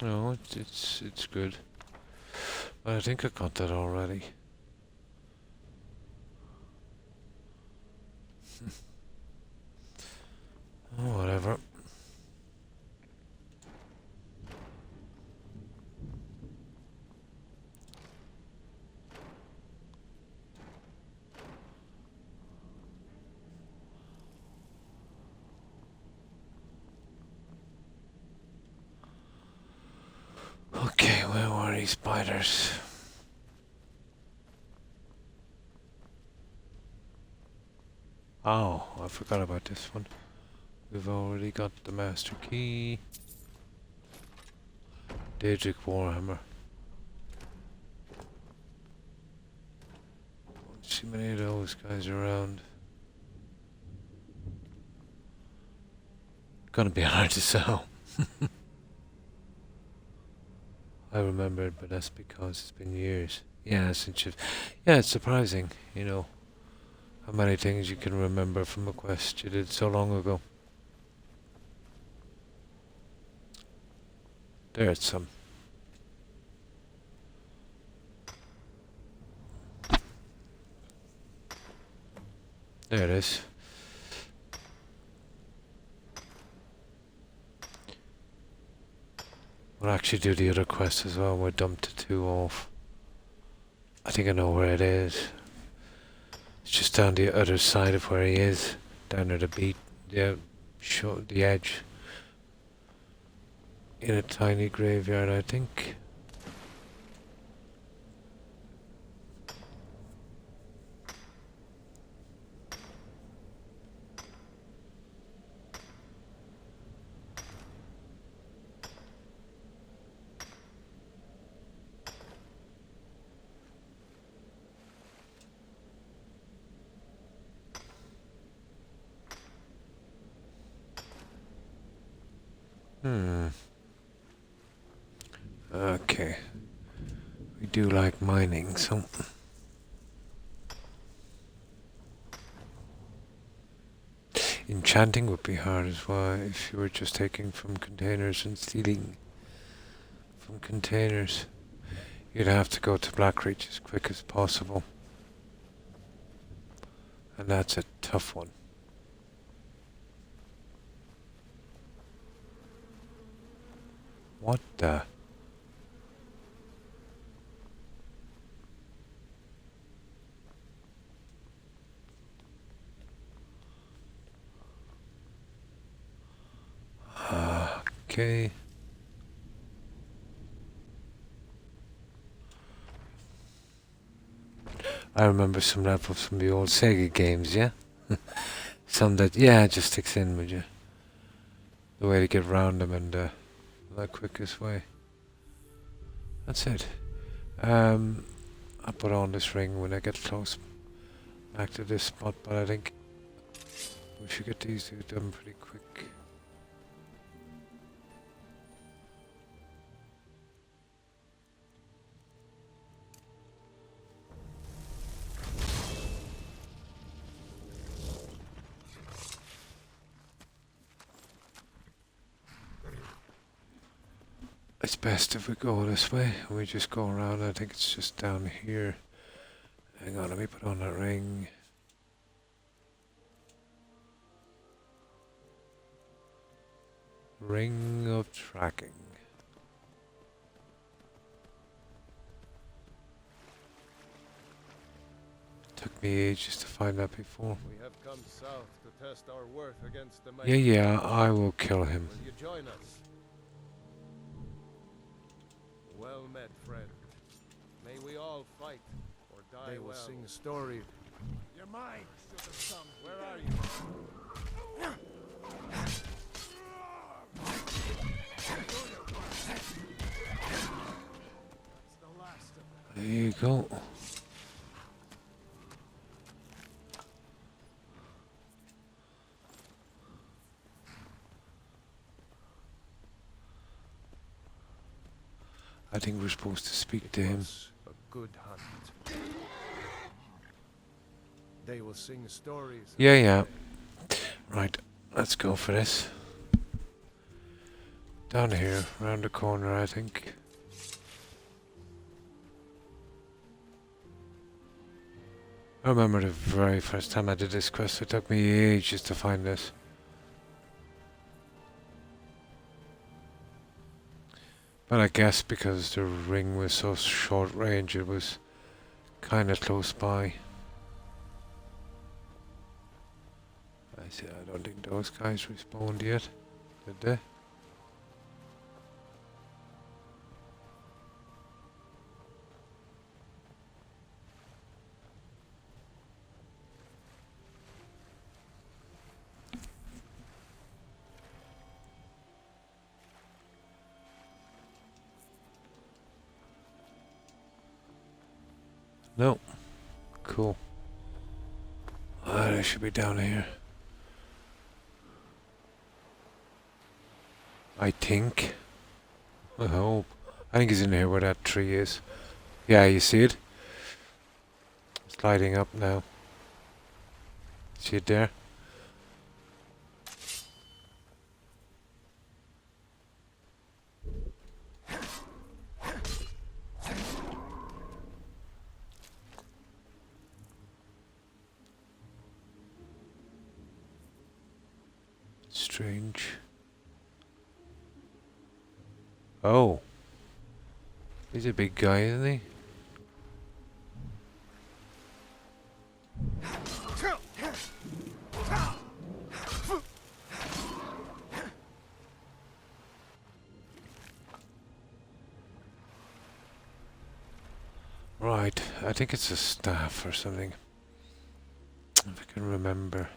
No, it's good. But I think I got that already. Oh, whatever. Okay, where were these spiders? Oh, I forgot about this one. We've already got the master key. Daedric Warhammer. Don't see many of those guys around. Gonna be hard to sell. I remember it, but that's because it's been years. Yeah, since you've... Yeah, it's surprising, you know, how many things you can remember from a quest you did so long ago. There's some. There it is. We'll actually do the other quest as well. We'll dump the 2 off. I think I know where it is. It's just down the other side of where he is. Down at the beat. Yeah, the edge. In a tiny graveyard, I think. Okay. We do like mining, so... Enchanting would be hard as well if you were just taking from containers and stealing from containers. You'd have to go to Blackreach as quick as possible. And that's a tough one. What the... Okay. I remember some levels from the old Sega games, yeah? Some that, yeah, it just sticks in with you. The way to get around them and the quickest way. That's it. I'll put on this ring when I get close back to this spot, but I think we should get these two done pretty quick. It's best if we go this way and we just go around. I think it's just down here. Hang on, let me put on that ring. Ring of tracking. Took me ages to find that before. We have come south to test our worth against the Yeah, I will kill him. Will you join us? Well met, friend. May we all fight or die They will well. sing a story. You're mine, Silver Sun. Where are you? There you go. I think we're supposed to speak to him. A good hunt. They will sing stories. Yeah, yeah. Right, let's go for this. Down here, round the corner, I think. I remember the very first time I did this quest, it took me ages to find this. But I guess because the ring was so short range, it was kind of close by. I see, I don't think those guys respawned yet, did they? No. Cool. They should be down here. I think. I hope. I think he's in here where that tree is. Yeah, you see it? It's lighting up now. See it there? Strange. Oh. He's a big guy, isn't he? Right, I think it's a staff or something. If I can remember.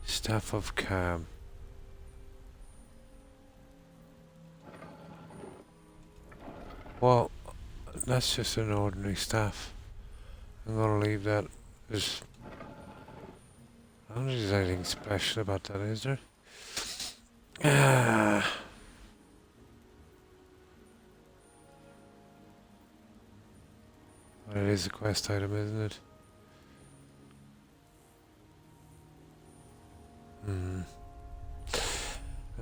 Staff of Calm. Well, that's just an ordinary staff. I'm gonna leave that. I don't think there's anything special about that, is there? Well, it is a quest item, isn't it?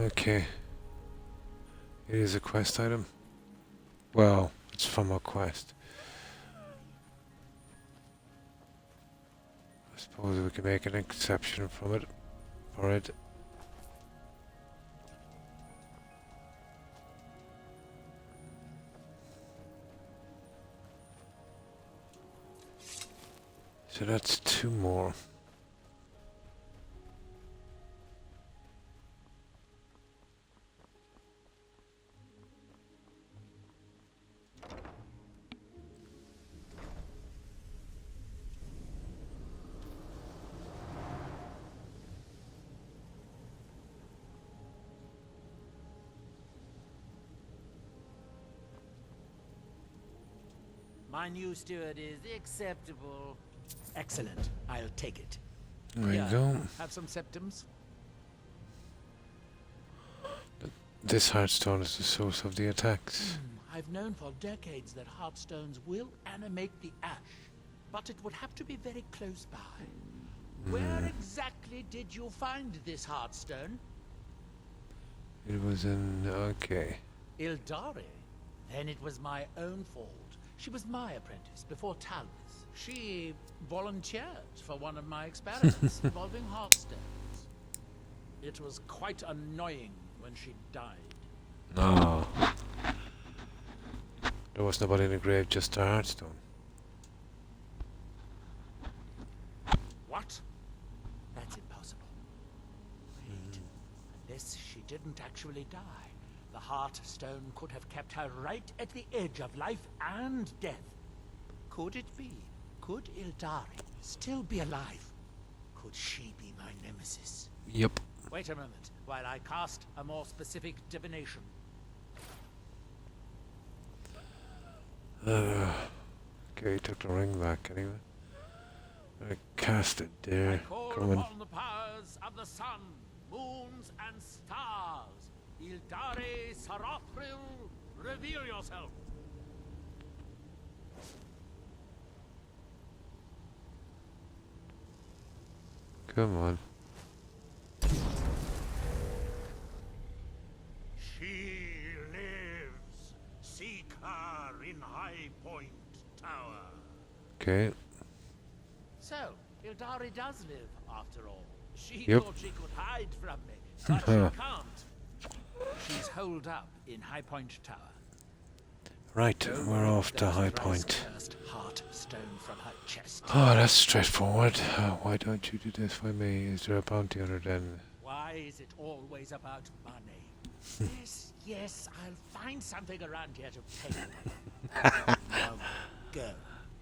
Okay. It is a quest item. Well, it's from a quest. I suppose we can make an exception from it. For it. So that's 2 more. My new steward is acceptable. Excellent. I'll take it. There you go. Have some septums? This heartstone is the source of the attacks. I've known for decades that heartstones will animate the ash, but it would have to be very close by. Where exactly did you find this heartstone? It was in... okay. Ildari? Then it was my own fault. She was my apprentice before Talus. She volunteered for one of my experiments involving heartstones. It was quite annoying when she died. No. There was nobody in the grave, just a heartstone. What? That's impossible. Wait. Unless she didn't actually die, the heartstone could have kept her right at the edge of life and death. Could it be? Could Ildari still be alive? Could she be my nemesis? Yep. Wait a moment, while I cast a more specific divination. Okay, he took the ring back anyway. I cast it there. Call Come on. upon the powers of the sun, moons, and stars. Ildari Sarathril, reveal yourself. Come on. She lives. Seek her in High Point Tower. Okay. So, Ildari does live, after all. She Yep. thought she could hide from me, but she can't. She's holed up in High Point Tower. Right, we're off to High Point. Cursed heart stone from her chest. Oh, that's straightforward. Why don't you do this for me? Is there a bounty on her then? Why is it always about money? Yes, yes, I'll find something around here to pay you. Now, go.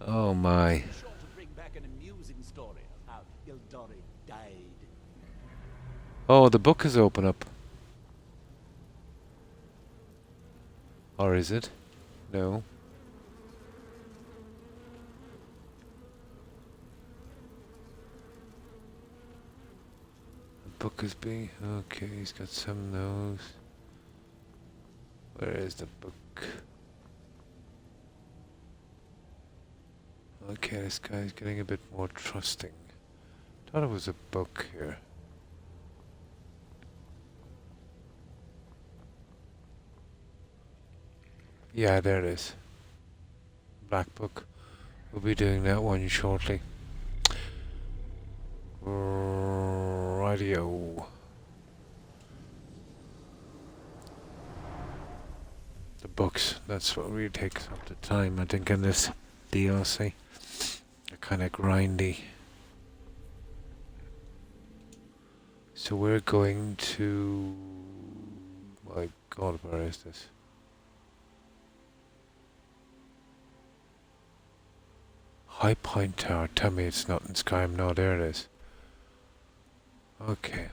Oh my. Be sure to bring back an amusing story of how Ildari died. Oh, the book is open up. Or is it? No. The book is being... Okay, he's got some nose. Where is the book? Okay, this guy's getting a bit more trusting. Thought it was a book here. Yeah, there it is. Black book. We'll be doing that one shortly. Radio. The books. That's what really takes up the time, I think, in this DLC. They're kind of grindy. So we're going to... My God, where is this? High Point Tower. Tell me it's not in Skyrim. No, there it is. Okay.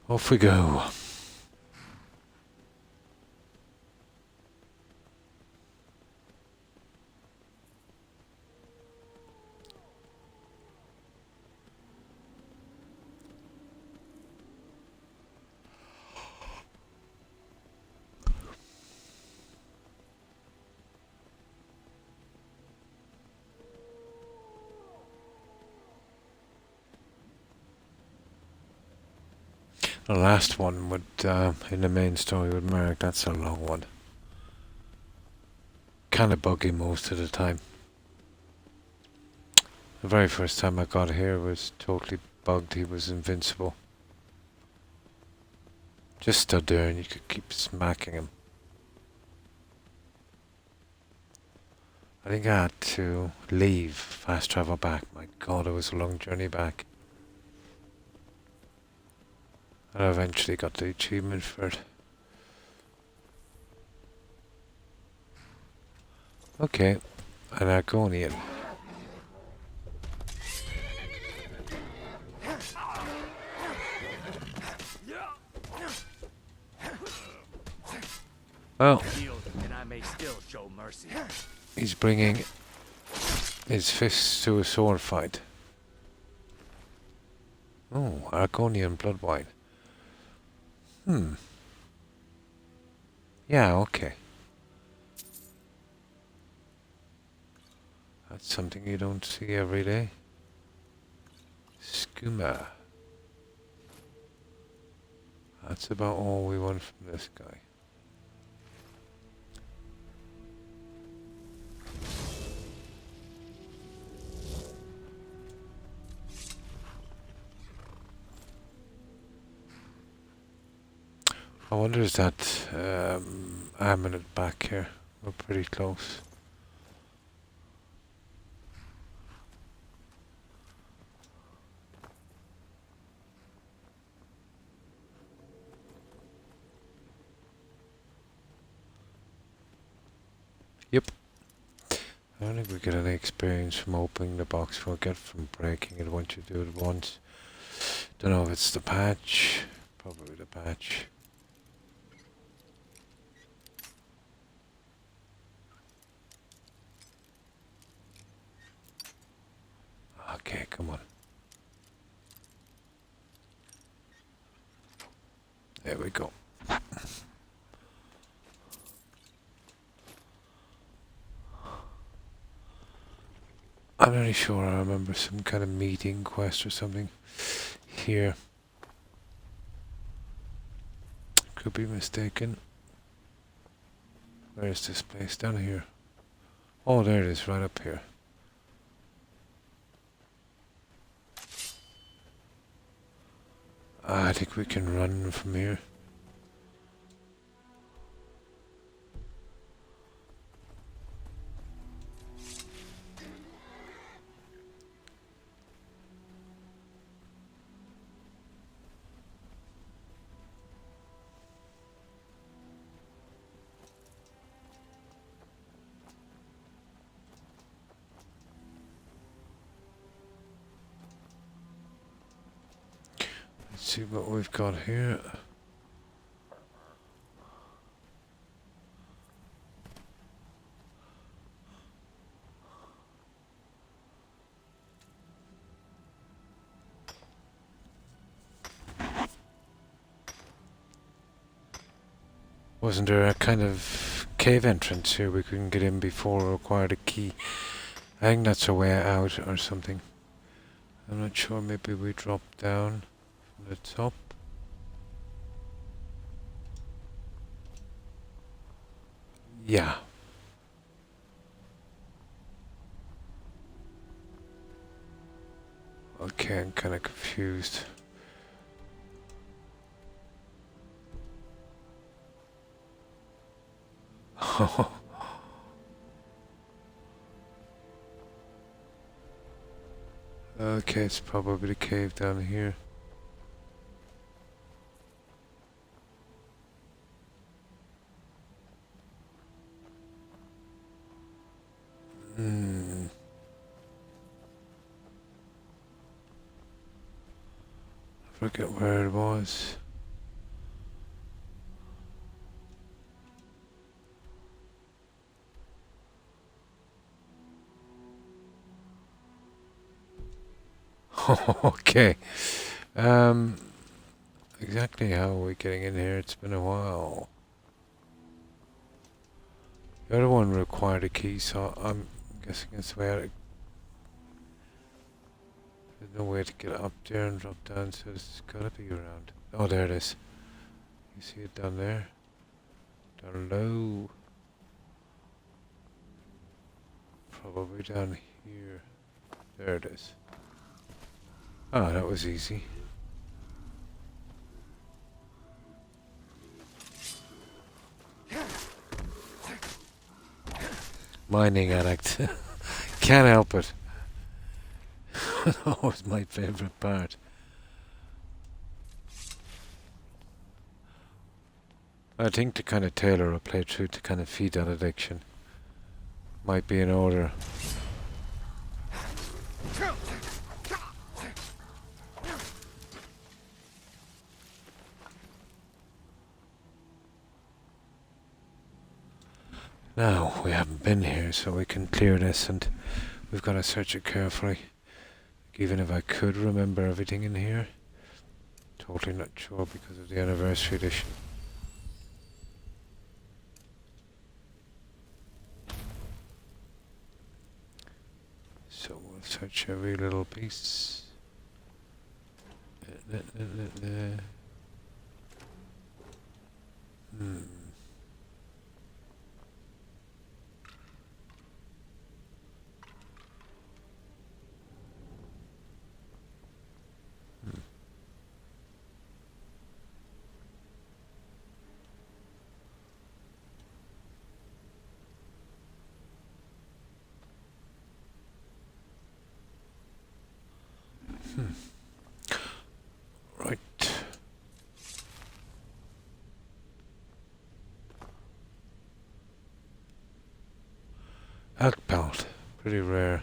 Off we go. The last one would, in the main story with Merrick, that's a long one. Kinda buggy most of the time. The very first time I got here was totally bugged, he was invincible. Just stood there and you could keep smacking him. I think I had to leave, fast travel back. My God, it was a long journey back. And I eventually got the achievement for it. Okay, an Argonian. Well, And I may still show mercy. he's bringing his fists to a sword fight. Oh, Argonian blood wine. Yeah, okay. That's something you don't see every day. Skooma. That's about all we want from this guy. I wonder is that amulet back here? We're pretty close. Yep. I don't think we get any experience from opening the box. We'll get from breaking it once you do it once. Don't know if it's the patch. Probably the patch. Okay, come on. There we go. I'm not really sure. I remember some kind of meeting quest or something here. Could be mistaken. Where is this place? Down here. Oh, there it is, right up here. I think we can run from here. Let's see what we've got here. Wasn't there a kind of cave entrance here we couldn't get in before or required a key? I think that's a way out or something. I'm not sure, maybe we drop down from the top. Yeah. Okay, I'm kind of confused. Okay, it's probably the cave down here. I forget where it was. Okay. Exactly how are we getting in here? It's been a while. The other one required a key, so I'm guessing it's where there's no way to get up there and drop down, so it's gotta be around. Oh, there it is. You see it down there? Down low. Probably down here. There it is. Oh, that was easy. Mining addict. Can't help it. That was my favorite part. I think to kind of tailor a playthrough to kind of feed that addiction might be in order. Now, we haven't been here, so we can clear this, and we've got to search it carefully. Even if I could remember everything in here. Totally not sure because of the anniversary edition. So we'll search every little piece. Right. Elk pelt. Pretty rare.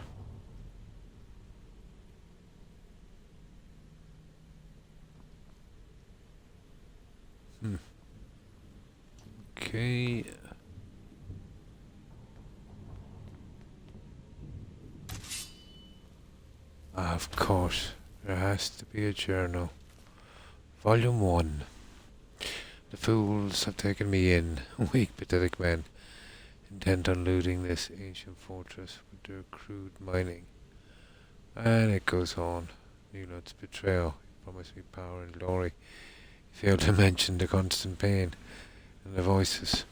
Okay. Of course, there has to be a journal. Volume 1. The fools have taken me in, weak pathetic men, intent on looting this ancient fortress with their crude mining. And it goes on. Newlot's betrayal. He promised me power and glory. He failed to mention the constant pain and the voices.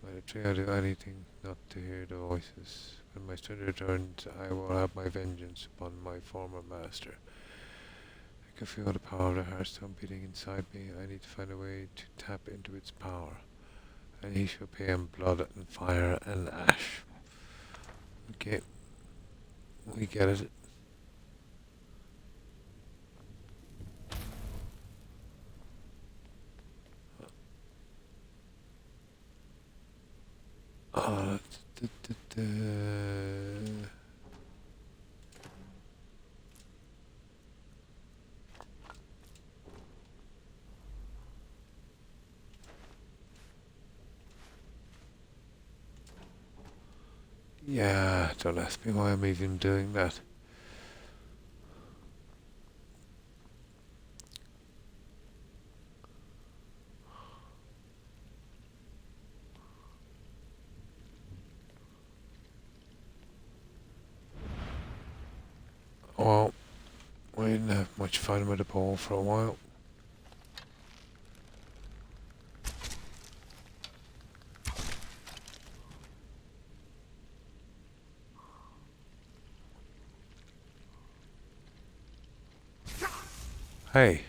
I try to do anything not to hear the voices. When my strength returns, I will have my vengeance upon my former master. I can feel the power of the Hearthstone beating inside me. I need to find a way to tap into its power. And he shall pay in blood and fire and ash. Okay. We get it. Yeah, don't ask me why I'm even doing that. Well, we didn't have much fun with the ball for a while. Hey.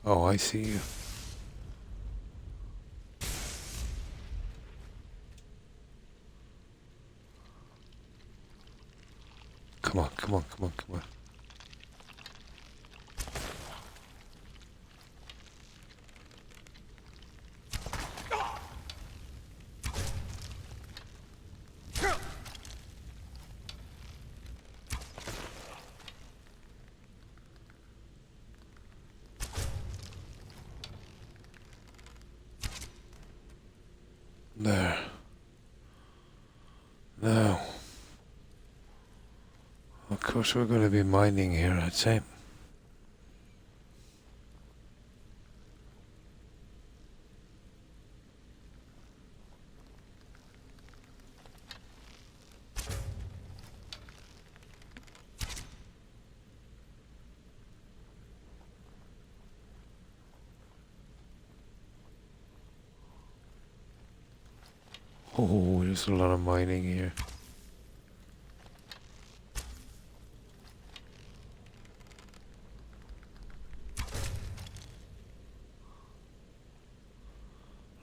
Oh, I see you. Come on, come on, come on, come on. There. Now. Of course we're going to be mining here, I'd say. Oh, there's a lot of mining here.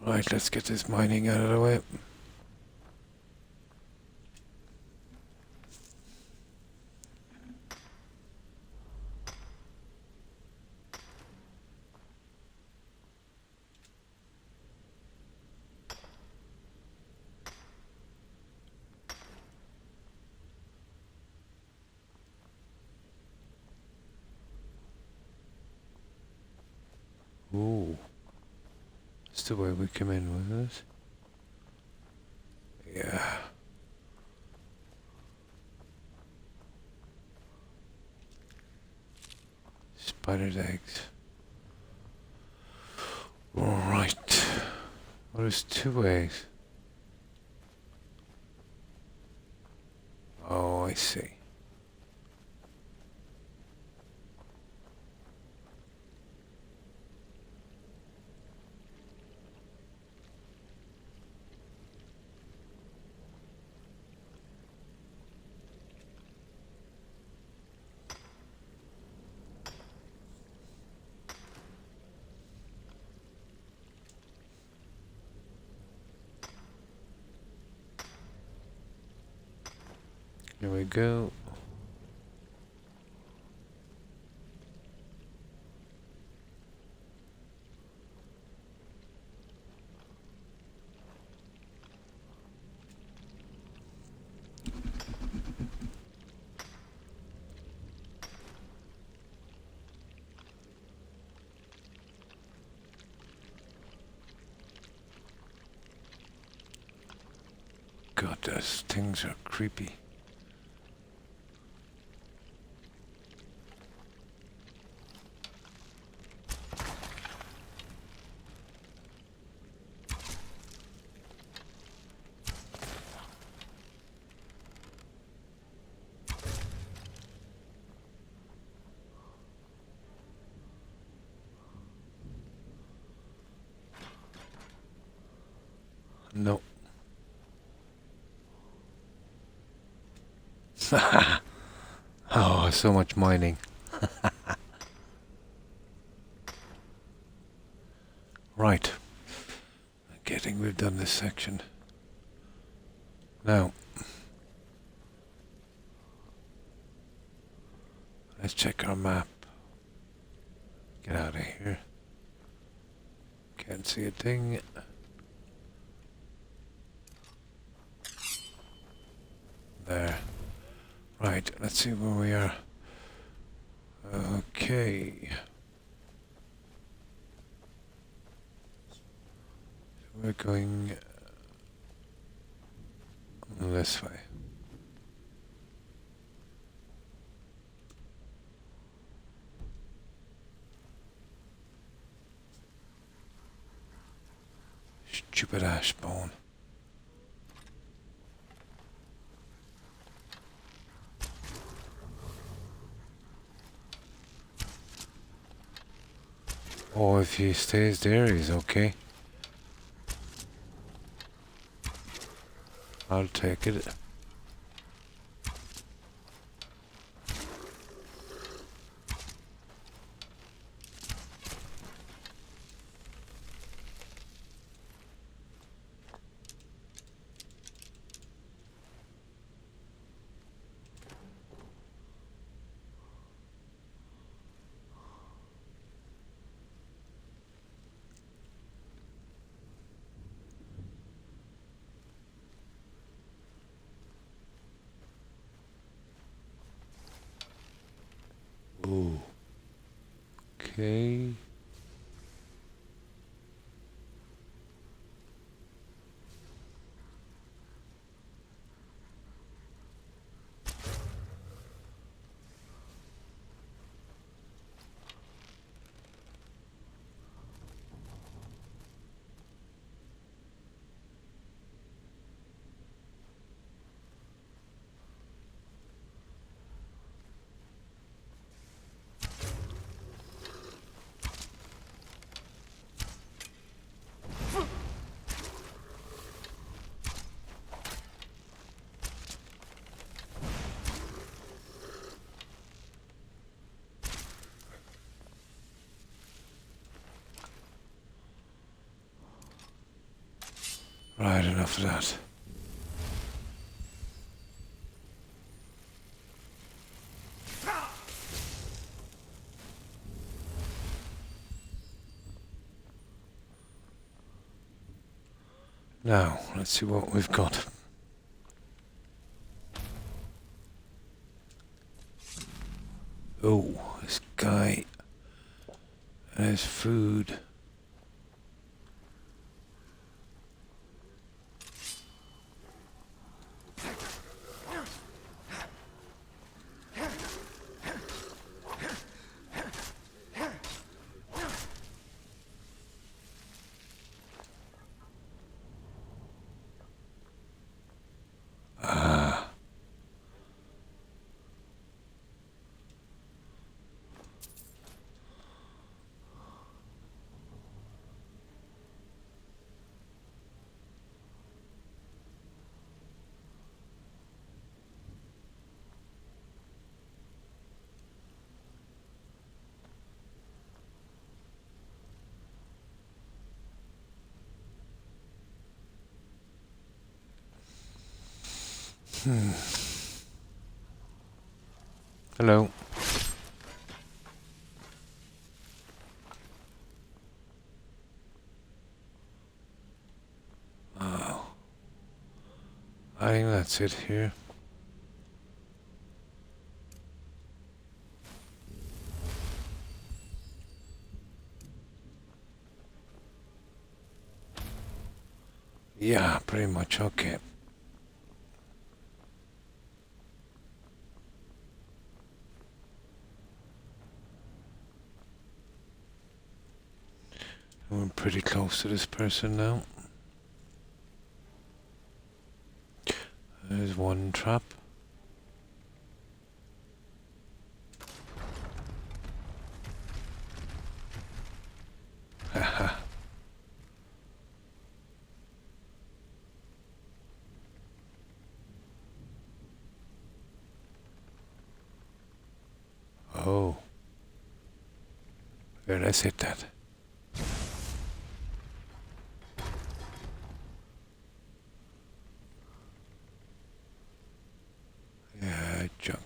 Right, let's get this mining out of the way. Ooh. That's the way we come in with it. Yeah. Spider's eggs. Right. Well, there's two ways. Oh, I see. Here we go. God, those things are creepy. No. Oh, so much mining. Right. Getting we've done this section. Now, let's check our map. Get out of here. Can't see a thing. There. Right, let's see where we are. Okay. We're going this way. Stupid ash bone. Oh, if he stays there, he's okay. I'll take it. Ooh. Okay. Right, enough of that. Now, let's see what we've got. Oh, this guy and his food. Hello. Oh. I think that's it here. Yeah, pretty much. Okay. We're pretty close to this person now. There's one trap. Haha. Oh. Here, let's hit that. Yeah, junk.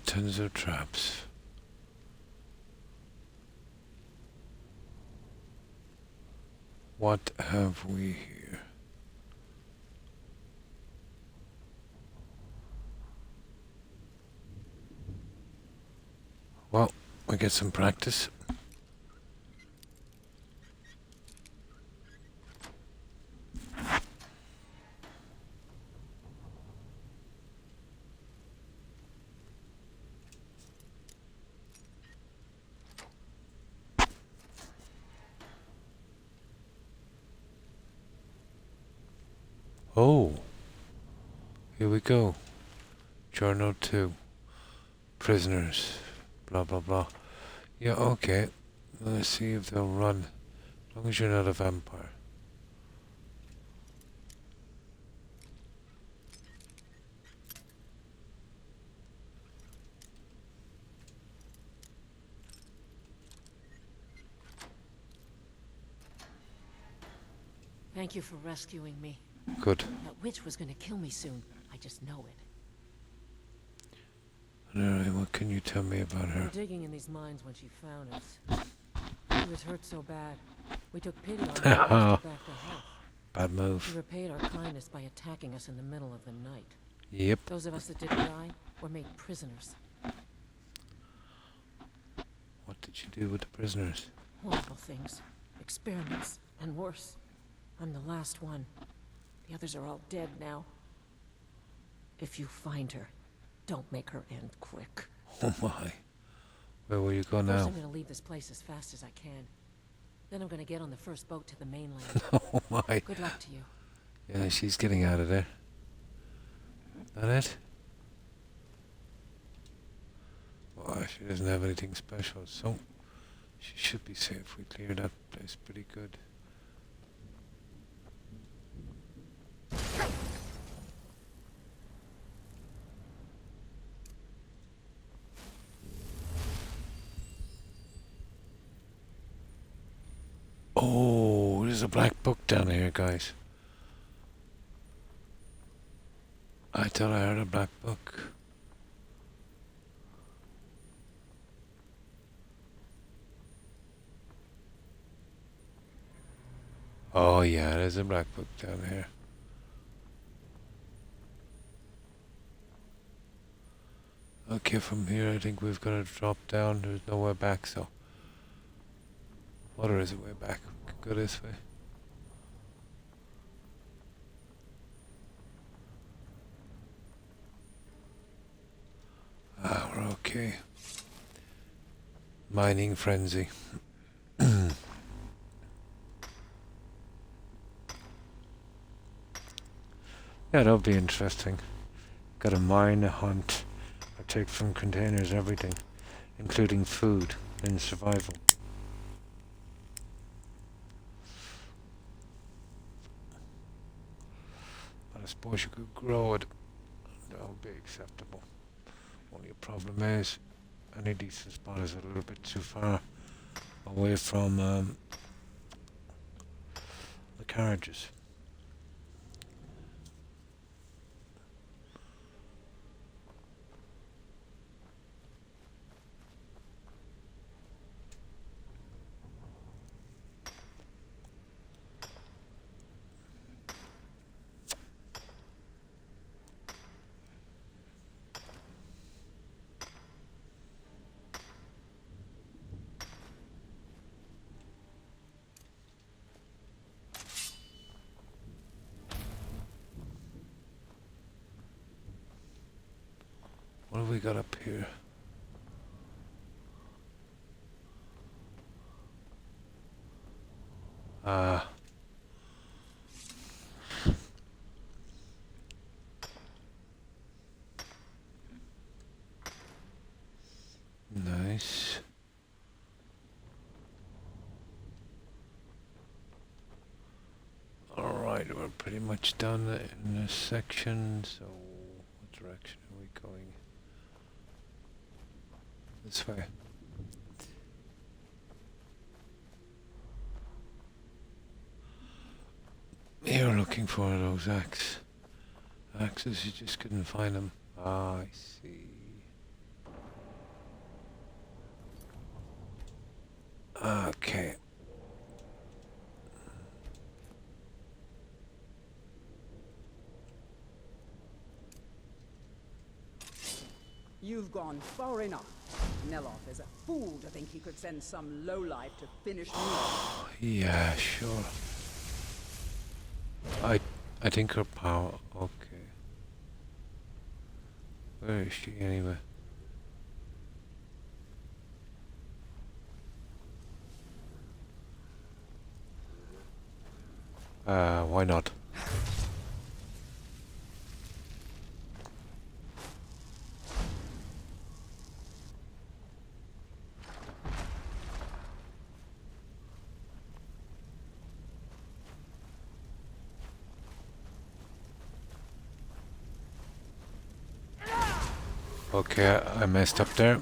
Tons of traps. What have we here? Well, we get some practice. Oh, here we go. Journal 2. Prisoners. Blah, blah, blah. Yeah, okay. Let's see if they'll run. As long as you're not a vampire. Thank you for rescuing me. Good. That witch was gonna kill me soon. I just know it. Alright, what can you tell me about We were her? digging in these mines when she found us. She was hurt so bad. We took pity on her and nursed her back to health. Bad move. She repaid our kindness by attacking us in the middle of the night. Yep. Those of us that didn't die were made prisoners. What did you do with the prisoners? Horrible things. Experiments. And worse. I'm the last one. The others are all dead now. If you find her, don't make her end quick. Oh my. Where will you go First, now? I'm gonna leave this place as fast as I can. Then I'm gonna get on the first boat to the mainland. Oh my. Good luck to you. Yeah, she's getting out of there. That it? Oh, she doesn't have anything special, so she should be safe. We cleared that place pretty good. Oh, there's a black book down here, guys. I thought I heard a black book. Oh yeah, there's a black book down here. Okay, from here I think we've got to drop down. There's nowhere back, so... Or there is a way back. We could go this way. Ah, we're okay. Mining frenzy. Yeah, that'll be interesting. Got a mine, a hunt. I take from containers everything, including food and survival. I suppose you could grow it. That would be acceptable. Only a problem is, any decent spot is a little bit too far away from the carriages. What have we got up here? Nice. Alright, we're pretty much done in this section, so what direction are we going? This way. You're looking for those axes, you just couldn't find them. Ah, I see. Okay. You've gone far enough. Neloth is a fool to think he could send some lowlife to finish me off. Yeah, sure. I think her power. Okay. Where is she anyway? Why not? Okay, I messed up there.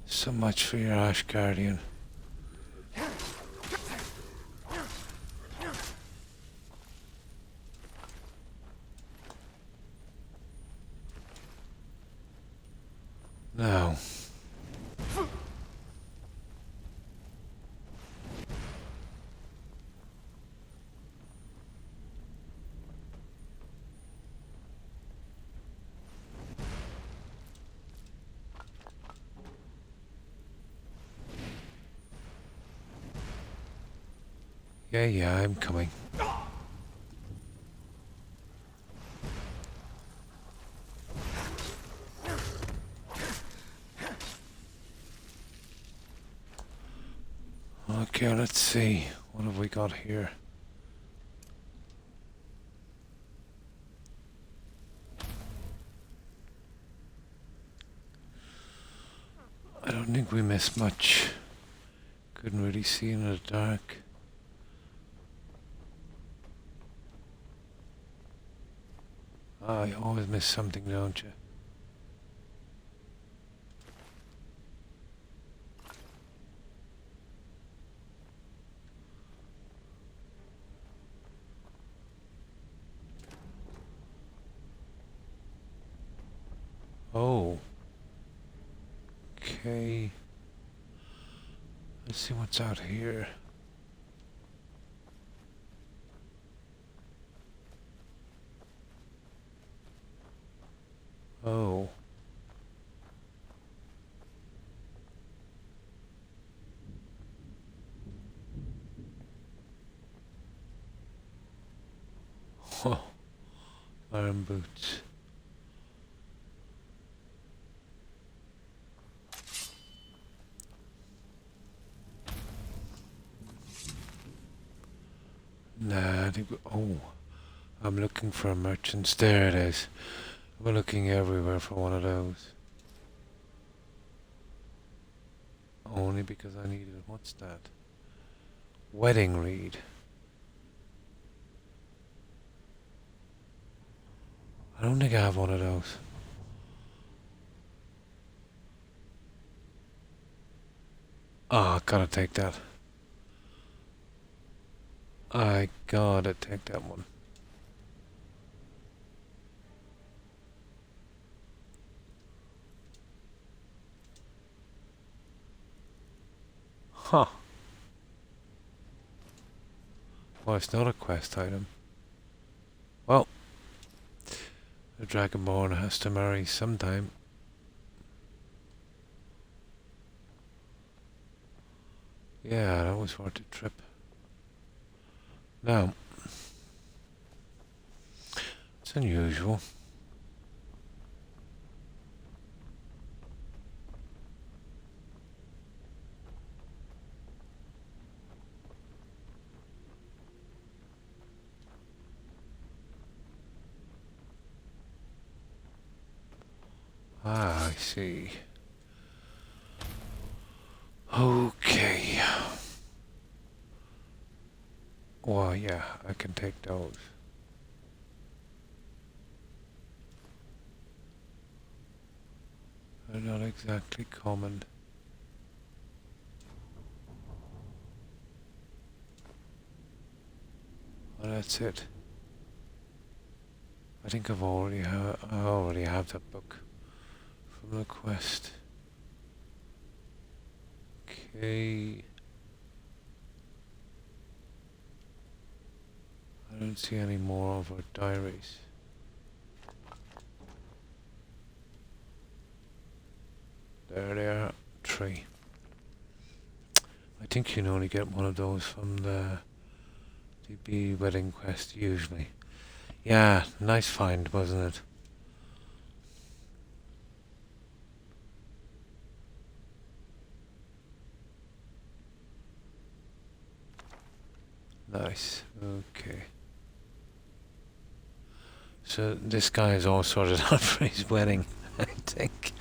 So much for your Ash Guardian. Now. Yeah, I'm coming. Okay, let's see. What have we got here? I don't think we missed much. Couldn't really see in the dark. Ah, you always miss something, don't you? Oh. Okay. Let's see what's out here. Oh. Huh. Iron boots. I think. Oh, I'm looking for a merchant's. There it is. We're looking everywhere for one of those. Only because I needed. What's that? Wedding reed. I don't think I have one of those. Oh, I gotta take that. I gotta take that one. Huh. Well, it's not a quest item. Well, the Dragonborn has to marry sometime. Yeah, that was worth the trip. Now, it's unusual. Ah, I see. Okay. Well, yeah, I can take those. They're not exactly common. Well, that's it. I think I already have that book from the quest. Okay. I don't see any more of our diaries. There they are. 3. I think you can only get one of those from the DB wedding quest usually. Yeah, nice find, wasn't it? Nice. Okay. So this guy is all sorted out for his wedding, I think.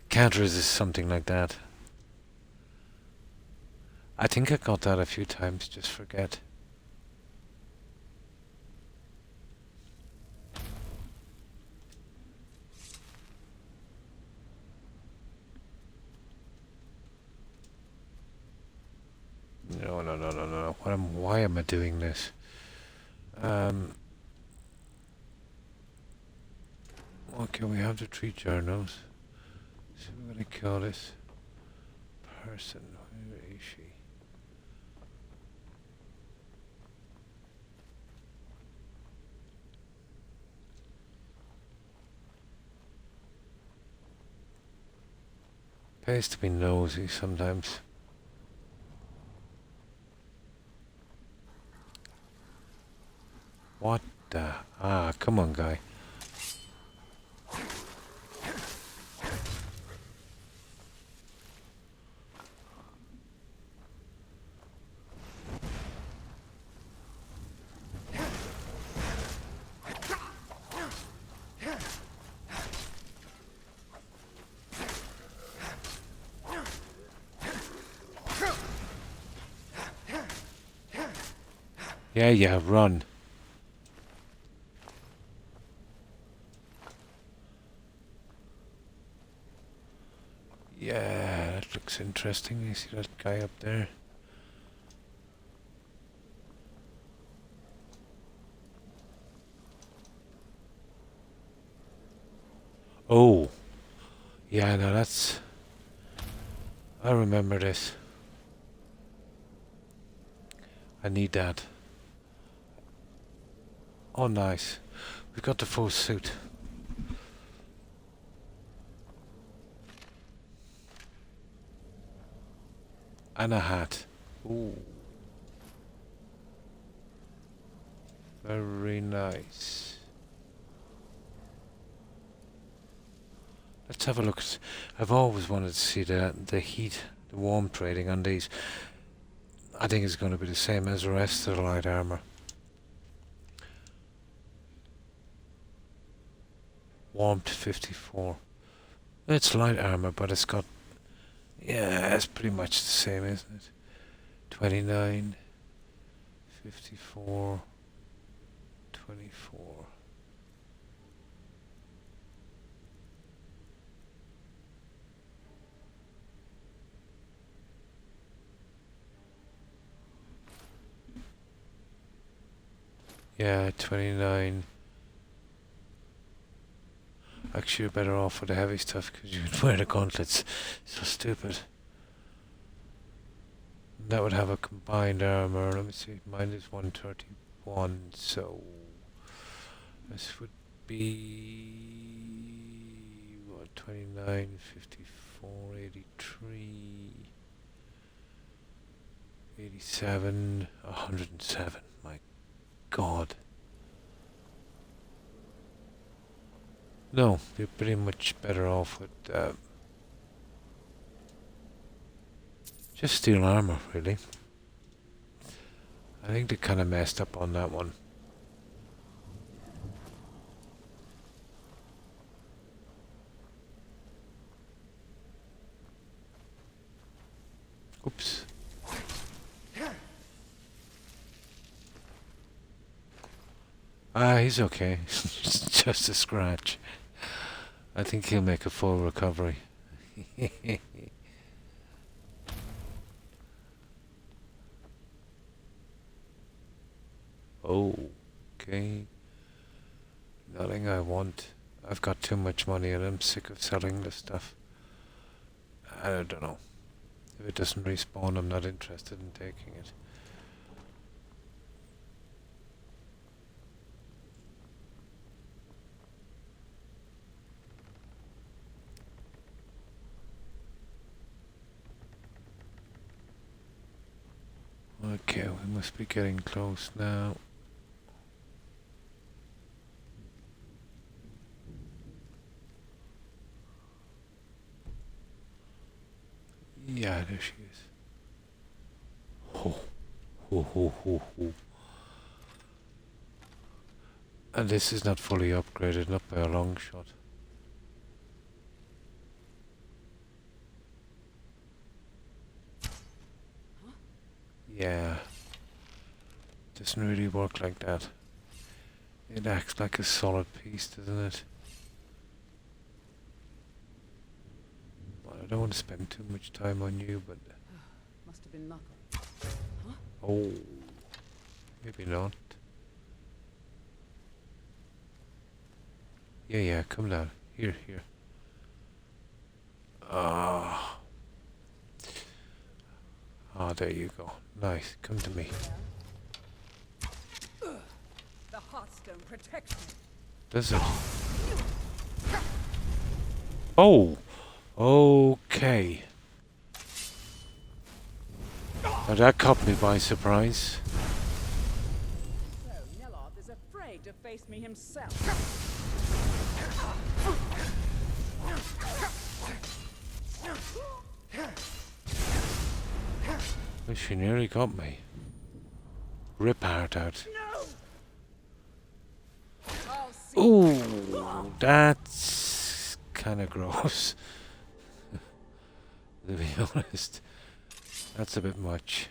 Can't resist something like that. I think I got that a few times, just forget. No. Why am I doing this? Okay, we have the 3 journals. So we're gonna kill this person. Where is she? Pays to be nosy sometimes. What the? Ah, come on, guy. Yeah, run. Yeah, that looks interesting. You see that guy up there? Oh. Yeah, no, that's... I remember this. I need that. Oh, nice. We've got the full suit. And a hat. Ooh. Very nice. Let's have a look. I've always wanted to see the heat, the warmth rating on these. I think it's going to be the same as the rest of the light armor. Warmth 54. It's light armor, but it's got... Yeah, it's pretty much the same, isn't it? 29, 54, 24. Yeah, 29. Actually, you're better off with the heavy stuff because you would wear the gauntlets. So stupid. That would have a combined armor. Let me see. Mine is 131, so this would be what, 29, 54, 83, 87, 107. My God. No, you're pretty much better off with just steel armor, really. I think they kind of messed up on that one. Oops. He's okay. Just a scratch. I think he'll make a full recovery. Okay. Nothing I want. I've got too much money and I'm sick of selling this stuff. I don't know. If it doesn't respawn, I'm not interested in taking it. Okay, we must be getting close now. Yeah, there she is. Ho. And this is not fully upgraded, not by a long shot. Yeah. Doesn't really work like that. It acts like a solid piece, doesn't it? Well, I don't want to spend too much time on you, but... Must have been luck. Huh? Oh. Maybe not. Yeah, come down. Here. Ah. Ah, there you go. Nice. Come to me. The Hearthstone protects me. Does it? Oh! Okay. Now that caught me by surprise. So Neloth is afraid to face me himself. Well, she nearly got me. Rip heart out. Ooh, that's kind of gross. To be honest, that's a bit much.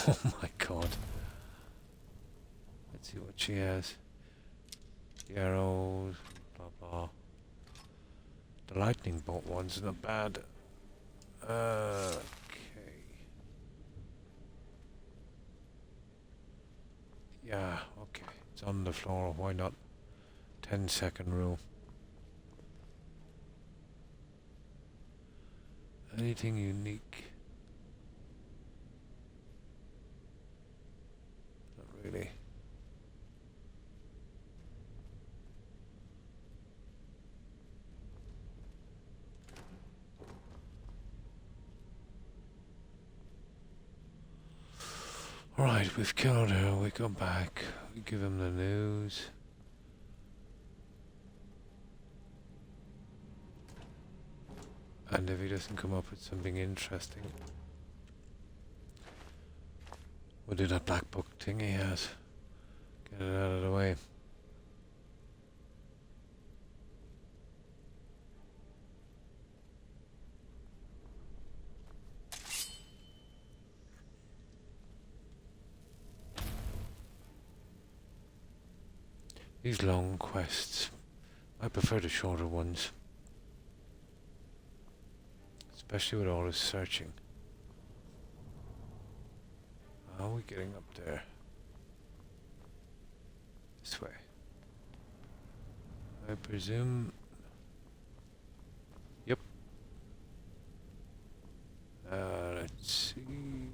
Oh my God. Let's see what she has. The arrows, blah blah. The lightning bolt one's not bad. Okay. Yeah, okay. It's on the floor, why not? 10-second rule. Anything unique? Not really. Right, we've killed her, we go back, we give him the news. And if he doesn't come up with something interesting, we'll do that black book thing he has. Get it out of the way. These long quests, I prefer the shorter ones. Especially with all this searching. How are we getting up there? This way. I presume... Yep. Let's see...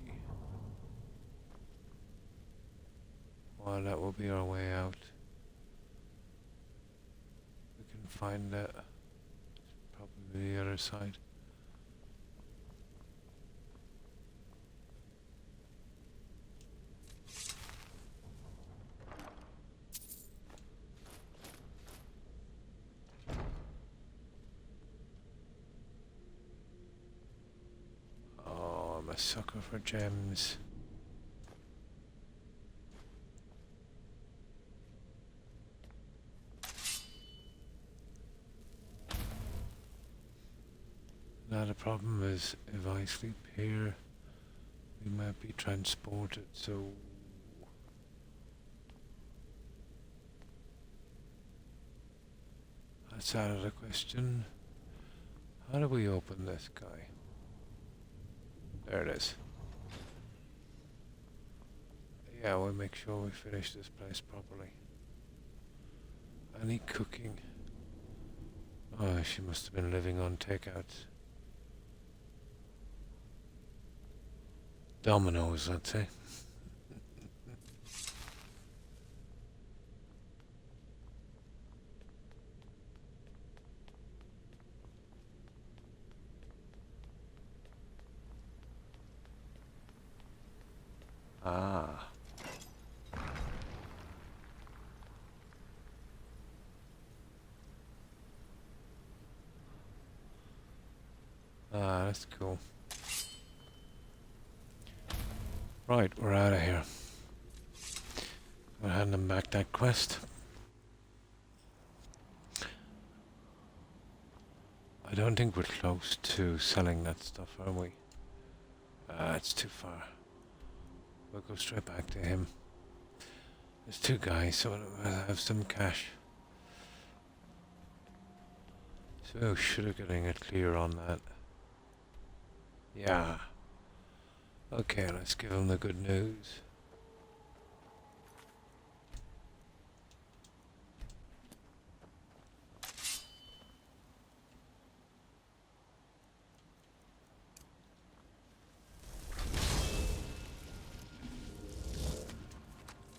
Well, that will be our way out. We can find that. Probably the other side. I'm a sucker for gems. Now the problem is, if I sleep here, we might be transported, so... That's out of the question. How do we open this guy? There it is. Yeah, we'll make sure we finish this place properly. Any cooking? Oh, she must have been living on takeouts. Dominoes, I'd say. Ah. Ah, that's cool. Right, we're out of here. I'll hand them back that quest. I don't think we're close to selling that stuff, are we? It's too far. We'll go straight back to him. There's two guys, so I'll have some cash. So should have getting it clear on that. Yeah. Okay, let's give him the good news.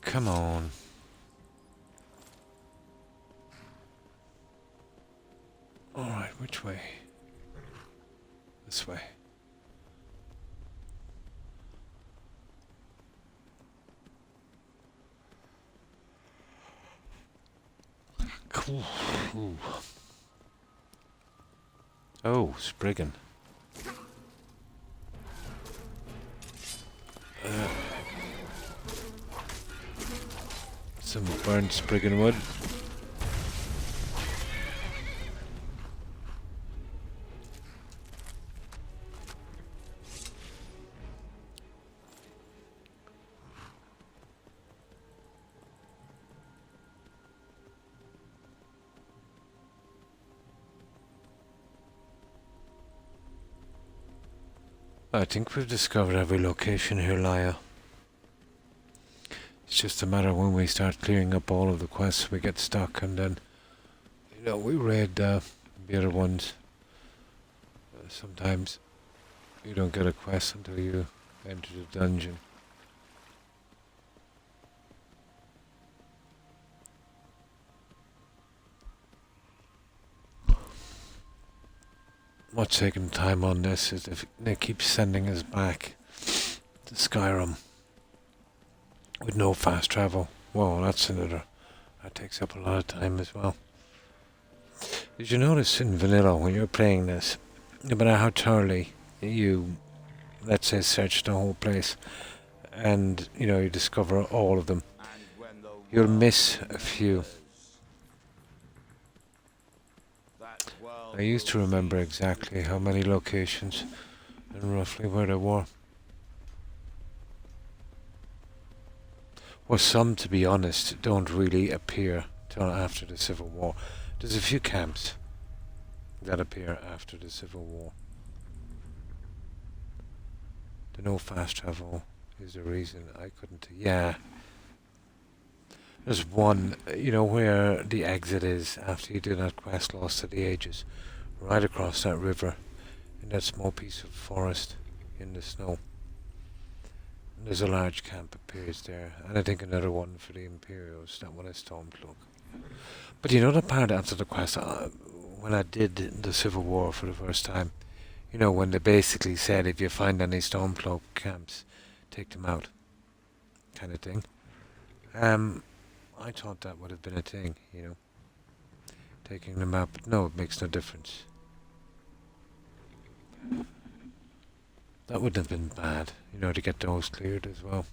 Come on. Alright, which way? This way. Cool. Ooh. Oh, Spriggan. Some burnt Spriggan wood. I think we've discovered every location here, Laya. It's just a matter of when we start clearing up all of the quests, we get stuck, and then, you know, we raid the other ones. Sometimes you don't get a quest until you enter the dungeon. What's taking time on this is if they keep sending us back to Skyrim with no fast travel. Whoa, that's another. That takes up a lot of time as well. Did you notice in vanilla when you're playing this, no matter how thoroughly you, let's say, search the whole place, and you discover all of them, you'll miss a few. I used to remember exactly how many locations and roughly where they were. Well, some, to be honest, don't really appear till after the Civil War. There's a few camps that appear after the Civil War. The no fast travel is the reason I couldn't. Yeah. There's one, where the exit is after you do that quest, Lost to the Ages. Right across that river, in that small piece of forest in the snow. And there's a large camp appears there, and I think another one for the Imperials. That one is Stormcloak. But the part after the quest, when I did the Civil War for the first time, when they basically said if you find any Stormcloak camps, take them out, kind of thing. I thought that would have been a thing, taking them out, but no, it makes no difference. That wouldn't have been bad, to get those cleared as well.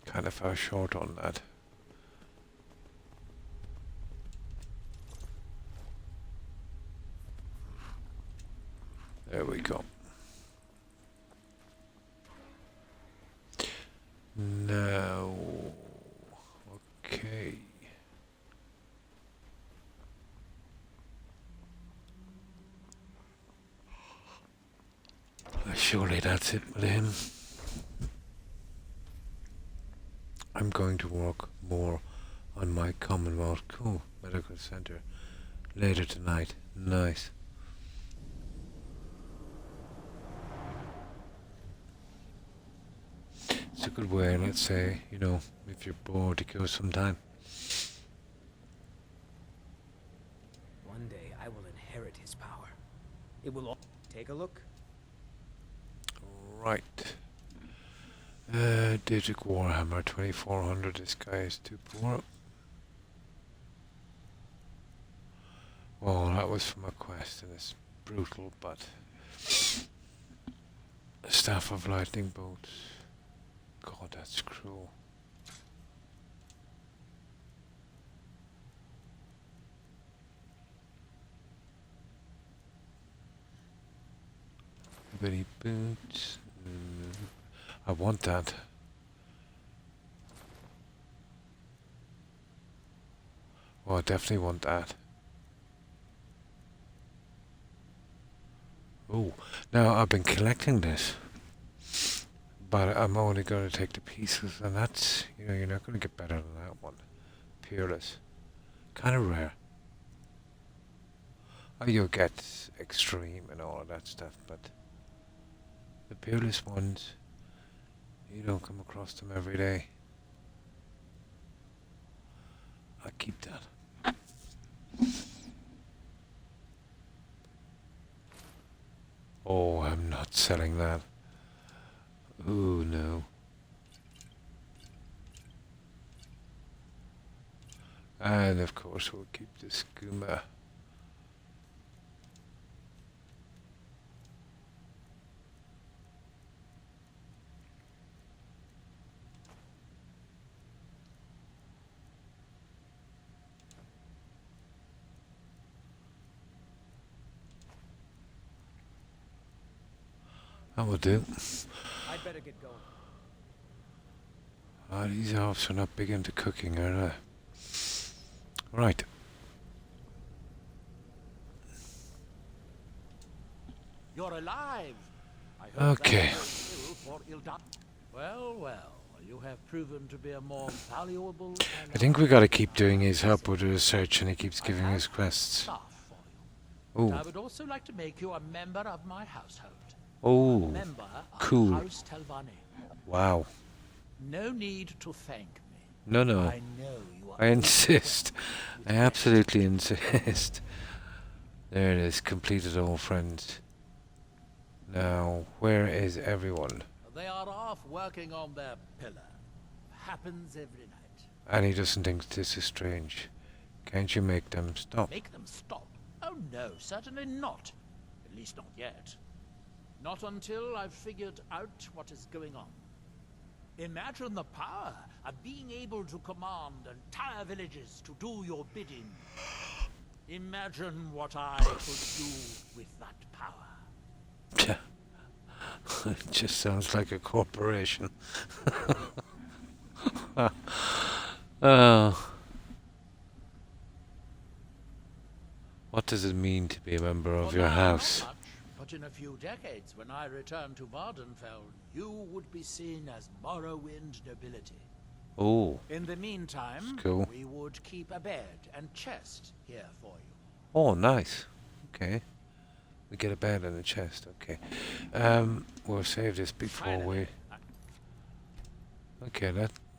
Kind of fell short on that. There we go. Now, okay. Surely that's it with him. I'm going to work more on my Commonwealth Medical Center later tonight. Nice. It's a good way, let's say, if you're bored to kill some time. One day I will inherit his power. It will all... Take a look. Right. Digit Warhammer 2400. This guy is too poor. Well, that was from a quest and it's brutal, but... Staff of Lightning Bolts. God, that's cruel. Many boots. I want that. Well, I definitely want that. Oh, now I've been collecting this, but I'm only going to take the pieces, and that's, you're not going to get better than that one. Peerless. Kind of rare. Oh, you'll get extreme and all of that stuff, but the peerless ones, you don't come across them every day. I'll keep that. Oh, I'm not selling that. Ooh, no. And of course we'll keep the skooma. That will do. I'd better get going. These elves are not big into cooking, are they? Right. You're alive. Okay. Well, well, you have proven to be a more valuable. I think we gotta keep doing his help with the research, and he keeps giving us quests. Oh. I would also like to make you a member of my household. Oh, cool. House Telvanni. Wow. No need to thank me. No, no. I know you are. I insist. I absolutely insist. There it is. Completed all friends. Now, where is everyone? They are off working on their pillar. Happens every night. And he doesn't think this is strange. Can't you make them stop? Make them stop? Oh no, certainly not. At least not yet. Not until I've figured out what is going on. Imagine the power of being able to command entire villages to do your bidding. Imagine what I could do with that power. It just sounds like a corporation. What does it mean to be a member of your house? Not much, but in a few decades, when I return to Vardenfell, you would be seen as Morrowind nobility. Oh. In the meantime, Cool. we would keep a bed and chest here for you. Oh, nice. Okay. We get a bed and a chest. Okay. We'll save this before we. Okay,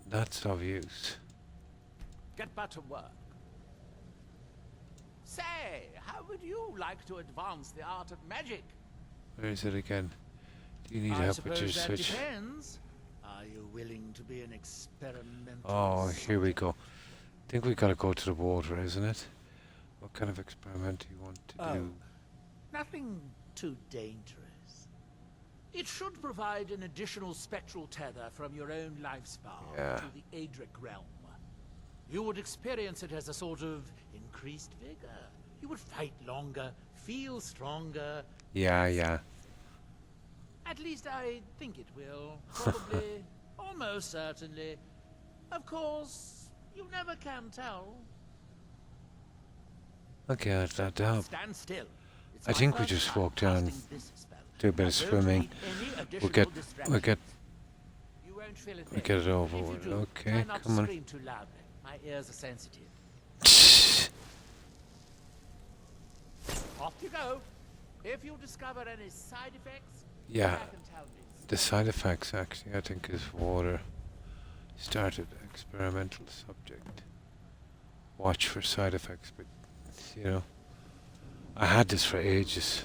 that's of use. Get back to work. Say, how would you like to advance the art of magic? Where is it again? Do you need I help with your suppose that switch? depends. Are you willing to be an experimental? Oh, here we go. I think we gotta go to the water, isn't it? What kind of experiment do you want to do? Nothing too dangerous. It should provide an additional spectral tether from your own life spark to the Adric realm. You would experience it as a sort of increased vigor. You would fight longer, feel stronger. Yeah. At least I think it will. Probably. Almost certainly. Of course, you never can tell. Okay, that'd help. Stand still. It's I my think we first just time walk down, casting this spell. do a bit of I don't swimming. need any We'll additional get distraction. You won't feel a thing. it over If you with. do, Okay, try not come to on. scream too loudly. My ears are sensitive. Off you go. If you discover any side effects, Yeah. come back and tell me. The side effects actually, I think, is water. Started experimental subject. Watch for side effects, but you know, I had this for ages.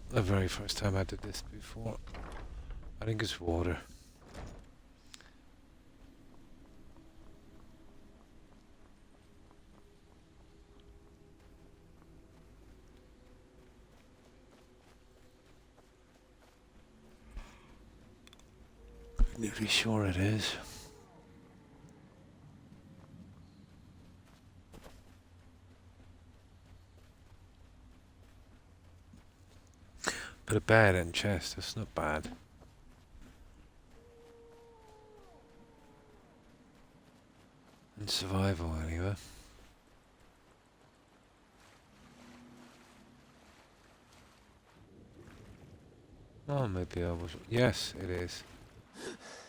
The very first time I did this before. I think it's water. Nearly sure it is. But a bed and chest, that's not bad. And survival anyway. Oh, maybe I was. Yes, it is.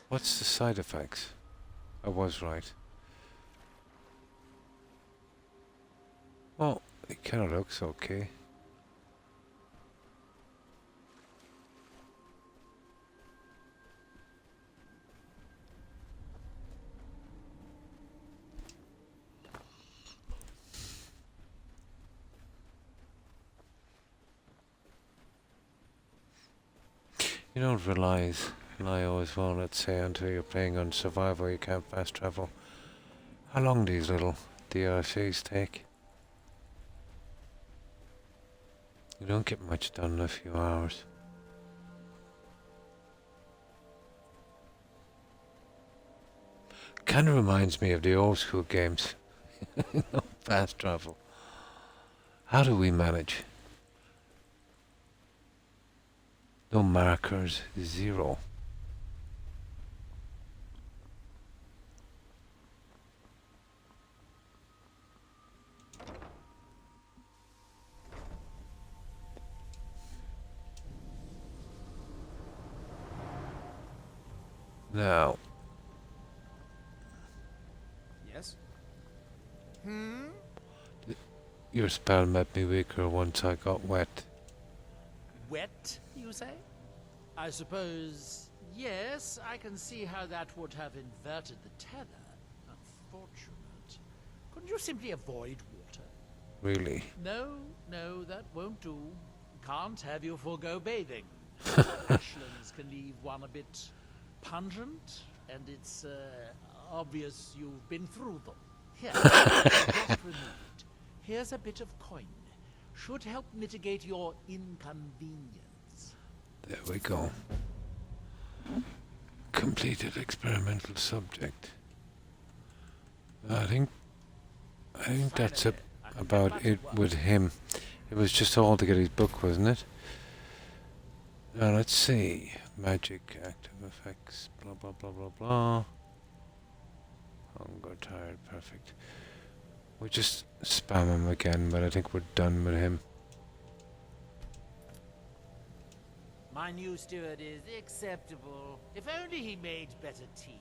What's the side effects? I was right. Well, it kind of looks okay. You don't rely always well, let's say, until you're playing on survival, you can't fast travel. How long these little DLCs take? You don't get much done in a few hours. Kind of reminds me of the old school games. You know, fast travel. How do we manage? No markers, 0. Now. Yes? Your spell made me weaker once I got wet. Wet, you say? I suppose, yes, I can see how that would have inverted the tether. Unfortunate. Couldn't you simply avoid water? Really? No, that won't do. Can't have you forego bathing. Ashlands can leave one a bit pungent, and it's obvious you've been through them. Here, just removed. Here's a bit of coin. Should help mitigate your inconvenience. There we go. Completed experimental subject. I think that's about it with him. It was just all to get his book, wasn't it? Now let's see. Magic, active effects, blah blah blah blah blah. Hunger, tired, perfect. We just spam him again, but I think we're done with him. My new steward is acceptable. If only he made better tea.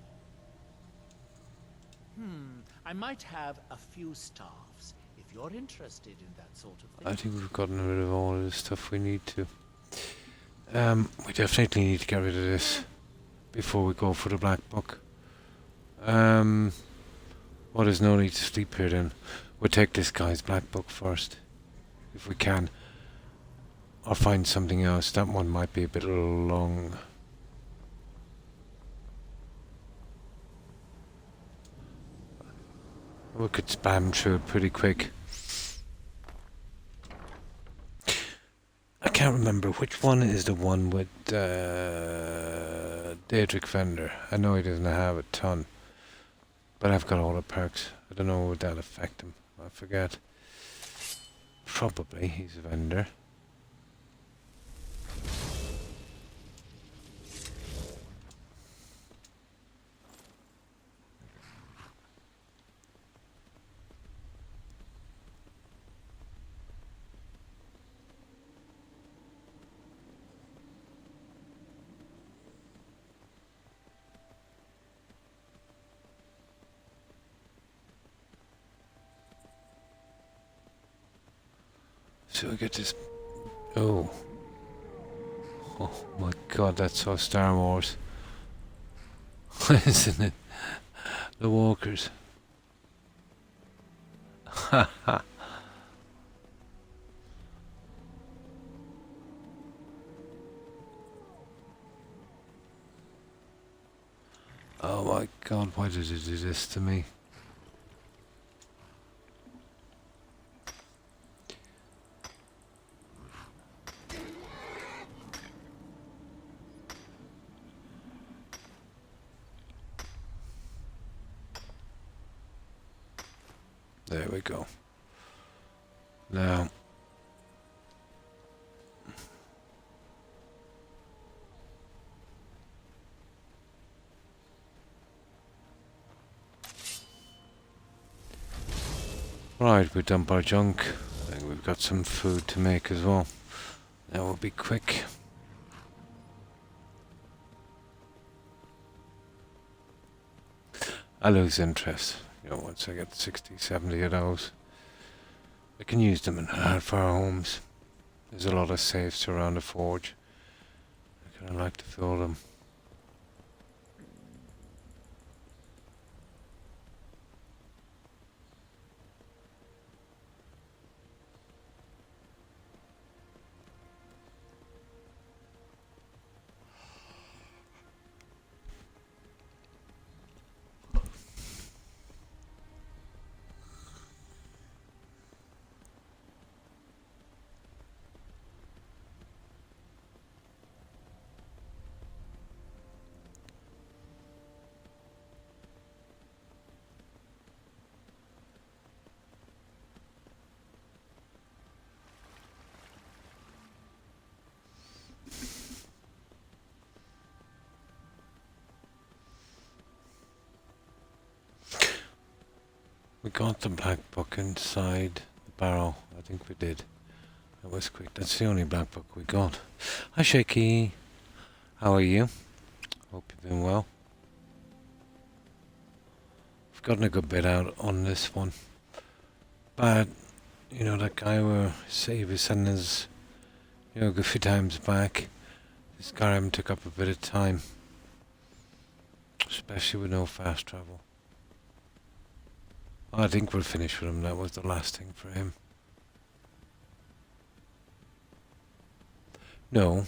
I might have a few staffs, if you're interested in that sort of thing. I think we've gotten rid of all of the stuff we need to. We definitely need to get rid of this before we go for the black book. Well, there's no need to sleep here then. We'll take this guy's black book first, if we can. Or find something else. That one might be a bit long. We could spam through it pretty quick. I can't remember which one is the one with Daedric Vendor. I know he doesn't have a ton, but I've got all the perks. I don't know, would that affect him? I forget. Probably he's a vendor. So we get this. Oh. Oh my god, that's so Star Wars. Isn't it? The walkers. Ha ha. Oh my god, why did it do this to me? There we go. Now, right, we dump our junk. I think we've got some food to make as well. That will be quick. I lose interest. You know, once I get 60, 70 of those, I can use them in for our homes. There's a lot of safes around the forge. I kind of like to fill them. We got the black book inside the barrel. I think we did. That was quick. That's the only black book we got. Hi Shaky. How are you? Hope you've been well. We've gotten a good bit out on this one. But, you know, that guy he was sending us, you know, a good few times back. This Skyrim took up a bit of time. Especially with no fast travel. I think we'll finish with him. That was the last thing for him. No,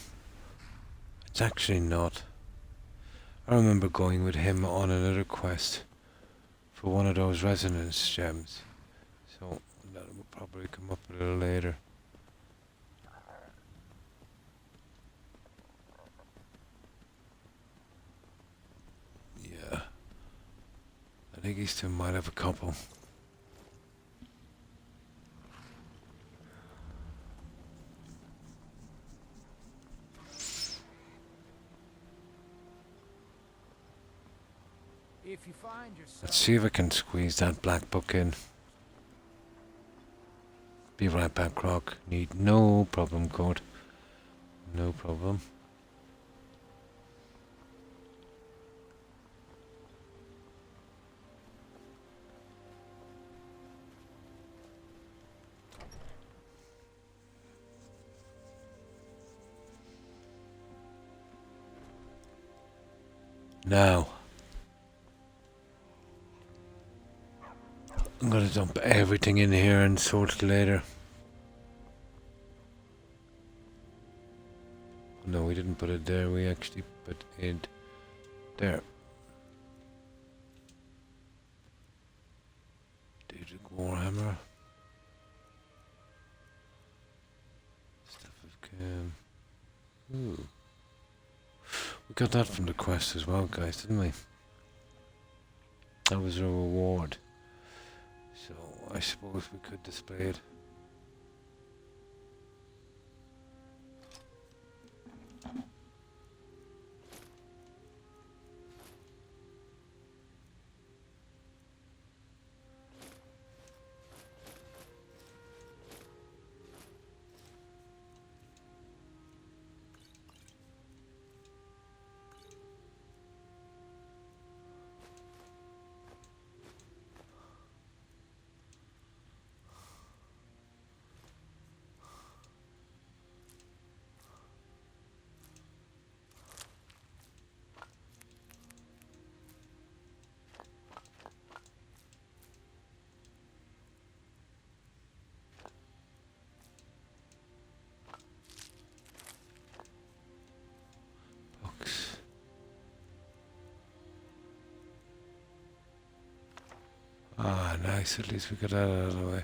it's actually not. I remember going with him on another quest for one of those resonance gems. So that will probably come up a little later. Yeah. I think these two might have a couple. If you find yourself... Let's see if I can squeeze that black book in. Be right back, Croc. Need no problem code. No problem. Now, I'm gonna dump everything in here and sort it later. No, we didn't put it there, we actually put it there. Daedric Warhammer. Stuff of Cam. Ooh. We got that from the quest as well, guys, didn't we? That was a reward. So I suppose we could display it. Ah, nice. At least we got that out of the way.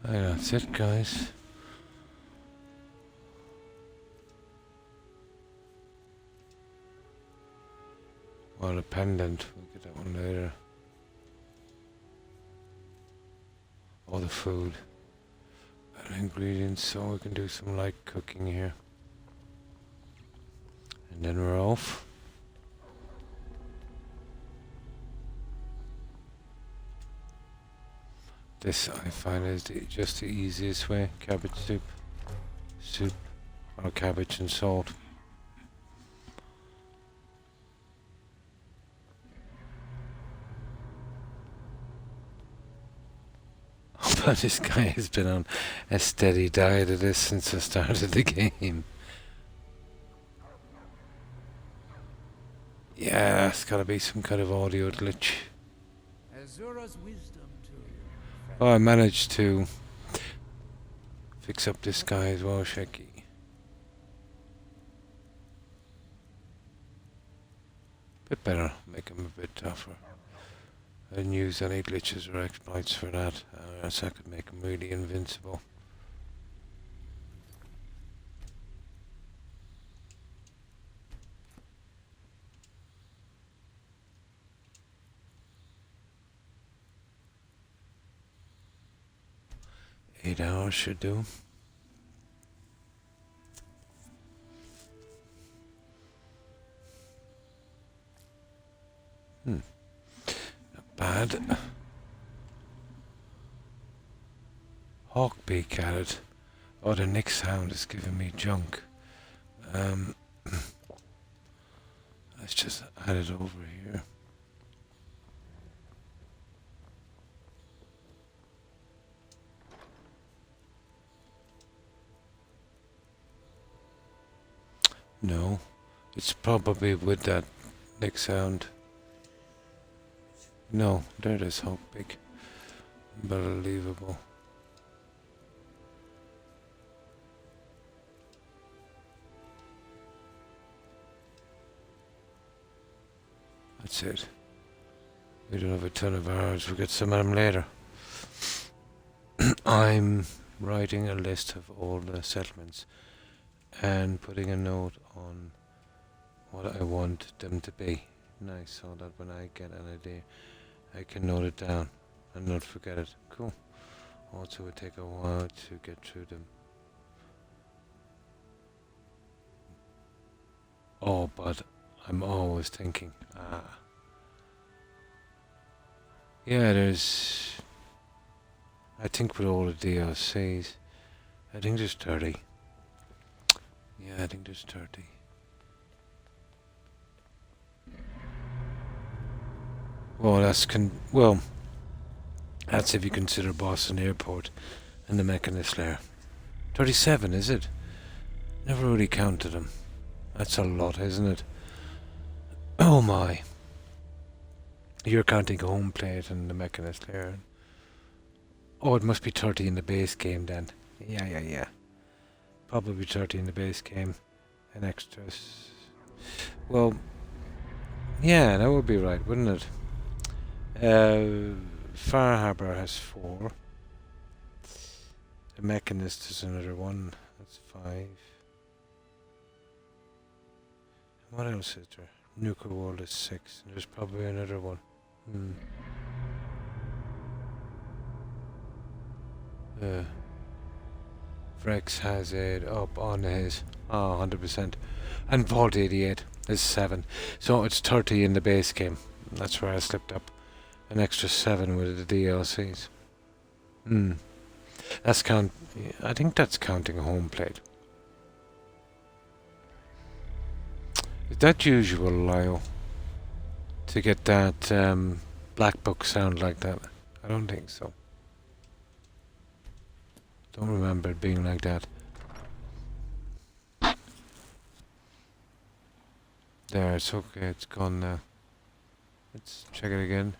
That's it, guys. Well, a pendant. We'll get that one later. All the food and ingredients, so we can do some light cooking here. And then we're off. This I find is just the easiest way. Cabbage soup, or cabbage and salt. But this guy has been on a steady diet of this since I started the game. Yeah, it's gotta be some kind of audio glitch. Azura's wisdom to you. Oh, I managed to fix up this guy as well, Shaky. Bit better, make him a bit tougher. I didn't use any glitches or exploits for that, else I could make him really invincible. Eight hours should do. Not bad. Hawkbeak added. Oh, the Nick sound is giving me junk. Let's just add it over here. No, it's probably with that next sound. No, there it is. How big? Unbelievable. That's it. We don't have a ton of hours. We'll get some of them later. I'm writing a list of all the settlements and putting a note on what I want them to be. Nice, so that when I get an idea, I can note it down and not forget it. Cool. Also, it would take a while to get through them. Oh, but I'm always thinking, yeah, there's, I think with all the DLCs, I think there's 30. Yeah, I think there's 30. Well, that's if you consider Boston Airport and the Mechanist Lair. 37, is it? Never really counted them. That's a lot, isn't it? Oh my. You're counting home plate and the Mechanist Lair. Oh, it must be 30 in the base game then. Yeah. Probably 30 in the base game. And extras. Well, yeah, that would be right, wouldn't it? Far Harbor has 4. The Mechanist is another 1. That's 5. What else is there? Nuclear World is 6. And there's probably another one. Vrex has it up on his 100%. And Vault 88 is 7. So it's 30 in the base game. That's where I slipped up. An extra 7 with the DLCs. That's I think that's counting home plate. Is that usual, Lyle? To get that black book sound like that? I don't think so. Don't remember it being like that. There, it's okay, it's gone now. Let's check it again.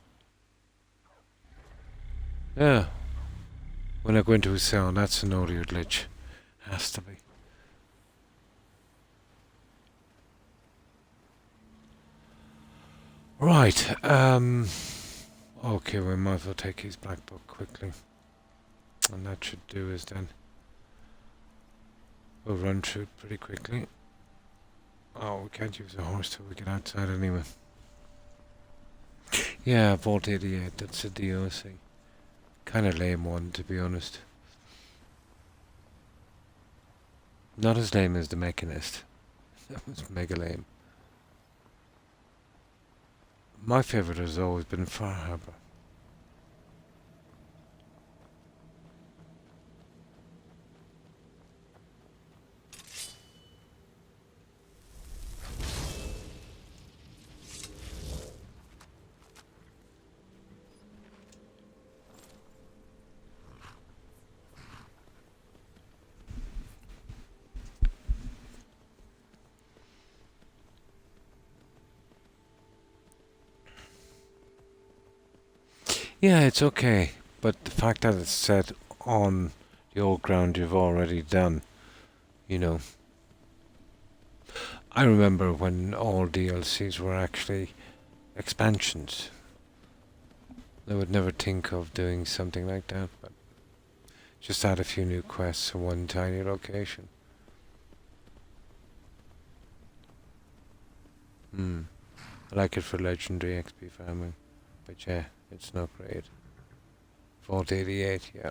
Yeah. When I go into a sound, that's an audio glitch. Has to be. Right, okay, we might as well take his black book quickly. And that should do us then. We'll run through it pretty quickly. Oh, we can't use a horse till we get outside anyway. Yeah, Vault 88, that's a DLC. Kinda lame one, to be honest. Not as lame as the Mechanist. That was mega lame. My favourite has always been Far Harbor. Yeah, it's okay, but the fact that it's set on the old ground you've already done, you know. I remember when all DLCs were actually expansions. I would never think of doing something like that, but just add a few new quests in one tiny location. I like it for legendary XP farming, but yeah. It's not great. Vault 88, yeah.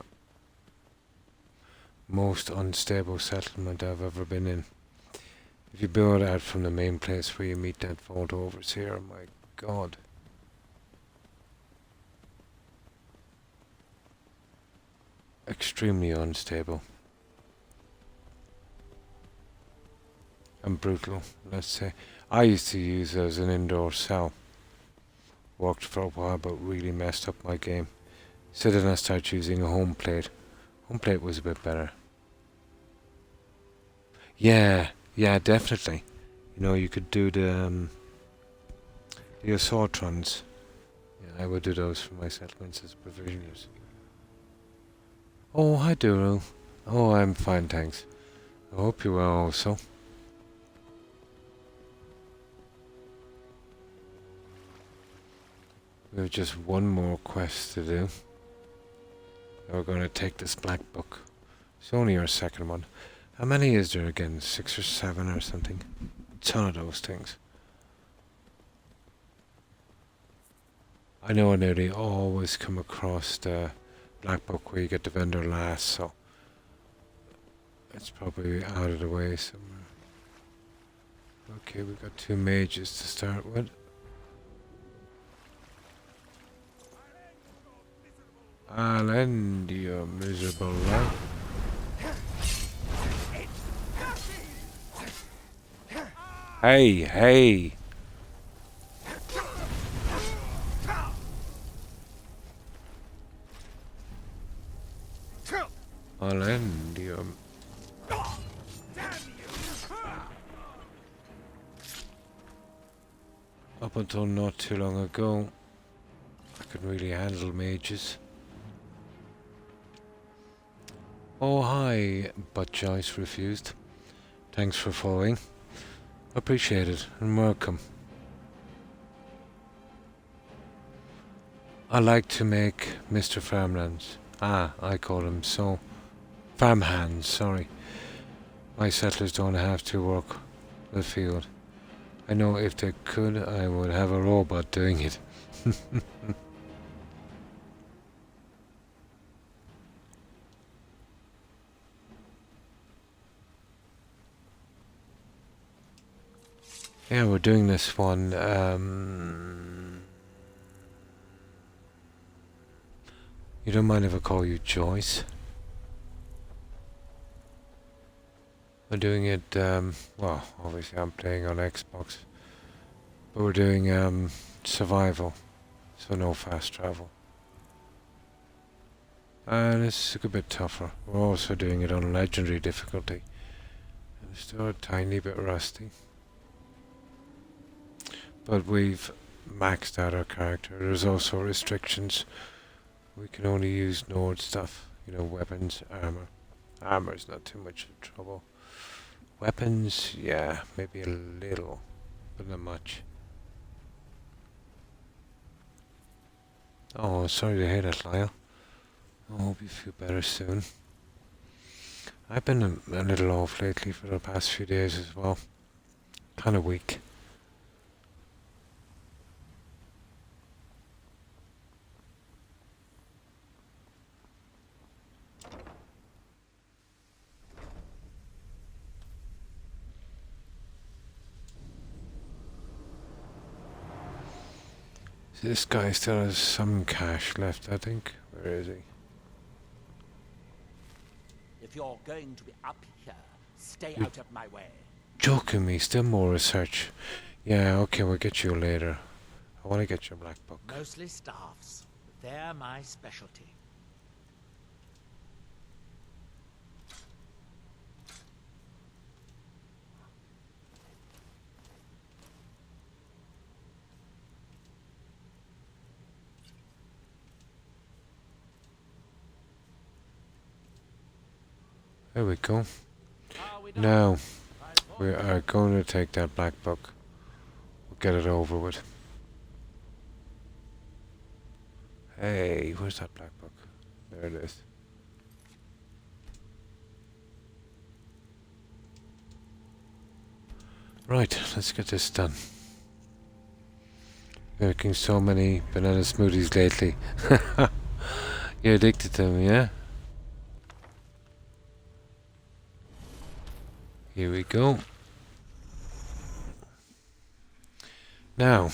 Most unstable settlement I've ever been in. If you build out from the main place where you meet that vault overseer, my god. Extremely unstable. and brutal, let's say. I used to use it as an indoor cell. Worked for a while, but really messed up my game. So then I started using a home plate. Home plate was a bit better. Yeah, definitely. You know, you could do the assault runs. Yeah, I would do those for my settlements as provisioners. Oh, hi, Duru. Oh, I'm fine, thanks. I hope you are also. We have just one more quest to do. We're going to take this black book. It's only our second one. How many is there again? 6 or 7 or something? A ton of those things. I know I nearly always come across the black book where you get the vendor last, so it's probably out of the way somewhere. Okay, we've got 2 mages to start with. I'll end your miserable life. Hey! I'll end your... Up until not too long ago, I could really handle mages. Oh hi, but Joyce refused. Thanks for following. Appreciate it, and welcome. I like to make Mr. Farmlands. I call him so. Farmhands, sorry. My settlers don't have to work the field. I know if they could, I would have a robot doing it. Yeah, we're doing this one. You don't mind if I call you Joyce? We're doing it, well, obviously I'm playing on Xbox. But we're doing survival, so no fast travel. And it's a bit tougher. We're also doing it on legendary difficulty. And it's still a tiny bit rusty. But we've maxed out our character. There's also restrictions. We can only use Nord stuff. You know, weapons, armor. Armor's not too much trouble. Weapons, yeah, maybe a little, but not much. Oh, sorry to hear that, Lyle. I hope you feel better soon. I've been a little off lately for the past few days as well. Kind of weak. This guy still has some cash left, I think. Where is he? If you're going to be up here, stay You- out of my way. Joking me, still more research. Yeah, okay, we'll get you later. I want to get your black book. Mostly staffs. They're my specialty. There we go. Now, we are going to take that black book. We'll get it over with. Hey, where's that black book? There it is. Right, let's get this done. Making so many banana smoothies lately. You're addicted to them, yeah? Here we go. Now,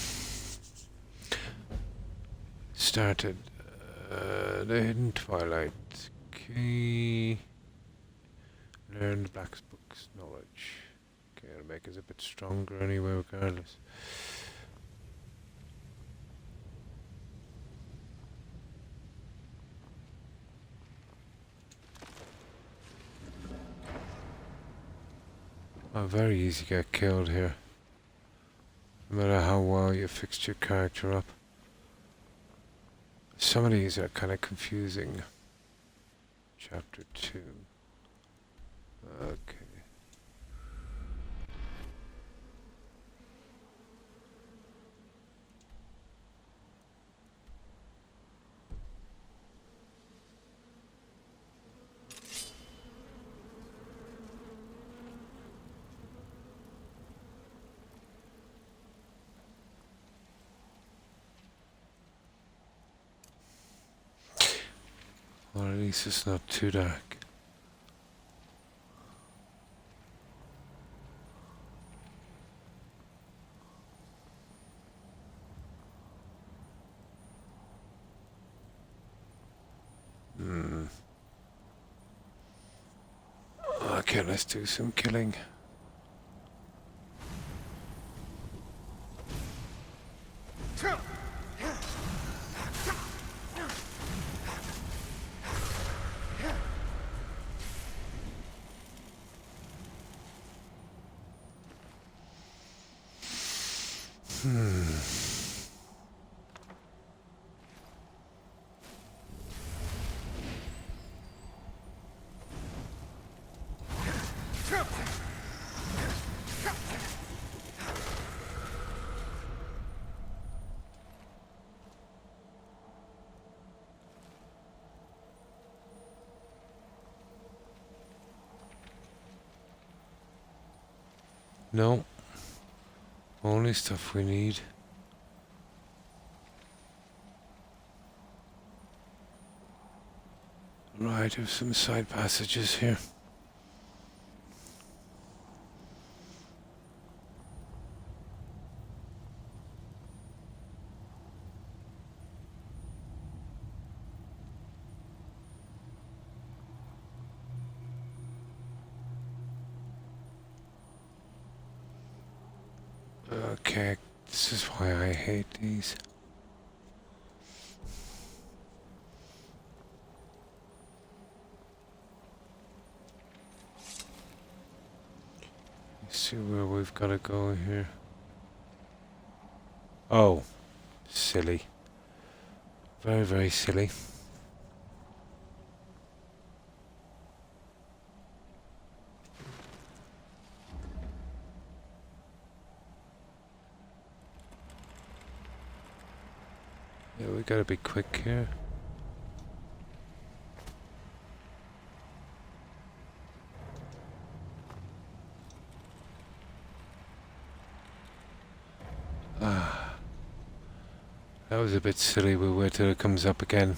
started the Hidden Twilight key. Learned Black Book's knowledge. Okay, it'll make us a bit stronger anyway, regardless. Oh, very easy to get killed here. No matter how well you fixed your character up. Some of these are kind of confusing. Chapter 2. Okay. Well, at least it's not too dark. Okay, let's do some killing. No. Only stuff we need. Right, there's some side passages here. Okay, this is why I hate these. Let's see where we've got to go here. Oh, silly. Very, very silly. Yeah, we gotta be quick here. That was a bit silly. We'll wait till it comes up again.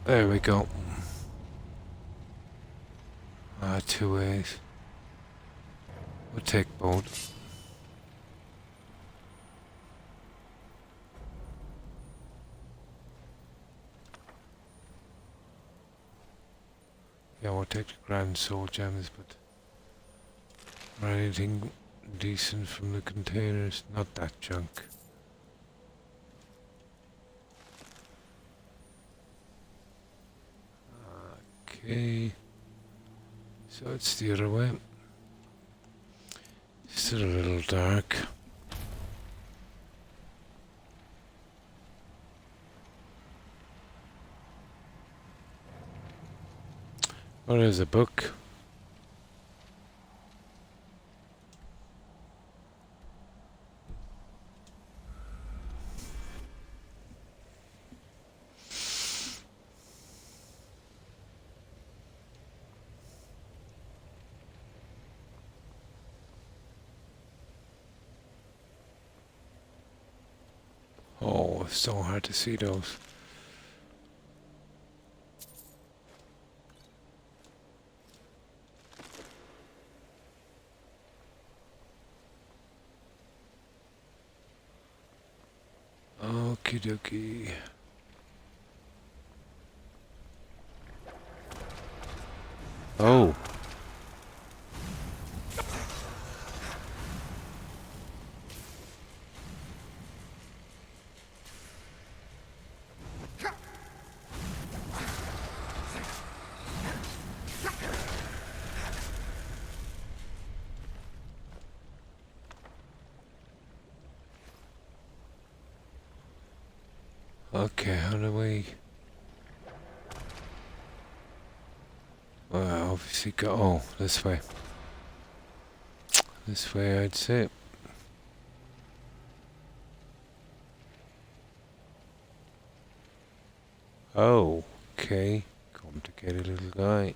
There we go. 2 ways. We'll take both. Yeah, we'll take the grand soul gems, but or anything decent from the containers, not that junk. Okay, so it's the other way. Still a little dark. Oh, there's a book. Oh, it's so hard to see those. Okie dokie. Oh. Okay, how do we... Well, obviously go... Oh, this way. This way, I'd say. Oh, okay. Complicated little guy.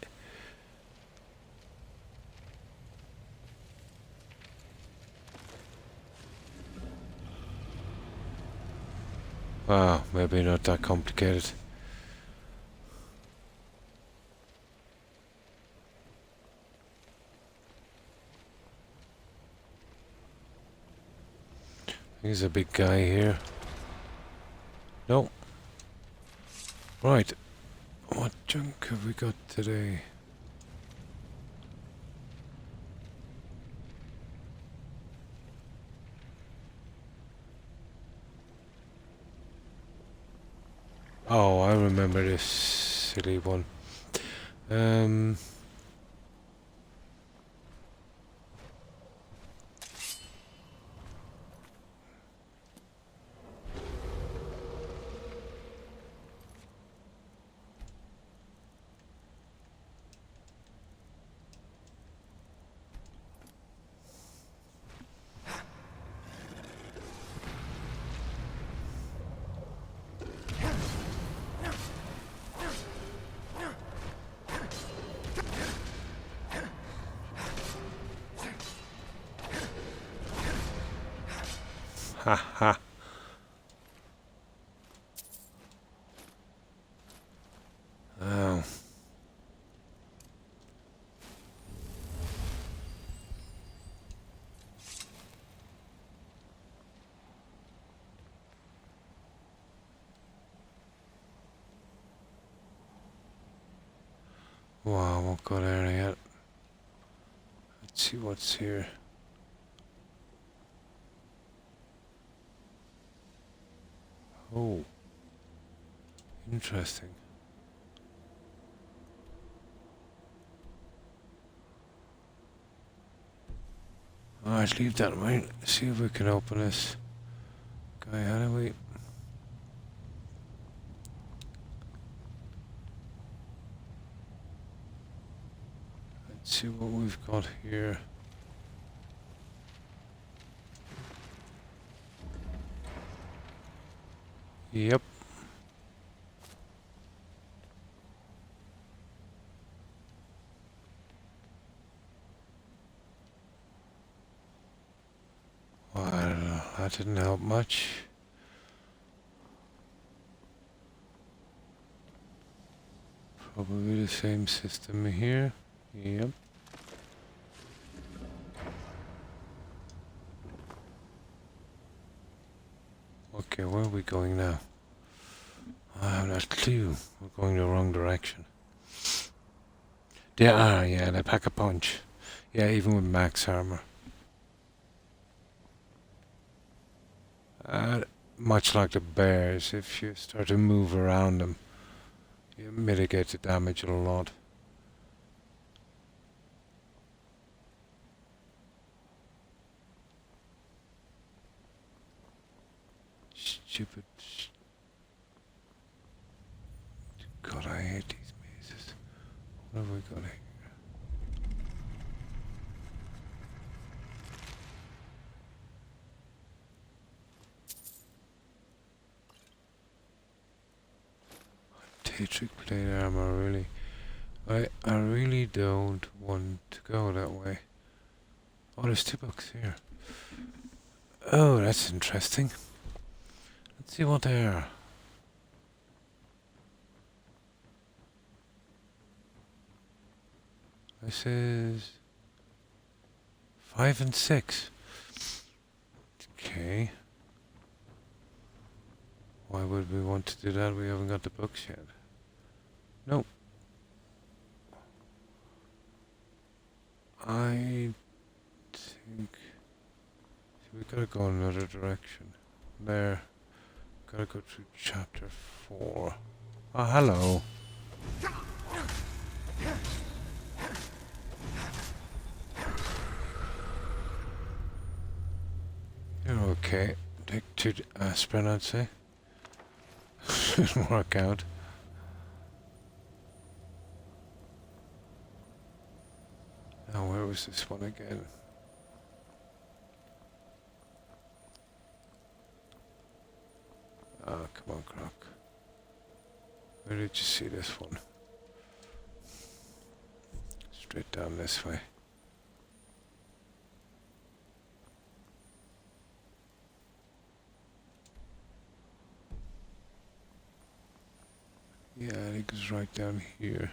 Wow, maybe not that complicated. He's a big guy here. No. Right. What junk have we got today? Oh, I remember this silly one. Ha ha. Oh. Wow, I won't go there yet. Let's see what's here. Oh. Interesting. Alright, leave that right. See if we can open this. Guy, how do we... Let's see what we've got here. Yep. Well, I don't know. That didn't help much. Probably the same system here. Yep. Okay, where are we going now? I have no clue. We're going the wrong direction. Yeah, they pack a punch. Yeah, even with max armor. Much like the bears, if you start to move around them, you mitigate the damage a lot. Stupid. God, I hate these mazes. What have we got here? Tetric plate armor, really. I really don't want to go that way. Oh, there's 2 books here. Oh, that's interesting. Let's see what they are. This is 5 and 6. Okay. Why would we want to do that? We haven't got the books yet. Nope. Gotta go another direction. There. Gotta go through chapter 4. Oh, hello. You're okay. Take 2 aspirin, I'd say. Shouldn't work out. Now, where was this one again? Ah, come on, Croc. Where did you see this one? Straight down this way. Yeah, I think it's right down here.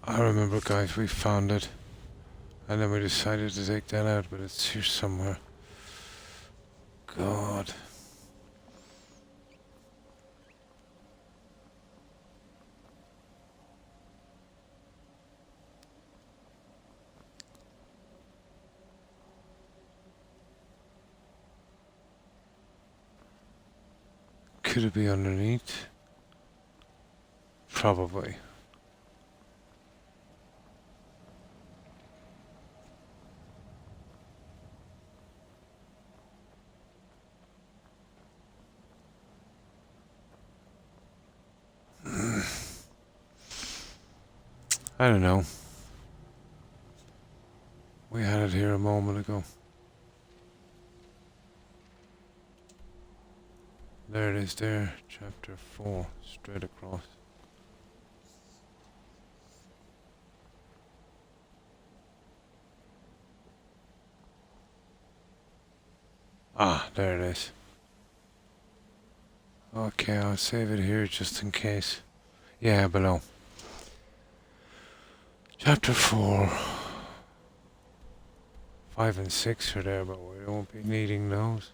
I remember, guys, we found it. And then we decided to take that out, but it's here somewhere. God. Could it be underneath? Probably. I don't know. We had it here a moment ago. There it is there, chapter 4, straight across. Ah, there it is. Okay, I'll save it here just in case. Yeah, below. Chapter 4. 5 and 6 are there, but we won't be needing those.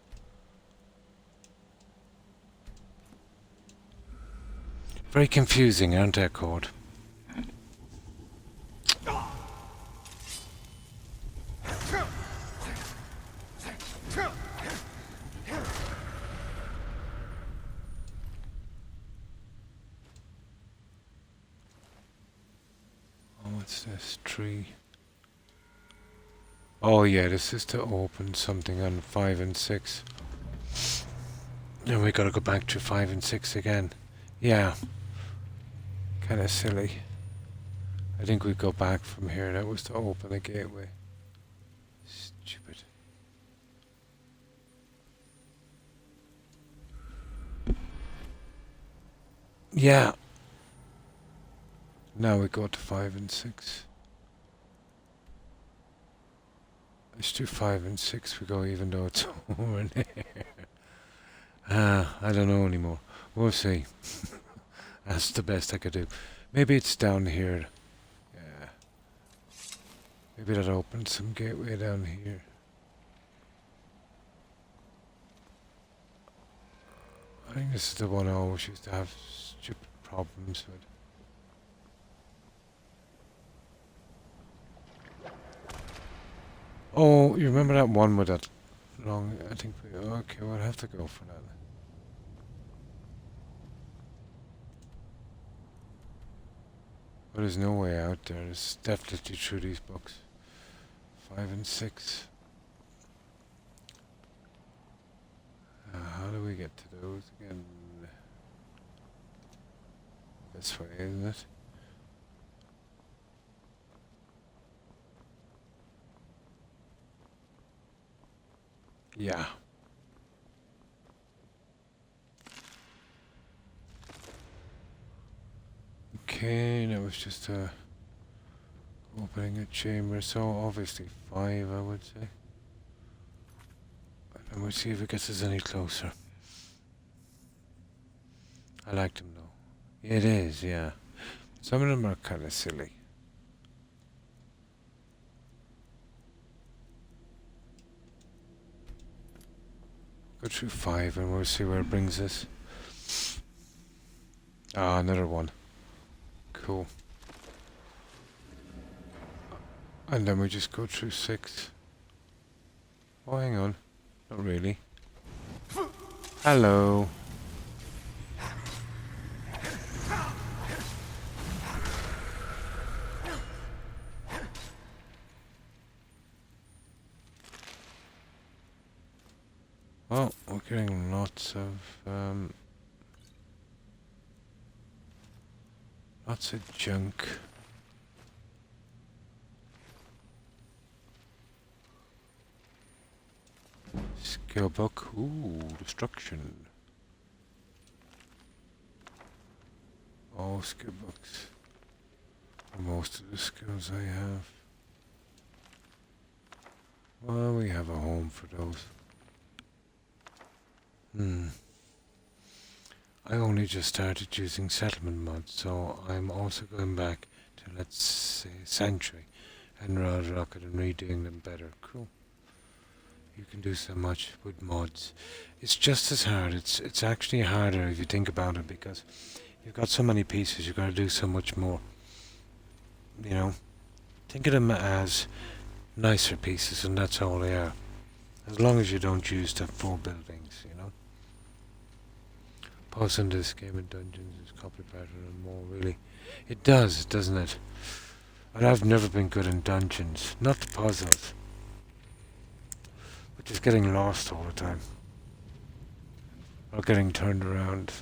Very confusing, aren't they, Code? Oh, what's this tree? Oh yeah, this is to open something on 5 and 6. And we gotta go back to 5 and 6 again. Yeah. Kinda silly. I think we go back from here. That was to open a gateway. Stupid. Yeah. Now we go to 5 and 6. Let's do 5 and 6 we go, even though it's over there. I don't know anymore. We'll see. That's the best I could do. Maybe it's down here. Yeah. Maybe that opens some gateway down here. I think this is the one I always used to have stupid problems with. Oh, you remember that one with that long... I think we... Okay, we'll have to go for that. But there's no way out there. It's definitely through these books. 5 and 6. How do we get to those again? This way, isn't it? Yeah. Okay, that was just opening a chamber, so obviously 5 I would say. And we'll see if it gets us any closer. I liked him though. It is, yeah. Some of them are kind of silly. Go through 5 and we'll see where it brings us. Ah, another one. Cool. And then we just go through 6. Oh, hang on. Not really. Hello. Well, we're getting lots of junk. Skill book. Ooh, destruction. All skill books. Most of the skills I have. Well, we have a home for those. I only just started using settlement mods, so I'm also going back to, let's say, Sanctuary and Rod Rocket and redoing them better. Cool. You can do so much with mods. It's just as hard. It's actually harder if you think about it, because you've got so many pieces, you've got to do so much more. You know? Think of them as nicer pieces, and that's all they are. As long as you don't use the full buildings, you know? Pausing this game in dungeons is copy better and more, really. It does, doesn't it? And I've never been good in dungeons. Not the puzzles. But just getting lost all the time. Or getting turned around.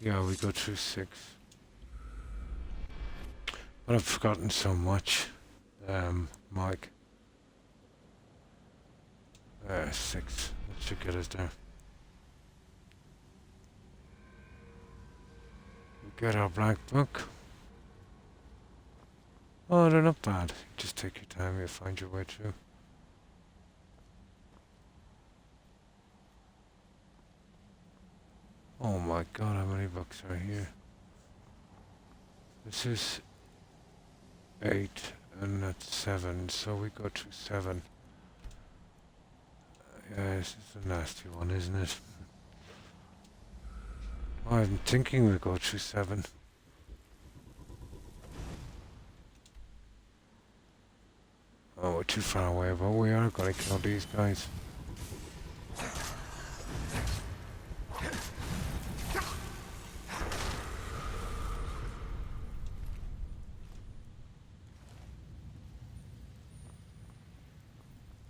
Yeah, we go through 6. But I've forgotten so much, Mike. 6. That should get us there. We get our black book. Oh, they're not bad. Just take your time, you'll find your way through. Oh my god, how many books are here? This is 8 and that's 7, so we go through 7. Yeah, this is a nasty one, isn't it? I'm thinking we go through 7. Oh, we're too far away, but we are going to kill these guys.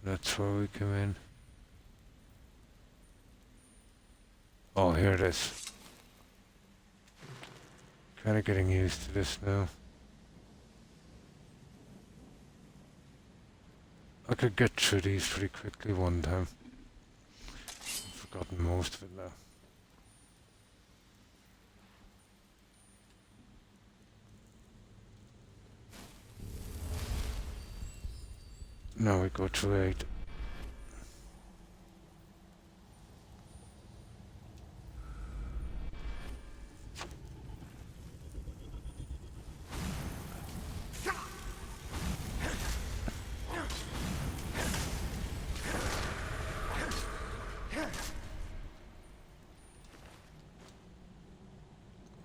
That's where we come in. Oh, here it is. Kind of getting used to this now. I could get through these pretty quickly one time. I've forgotten most of it now. Now we go through 8.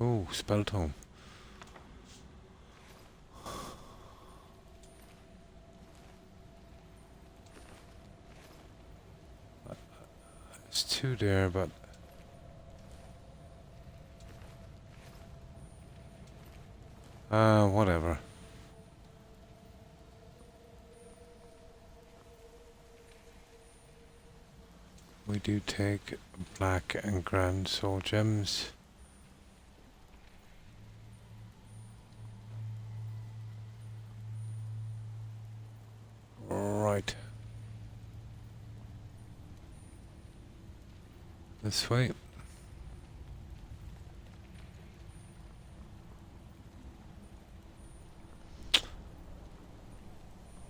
Oh, spell tome. There's 2 there, but whatever. We do take black and grand soul gems. Right. This way.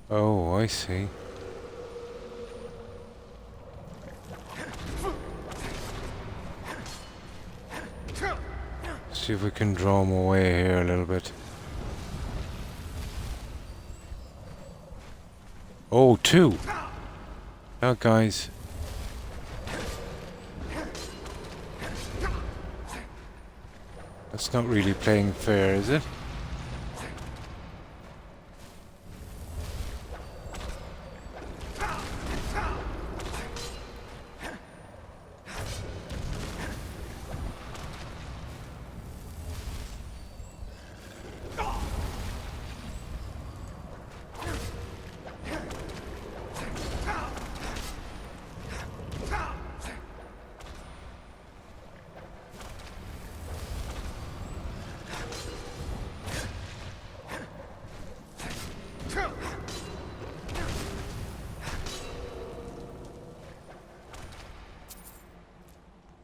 Oh, I see. See if we can draw them away here a little bit. Oh, two! Now, guys. That's not really playing fair, is it?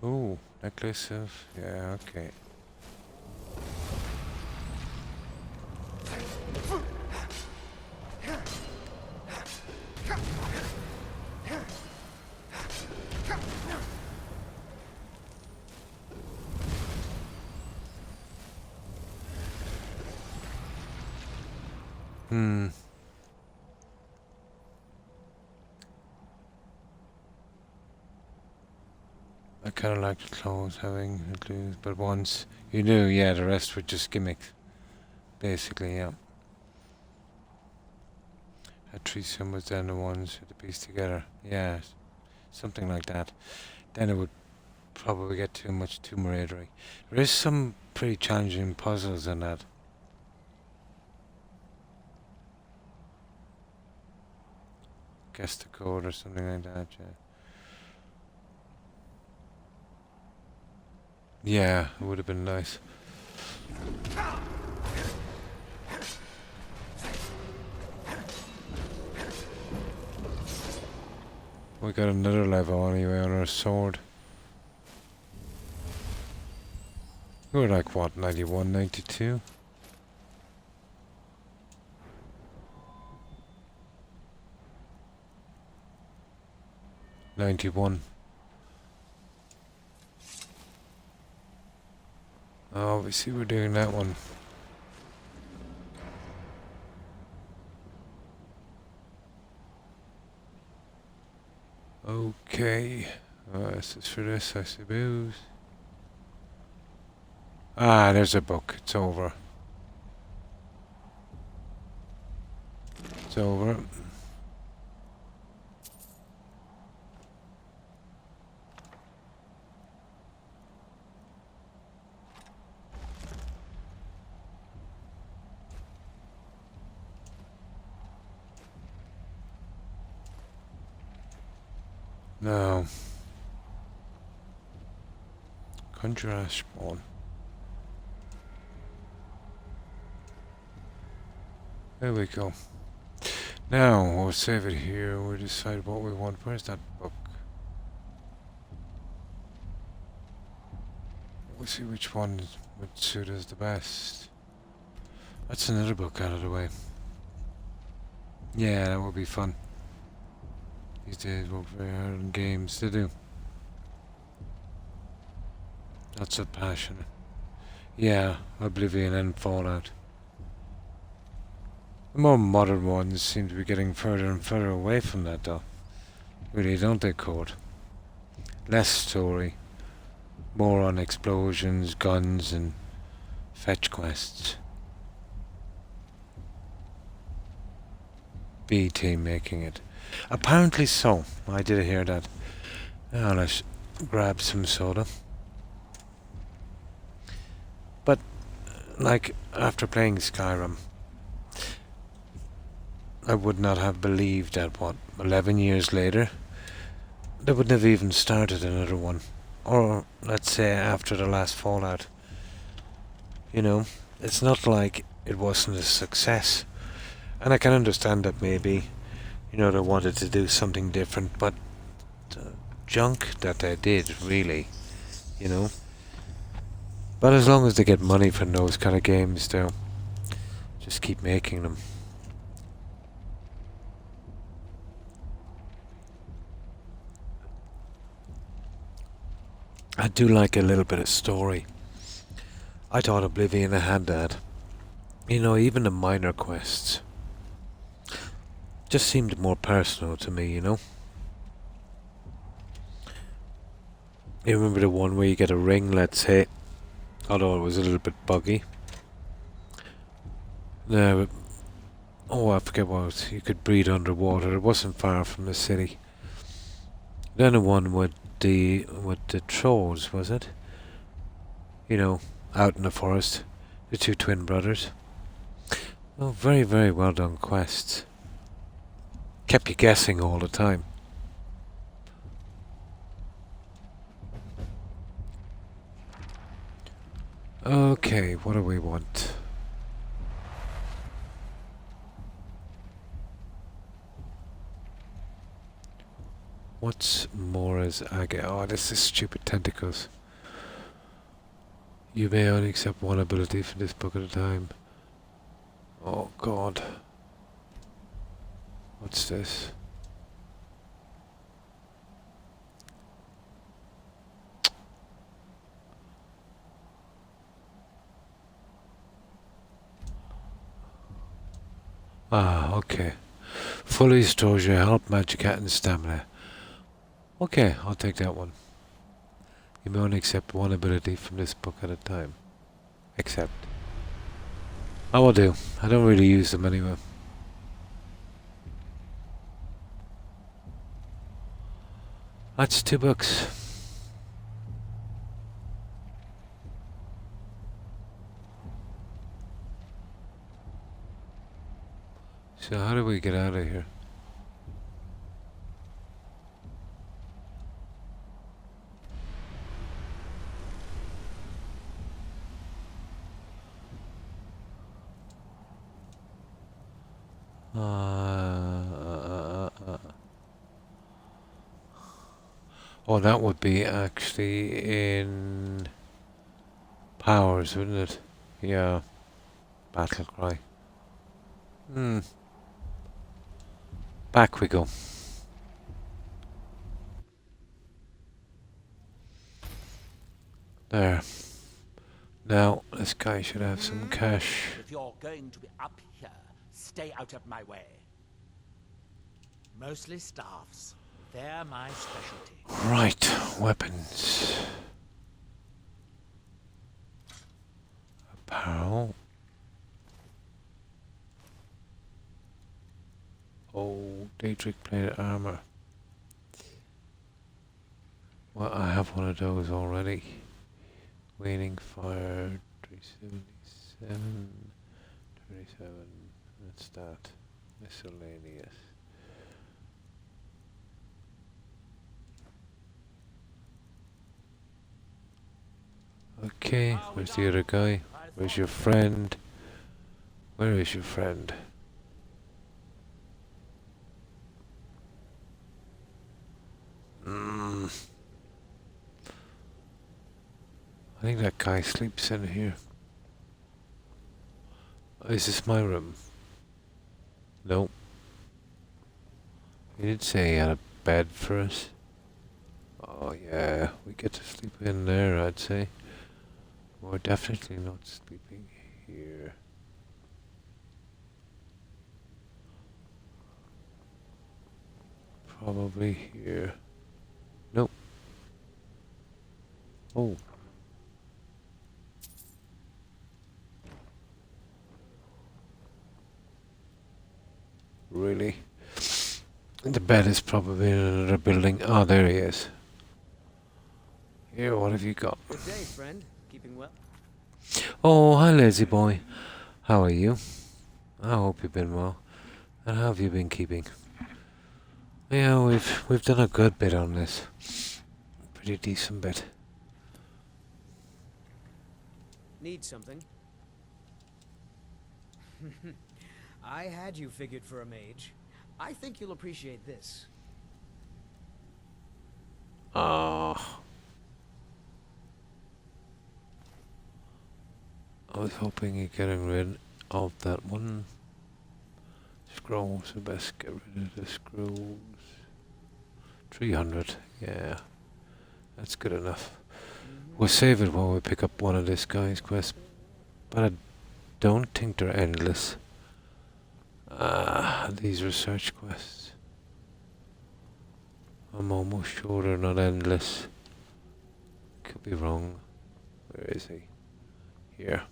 Oh, necklace of... yeah, okay. I kind of like the clothes having the clues, but once you knew, yeah, the rest were just gimmicks. Basically, yeah. Had three symbols, then the ones with the piece together. Yeah, something like that. Then it would probably get too much Tomb Raidery. There is some pretty challenging puzzles in that. Guess the code or something like that, yeah. Yeah, it would have been nice. We got another level anyway on our sword. We're like what, 91, 92? $91. Obviously we're doing that one. Okay. This is for this, I suppose. Ah, there's a book. It's over. It's over. Now, conjure ash spawn. There we go. Now we'll save it here. We'll decide what we want. Where's that book? We'll see which one would suit us the best. That's another book out of the way. Yeah, that would be fun. These days work very hard on games to do. Not so passionate. Yeah, Oblivion and Fallout. The more modern ones seem to be getting further and further away from that though. Really, don't they, Code? Less story. More on explosions, guns and fetch quests. B-Team making it. Apparently so. I did hear that. Now let's grab some soda. But, like, after playing Skyrim, I would not have believed that, 11 years later, they wouldn't have even started another one. Or, let's say, after the last Fallout. You know, it's not like it wasn't a success. And I can understand that maybe, you know, they wanted to do something different, but the junk that they did, really, you know. But as long as they get money from those kind of games, they'll just keep making them. I do like a little bit of story. I thought Oblivion had that. You know, even the minor quests just seemed more personal to me, you know? You remember the one where you get a ring, let's say, although it was a little bit buggy. No, oh, I forget what it was. You could breathe underwater. It wasn't far from the city. Then the one with the trolls, was it? You know, out in the forest, the two twin brothers. Oh, very, very well done quests. Kept you guessing all the time. Okay, what do we want? What's Mora's agate? Oh, this is stupid tentacles. You may only accept one ability from this book at a time. Oh god. What's this? Ah, okay. Fully restores your health, magicka, and stamina. Okay, I'll take that one. You may only accept one ability from this book at a time. Accept. I will do. I don't really use them anyway. That's 2 books. So how do we get out of here? Oh, that would be actually in Powers, wouldn't it? Yeah. Battle cry. Back we go. There. Now, this guy should have some cash. If you're going to be up here, stay out of my way. Mostly staffs. They're my specialty. Right, weapons. Apparel. Oh, Daedric plated armor. Well, I have one of those already. Waning fire, 377, 37. That's that. Miscellaneous. Okay, where's the other guy? Where's your friend? Where is your friend? I think that guy sleeps in here. Is this my room? No. He did say he had a bed for us. Oh yeah, we get to sleep in there, I'd say. We're definitely not sleeping here. Probably here. Nope. Oh. Really? The bed is probably in another building. Oh, there he is. Here, what have you got? Good day, friend. Keeping well? Oh, hi, lazy boy. How are you? I hope you've been well. And how have you been keeping? Yeah, we've done a good bit on this. Pretty decent bit. Need something? I had you figured for a mage. I think you'll appreciate this. Ah. I was hoping you're getting rid of that one. Scrolls, I best get rid of the scrolls. 300, yeah. That's good enough. We'll save it when we pick up one of this guy's quests. But I don't think they're endless. These research quests. I'm almost sure they're not endless. Could be wrong. Where is he? Here.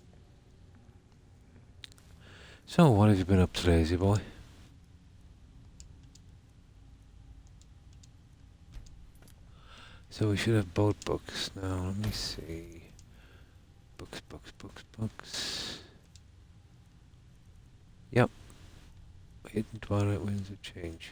So, what have you been up to, lazy boy? So we should have both books now. Let me see. Books. Yep. Hidden Twilight Winds of Change.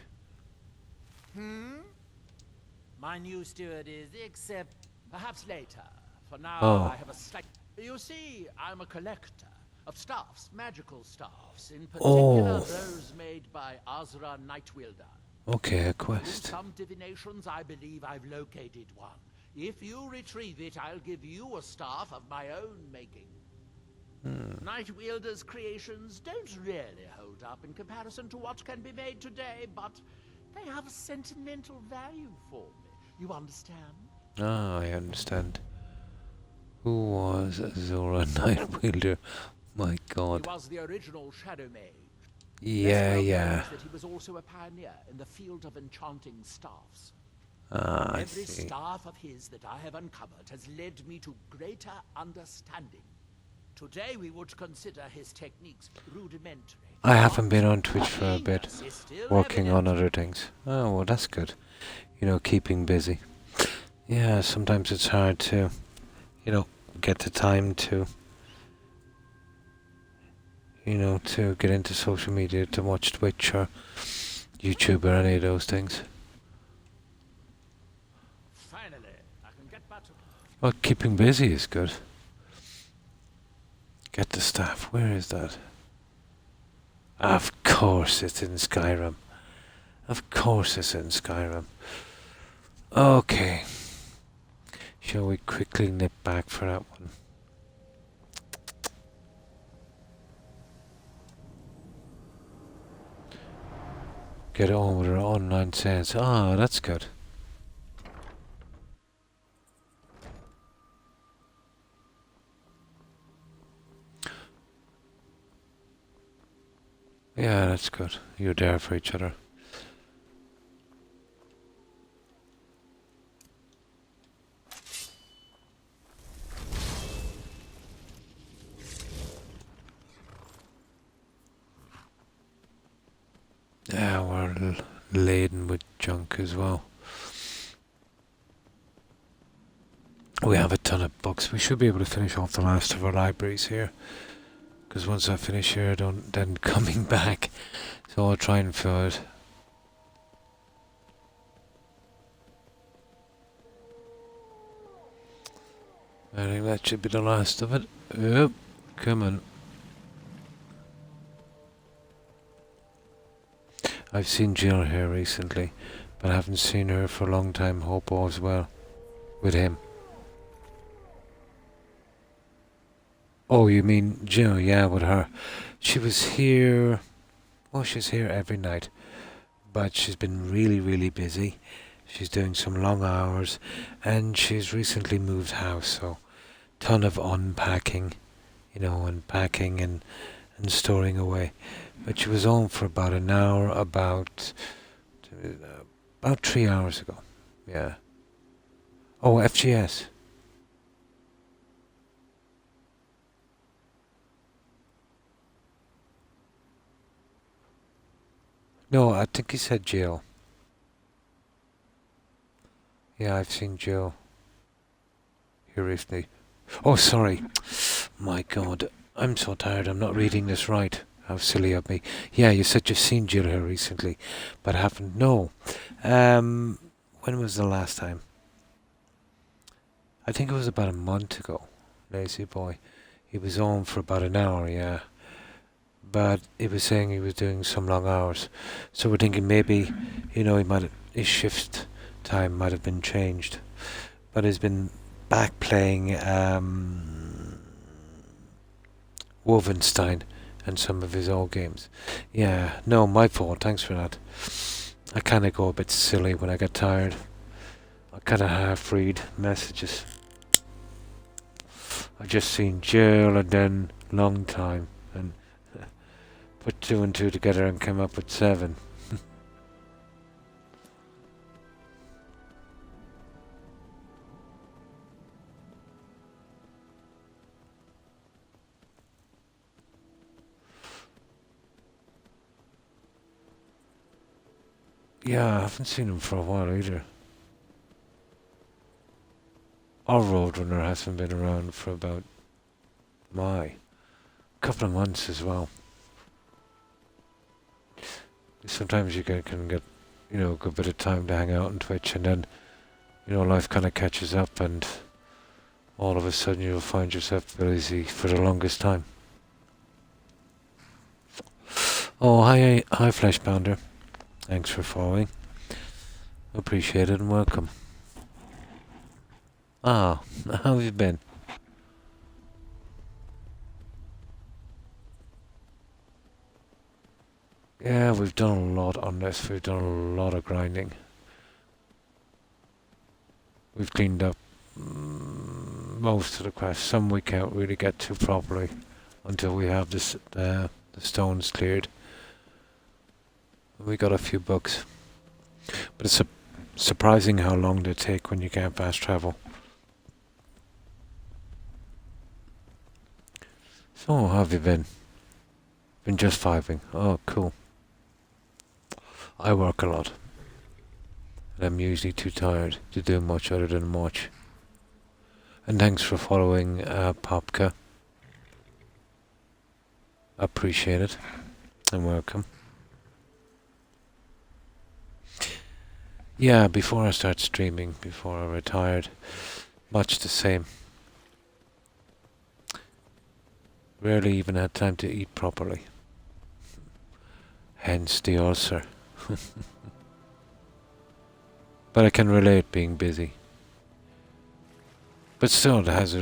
My new steward is, except perhaps later. For now, Oh. I have a slight... You see, I'm a collector of staffs, magical staffs, in particular those made by Azra Nightwielder. Okay, a Through quest. some divinations, I believe I've located one. If you retrieve it, I'll give you a staff of my own making. Nightwielder's creations don't really hold up in comparison to what can be made today, but they have a sentimental value for me. You understand? Ah, I understand. Who was Azora Nightwielder? My God. He was the original Shadow Mage. Yeah, yeah. That he was also a pioneer in the field of enchanting staffs. Ah, I Every see. staff of his that I have uncovered has led me to greater understanding. Today we would consider his techniques rudimentary. I haven't been on Twitch for a bit, working on other things. Oh, well, that's good. You know, keeping busy. Yeah, sometimes it's hard to, you know, get the time to, you know, to get into social media, to watch Twitch or YouTube or any of those things. Finally, I can get back to... Well, keeping busy is good. Get the staff. Where is that? Of course it's in Skyrim. Of course it's in Skyrim. Okay. Shall we quickly nip back for that one? Get on with our online sales. Ah, that's good. Yeah, that's good. You're there for each other. Yeah, we're laden with junk as well. We have a ton of books. We should be able to finish off the last of our libraries here. Because once I finish here, then coming back. So I'll try and fill it. I think that should be the last of it. Yep, come on. I've seen Jill here recently, but I haven't seen her for a long time. Hope all's well with him. Oh, you mean Jill? Yeah, with her. She was here. Well, she's here every night, but she's been really, really busy. She's doing some long hours, and she's recently moved house, so ton of unpacking, you know, unpacking and storing away. But she was home for about an hour, about 3 hours ago. Yeah. Oh, FGS. No, I think he said Jill. Yeah, I've seen Jill here recently. Oh, sorry. My God, I'm so tired. I'm not reading this right. How silly of me. Yeah, you said you've seen Jill here recently, but I haven't. No. When was the last time? I think it was about a month ago. Lazy boy. He was home for about an hour, yeah. But he was saying he was doing some long hours. So we're thinking maybe, you know, his shift time might have been changed. But he's been back playing Wolfenstein and some of his old games. Yeah, no, my fault. Thanks for that. I kind of go a bit silly when I get tired. I kind of half read messages. I just seen jail and then long time, and put 2 and 2 together and came up with 7. Yeah, I haven't seen him for a while either. Our Roadrunner hasn't been around for about couple of months as well. Sometimes you can get, a good bit of time to hang out on Twitch, and then, life kind of catches up, and all of a sudden you'll find yourself busy for the longest time. Oh, hi Fleshbounder. Thanks for following. Appreciate it and welcome. Ah, how have you been? Yeah, we've done a lot on this. We've done a lot of grinding. We've cleaned up most of the quests. Some we can't really get to properly until we have this, the stones cleared. We got a few books. But it's surprising how long they take when you can't fast travel. So, how have you been? Been just vibing. Oh, cool. I work a lot. And I'm usually too tired to do much other than watch. And thanks for following Popka. Appreciate it. And welcome. Yeah, before I start streaming, before I retired, much the same. Rarely even had time to eat properly. Hence the ulcer. But I can relate being busy. But still, it has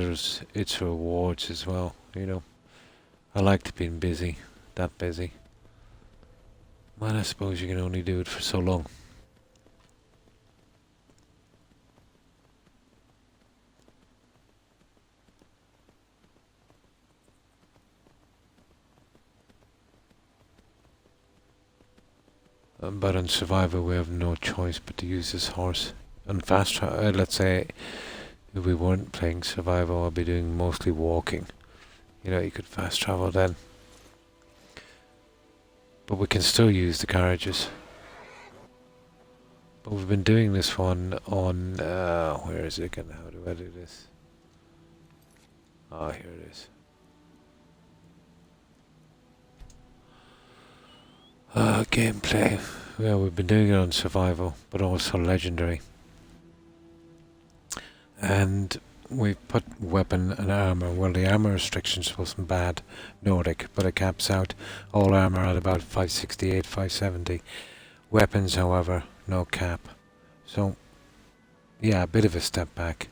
its rewards as well, I liked being busy, that busy. Well, I suppose you can only do it for so long. But on Survivor we have no choice but to use this horse. On fast travel, let's say if we weren't playing Survivor, I'd be doing mostly walking. You could fast travel then. But we can still use the carriages. But we've been doing this one on, where is it again? How do I do this? Ah, here it is. Gameplay. Yeah, we've been doing it on survival, but also legendary. And we've put weapon and armor. Well, the armor restrictions wasn't bad, Nordic, but it caps out all armor at about 568, 570. Weapons, however, no cap. So, yeah, a bit of a step back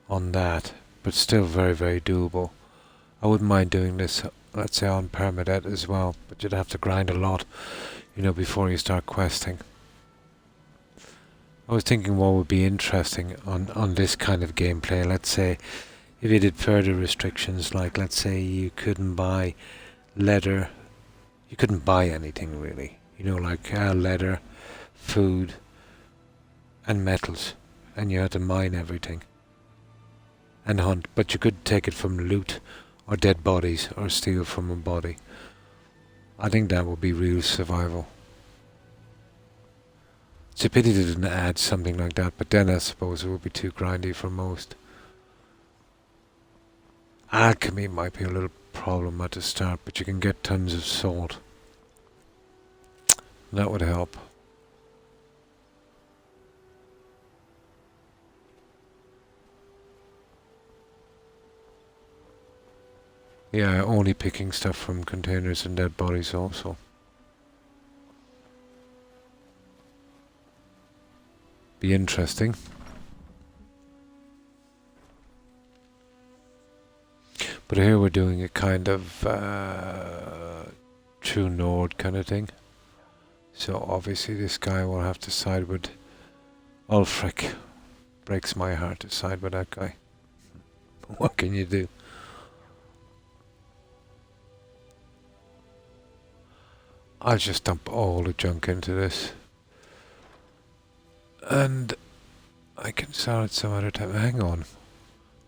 on that, but still very, very doable. I wouldn't mind doing this, let's say, on permadeath as well, but you'd have to grind a lot, before you start questing. I was thinking what would be interesting on this kind of gameplay. Let's say if you did further restrictions, like let's say you couldn't buy leather, you couldn't buy anything really, like leather, food and metals, and you had to mine everything and hunt, but you could take it from loot or dead bodies or steal from a body. I think that would be real survival. It's a pity they didn't add something like that, but then I suppose it would be too grindy for most. Alchemy might be a little problem at the start, but you can get tons of salt. That would help. Yeah, only picking stuff from containers and dead bodies also. Be interesting. But here we're doing a kind of true Nord kind of thing. So obviously this guy will have to side with Ulfric. Breaks my heart to side with that guy. What can you do? I'll just dump all the junk into this. And I can sell it some other time. Hang on.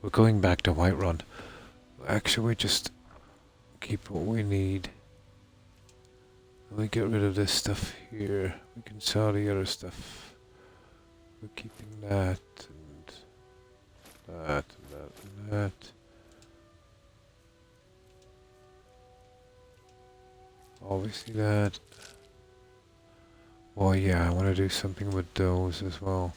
We're going back to Whiterun. Actually, we just keep what we need. We get rid of this stuff here. We can sell the other stuff. We're keeping that and that and that and that. Obviously that. Well, yeah, I want to do something with those as well.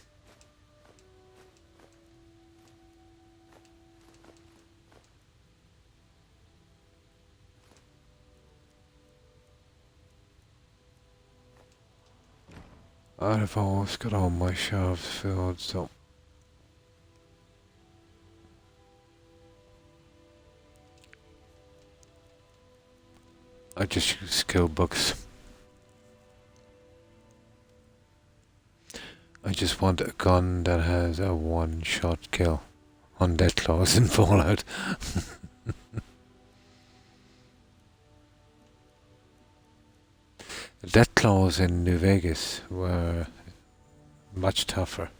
I've always got all my shelves filled, so I just use skill books. I just want a gun that has a one-shot kill. Undead claws in Fallout. The death claws in New Vegas were much tougher.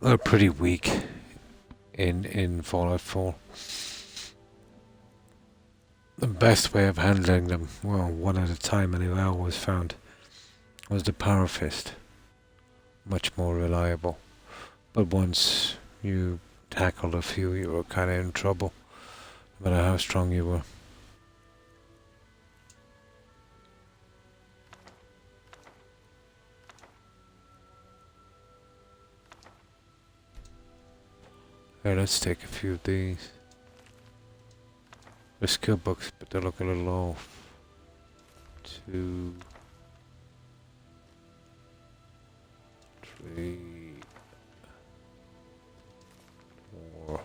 They're pretty weak in Fallout 4. The best way of handling them, well, one at a time anyway, I always found, was the power fist. Much more reliable. But once you tackled a few, you were kind of in trouble, no matter how strong you were. Here, let's take a few of these. They're skill books, but they look a little off. 2, 3, 4,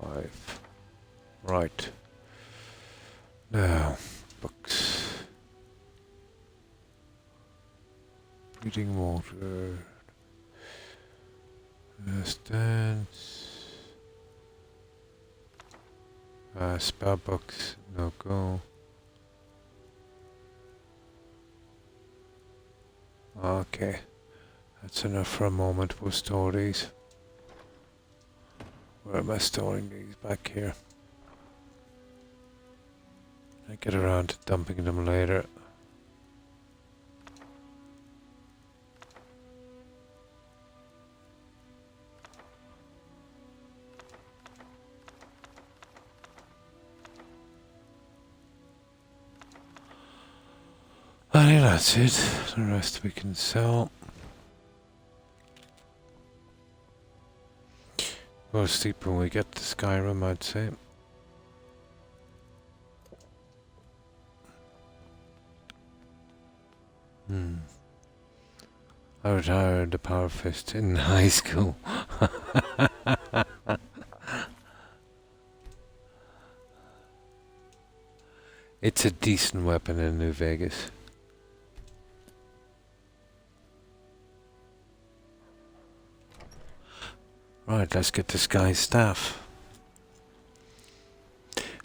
5. Right. Now, books. Breathing water. Dance. Spell books, no go. Okay, that's enough for a moment. We'll store these. Where am I storing these? Back here. I get around to dumping them later. I think that's it. The rest we can sell. We'll sleep when we get to Skyrim, I'd say. I retired the power fist in high school. It's a decent weapon in New Vegas. Right, let's get this guy's staff.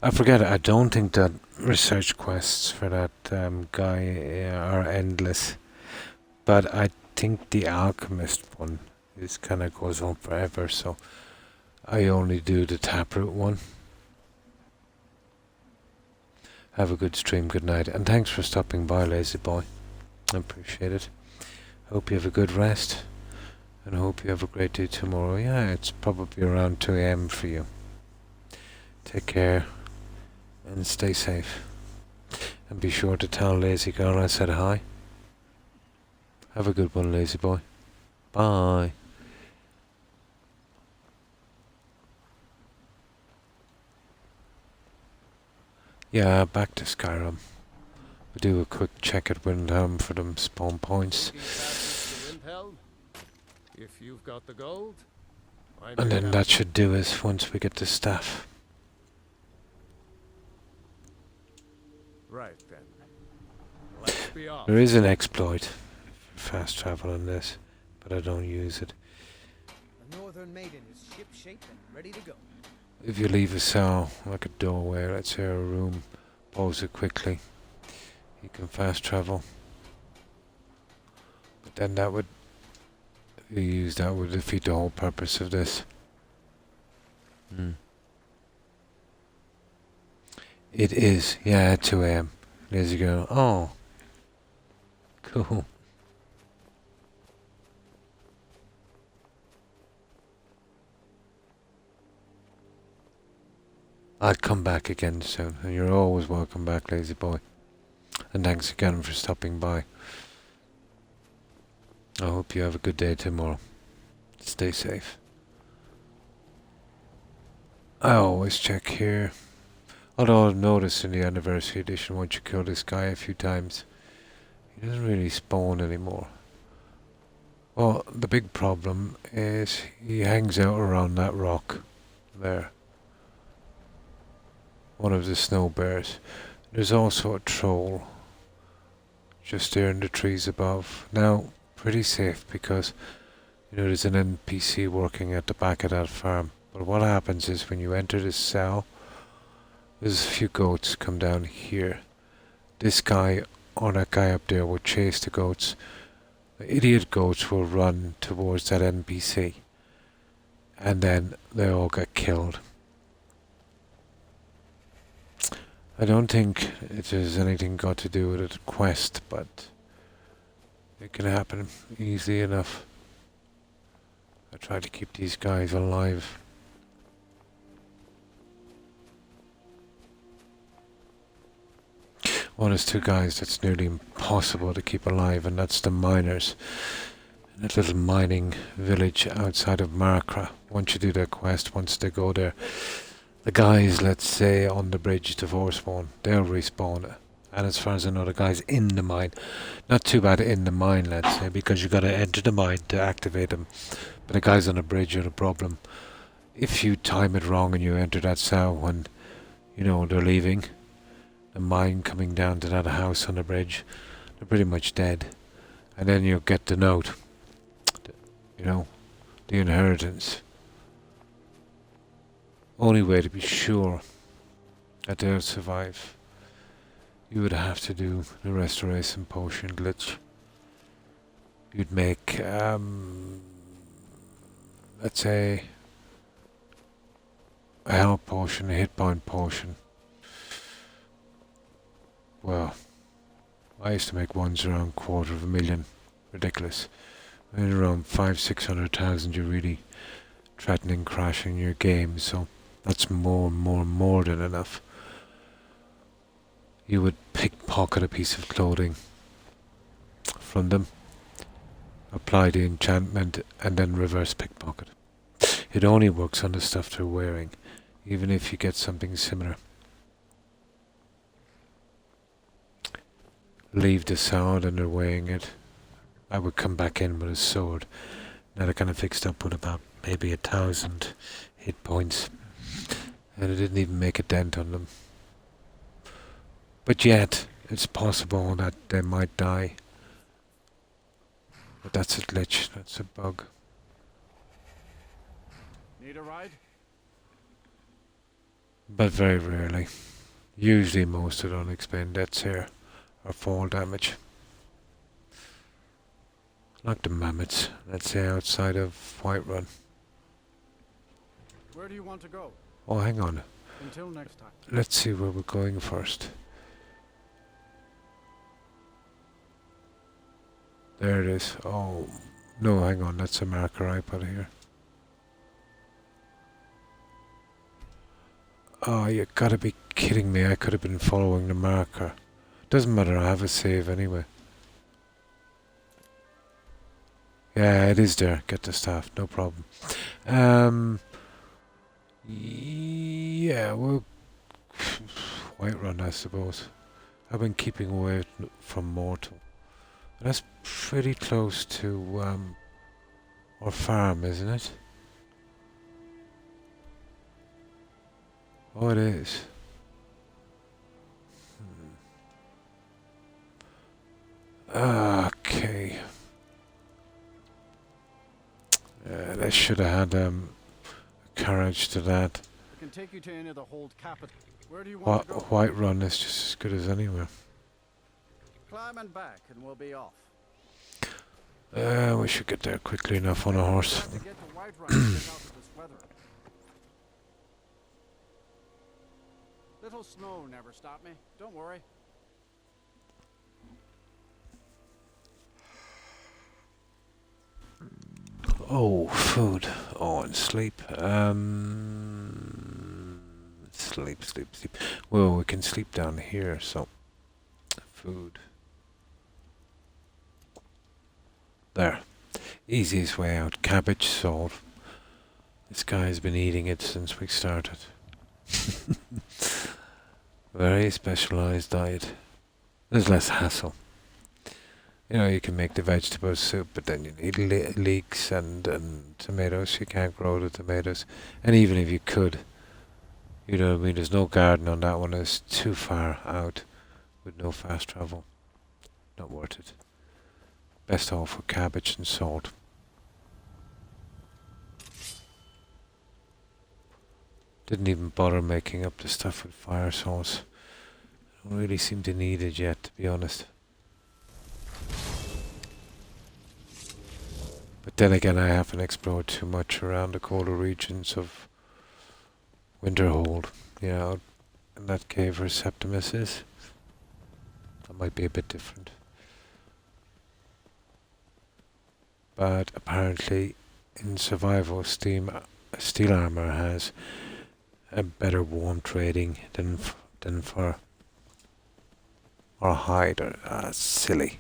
I forget, I don't think that research quests for that guy are endless. But I think the alchemist one is kind of goes on forever, so I only do the taproot one. Have a good stream, good night, and thanks for stopping by, lazy boy. I appreciate it. Hope you have a good rest. And I hope you have a great day tomorrow. Yeah, it's probably around 2 AM for you. Take care and stay safe. And be sure to tell Lazy Girl I said hi. Have a good one, lazy boy. Bye. Yeah, back to Skyrim. We do a quick check at Windhelm for them spawn points. If you've got the gold, And then that should do us once we get the staff. Right then. Let's be off. There is an exploit for fast travel in this, but I don't use it. A northern maiden shape and ready to go. If you leave a cell, like a doorway, let's say a room, pause it quickly, you can fast travel. But then that would, if you use that, would defeat the whole purpose of this. It is, yeah, at 2 AM. There's you go. Oh, cool. I'll come back again soon, and you're always welcome back, lazy boy. And thanks again for stopping by. I hope you have a good day tomorrow. Stay safe. I always check here. Although I've noticed in the anniversary edition, once you kill this guy a few times, he doesn't really spawn anymore. Well, the big problem is he hangs out around that rock there. One of the snow bears. There's also a troll just there in the trees above. Now, pretty safe because, you know, there's an NPC working at the back of that farm. But what happens is when you enter this cell, there's a few goats come down here. This guy or that guy up there will chase the goats. The idiot goats will run towards that NPC. And then they all get killed. I don't think it has anything got to do with a quest, but it can happen easily enough. I try to keep these guys alive. Well, there's two guys that's nearly impossible to keep alive, and that's the miners. In that little mining village outside of Markra. Once you do their quest, once they go there, the guys, let's say, on the bridge to Forspawn, they'll respawn. And as far as I know, the guys in the mine, not too bad in the mine, let's say, because you got to enter the mine to activate them. But the guys on the bridge are the problem. If you time it wrong and you enter that cell when, you know, they're leaving, the mine coming down to that house on the bridge, they're pretty much dead. And then you'll get the note, you know, the inheritance. Only way to be sure that they'll survive, you would have to do the restoration potion glitch. You'd make, let's say, a health potion, a hit point potion. Well, I used to make ones around 250,000. Ridiculous. And around 500,000-600,000 you're really threatening crashing your game, so that's more than enough. You would pickpocket a piece of clothing from them, apply the enchantment, and then reverse pickpocket. It only works on the stuff they're wearing, even if you get something similar. Leave the sword and they're wearing it. I would come back in with a sword. Now they're kind of fixed up with about maybe 1,000 hit points. And it didn't even make a dent on them. But yet, it's possible that they might die. But that's a glitch, that's a bug. Need a ride? But very rarely. Usually most of the unexplained deaths here are fall damage. Like the mammoths, let's say outside of Whiterun. Where do you want to go? Oh, hang on. Until next time. Let's see where we're going first. There it is. Oh, no, hang on. That's a marker I put here. Oh, you gotta be kidding me. I could have been following the marker. Doesn't matter. I have a save anyway. Yeah, it is there. Get the staff. No problem. Yeah, well, Whiterun, I suppose. I've been keeping away from Mortal. That's pretty close to our farm, isn't it? Oh, it is. Okay. They should have had a carriage to that. I can take you to any of the hold capital. Where do you want to go? Whiterun is just as good as anywhere. Climb and back, and we'll be off. We should get there quickly enough on a horse. Have to get to Whiterun to get out of this weather. Little snow never stopped me. Don't worry. Oh, food. Oh, and sleep. Sleep. Well, we can sleep down here, so... Food. There. Easiest way out. Cabbage, salt. This guy's been eating it since we started. Very specialized diet. There's less hassle. You know, you can make the vegetable soup, but then you need leeks and tomatoes. You can't grow the tomatoes. And even if you could, you know what I mean, there's no garden on that one. It's too far out with no fast travel. Not worth it. Best off for cabbage and salt. Didn't even bother making up the stuff with fire sauce. Don't really seem to need it yet, to be honest. But then again, I haven't explored too much around the colder regions of Winterhold. You know, in that cave where Septimus is. That might be a bit different. But apparently, in survival, steel armor has a better warmth rating than for or hide. Silly.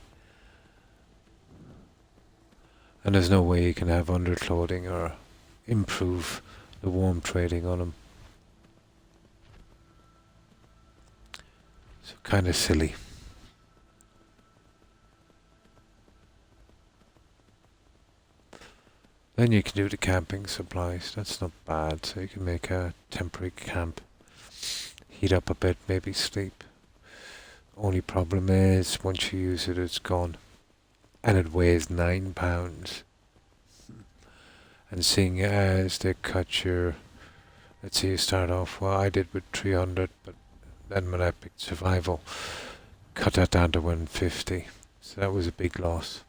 And there's no way you can have underclothing or improve the warmth rating on them. So kind of silly. Then you can do the camping supplies. That's not bad. So you can make a temporary camp. Heat up a bit, maybe sleep. Only problem is, once you use it, it's gone. And it weighs 9 pounds. And seeing as they cut your... Let's say you start off, well, I did with 300, but then when I picked survival, cut that down to 150. So that was a big loss.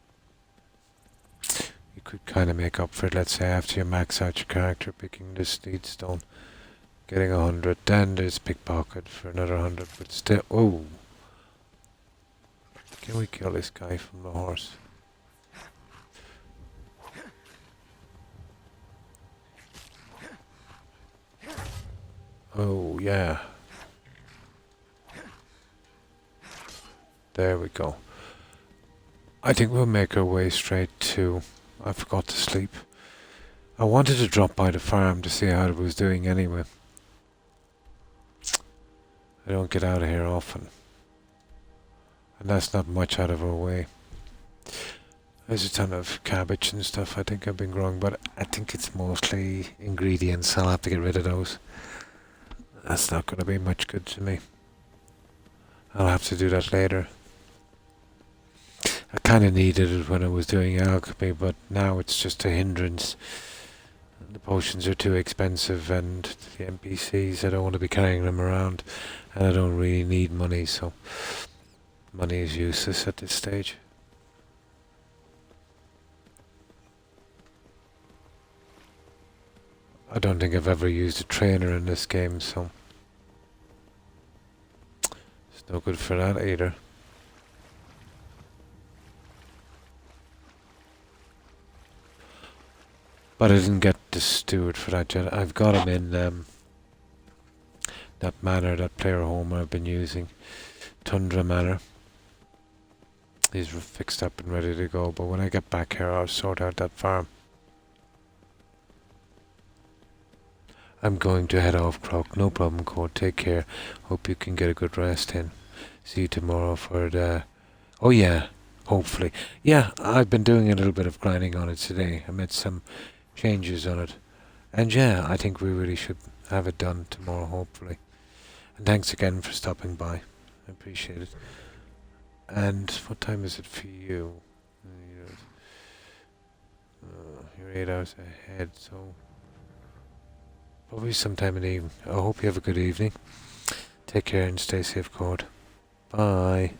You could kind of make up for it, let's say, after you max out your character, picking the steed stone, getting 100, then there's pickpocket for another 100, but still, oh! Can we kill this guy from the horse? Oh, yeah. There we go. I think we'll make our way straight to... I forgot to sleep. I wanted to drop by the farm to see how it was doing anyway. I don't get out of here often. And that's not much out of our way. There's a ton of cabbage and stuff I think I've been growing, but I think it's mostly ingredients. I'll have to get rid of those. That's not going to be much good to me. I'll have to do that later. I kind of needed it when I was doing alchemy, but now it's just a hindrance. The potions are too expensive, and the NPCs, I don't want to be carrying them around, and I don't really need money, so money is useless at this stage. I don't think I've ever used a trainer in this game, so it's no good for that either. But I didn't get the steward for that yet. I've got him in that manor, that player home I've been using. Tundra Manor. He's fixed up and ready to go, but when I get back here I'll sort out that farm. I'm going to head off, Croc. No problem, Code. Take care. Hope you can get a good rest in. See you tomorrow for the... Oh yeah, hopefully. Yeah, I've been doing a little bit of grinding on it today. I made some changes on it. And yeah, I think we really should have it done tomorrow, hopefully. And thanks again for stopping by. I appreciate it. And what time is it for you? You're 8 hours ahead, so... Probably sometime in the evening. I hope you have a good evening. Take care and stay safe, Cord. Bye.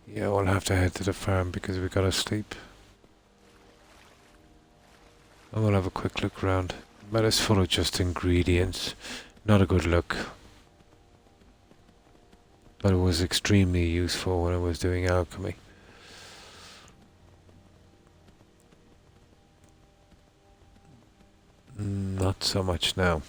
Yeah, we'll have to head to the farm because we gotta sleep. And we'll have a quick look around. But it's full of just ingredients. Not a good look. But it was extremely useful when I was doing alchemy. Not so much now.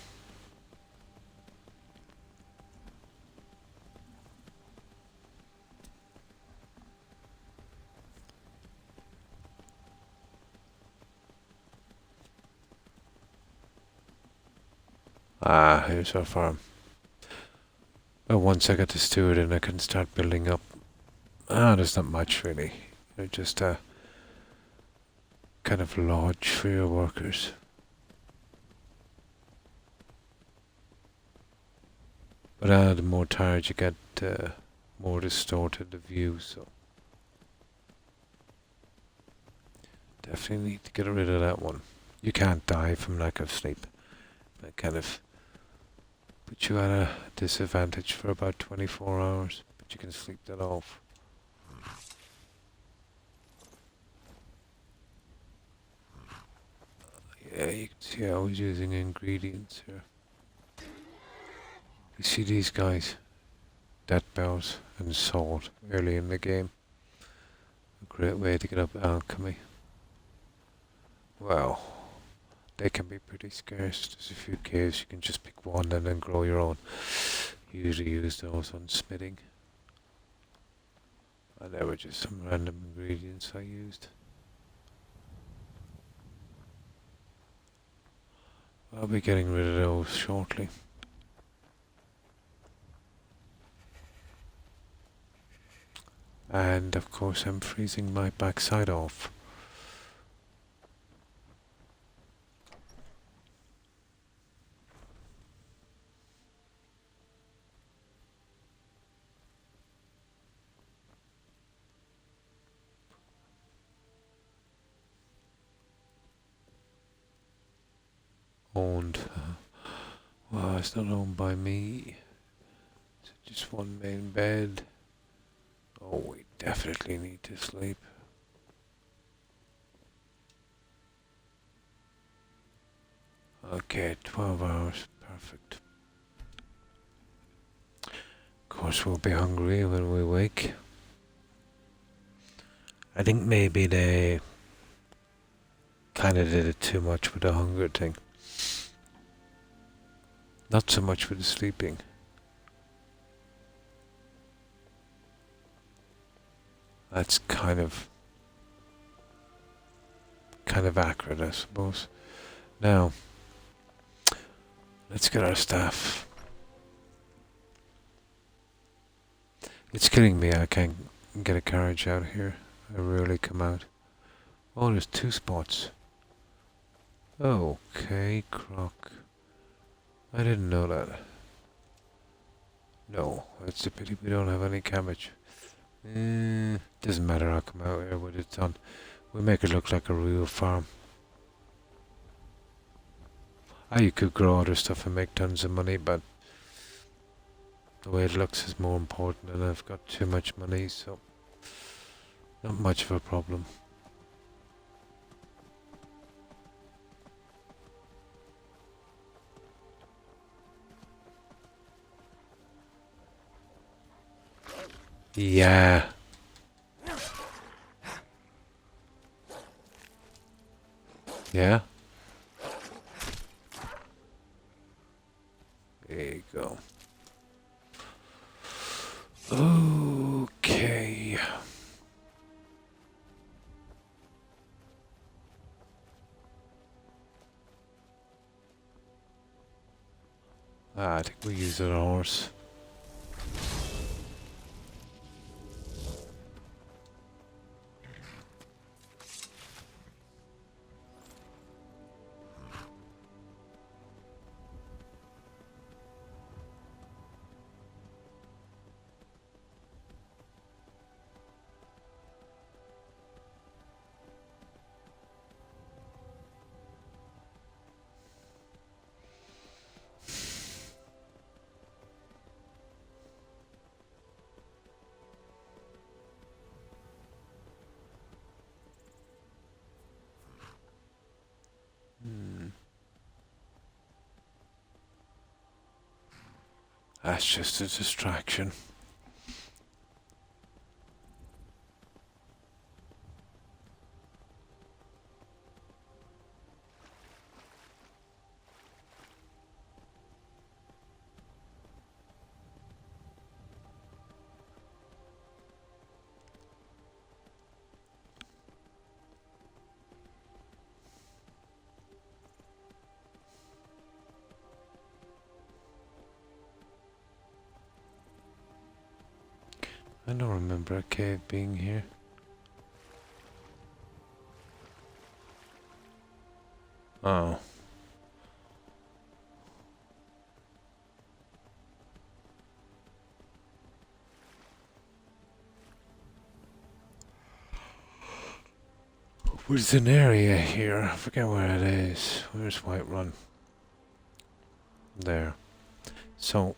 Ah, here's our farm. But once I get the steward in, I can start building up. There's not much really. They're just a kind of lodge for your workers. But the more tired you get, more distorted the view, so definitely need to get rid of that one. You can't die from lack of sleep. That kind of put you at a disadvantage for about 24 hours, but you can sleep that off. Yeah, you can see I was using ingredients here. You see these guys, death bells and salt early in the game. A great way to get up alchemy. Well, they can be pretty scarce. There's a few caves you can just pick one and then grow your own. Usually use those on smithing. And they were just some random ingredients I used. I'll be getting rid of those shortly. And of course I'm freezing my backside off. Owned. Well, it's not owned by me. It's just one main bed. Oh, we definitely need to sleep. Okay, 12 hours. Perfect. Of course, we'll be hungry when we wake. I think maybe they kind of did it too much with the hunger thing. Not so much with the sleeping. That's kind of accurate, I suppose. Now, let's get our staff. It's killing me. I can't get a carriage out here. I rarely come out. Oh, there's 2 spots. Okay, Croc. I didn't know that. No, it's a pity we don't have any cabbage. Doesn't matter, I'll come out here when it's done. We'll make it look like a real farm. You could grow other stuff and make tons of money, but the way it looks is more important, and I've got too much money, so not much of a problem. Yeah. Yeah. There you go. Okay. I think we use a horse. That's just a distraction. I don't remember a cave being here. Oh. There's an area here. I forget where it is. Where's Whiterun? There. So,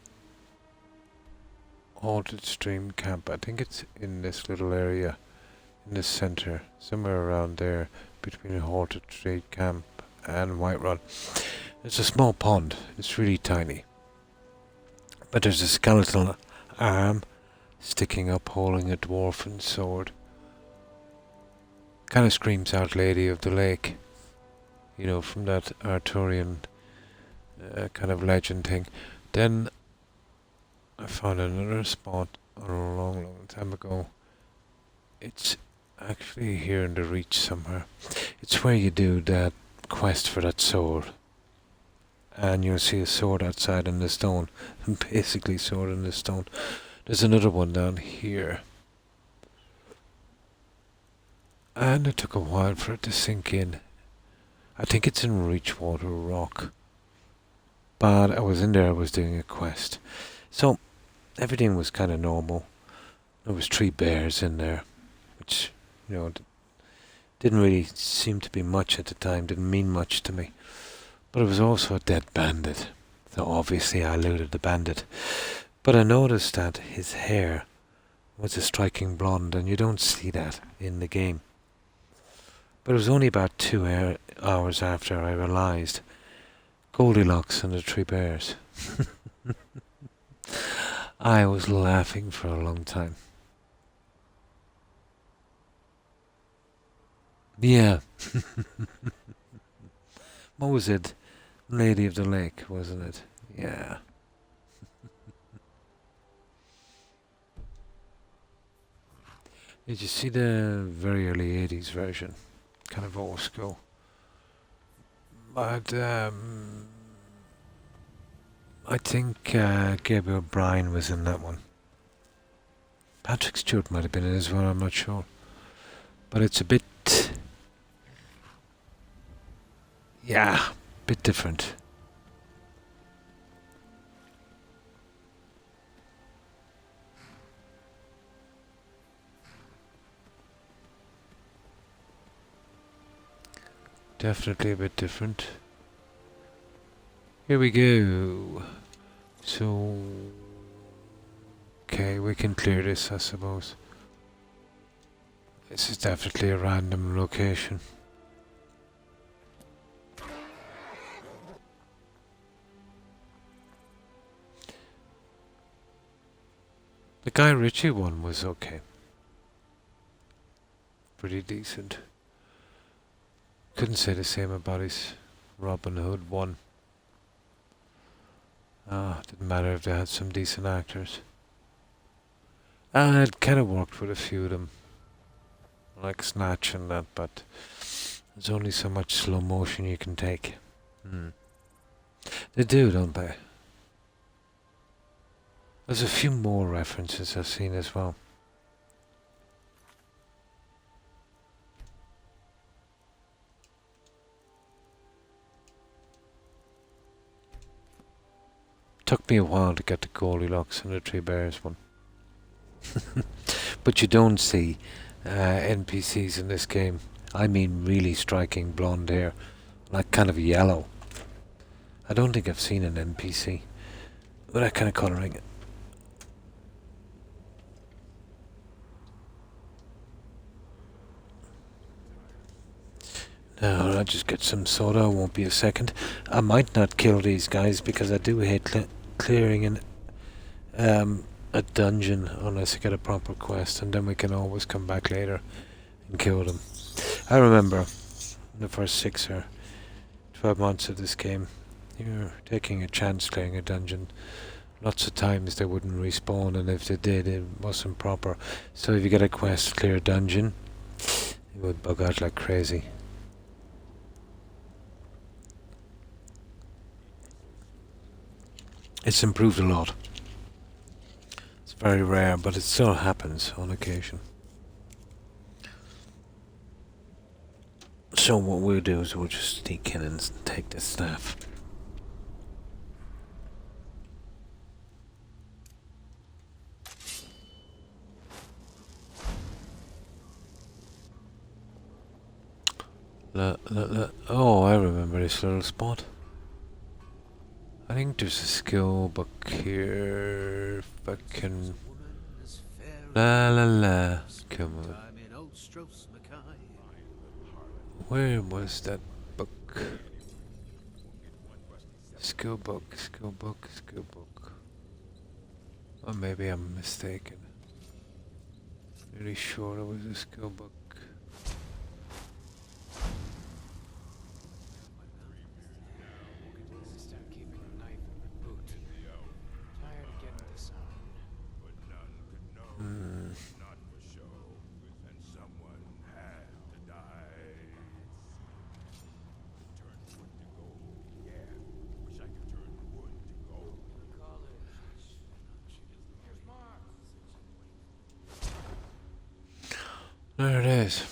Altered Stream Camp. I think it's in this little area, in the center, somewhere around there, between Altered Stream Camp and Whiterun. It's a small pond. It's really tiny. But there's a skeletal arm sticking up, holding a dwarven sword. Kind of screams out Lady of the Lake. You know, from that Arthurian kind of legend thing. Then I found another spot a long, long time ago. It's actually here in the Reach somewhere. It's where you do that quest for that sword. And you'll see a sword outside in the stone. Basically sword in the stone. There's another one down here. And it took a while for it to sink in. I think it's in Reachwater Rock. But I was in there, I was doing a quest. So, everything was kind of normal. There was 3 bears in there, which, you know, didn't really seem to be much at the time, didn't mean much to me. But it was also a dead bandit. So obviously I looted the bandit. But I noticed that his hair was a striking blonde, and you don't see that in the game. But it was only about 2 hours after I realised Goldilocks and the 3 bears. I was laughing for a long time. Yeah. What was it? Lady of the Lake, wasn't it? Yeah. Did you see the very early 80s version? Kind of old school. But I think Gabriel Bryan was in that one. Patrick Stewart might have been in it as well, I'm not sure. But it's a bit... yeah, bit different. Definitely a bit different. Here we go. So, okay, we can clear this, I suppose. This is definitely a random location. The Guy Ritchie one was okay. Pretty decent. Couldn't say the same about his Robin Hood one. Didn't matter if they had some decent actors. It kind of worked with a few of them. Like Snatch and that, but there's only so much slow motion you can take. They do, don't they? There's a few more references I've seen as well. Took me a while to get the Goldilocks and the 3 bears one. But you don't see NPCs in this game. I mean really striking blonde hair. Like kind of yellow. I don't think I've seen an NPC with that kind of colouring. Now I'll just get some soda, won't be a second. I might not kill these guys because I do hate clearing and a dungeon unless you get a proper quest, and then we can always come back later and kill them. I remember the first 6 or 12 months of this game, you're taking a chance clearing a dungeon. Lots of times they wouldn't respawn, and if they did, it wasn't proper. So if you get a quest to clear a dungeon, it would bug out like crazy. It's improved a lot. It's very rare, but it still happens on occasion. So what we'll do is we'll just sneak in and take the staff. Oh, I remember this little spot. I think there's a skill book here. If I can. La la la. Come on. Where was that book? Skill book, skill book, skill book. Or maybe I'm mistaken. Really sure there was a skill book. There it is.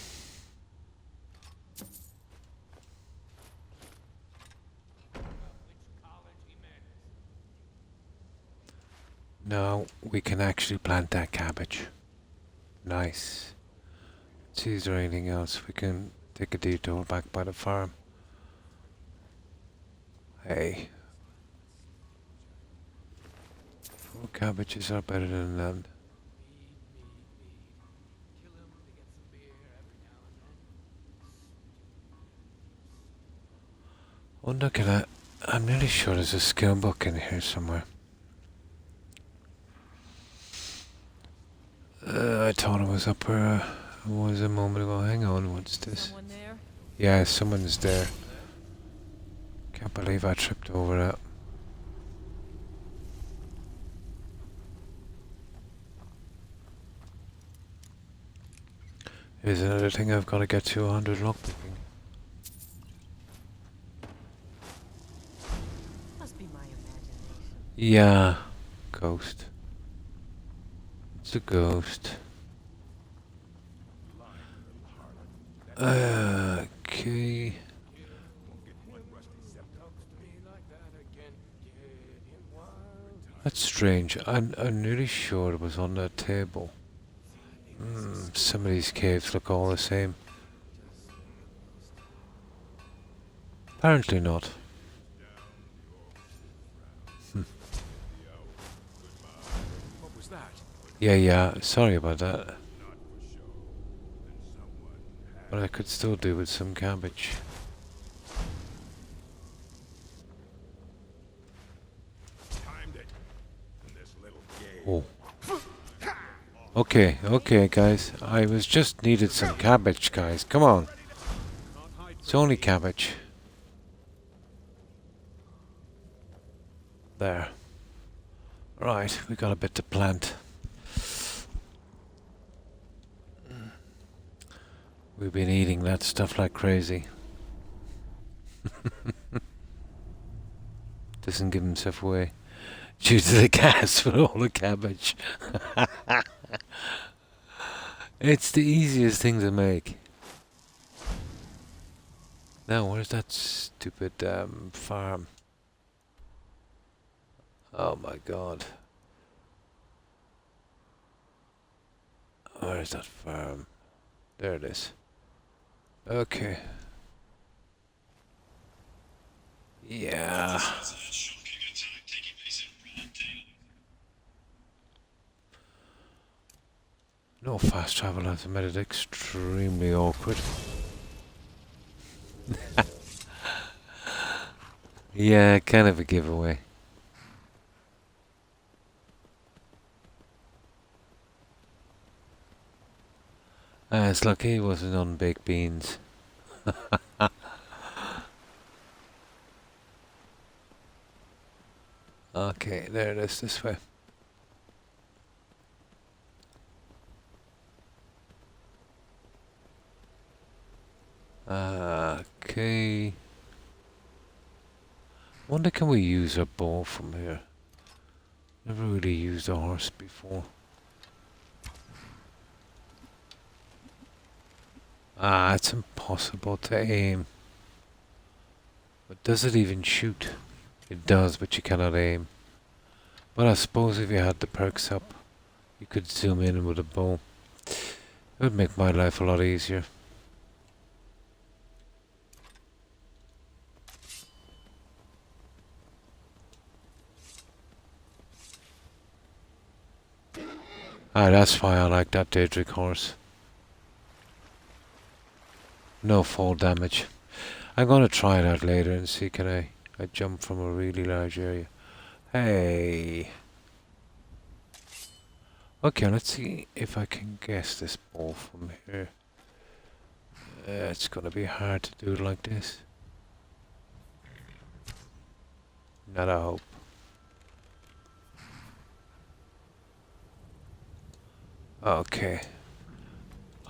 Now we can actually plant that cabbage. Nice. Let's see, is there anything else? We can take a detour back by the farm. Hey. 4 cabbages are better than none. Oh, look at that. I'm nearly sure there's a skill book in here somewhere. I thought it was up where it was a moment ago. Hang on, what's this? Someone there? Yeah, someone's there. Can't believe I tripped over that. Here's another thing I've got to get to 100 lockpicking. Must be my imagination. Yeah, ghost. It's a ghost. Okay. That's strange. I'm nearly sure it was on that table. Some of these caves look all the same. Apparently not. What was that? Yeah, sorry about that. But I could still do with some cabbage. Oh. Okay, guys. I was just needed some cabbage, guys. Come on. It's only cabbage. There. Right, we got a bit to plant. We've been eating that stuff like crazy. Doesn't give himself away due to the gas for all the cabbage. It's the easiest thing to make. Now, where's that stupid farm? Oh my god. Where's that farm? There it is. Okay. Yeah. No fast travel has made it extremely awkward. Yeah, kind of a giveaway. It's lucky he wasn't on baked beans. Okay, there it is, this way. Okay. Wonder, can we use a bow from here? Never really used a horse before. It's impossible to aim. But does it even shoot? It does, but you cannot aim. But I suppose if you had the perks up, you could zoom in with a bow. It would make my life a lot easier. That's why I like that Daedric horse. No fall damage. I'm gonna try that later and see, can I jump from a really large area. Hey. Okay, let's see if I can guess this ball from here. It's gonna be hard to do it like this. Not a hope. Okay.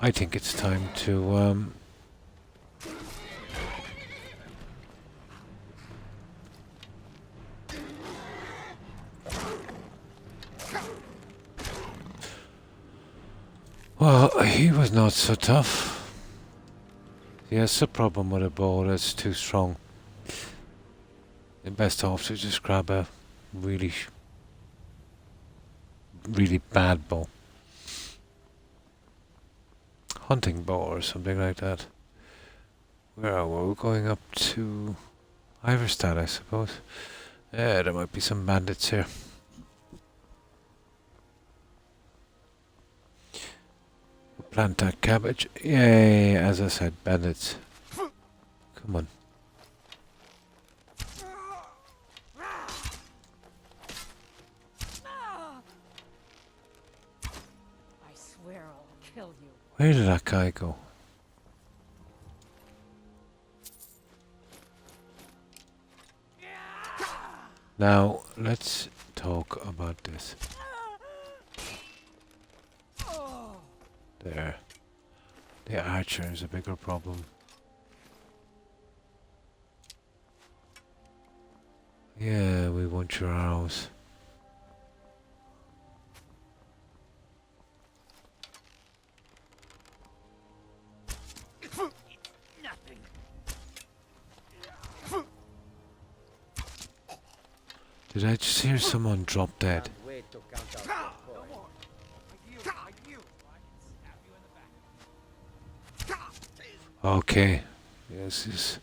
I think it's time to well, he was not so tough. He has a problem with a bow that's too strong. The best off to just grab a really bad bow. Hunting bow or something like that. Where are we? We're going up to Iverstad, I suppose. Yeah, there might be some bandits here. Plant that cabbage. Yay, as I said, bandits. Come on. I swear I'll kill you. Where did that guy go? Now, let's talk about this. There. The archer is a bigger problem. Yeah, we want your arrows. Nothing. Did I just hear someone drop dead? Okay. This is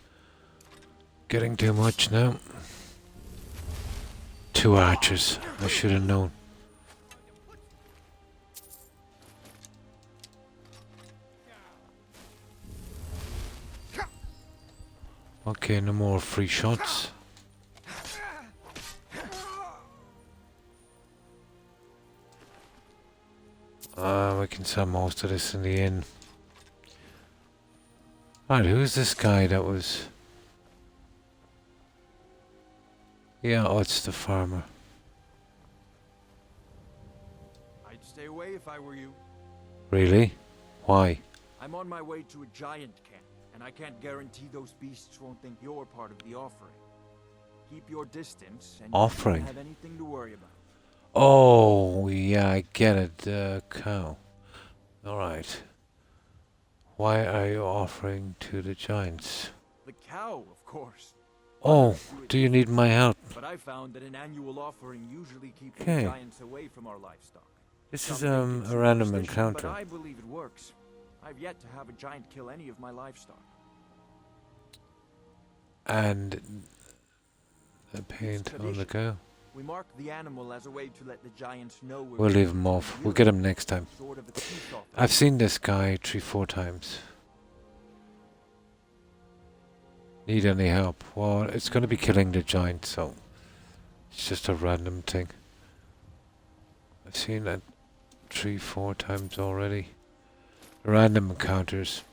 getting too much now. 2 archers. I should have known. Okay, no more free shots. We can sell most of this in the inn. Alright, who's this guy that was... Yeah, oh, it's the farmer. I'd stay away if I were you. Really? Why? I'm on my way to a giant camp, and I can't guarantee those beasts won't think you're part of the offering. Keep your distance, and Offering? you don't have anything to worry about. Oh, yeah, I get it. The cow. Alright. Why are you offering to the giants? The cow, of course. Oh, do you need my help? But I found that an annual offering usually keeps the Okay. giants away from our livestock. This is Some think it's a random superstition, encounter. But I believe it works. I've yet to have a giant kill any of my livestock. And the paint on the cow. We mark the animal as a way to let the giants know we're We'll leave him off. We'll get him next time. sort of a peace offering. I've seen this guy 3-4 times. Need any help? Well, it's going to be killing the giant, so it's just a random thing. I've seen that 3-4 times already. Random encounters.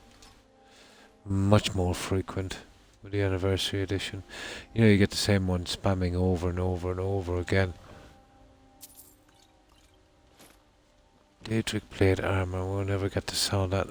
Much more frequent with the anniversary edition. You know, you get the same one spamming over and over and over again. Daedric plate armor. We'll never get to sell that.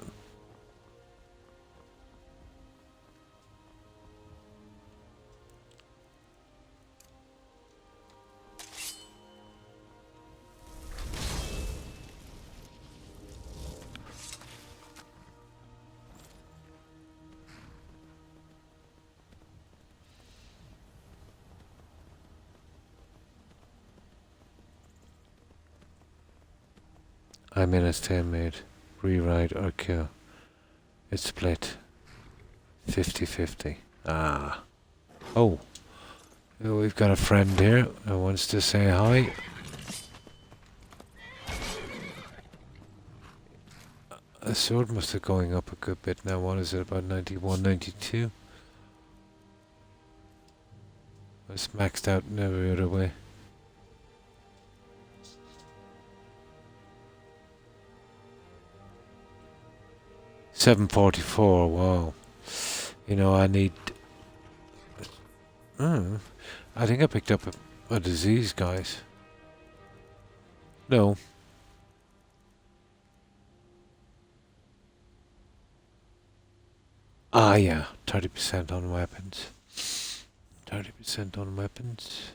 I'm in a stalemate. Rewrite or kill. It's split. 50-50. Ah. Oh. We've got a friend here who wants to say hi. The sword must be going up a good bit now. What is it? About 91, 92? It's maxed out in every other way. $744. Wow. You know, I need. I think I picked up a disease, guys. No. Ah, yeah. 30% on weapons. 30% on weapons.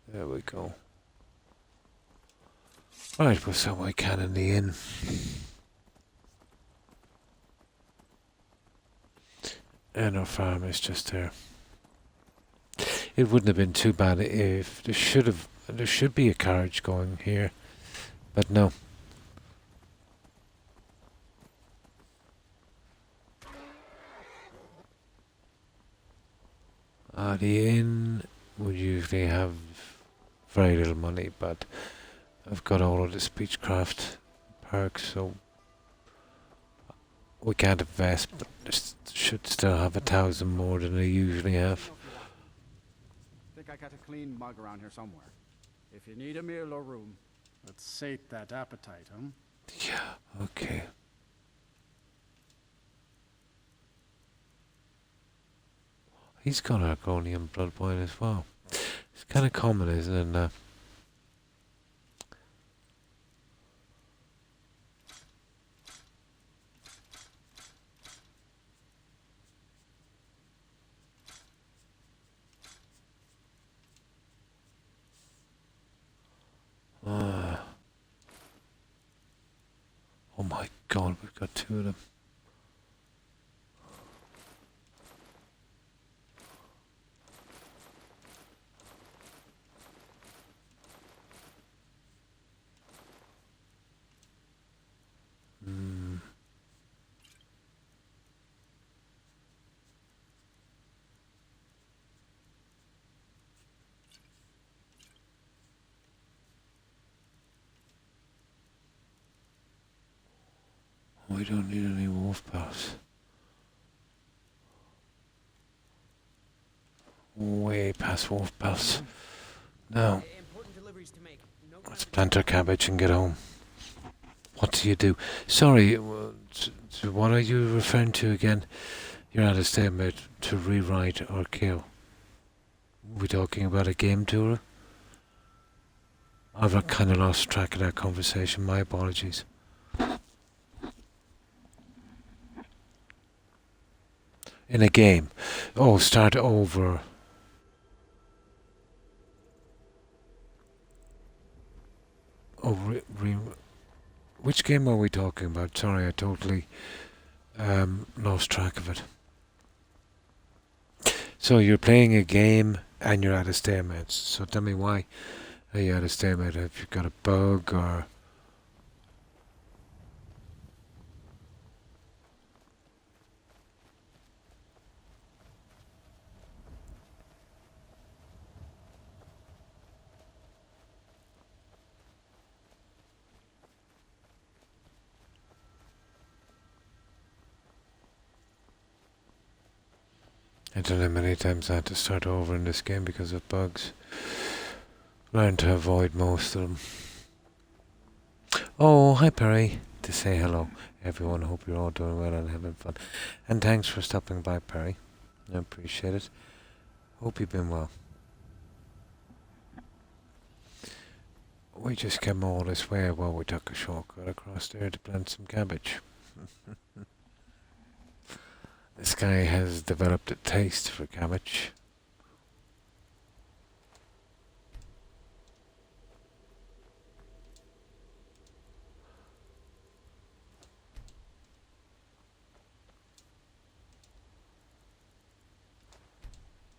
There we go. Right, we'll sell my can in the inn. And our farm is just there. It wouldn't have been too bad if there should be a carriage going here, but no. The inn would usually have very little money, but I've got all of the speechcraft perks, so we can't invest, but should still have 1,000 more than they usually have. Think I got a clean mug around here somewhere. If you need a meal or room, let's sate that appetite, huh? Yeah, okay. He's got Argonian blood wine as well. It's kind of common, isn't it? Oh my god, we've got 2 of them. We don't need any wolf pelts. Way past wolf pelts. No. Let's plant our cabbage and get home. What do you do? Sorry, what are you referring to again? You're at a statement to rewrite or kill. Are we talking about a game tour? I've kind of lost track of that conversation. My apologies. In a game. Oh, start over. Oh, which game are we talking about? Sorry, I totally lost track of it. So you're playing a game and you're at a stalemate. So tell me why are you at a stalemate? Have you got a bug or... I don't know how many times I had to start over in this game because of bugs. Learn to avoid most of them. Oh, hi Perry. To say hello, everyone. Hope you're all doing well and having fun. And thanks for stopping by, Perry. I appreciate it. Hope you've been well. We just came all this way while we took a shortcut across there to plant some cabbage. This guy has developed a taste for cabbage.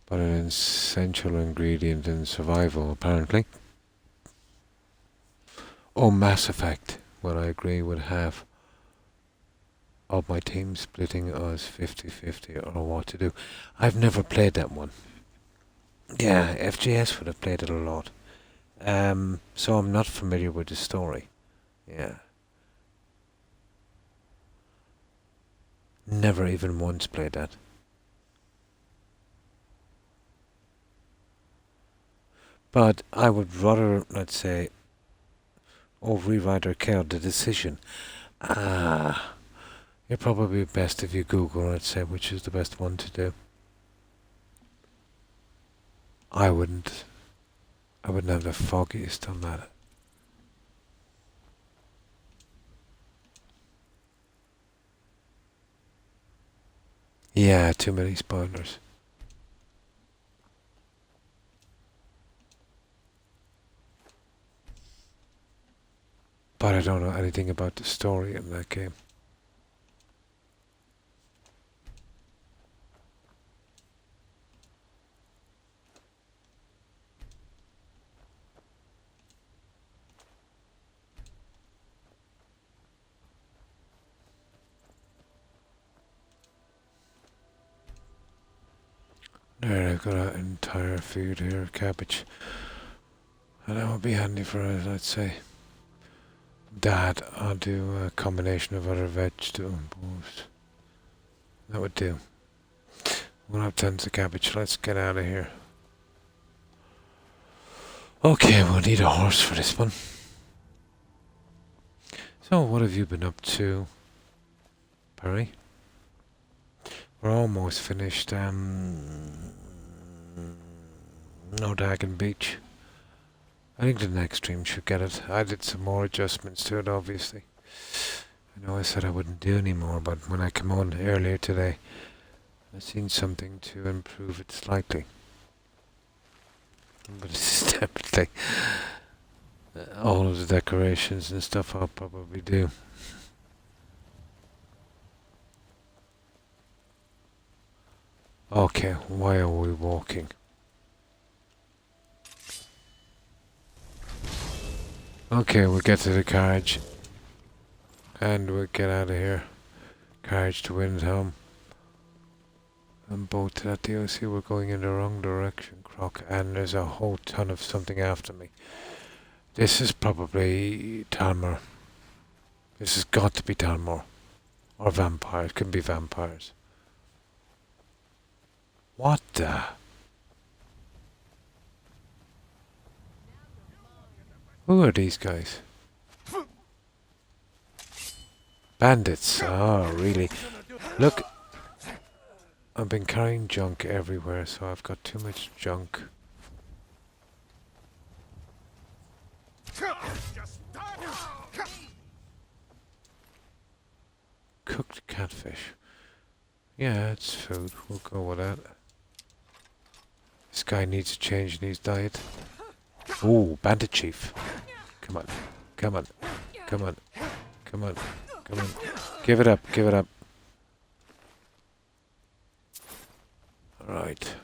But an essential ingredient in survival, apparently. Oh, Mass Effect, well, I agree with half of my team splitting us 50-50 or what to do. I've never played that one. Yeah, FGS would have played it a lot. So I'm not familiar with the story. Yeah. Never even once played that. But I would rather, let's say, rewrite or kill the decision. You're probably best if you Google, let's say, which is the best one to do. I wouldn't have the foggiest on that. Yeah, too many spoilers. But I don't know anything about the story in that game. There, I've got an entire field here of cabbage. And that would be handy for us, let's say. That, I'll do a combination of other vegetables. That would do. We'll have tons of cabbage. Let's get out of here. Okay, we'll need a horse for this one. So, what have you been up to, Perry? We're almost finished, Nodagan Beach. I think the next stream should get it. I did some more adjustments to it, obviously. I know I said I wouldn't do any more, but when I came on earlier today, I seen something to improve it slightly. But it's definitely all of the decorations and stuff I'll probably do. Okay, why are we walking? Okay, we'll get to the carriage. And we'll get out of here. Carriage to Windhelm. And boat to that DLC. We're going in the wrong direction, Croc. And there's a whole ton of something after me. This is probably Talmor. This has got to be Talmor. Or vampires. Could be vampires. What the? Who are these guys? Bandits. Oh, really? Look. I've been carrying junk everywhere, so I've got too much junk. Cooked catfish. Yeah, it's food. We'll go with that. This guy needs a change in his diet. Ooh, bandit chief. Come on. Come on. Come on. Come on. Come on. Give it up. Give it up. Alright.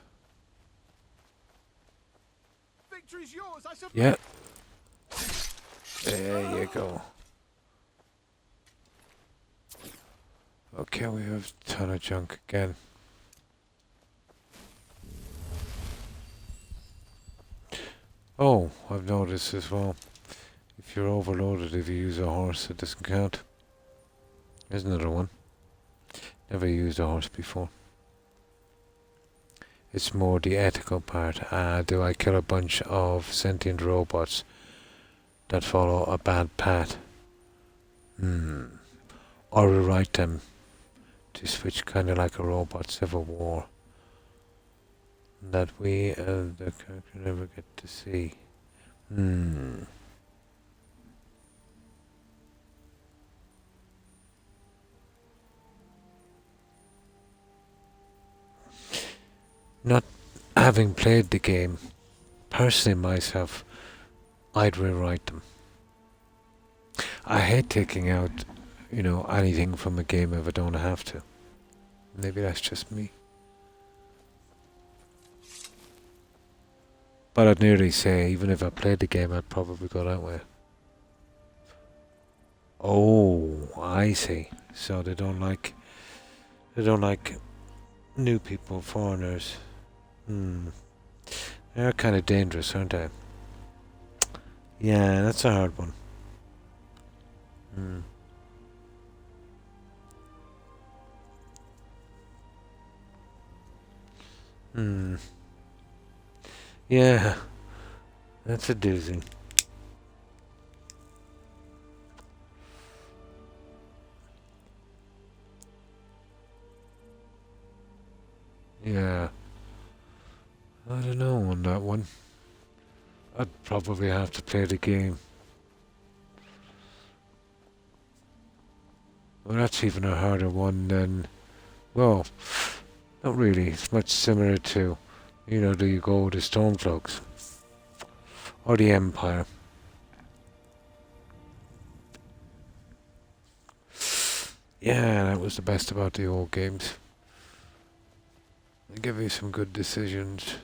Victory's yours, I suppose. Yeah. There you go. Okay, we have a ton of junk again. Oh, I've noticed as well. If you're overloaded, if you use a horse, it doesn't count. There's another one. Never used a horse before. It's more the ethical part. Do I kill a bunch of sentient robots that follow a bad path? Or rewrite them to switch kind of like a robot Civil War that we the character never get to see. Not having played the game, personally myself, I'd rewrite them. I hate taking out, anything from a game if I don't have to. Maybe that's just me. But I'd nearly say, even if I played the game, I'd probably go that way. Oh, I see. So they don't like new people, foreigners. They're kind of dangerous, aren't they? Yeah, that's a hard one. Yeah, that's a doozy. Yeah. I don't know on that one. I'd probably have to play the game. Well, that's even a harder one than... Well, not really. It's much similar to, do you go with the Stormcloaks? Or the Empire? Yeah, that was the best about the old games. They give you some good decisions.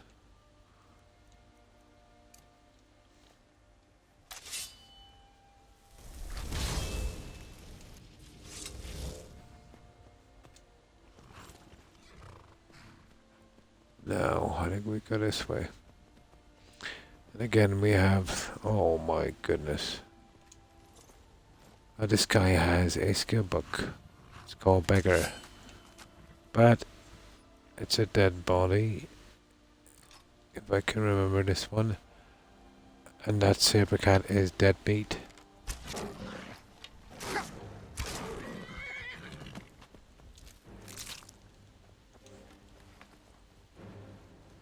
No, I think we go this way. And again we have... Oh my goodness. This guy has a skill book. It's called Beggar. But it's a dead body. If I can remember this one. And that saber cat is dead meat.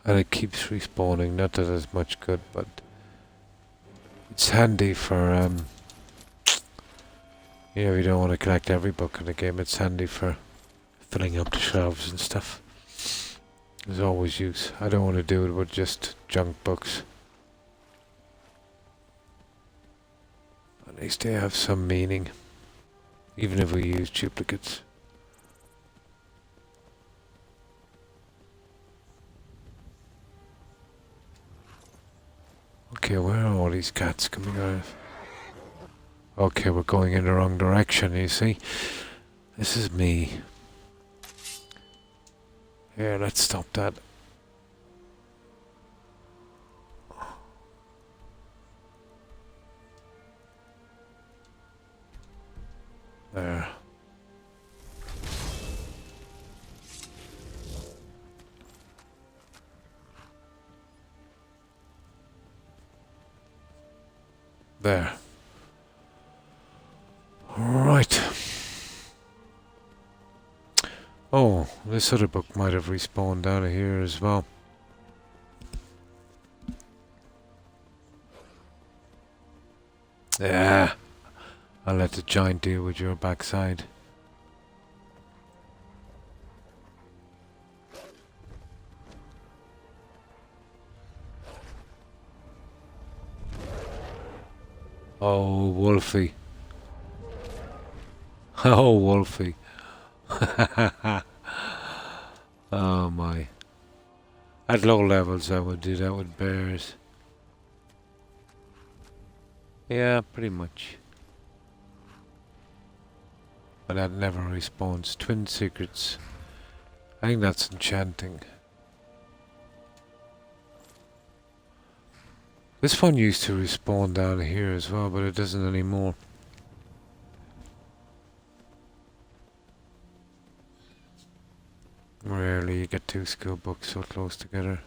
And it keeps respawning, not that it's much good, but it's handy for, you don't want to collect every book in the game, it's handy for filling up the shelves and stuff. There's always use. I don't want to do it with just junk books. At least they have some meaning, even if we use duplicates. Okay, where are all these cats coming out of? Okay, we're going in the wrong direction, you see. This is me. Here, let's stop that. There. There. Right. Oh, this other book might have respawned out of here as well. Yeah. I'll let the giant deal with your backside. Oh, Wolfie. Oh, Wolfie. Oh my. At low levels I would do that with bears. Yeah, pretty much. But that never respawns. Twin secrets. I think that's enchanting. This one used to respawn down here as well, but it doesn't anymore. Rarely you get two skill books so close together.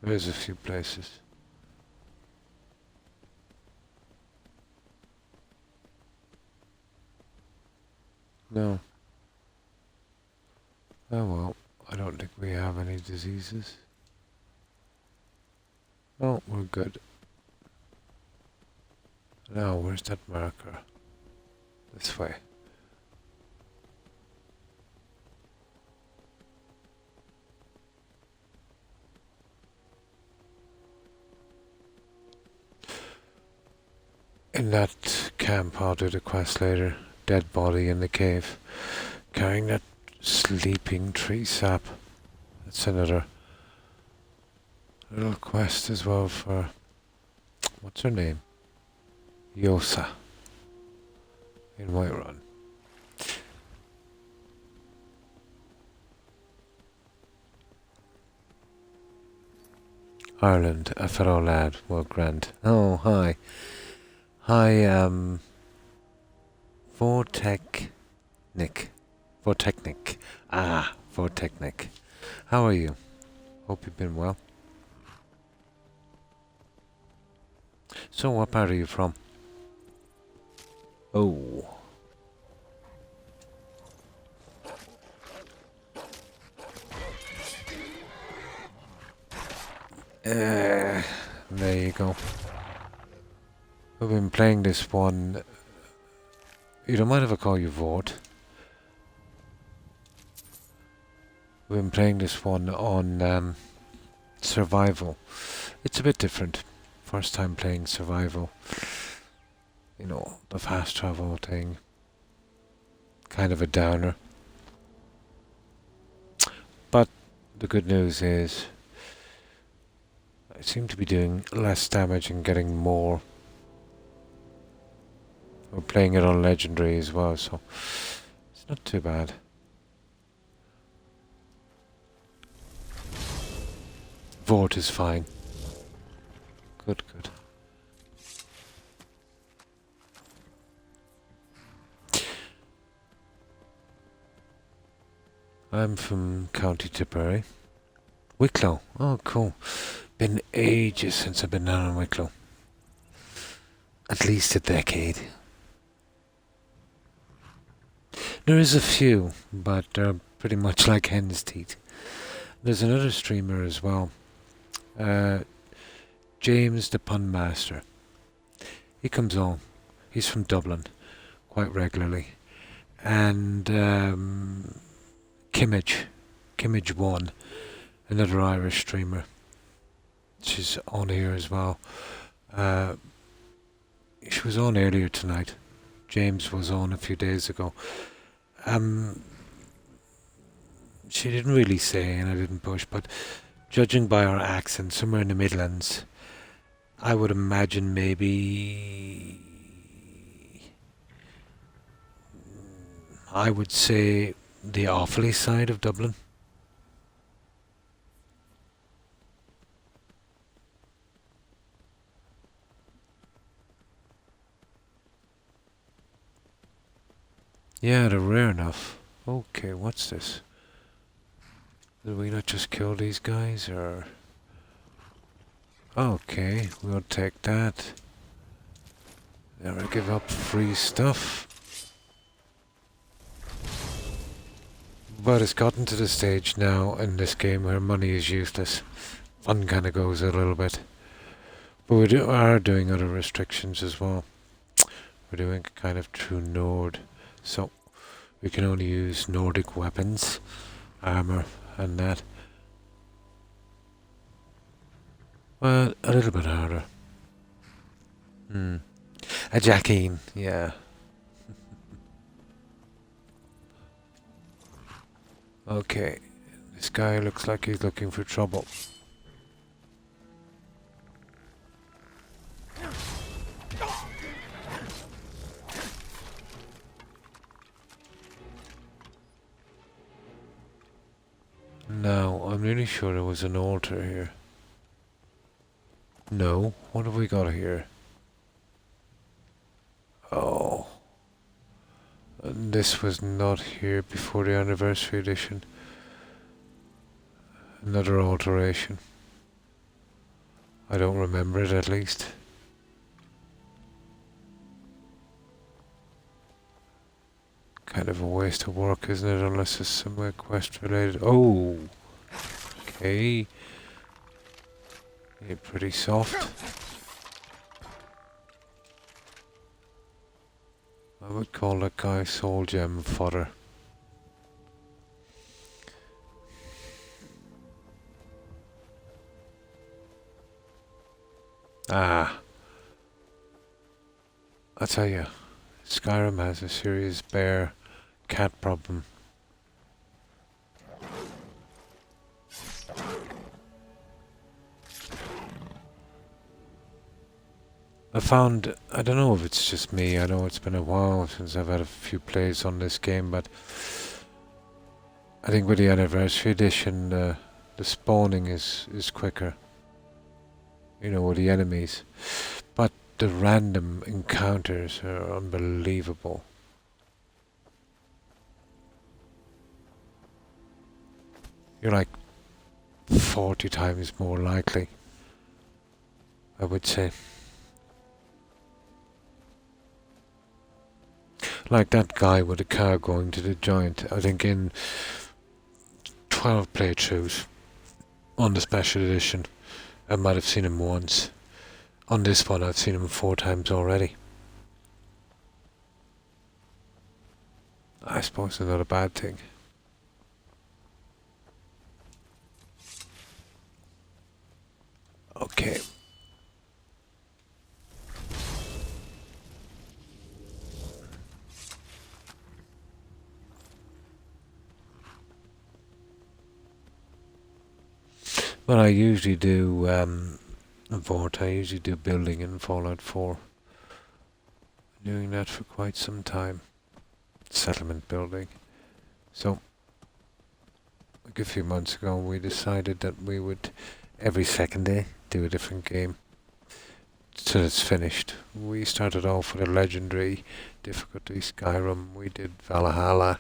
There's a few places. No. Oh well, I don't think we have any diseases. Oh, we're good. Now, where's that marker? This way. In that camp, I'll do the quest later. Dead body in the cave. Carrying that sleeping tree sap. That's another little quest as well for... What's her name? Yosa. In Whiterun. Ireland, a fellow lad. Well, grand. Oh, hi. Hi, Vortechnic. Vortechnic. Ah, Vortechnic. How are you? Hope you've been well. So, what part are you from? Oh. There you go. We've been playing this one. You don't mind if I call you Vort? We've been playing this one on survival. It's a bit different. First time playing survival. You know, the fast travel thing. Kind of a downer. But the good news is I seem to be doing less damage and getting more. We're playing it on Legendary as well, so it's not too bad. Vort is fine. Good, good. I'm from County Tipperary. Wicklow. Oh, cool. Been ages since I've been down in Wicklow. At least a decade. There is a few, but they're pretty much like hen's teeth. There's another streamer as well. James the Pun Master. He comes on. He's from Dublin quite regularly. And Kimmage1, another Irish streamer. She's on here as well. She was on earlier tonight. James was on a few days ago. She didn't really say, and I didn't push, but judging by her accent, somewhere in the Midlands, I would imagine maybe... I would say the Offaly side of Dublin. Yeah, they're rare enough. Okay, what's this? Did we not just kill these guys, or... Okay, we'll take that. Never give up free stuff. But it's gotten to the stage now in this game where money is useless. Fun kind of goes a little bit. But we are doing other restrictions as well. We're doing it kind of through Nord. So we can only use Nordic weapons, armor and that. Well, a little bit harder. A Jackeen, yeah. Okay, this guy looks like he's looking for trouble. Now, I'm really sure there was an altar here. No, what have we got here? Oh. And this was not here before the anniversary edition. Another alteration. I don't remember it, at least. Kind of a waste of work, isn't it? Unless it's somewhere quest related. Oh, okay. You're pretty soft. I would call that guy soul gem fodder. Ah. I tell you, Skyrim has a serious bear cat problem. I found, I don't know if it's just me, I know it's been a while since I've had a few plays on this game, but I think with the anniversary edition, the spawning is quicker, you know, with the enemies, but the random encounters are unbelievable. You're like 40 times more likely, I would say. Like that guy with the car going to the giant, I think in 12 playthroughs on the special edition, I might have seen him once. On this one, I've seen him 4 times already. I suppose it's not a bad thing. Okay. Well, I usually do, Vort, I usually do building in Fallout 4. Been doing that for quite some time. Settlement building. So, like a few months ago, we decided that we would, every second day, do a different game. Till it's finished. We started off with a legendary difficulty, Skyrim. We did Valhalla.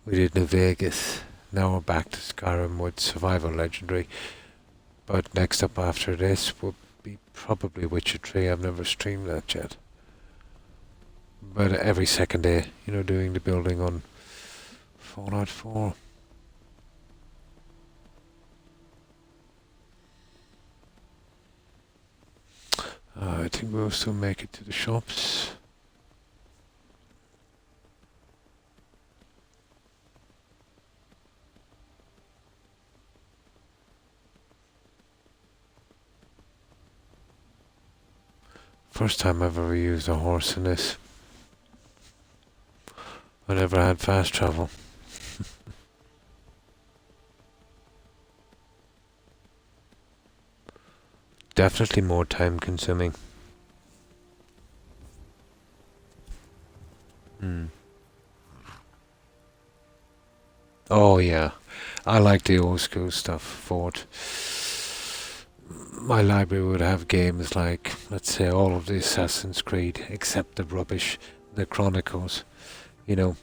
We did New Vegas. Now we're back to Skyrim with Survival Legendary. But next up after this will be probably Witcher 3. I've never streamed that yet. But every second day, you know, doing the building on Fallout 4. I think we'll still make it to the shops. First time I've ever used a horse in this. I never had fast travel. Definitely more time consuming. Oh yeah, I like the old school stuff. Fort. My library would have games like, let's say, all of the Assassin's Creed, except the rubbish, the Chronicles. You know,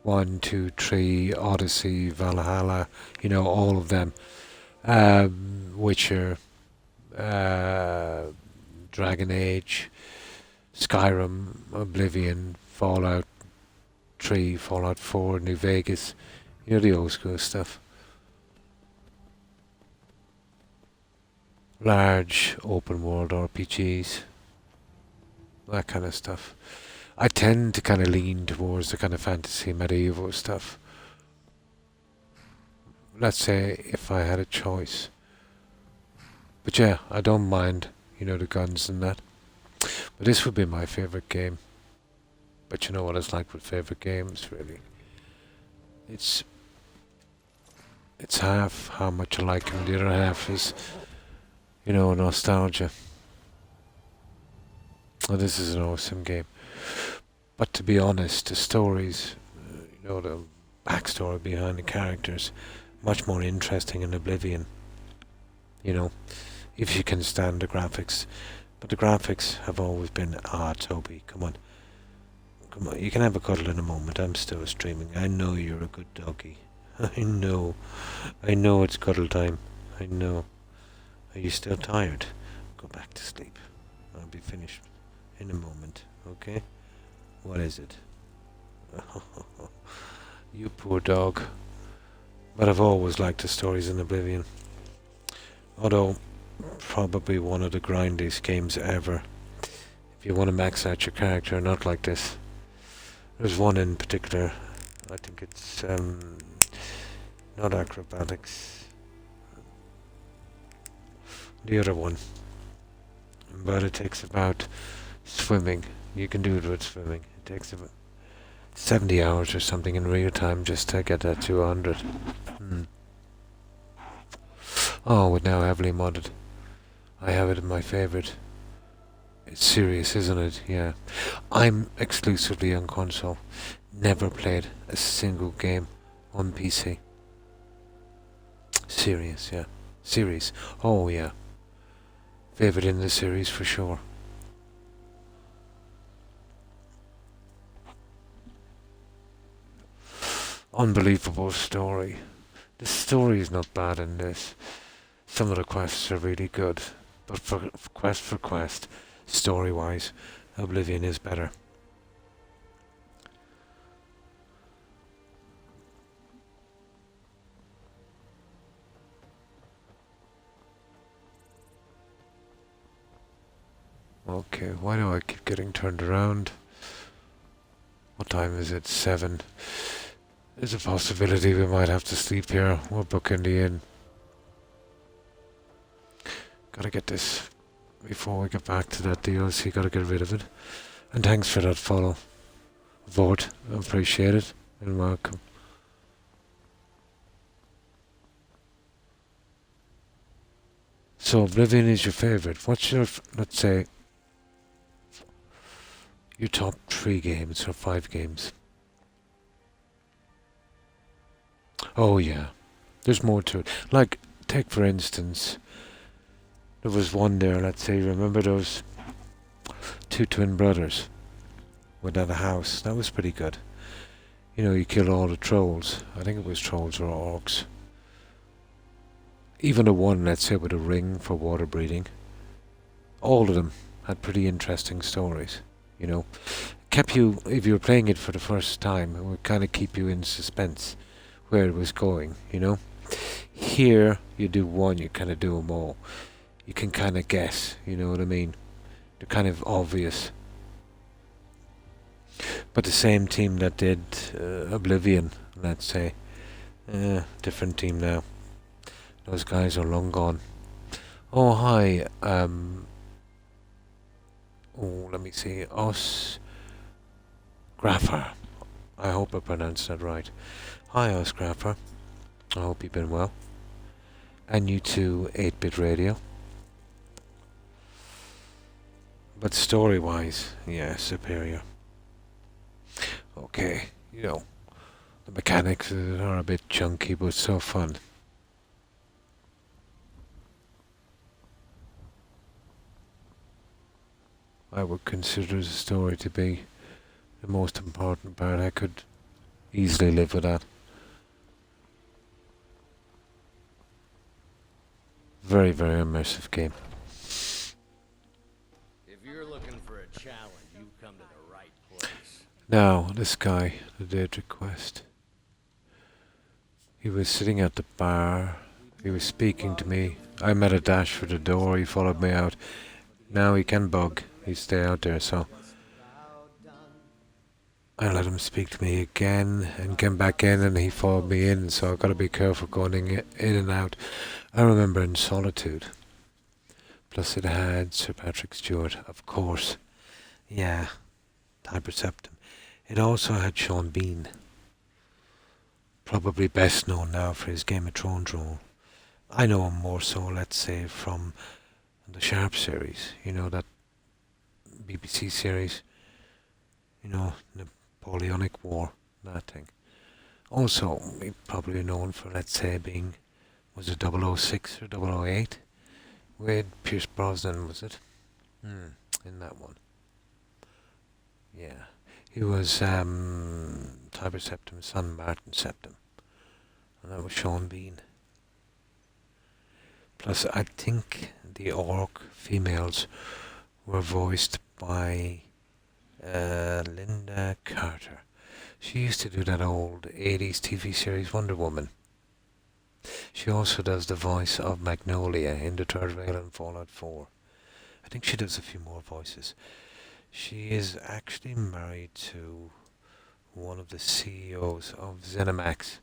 1, 2, 3, Odyssey, Valhalla. You know, all of them. Witcher. Dragon Age, Skyrim, Oblivion, Fallout 3, Fallout 4, New Vegas, you know, the old school stuff. Large open world RPGs, that kind of stuff. I tend to kind of lean towards the kind of fantasy medieval stuff. Let's say if I had a choice. But yeah, I don't mind, you know, the guns and that. But this would be my favourite game. But you know what it's like with favourite games, really. It's half how much I like them, the other half is, you know, nostalgia. Well, this is an awesome game. But to be honest, the stories, you know, the backstory behind the characters, much more interesting in Oblivion. You know, if you can stand the graphics. But the graphics have always been, Toby, come on. Come on, you can have a cuddle in a moment. I'm still streaming. I know you're a good doggy. I know it's cuddle time. I know. Are you still tired? Go back to sleep. I'll be finished in a moment, okay? What is it? You poor dog. But I've always liked the stories in Oblivion. Although, probably one of the grindiest games ever. If you want to max out your character, not like this. There's one in particular. I think it's not acrobatics. The other one. But it takes about swimming. You can do it with swimming. It takes about 70 hours or something in real time just to get that to 100. Oh, it's now heavily modded. I have it in my favorite. It's serious, isn't it? Yeah. I'm exclusively on console. Never played a single game on PC. Serious, yeah. Series. Oh, yeah. Favorite in the series for sure. Unbelievable story. The story is not bad in this. Some of the quests are really good, but for quest, story-wise, Oblivion is better. Okay, why do I keep getting turned around? What time is it? 7. There's a possibility we might have to sleep here. We're booking the inn. Gotta get this before we get back to that DLC. Gotta get rid of it. And thanks for that follow, Vort. I appreciate it. And welcome. So Oblivion is your favorite. What's your, let's say, your top 3 games or 5 games? Oh yeah, there's more to it. Like, take for instance, there was one there, let's say, remember those 2 twin brothers without a house? That was pretty good. You know, you kill all the trolls. I think it was trolls or orcs. Even the one, let's say, with a ring for water breathing. All of them had pretty interesting stories, you know. Kept you, if you were playing it for the first time, it would kind of keep you in suspense where it was going, you know. Here, you do one, you kind of do them all. You can kind of guess, you know what I mean? They're kind of obvious. But the same team that did Oblivion, let's say, different team now. Those guys are long gone. Oh, hi, oh, let me see, Graffer. I hope I pronounced that right. Hi, Graffer. I hope you've been well. And you too, 8-Bit Radio. But story-wise, yeah, superior. Okay, you know, the mechanics are a bit chunky, but so fun. I would consider the story to be the most important part. I could easily live with that. Very, very immersive game. If you're looking for a challenge, you've come to the right place. Now, this guy, the Daedric Quest. He was sitting at the bar. He was speaking to me. I met a dash for the door. He followed me out. Now he can bug. He stay out there, so I let him speak to me again and came back in, and he followed me in, so I've got to be careful going in and out. I remember in Solitude. Plus it had Sir Patrick Stewart, of course. Yeah, Tiber Septim. It also had Sean Bean. Probably best known now for his Game of Thrones role. I know him more so, let's say, from the Sharp series. You know, that BBC series. You know, Napoleonic War, that thing. Also, he probably known for, let's say, being, was it 006 or 008? With Pierce Brosnan, was it? In that one. Yeah. He was Tiber Septim's son, Martin Septim. And that was Sean Bean. Plus, I think the orc females were voiced by Linda Carter. She used to do that old 80s TV series Wonder Woman. She also does the voice of Magnolia in the third rail in Fallout 4. I think she does a few more voices. She is actually married to one of the CEOs of ZeniMax.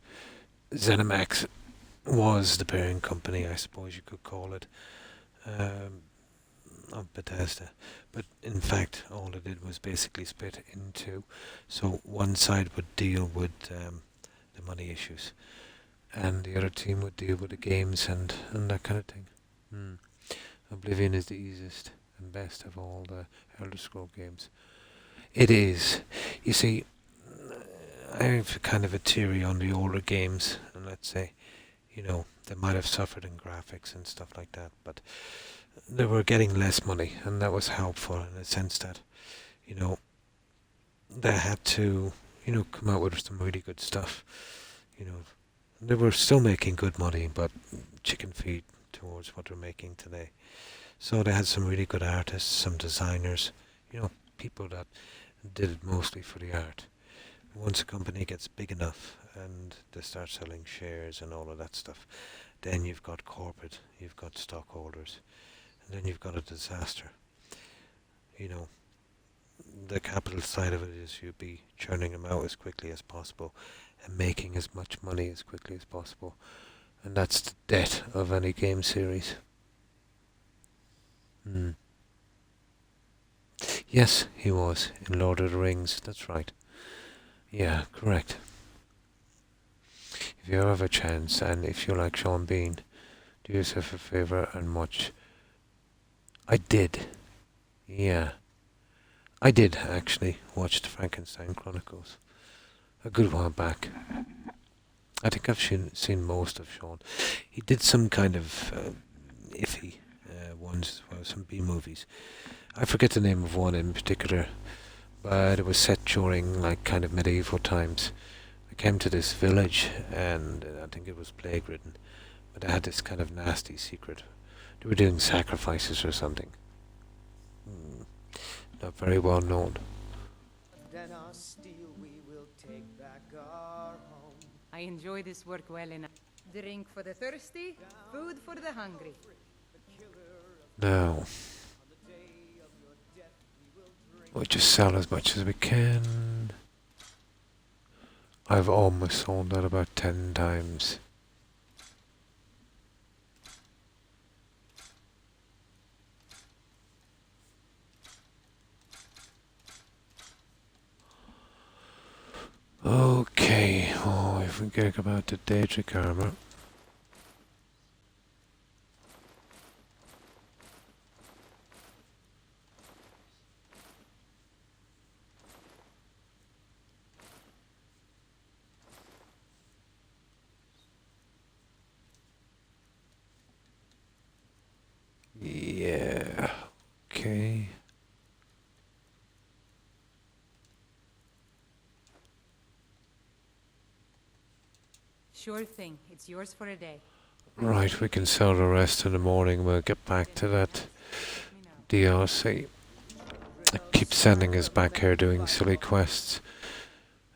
ZeniMax was the parent company, I suppose you could call it, of Bethesda. But in fact, all it did was basically split into, so one side would deal with the money issues, and the other team would deal with the games and that kind of thing. Oblivion is the easiest and best of all the Elder Scroll games. It is. You see, I have kind of a theory on the older games, and let's say, they might have suffered in graphics and stuff like that, but they were getting less money, and that was helpful in the sense that, they had to, come out with some really good stuff. They were still making good money, but chicken feed towards what they're making today. So they had some really good artists, some designers, people that did it mostly for the art. Once a company gets big enough and they start selling shares and all of that stuff, then you've got corporate, you've got stockholders, and then you've got a disaster. The capital side of it is you'd be churning them out as quickly as possible and making as much money as quickly as possible. And that's the debt of any game series. Yes, he was in Lord of the Rings, that's right. Yeah, correct. If you ever have a chance, and if you like Sean Bean, do yourself a favour and watch. I did. Yeah. I did actually watch the Frankenstein Chronicles a good while back. I think I've seen most of Sean. He did some kind of iffy ones as well, some B-movies. I forget the name of one in particular, but it was set during like kind of medieval times. I came to this village and I think it was plague-ridden, but they had this kind of nasty secret. They were doing sacrifices or something. Not very well known. I enjoy this work well enough. Drink for the thirsty, food for the hungry. Now, we'll just sell as much as we can. I've almost sold that about 10 times. Okay, if we get about the Daedric armor. Yeah, okay. Sure thing. It's yours for a day. Right, we can sell the rest in the morning. We'll get back to that DLC. It keeps sending us back here doing silly quests.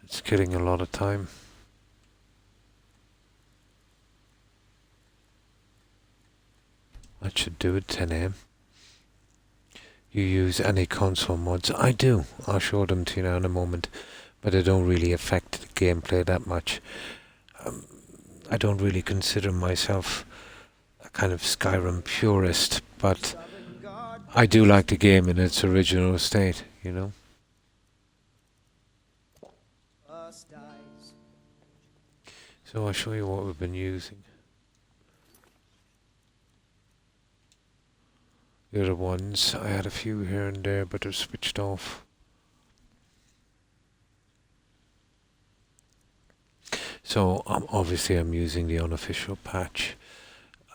It's killing a lot of time. That should do it, 10 AM. You use any console mods? I do. I'll show them to you now in a moment. But they don't really affect the gameplay that much. I don't really consider myself a kind of Skyrim purist, but I do like the game in its original state, So I'll show you what we've been using. The other ones, I had a few here and there, but they're switched off. So obviously I'm using the unofficial patch.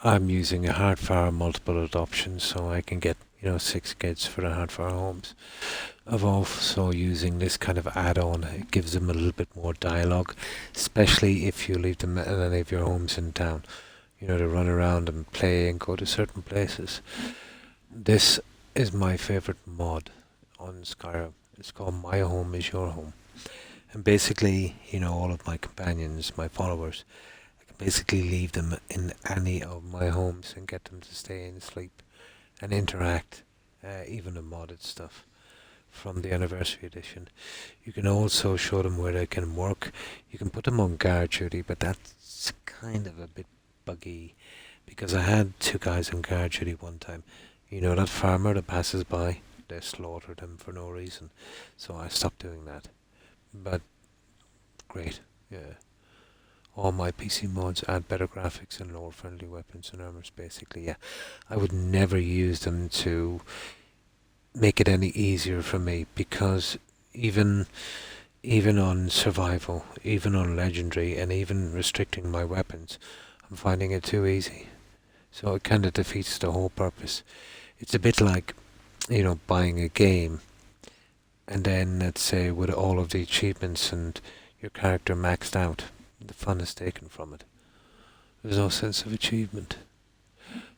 I'm using a hardfire multiple adoption, so I can get 6 kids for the hardfire homes. I've also using this kind of add-on. It gives them a little bit more dialogue, especially if you leave them in any of your homes in town. To run around and play and go to certain places. This is my favorite mod on Skyrim. It's called My Home Is Your Home. And basically, you know, all of my companions, my followers, I can basically leave them in any of my homes and get them to stay and sleep and interact, even the modded stuff from the anniversary edition. You can also show them where they can work. You can put them on guard duty, but that's kind of a bit buggy because I had 2 guys on guard duty one time. You know, that farmer that passes by, they slaughtered him for no reason, so I stopped doing that. But great, yeah. All my PC mods add better graphics and lower friendly weapons and armors, basically, yeah. I would never use them to make it any easier for me, because even on survival, even on legendary, and even restricting my weapons, I'm finding it too easy. So it kind of defeats the whole purpose. It's a bit like, you know, buying a game, and then let's say with all of the achievements and your character maxed out, the fun is taken from it. There's no sense of achievement.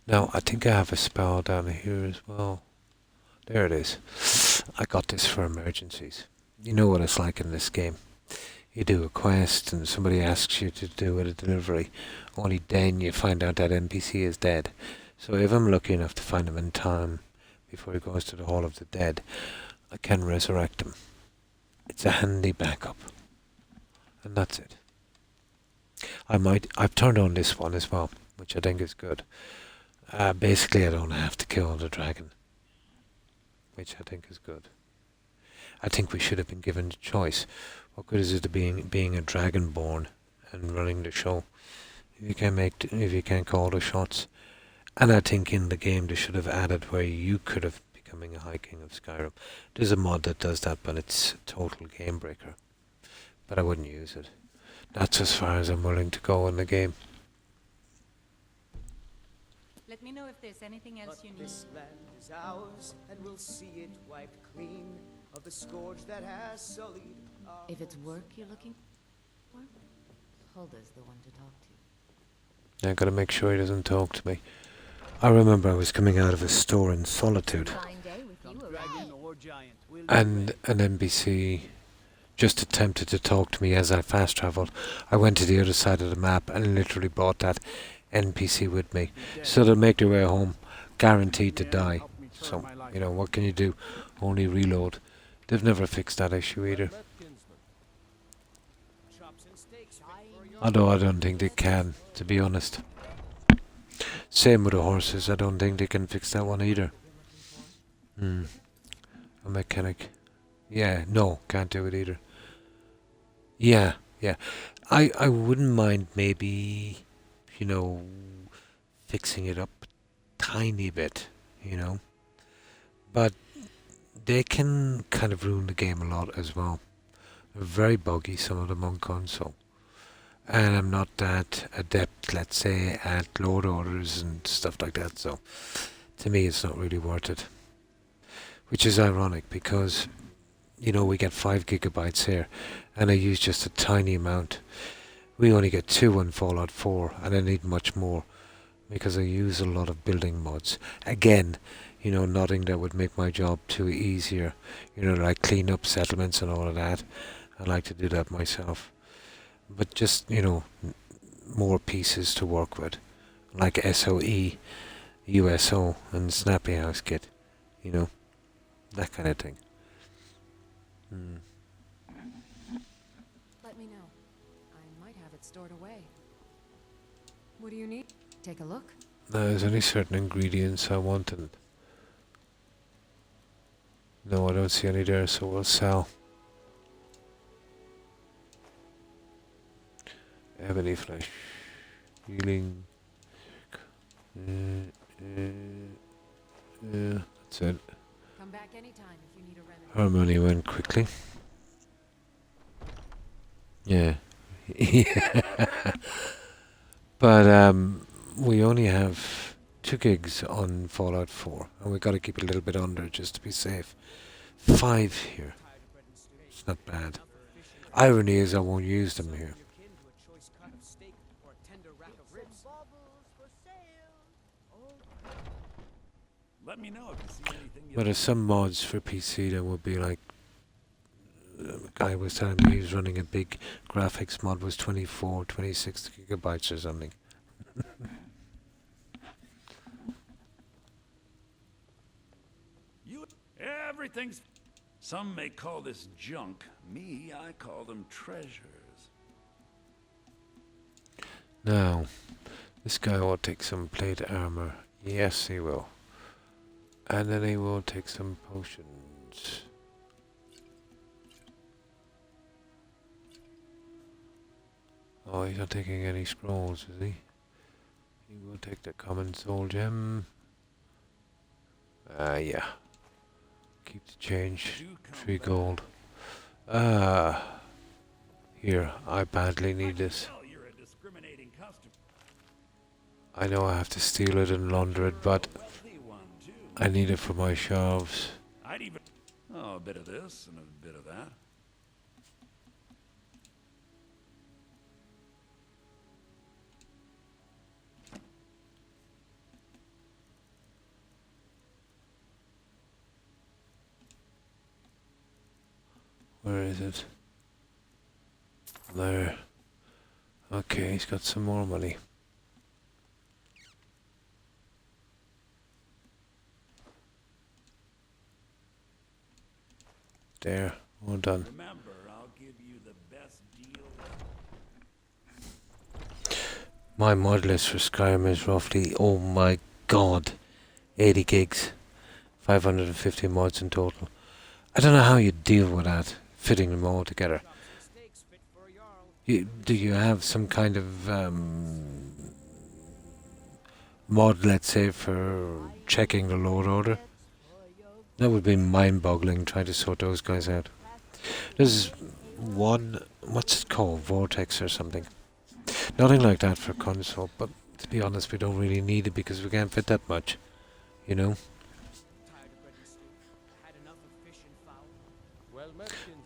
Now, I think I have a spell down here as well. There it is. I got this for emergencies. You know what it's like in this game. You do a quest and somebody asks you to do a delivery. Only then you find out that NPC is dead. So if I'm lucky enough to find him in time before he goes to the Hall of the Dead, I can resurrect him. It's a handy backup. And that's it. I've turned on this one as well, which I think is good. Basically I don't have to kill the dragon, which I think is good. I think we should have been given the choice. What good is it being a dragonborn and running the show if you can't call the shots? And I think in the game they should have added where you could have becoming a High King of Skyrim. There's a mod that does that, but it's a total game breaker. But I wouldn't use it. That's as far as I'm willing to go in the game. Let me know if there's anything else you need. This land is ours, and we'll see it wiped clean of the scourge that has sullied our If it's work you're looking for, Hulda's the one to talk to. I gotta make sure he doesn't talk to me. I remember I was coming out of a store in Solitude, and an NPC just attempted to talk to me as I fast travelled. I went to the other side of the map and literally brought that NPC with me. So they'll make their way home, guaranteed to die. So, you know, what can you do? Only reload. They've never fixed that issue either. Although I don't think they can, to be honest. Same with the horses, I don't think they can fix that one either. A mechanic. Yeah, no, can't do it either. Yeah. I wouldn't mind maybe, you know, fixing it up a tiny bit, you know. But they can kind of ruin the game a lot as well. They're very buggy, some of them on console. And I'm not that adept, let's say, at load orders and stuff like that, so to me it's not really worth it. Which is ironic because, you know, we get 5 gigabytes here and I use just a tiny amount. We only get 2 in Fallout 4 and I need much more because I use a lot of building mods. Again, you know, nothing that would make my job too easier. You know, like clean up settlements and all of that. I like to do that myself. But just, you know, more pieces to work with. Like SOE, USO and Snappy House Kit. You know, that kind of thing. Let me know. I might have it stored away. What do you need? Take a look. There's only certain ingredients I wanted. No, I don't see any there, so we'll sell. Ebony flesh. Healing. That's it. Come back anytime if you need a remedy. Harmony went quickly. Yeah. Yeah. But we only have 2 gigs on Fallout 4 and we gotta keep it a little bit under just to be safe. 5 here. It's not bad. Irony is I won't use them here. Let me know if you see anything. But there's some mods for PC that would be like guy was telling me he was running a big graphics mod, was 24, 26 gigabytes or something. Everything's... Some may call this junk. Me, I call them treasures. Now, this guy will take some plate armor. Yes, he will. And then he will take some potions. Oh, he's not taking any scrolls, is he? He will take the common soul gem. Yeah. Keep the change. 3 gold. Here, I badly need this. I know I have to steal it and launder it, but I need it for my shelves. I'd even... Oh, a bit of this and a bit of that. Where is it? There. Okay, he's got some more money. There, all done. Remember, I'll give you the best deal. My mod list for Skyrim is roughly, oh my god, 80 gigs. 550 mods in total. I don't know how you deal with that, fitting them all together. Do you have some kind of mod, let's say, for checking the load order? That would be mind-boggling trying to sort those guys out. There's one, what's it called, Vortex or something. Nothing like that for console, but to be honest, we don't really need it because we can't fit that much, you know?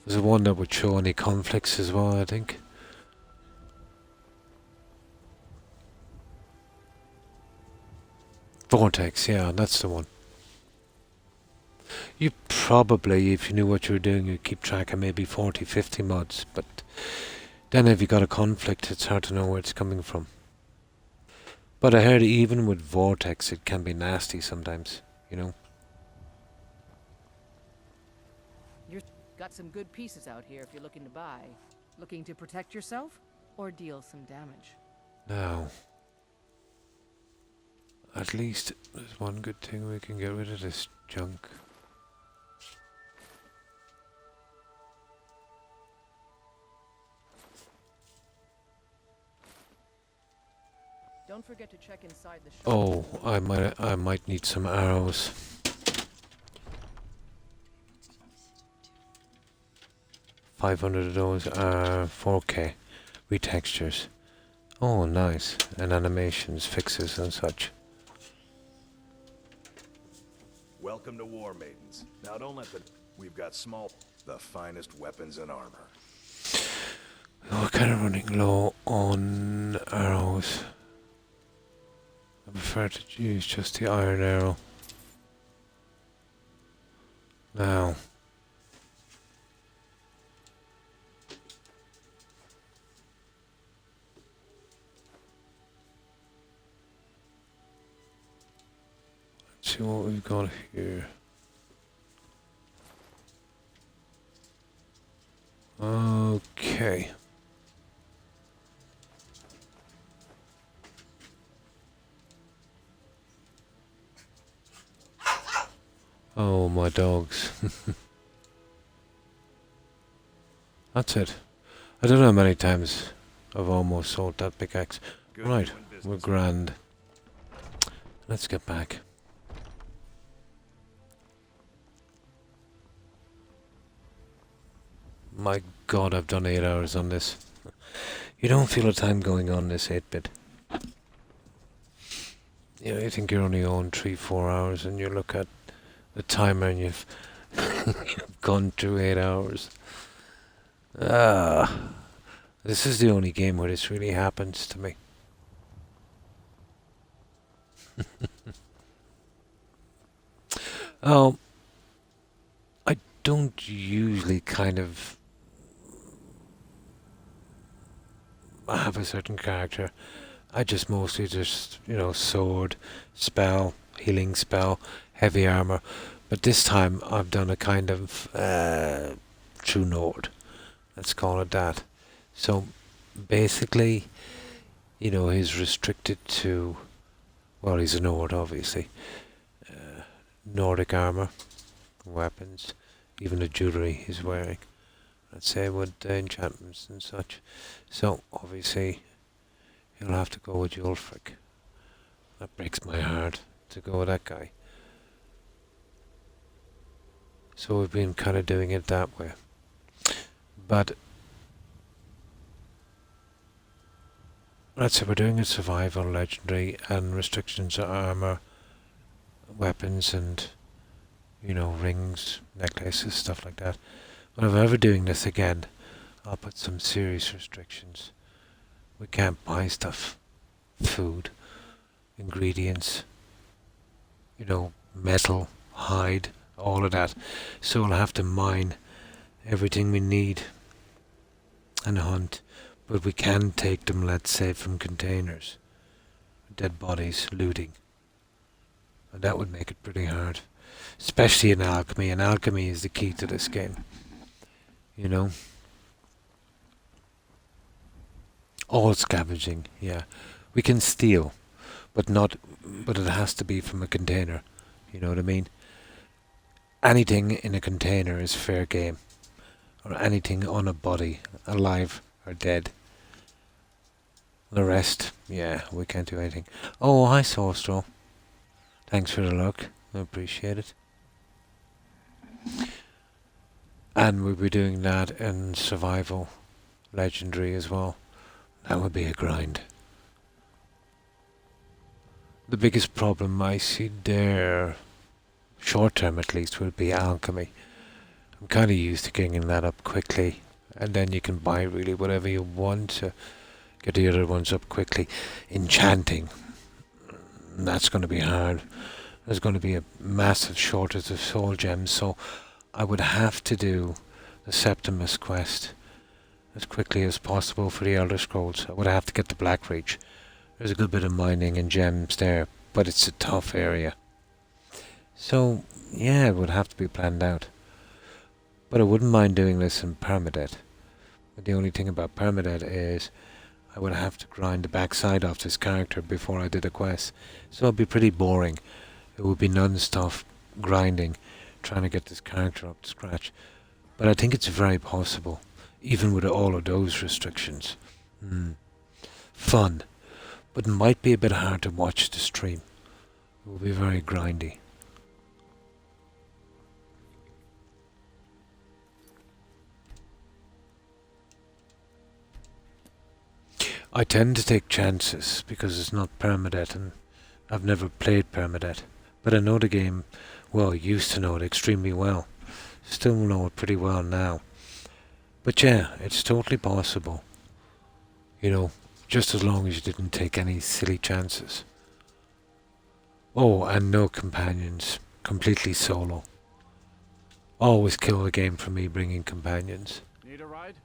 There's one that would show any conflicts as well, I think. Vortex, yeah, that's the one. You probably, if you knew what you were doing, you'd keep track of maybe 40, 50 mods, but then if you got a conflict, it's hard to know where it's coming from. But I heard even with Vortex, it can be nasty sometimes, you know? You've got some good pieces out here if you're looking to buy. Looking to protect yourself or deal some damage? Now, at least there's one good thing, we can get rid of this junk. Don't forget to check inside the shop. Oh, I might need some arrows. $500 of those are 4K retextures. Oh, nice. And animations, fixes and such. Welcome to War Maidens. Now don't let the... We've got the finest weapons and armor. We're kind of running low on arrows. I prefer to use just the iron arrow. Now. Let's see what we've got here. Okay. Oh, my dogs. That's it. I don't know how many times I've almost sold that pickaxe. Right, we're grand. Let's get back. My god, I've done 8 hours on this. You don't feel the time going on this 8-bit. You know, you think you're only on 3-4 hours and you look at the timer and you've gone through 8 hours. This is the only game where this really happens to me. I don't usually kind of have a certain character, I just mostly just, you know, sword, spell, healing spell, heavy armor. But this time I've done a kind of true Nord. Let's call it that. So basically, you know, he's restricted to, well, he's a Nord, obviously. Nordic armor, weapons, even the jewellery he's wearing. Let's say with enchantments and such. So obviously he'll have to go with Ulfric. That breaks my heart to go with that guy. So we've been kind of doing it that way. But let's say we're doing a survival legendary and restrictions are armor, weapons and, you know, rings, necklaces, stuff like that. But if I'm ever doing this again, I'll put some serious restrictions. We can't buy stuff, food, ingredients, you know, metal, hide, all of that. So we'll have to mine everything we need and hunt. But we can take them, let's say, from containers, dead bodies, looting. And that would make it pretty hard. Especially in alchemy, and alchemy is the key to this game. You know? All scavenging, yeah. We can steal, but it has to be from a container. You know what I mean? Anything in a container is fair game. Or anything on a body, alive or dead. The rest, yeah, we can't do anything. Oh, hi Sorstro. Thanks for the look. I appreciate it. And we'll be doing that in survival legendary as well. That would be a grind. The biggest problem I see there, short term at least, will be alchemy. I'm kind of used to getting that up quickly, and then you can buy really whatever you want to get the other ones up quickly. Enchanting, that's going to be hard. There's going to be a massive shortage of soul gems, so I would have to do the Septimus quest as quickly as possible for the Elder Scrolls. I would have to get the Black Reach. There's a good bit of mining and gems there, but it's a tough area. So, yeah, it would have to be planned out. But I wouldn't mind doing this in permadeath. But the only thing about permadeath is I would have to grind the backside off this character before I did a quest. So it'd be pretty boring. It would be non-stop grinding, trying to get this character up to scratch. But I think it's very possible, even with all of those restrictions. Fun, but it might be a bit hard to watch the stream. It will be very grindy. I tend to take chances because it's not permadeath and I've never played permadeath. But I know the game well, used to know it extremely well. Still know it pretty well now. But yeah, it's totally possible. You know, just as long as you didn't take any silly chances. Oh, and no companions. Completely solo. Always kill the game for me bringing companions. Need a ride?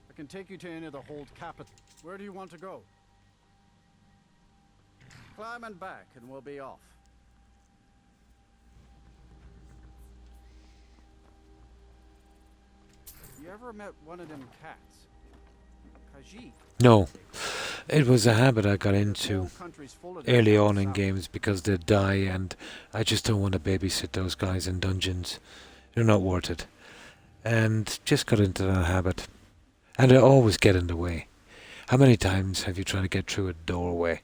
I can take you to any of the hold capital. Where do you want to go? Climb and back and we'll be off. You ever met one of them cats? Khajiit? No. It was a habit I got into early on in games because they die and I just don't want to babysit those guys in dungeons. They're not worth it. And just got into that habit. And they always get in the way. How many times have you tried to get through a doorway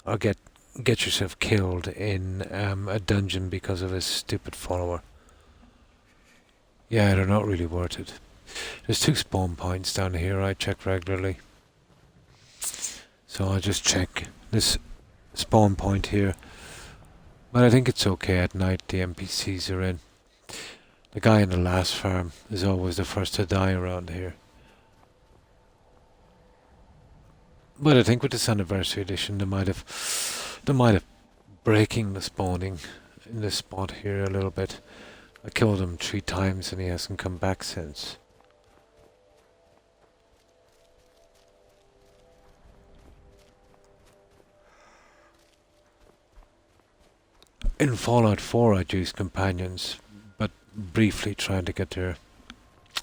or get yourself killed in a dungeon because of a stupid follower? Yeah, they're not really worth it. There's 2 spawn points down here I check regularly. So I'll just check this spawn point here. But I think it's okay at night, the NPCs are in. The guy in the last farm is always the first to die around here. But I think with this anniversary edition they might have breaking the spawning in this spot here a little bit. I killed him 3 times and he hasn't come back since. In Fallout 4 I'd use companions, but briefly trying to get their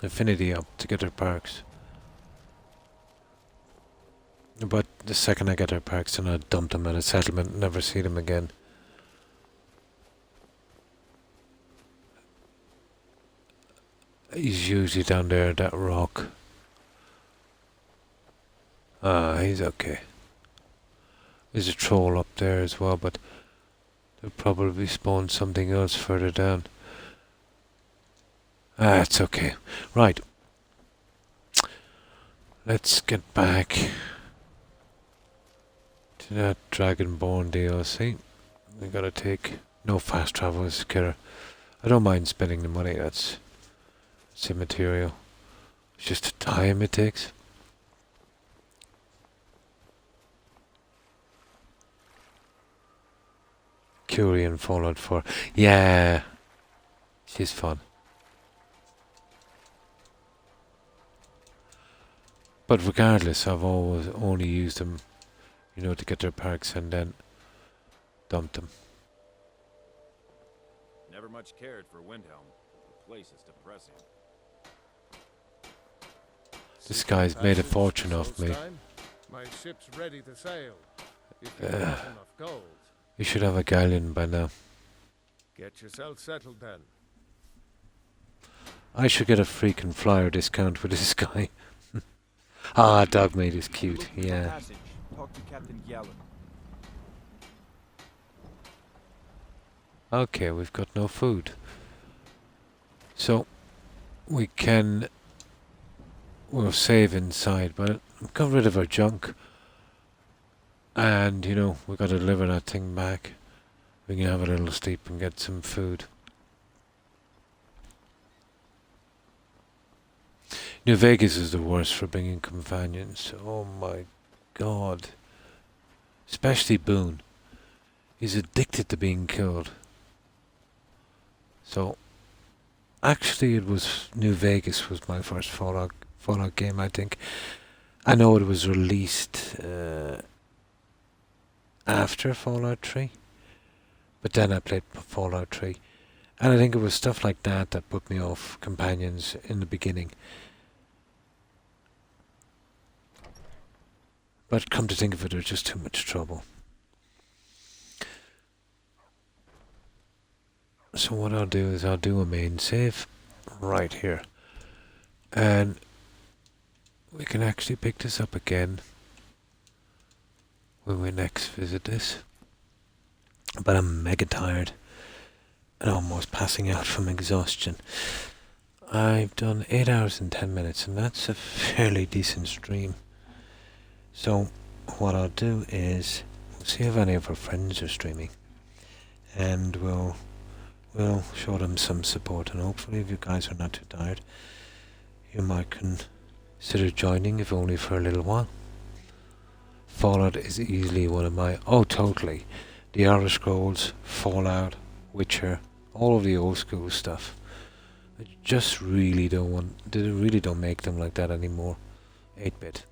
affinity up, to get their perks. But the second I get their perks, then I dump them at a settlement and never see them again. He's usually down there, that rock. Ah, he's okay. There's a troll up there as well, but they'll probably spawn something else further down. Ah, it's okay. Right. Let's get back to that Dragonborn DLC. We gotta take no fast travel as a killer. I don't mind spending the money, that's immaterial. It's just the time it takes. Curie and Fallout 4. Yeah, she's fun. But regardless, I've always only used them, you know, to get their perks and then dump them. Never much cared for Windhelm. The place is depressing. This guy's made a fortune off me. My ship's ready to sail. If you have enough gold. You should have a galleon by now. Get yourself settled then. I should get a freaking flyer discount with this guy. Ah, Dogmeat is cute, yeah. Talk to Captain Yellen. Okay, we've got no food. So, we can... we'll save inside, but got rid of our junk. And, you know, we got to deliver that thing back. We can have a little sleep and get some food. New Vegas is the worst for bringing companions. Oh my god. Especially Boone. He's addicted to being killed. So, actually it was New Vegas was my first Fallout game, I think. I know it was released after Fallout 3. But then I played Fallout 3. And I think it was stuff like that that put me off companions in the beginning. But come to think of it, there's just too much trouble. So what I'll do is I'll do a main save right here. And we can actually pick this up again when we next visit this. But I'm mega tired and almost passing out from exhaustion. I've done 8 hours and 10 minutes, and that's a fairly decent stream. So what I'll do is we'll see if any of our friends are streaming, and we'll show them some support, and hopefully if you guys are not too tired, you might consider joining, if only for a little while. Fallout is easily one of my... oh, totally. The Elder Scrolls, Fallout, Witcher, all of the old school stuff. I just really don't want... they really don't make them like that anymore. 8-bit.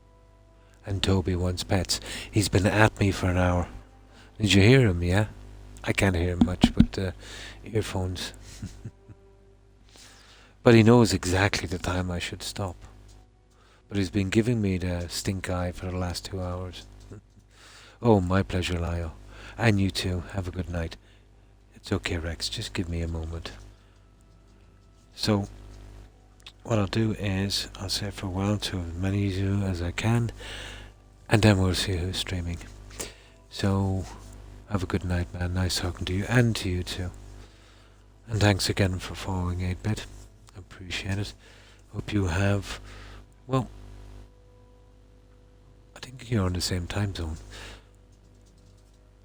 And Toby wants pets. He's been at me for an hour. Did you hear him, yeah? I can't hear him much, but earphones. But he knows exactly the time I should stop. But he's been giving me the stink eye for the last 2 hours. Oh, my pleasure, Lyle. And you too. Have a good night. It's okay, Rex. Just give me a moment. So, what I'll do is I'll say farewell to as many of you as I can, and then we'll see who's streaming. So, have a good night, man. Nice talking to you, and to you too. And thanks again for following 8-bit. Appreciate it. Hope you have... well, I think you're on the same time zone.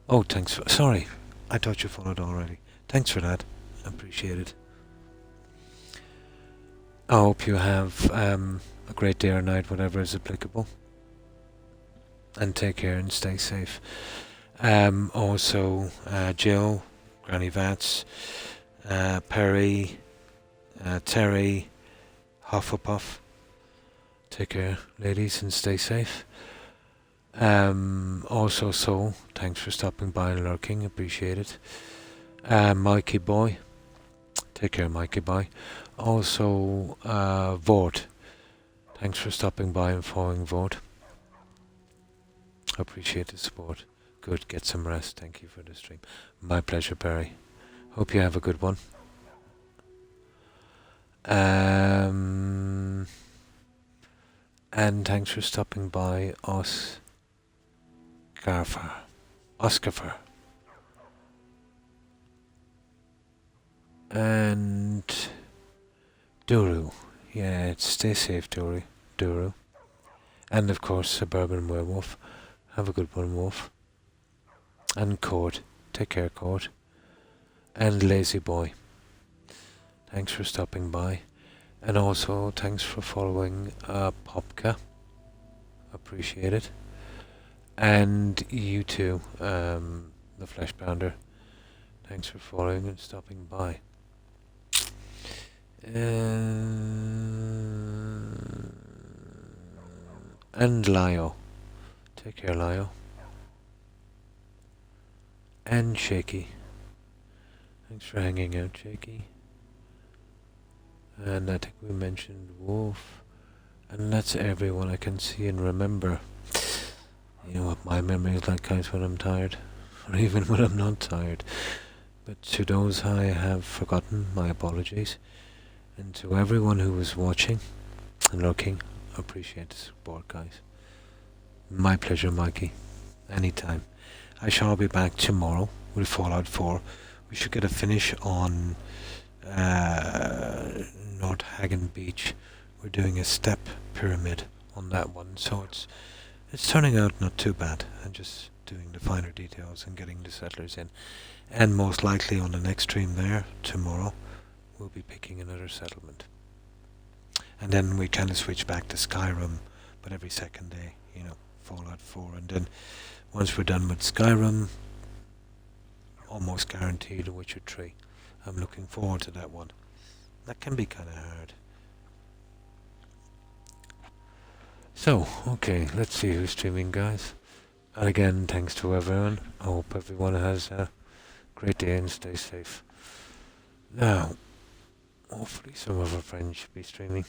Oh, thanks for... sorry. I thought you followed already. Thanks for that. Appreciate it. I hope you have a great day or night, whatever is applicable. And take care and stay safe. Also, Jill, Granny Vats, Perry, Terry, Hufflepuff. Take care, ladies, and stay safe. Also, Soul, thanks for stopping by and lurking. Appreciate it. Mikey boy. Take care, Mikey boy. Also, Vort. Thanks for stopping by and following Vort. Appreciate the support. Good, get some rest. Thank you for the stream. My pleasure, Barry. Hope you have a good one. And thanks for stopping by, Oscar. And Duru. Yeah, stay safe, Duru. And of course, Suburban Werewolf. Have a good one, Wolf. And Cord. Take care, Cord. And Lazy Boy. Thanks for stopping by. And also, thanks for following Popka. Appreciate it. And you too, the Flesh Pounder. Thanks for following and stopping by. And Lio. Take care, Lio. And Shaky. Thanks for hanging out, Shaky. And I think we mentioned Wolf. And that's everyone I can see and remember. You know what my memory is like, guys, when I'm tired. Or even when I'm not tired. But to those I have forgotten, my apologies. And to everyone who was watching and looking, I appreciate the support, guys. My pleasure, Mikey. Anytime. I shall be back tomorrow with Fallout 4. We should get a finish on North Hagen Beach. We're doing a step pyramid on that one, so it's turning out not too bad. I'm just doing the finer details and getting the settlers in. And most likely on the next stream there, tomorrow, we'll be picking another settlement. And then we kind of switch back to Skyrim, but every second day, you know, Fallout 4. And then once we're done with Skyrim, almost guaranteed a Witcher 3. I'm looking forward to that one. That can be kind of hard. So, okay, let's see who's streaming, guys. And again, thanks to everyone. I hope everyone has a great day and stay safe. Now, hopefully some of our friends should be streaming.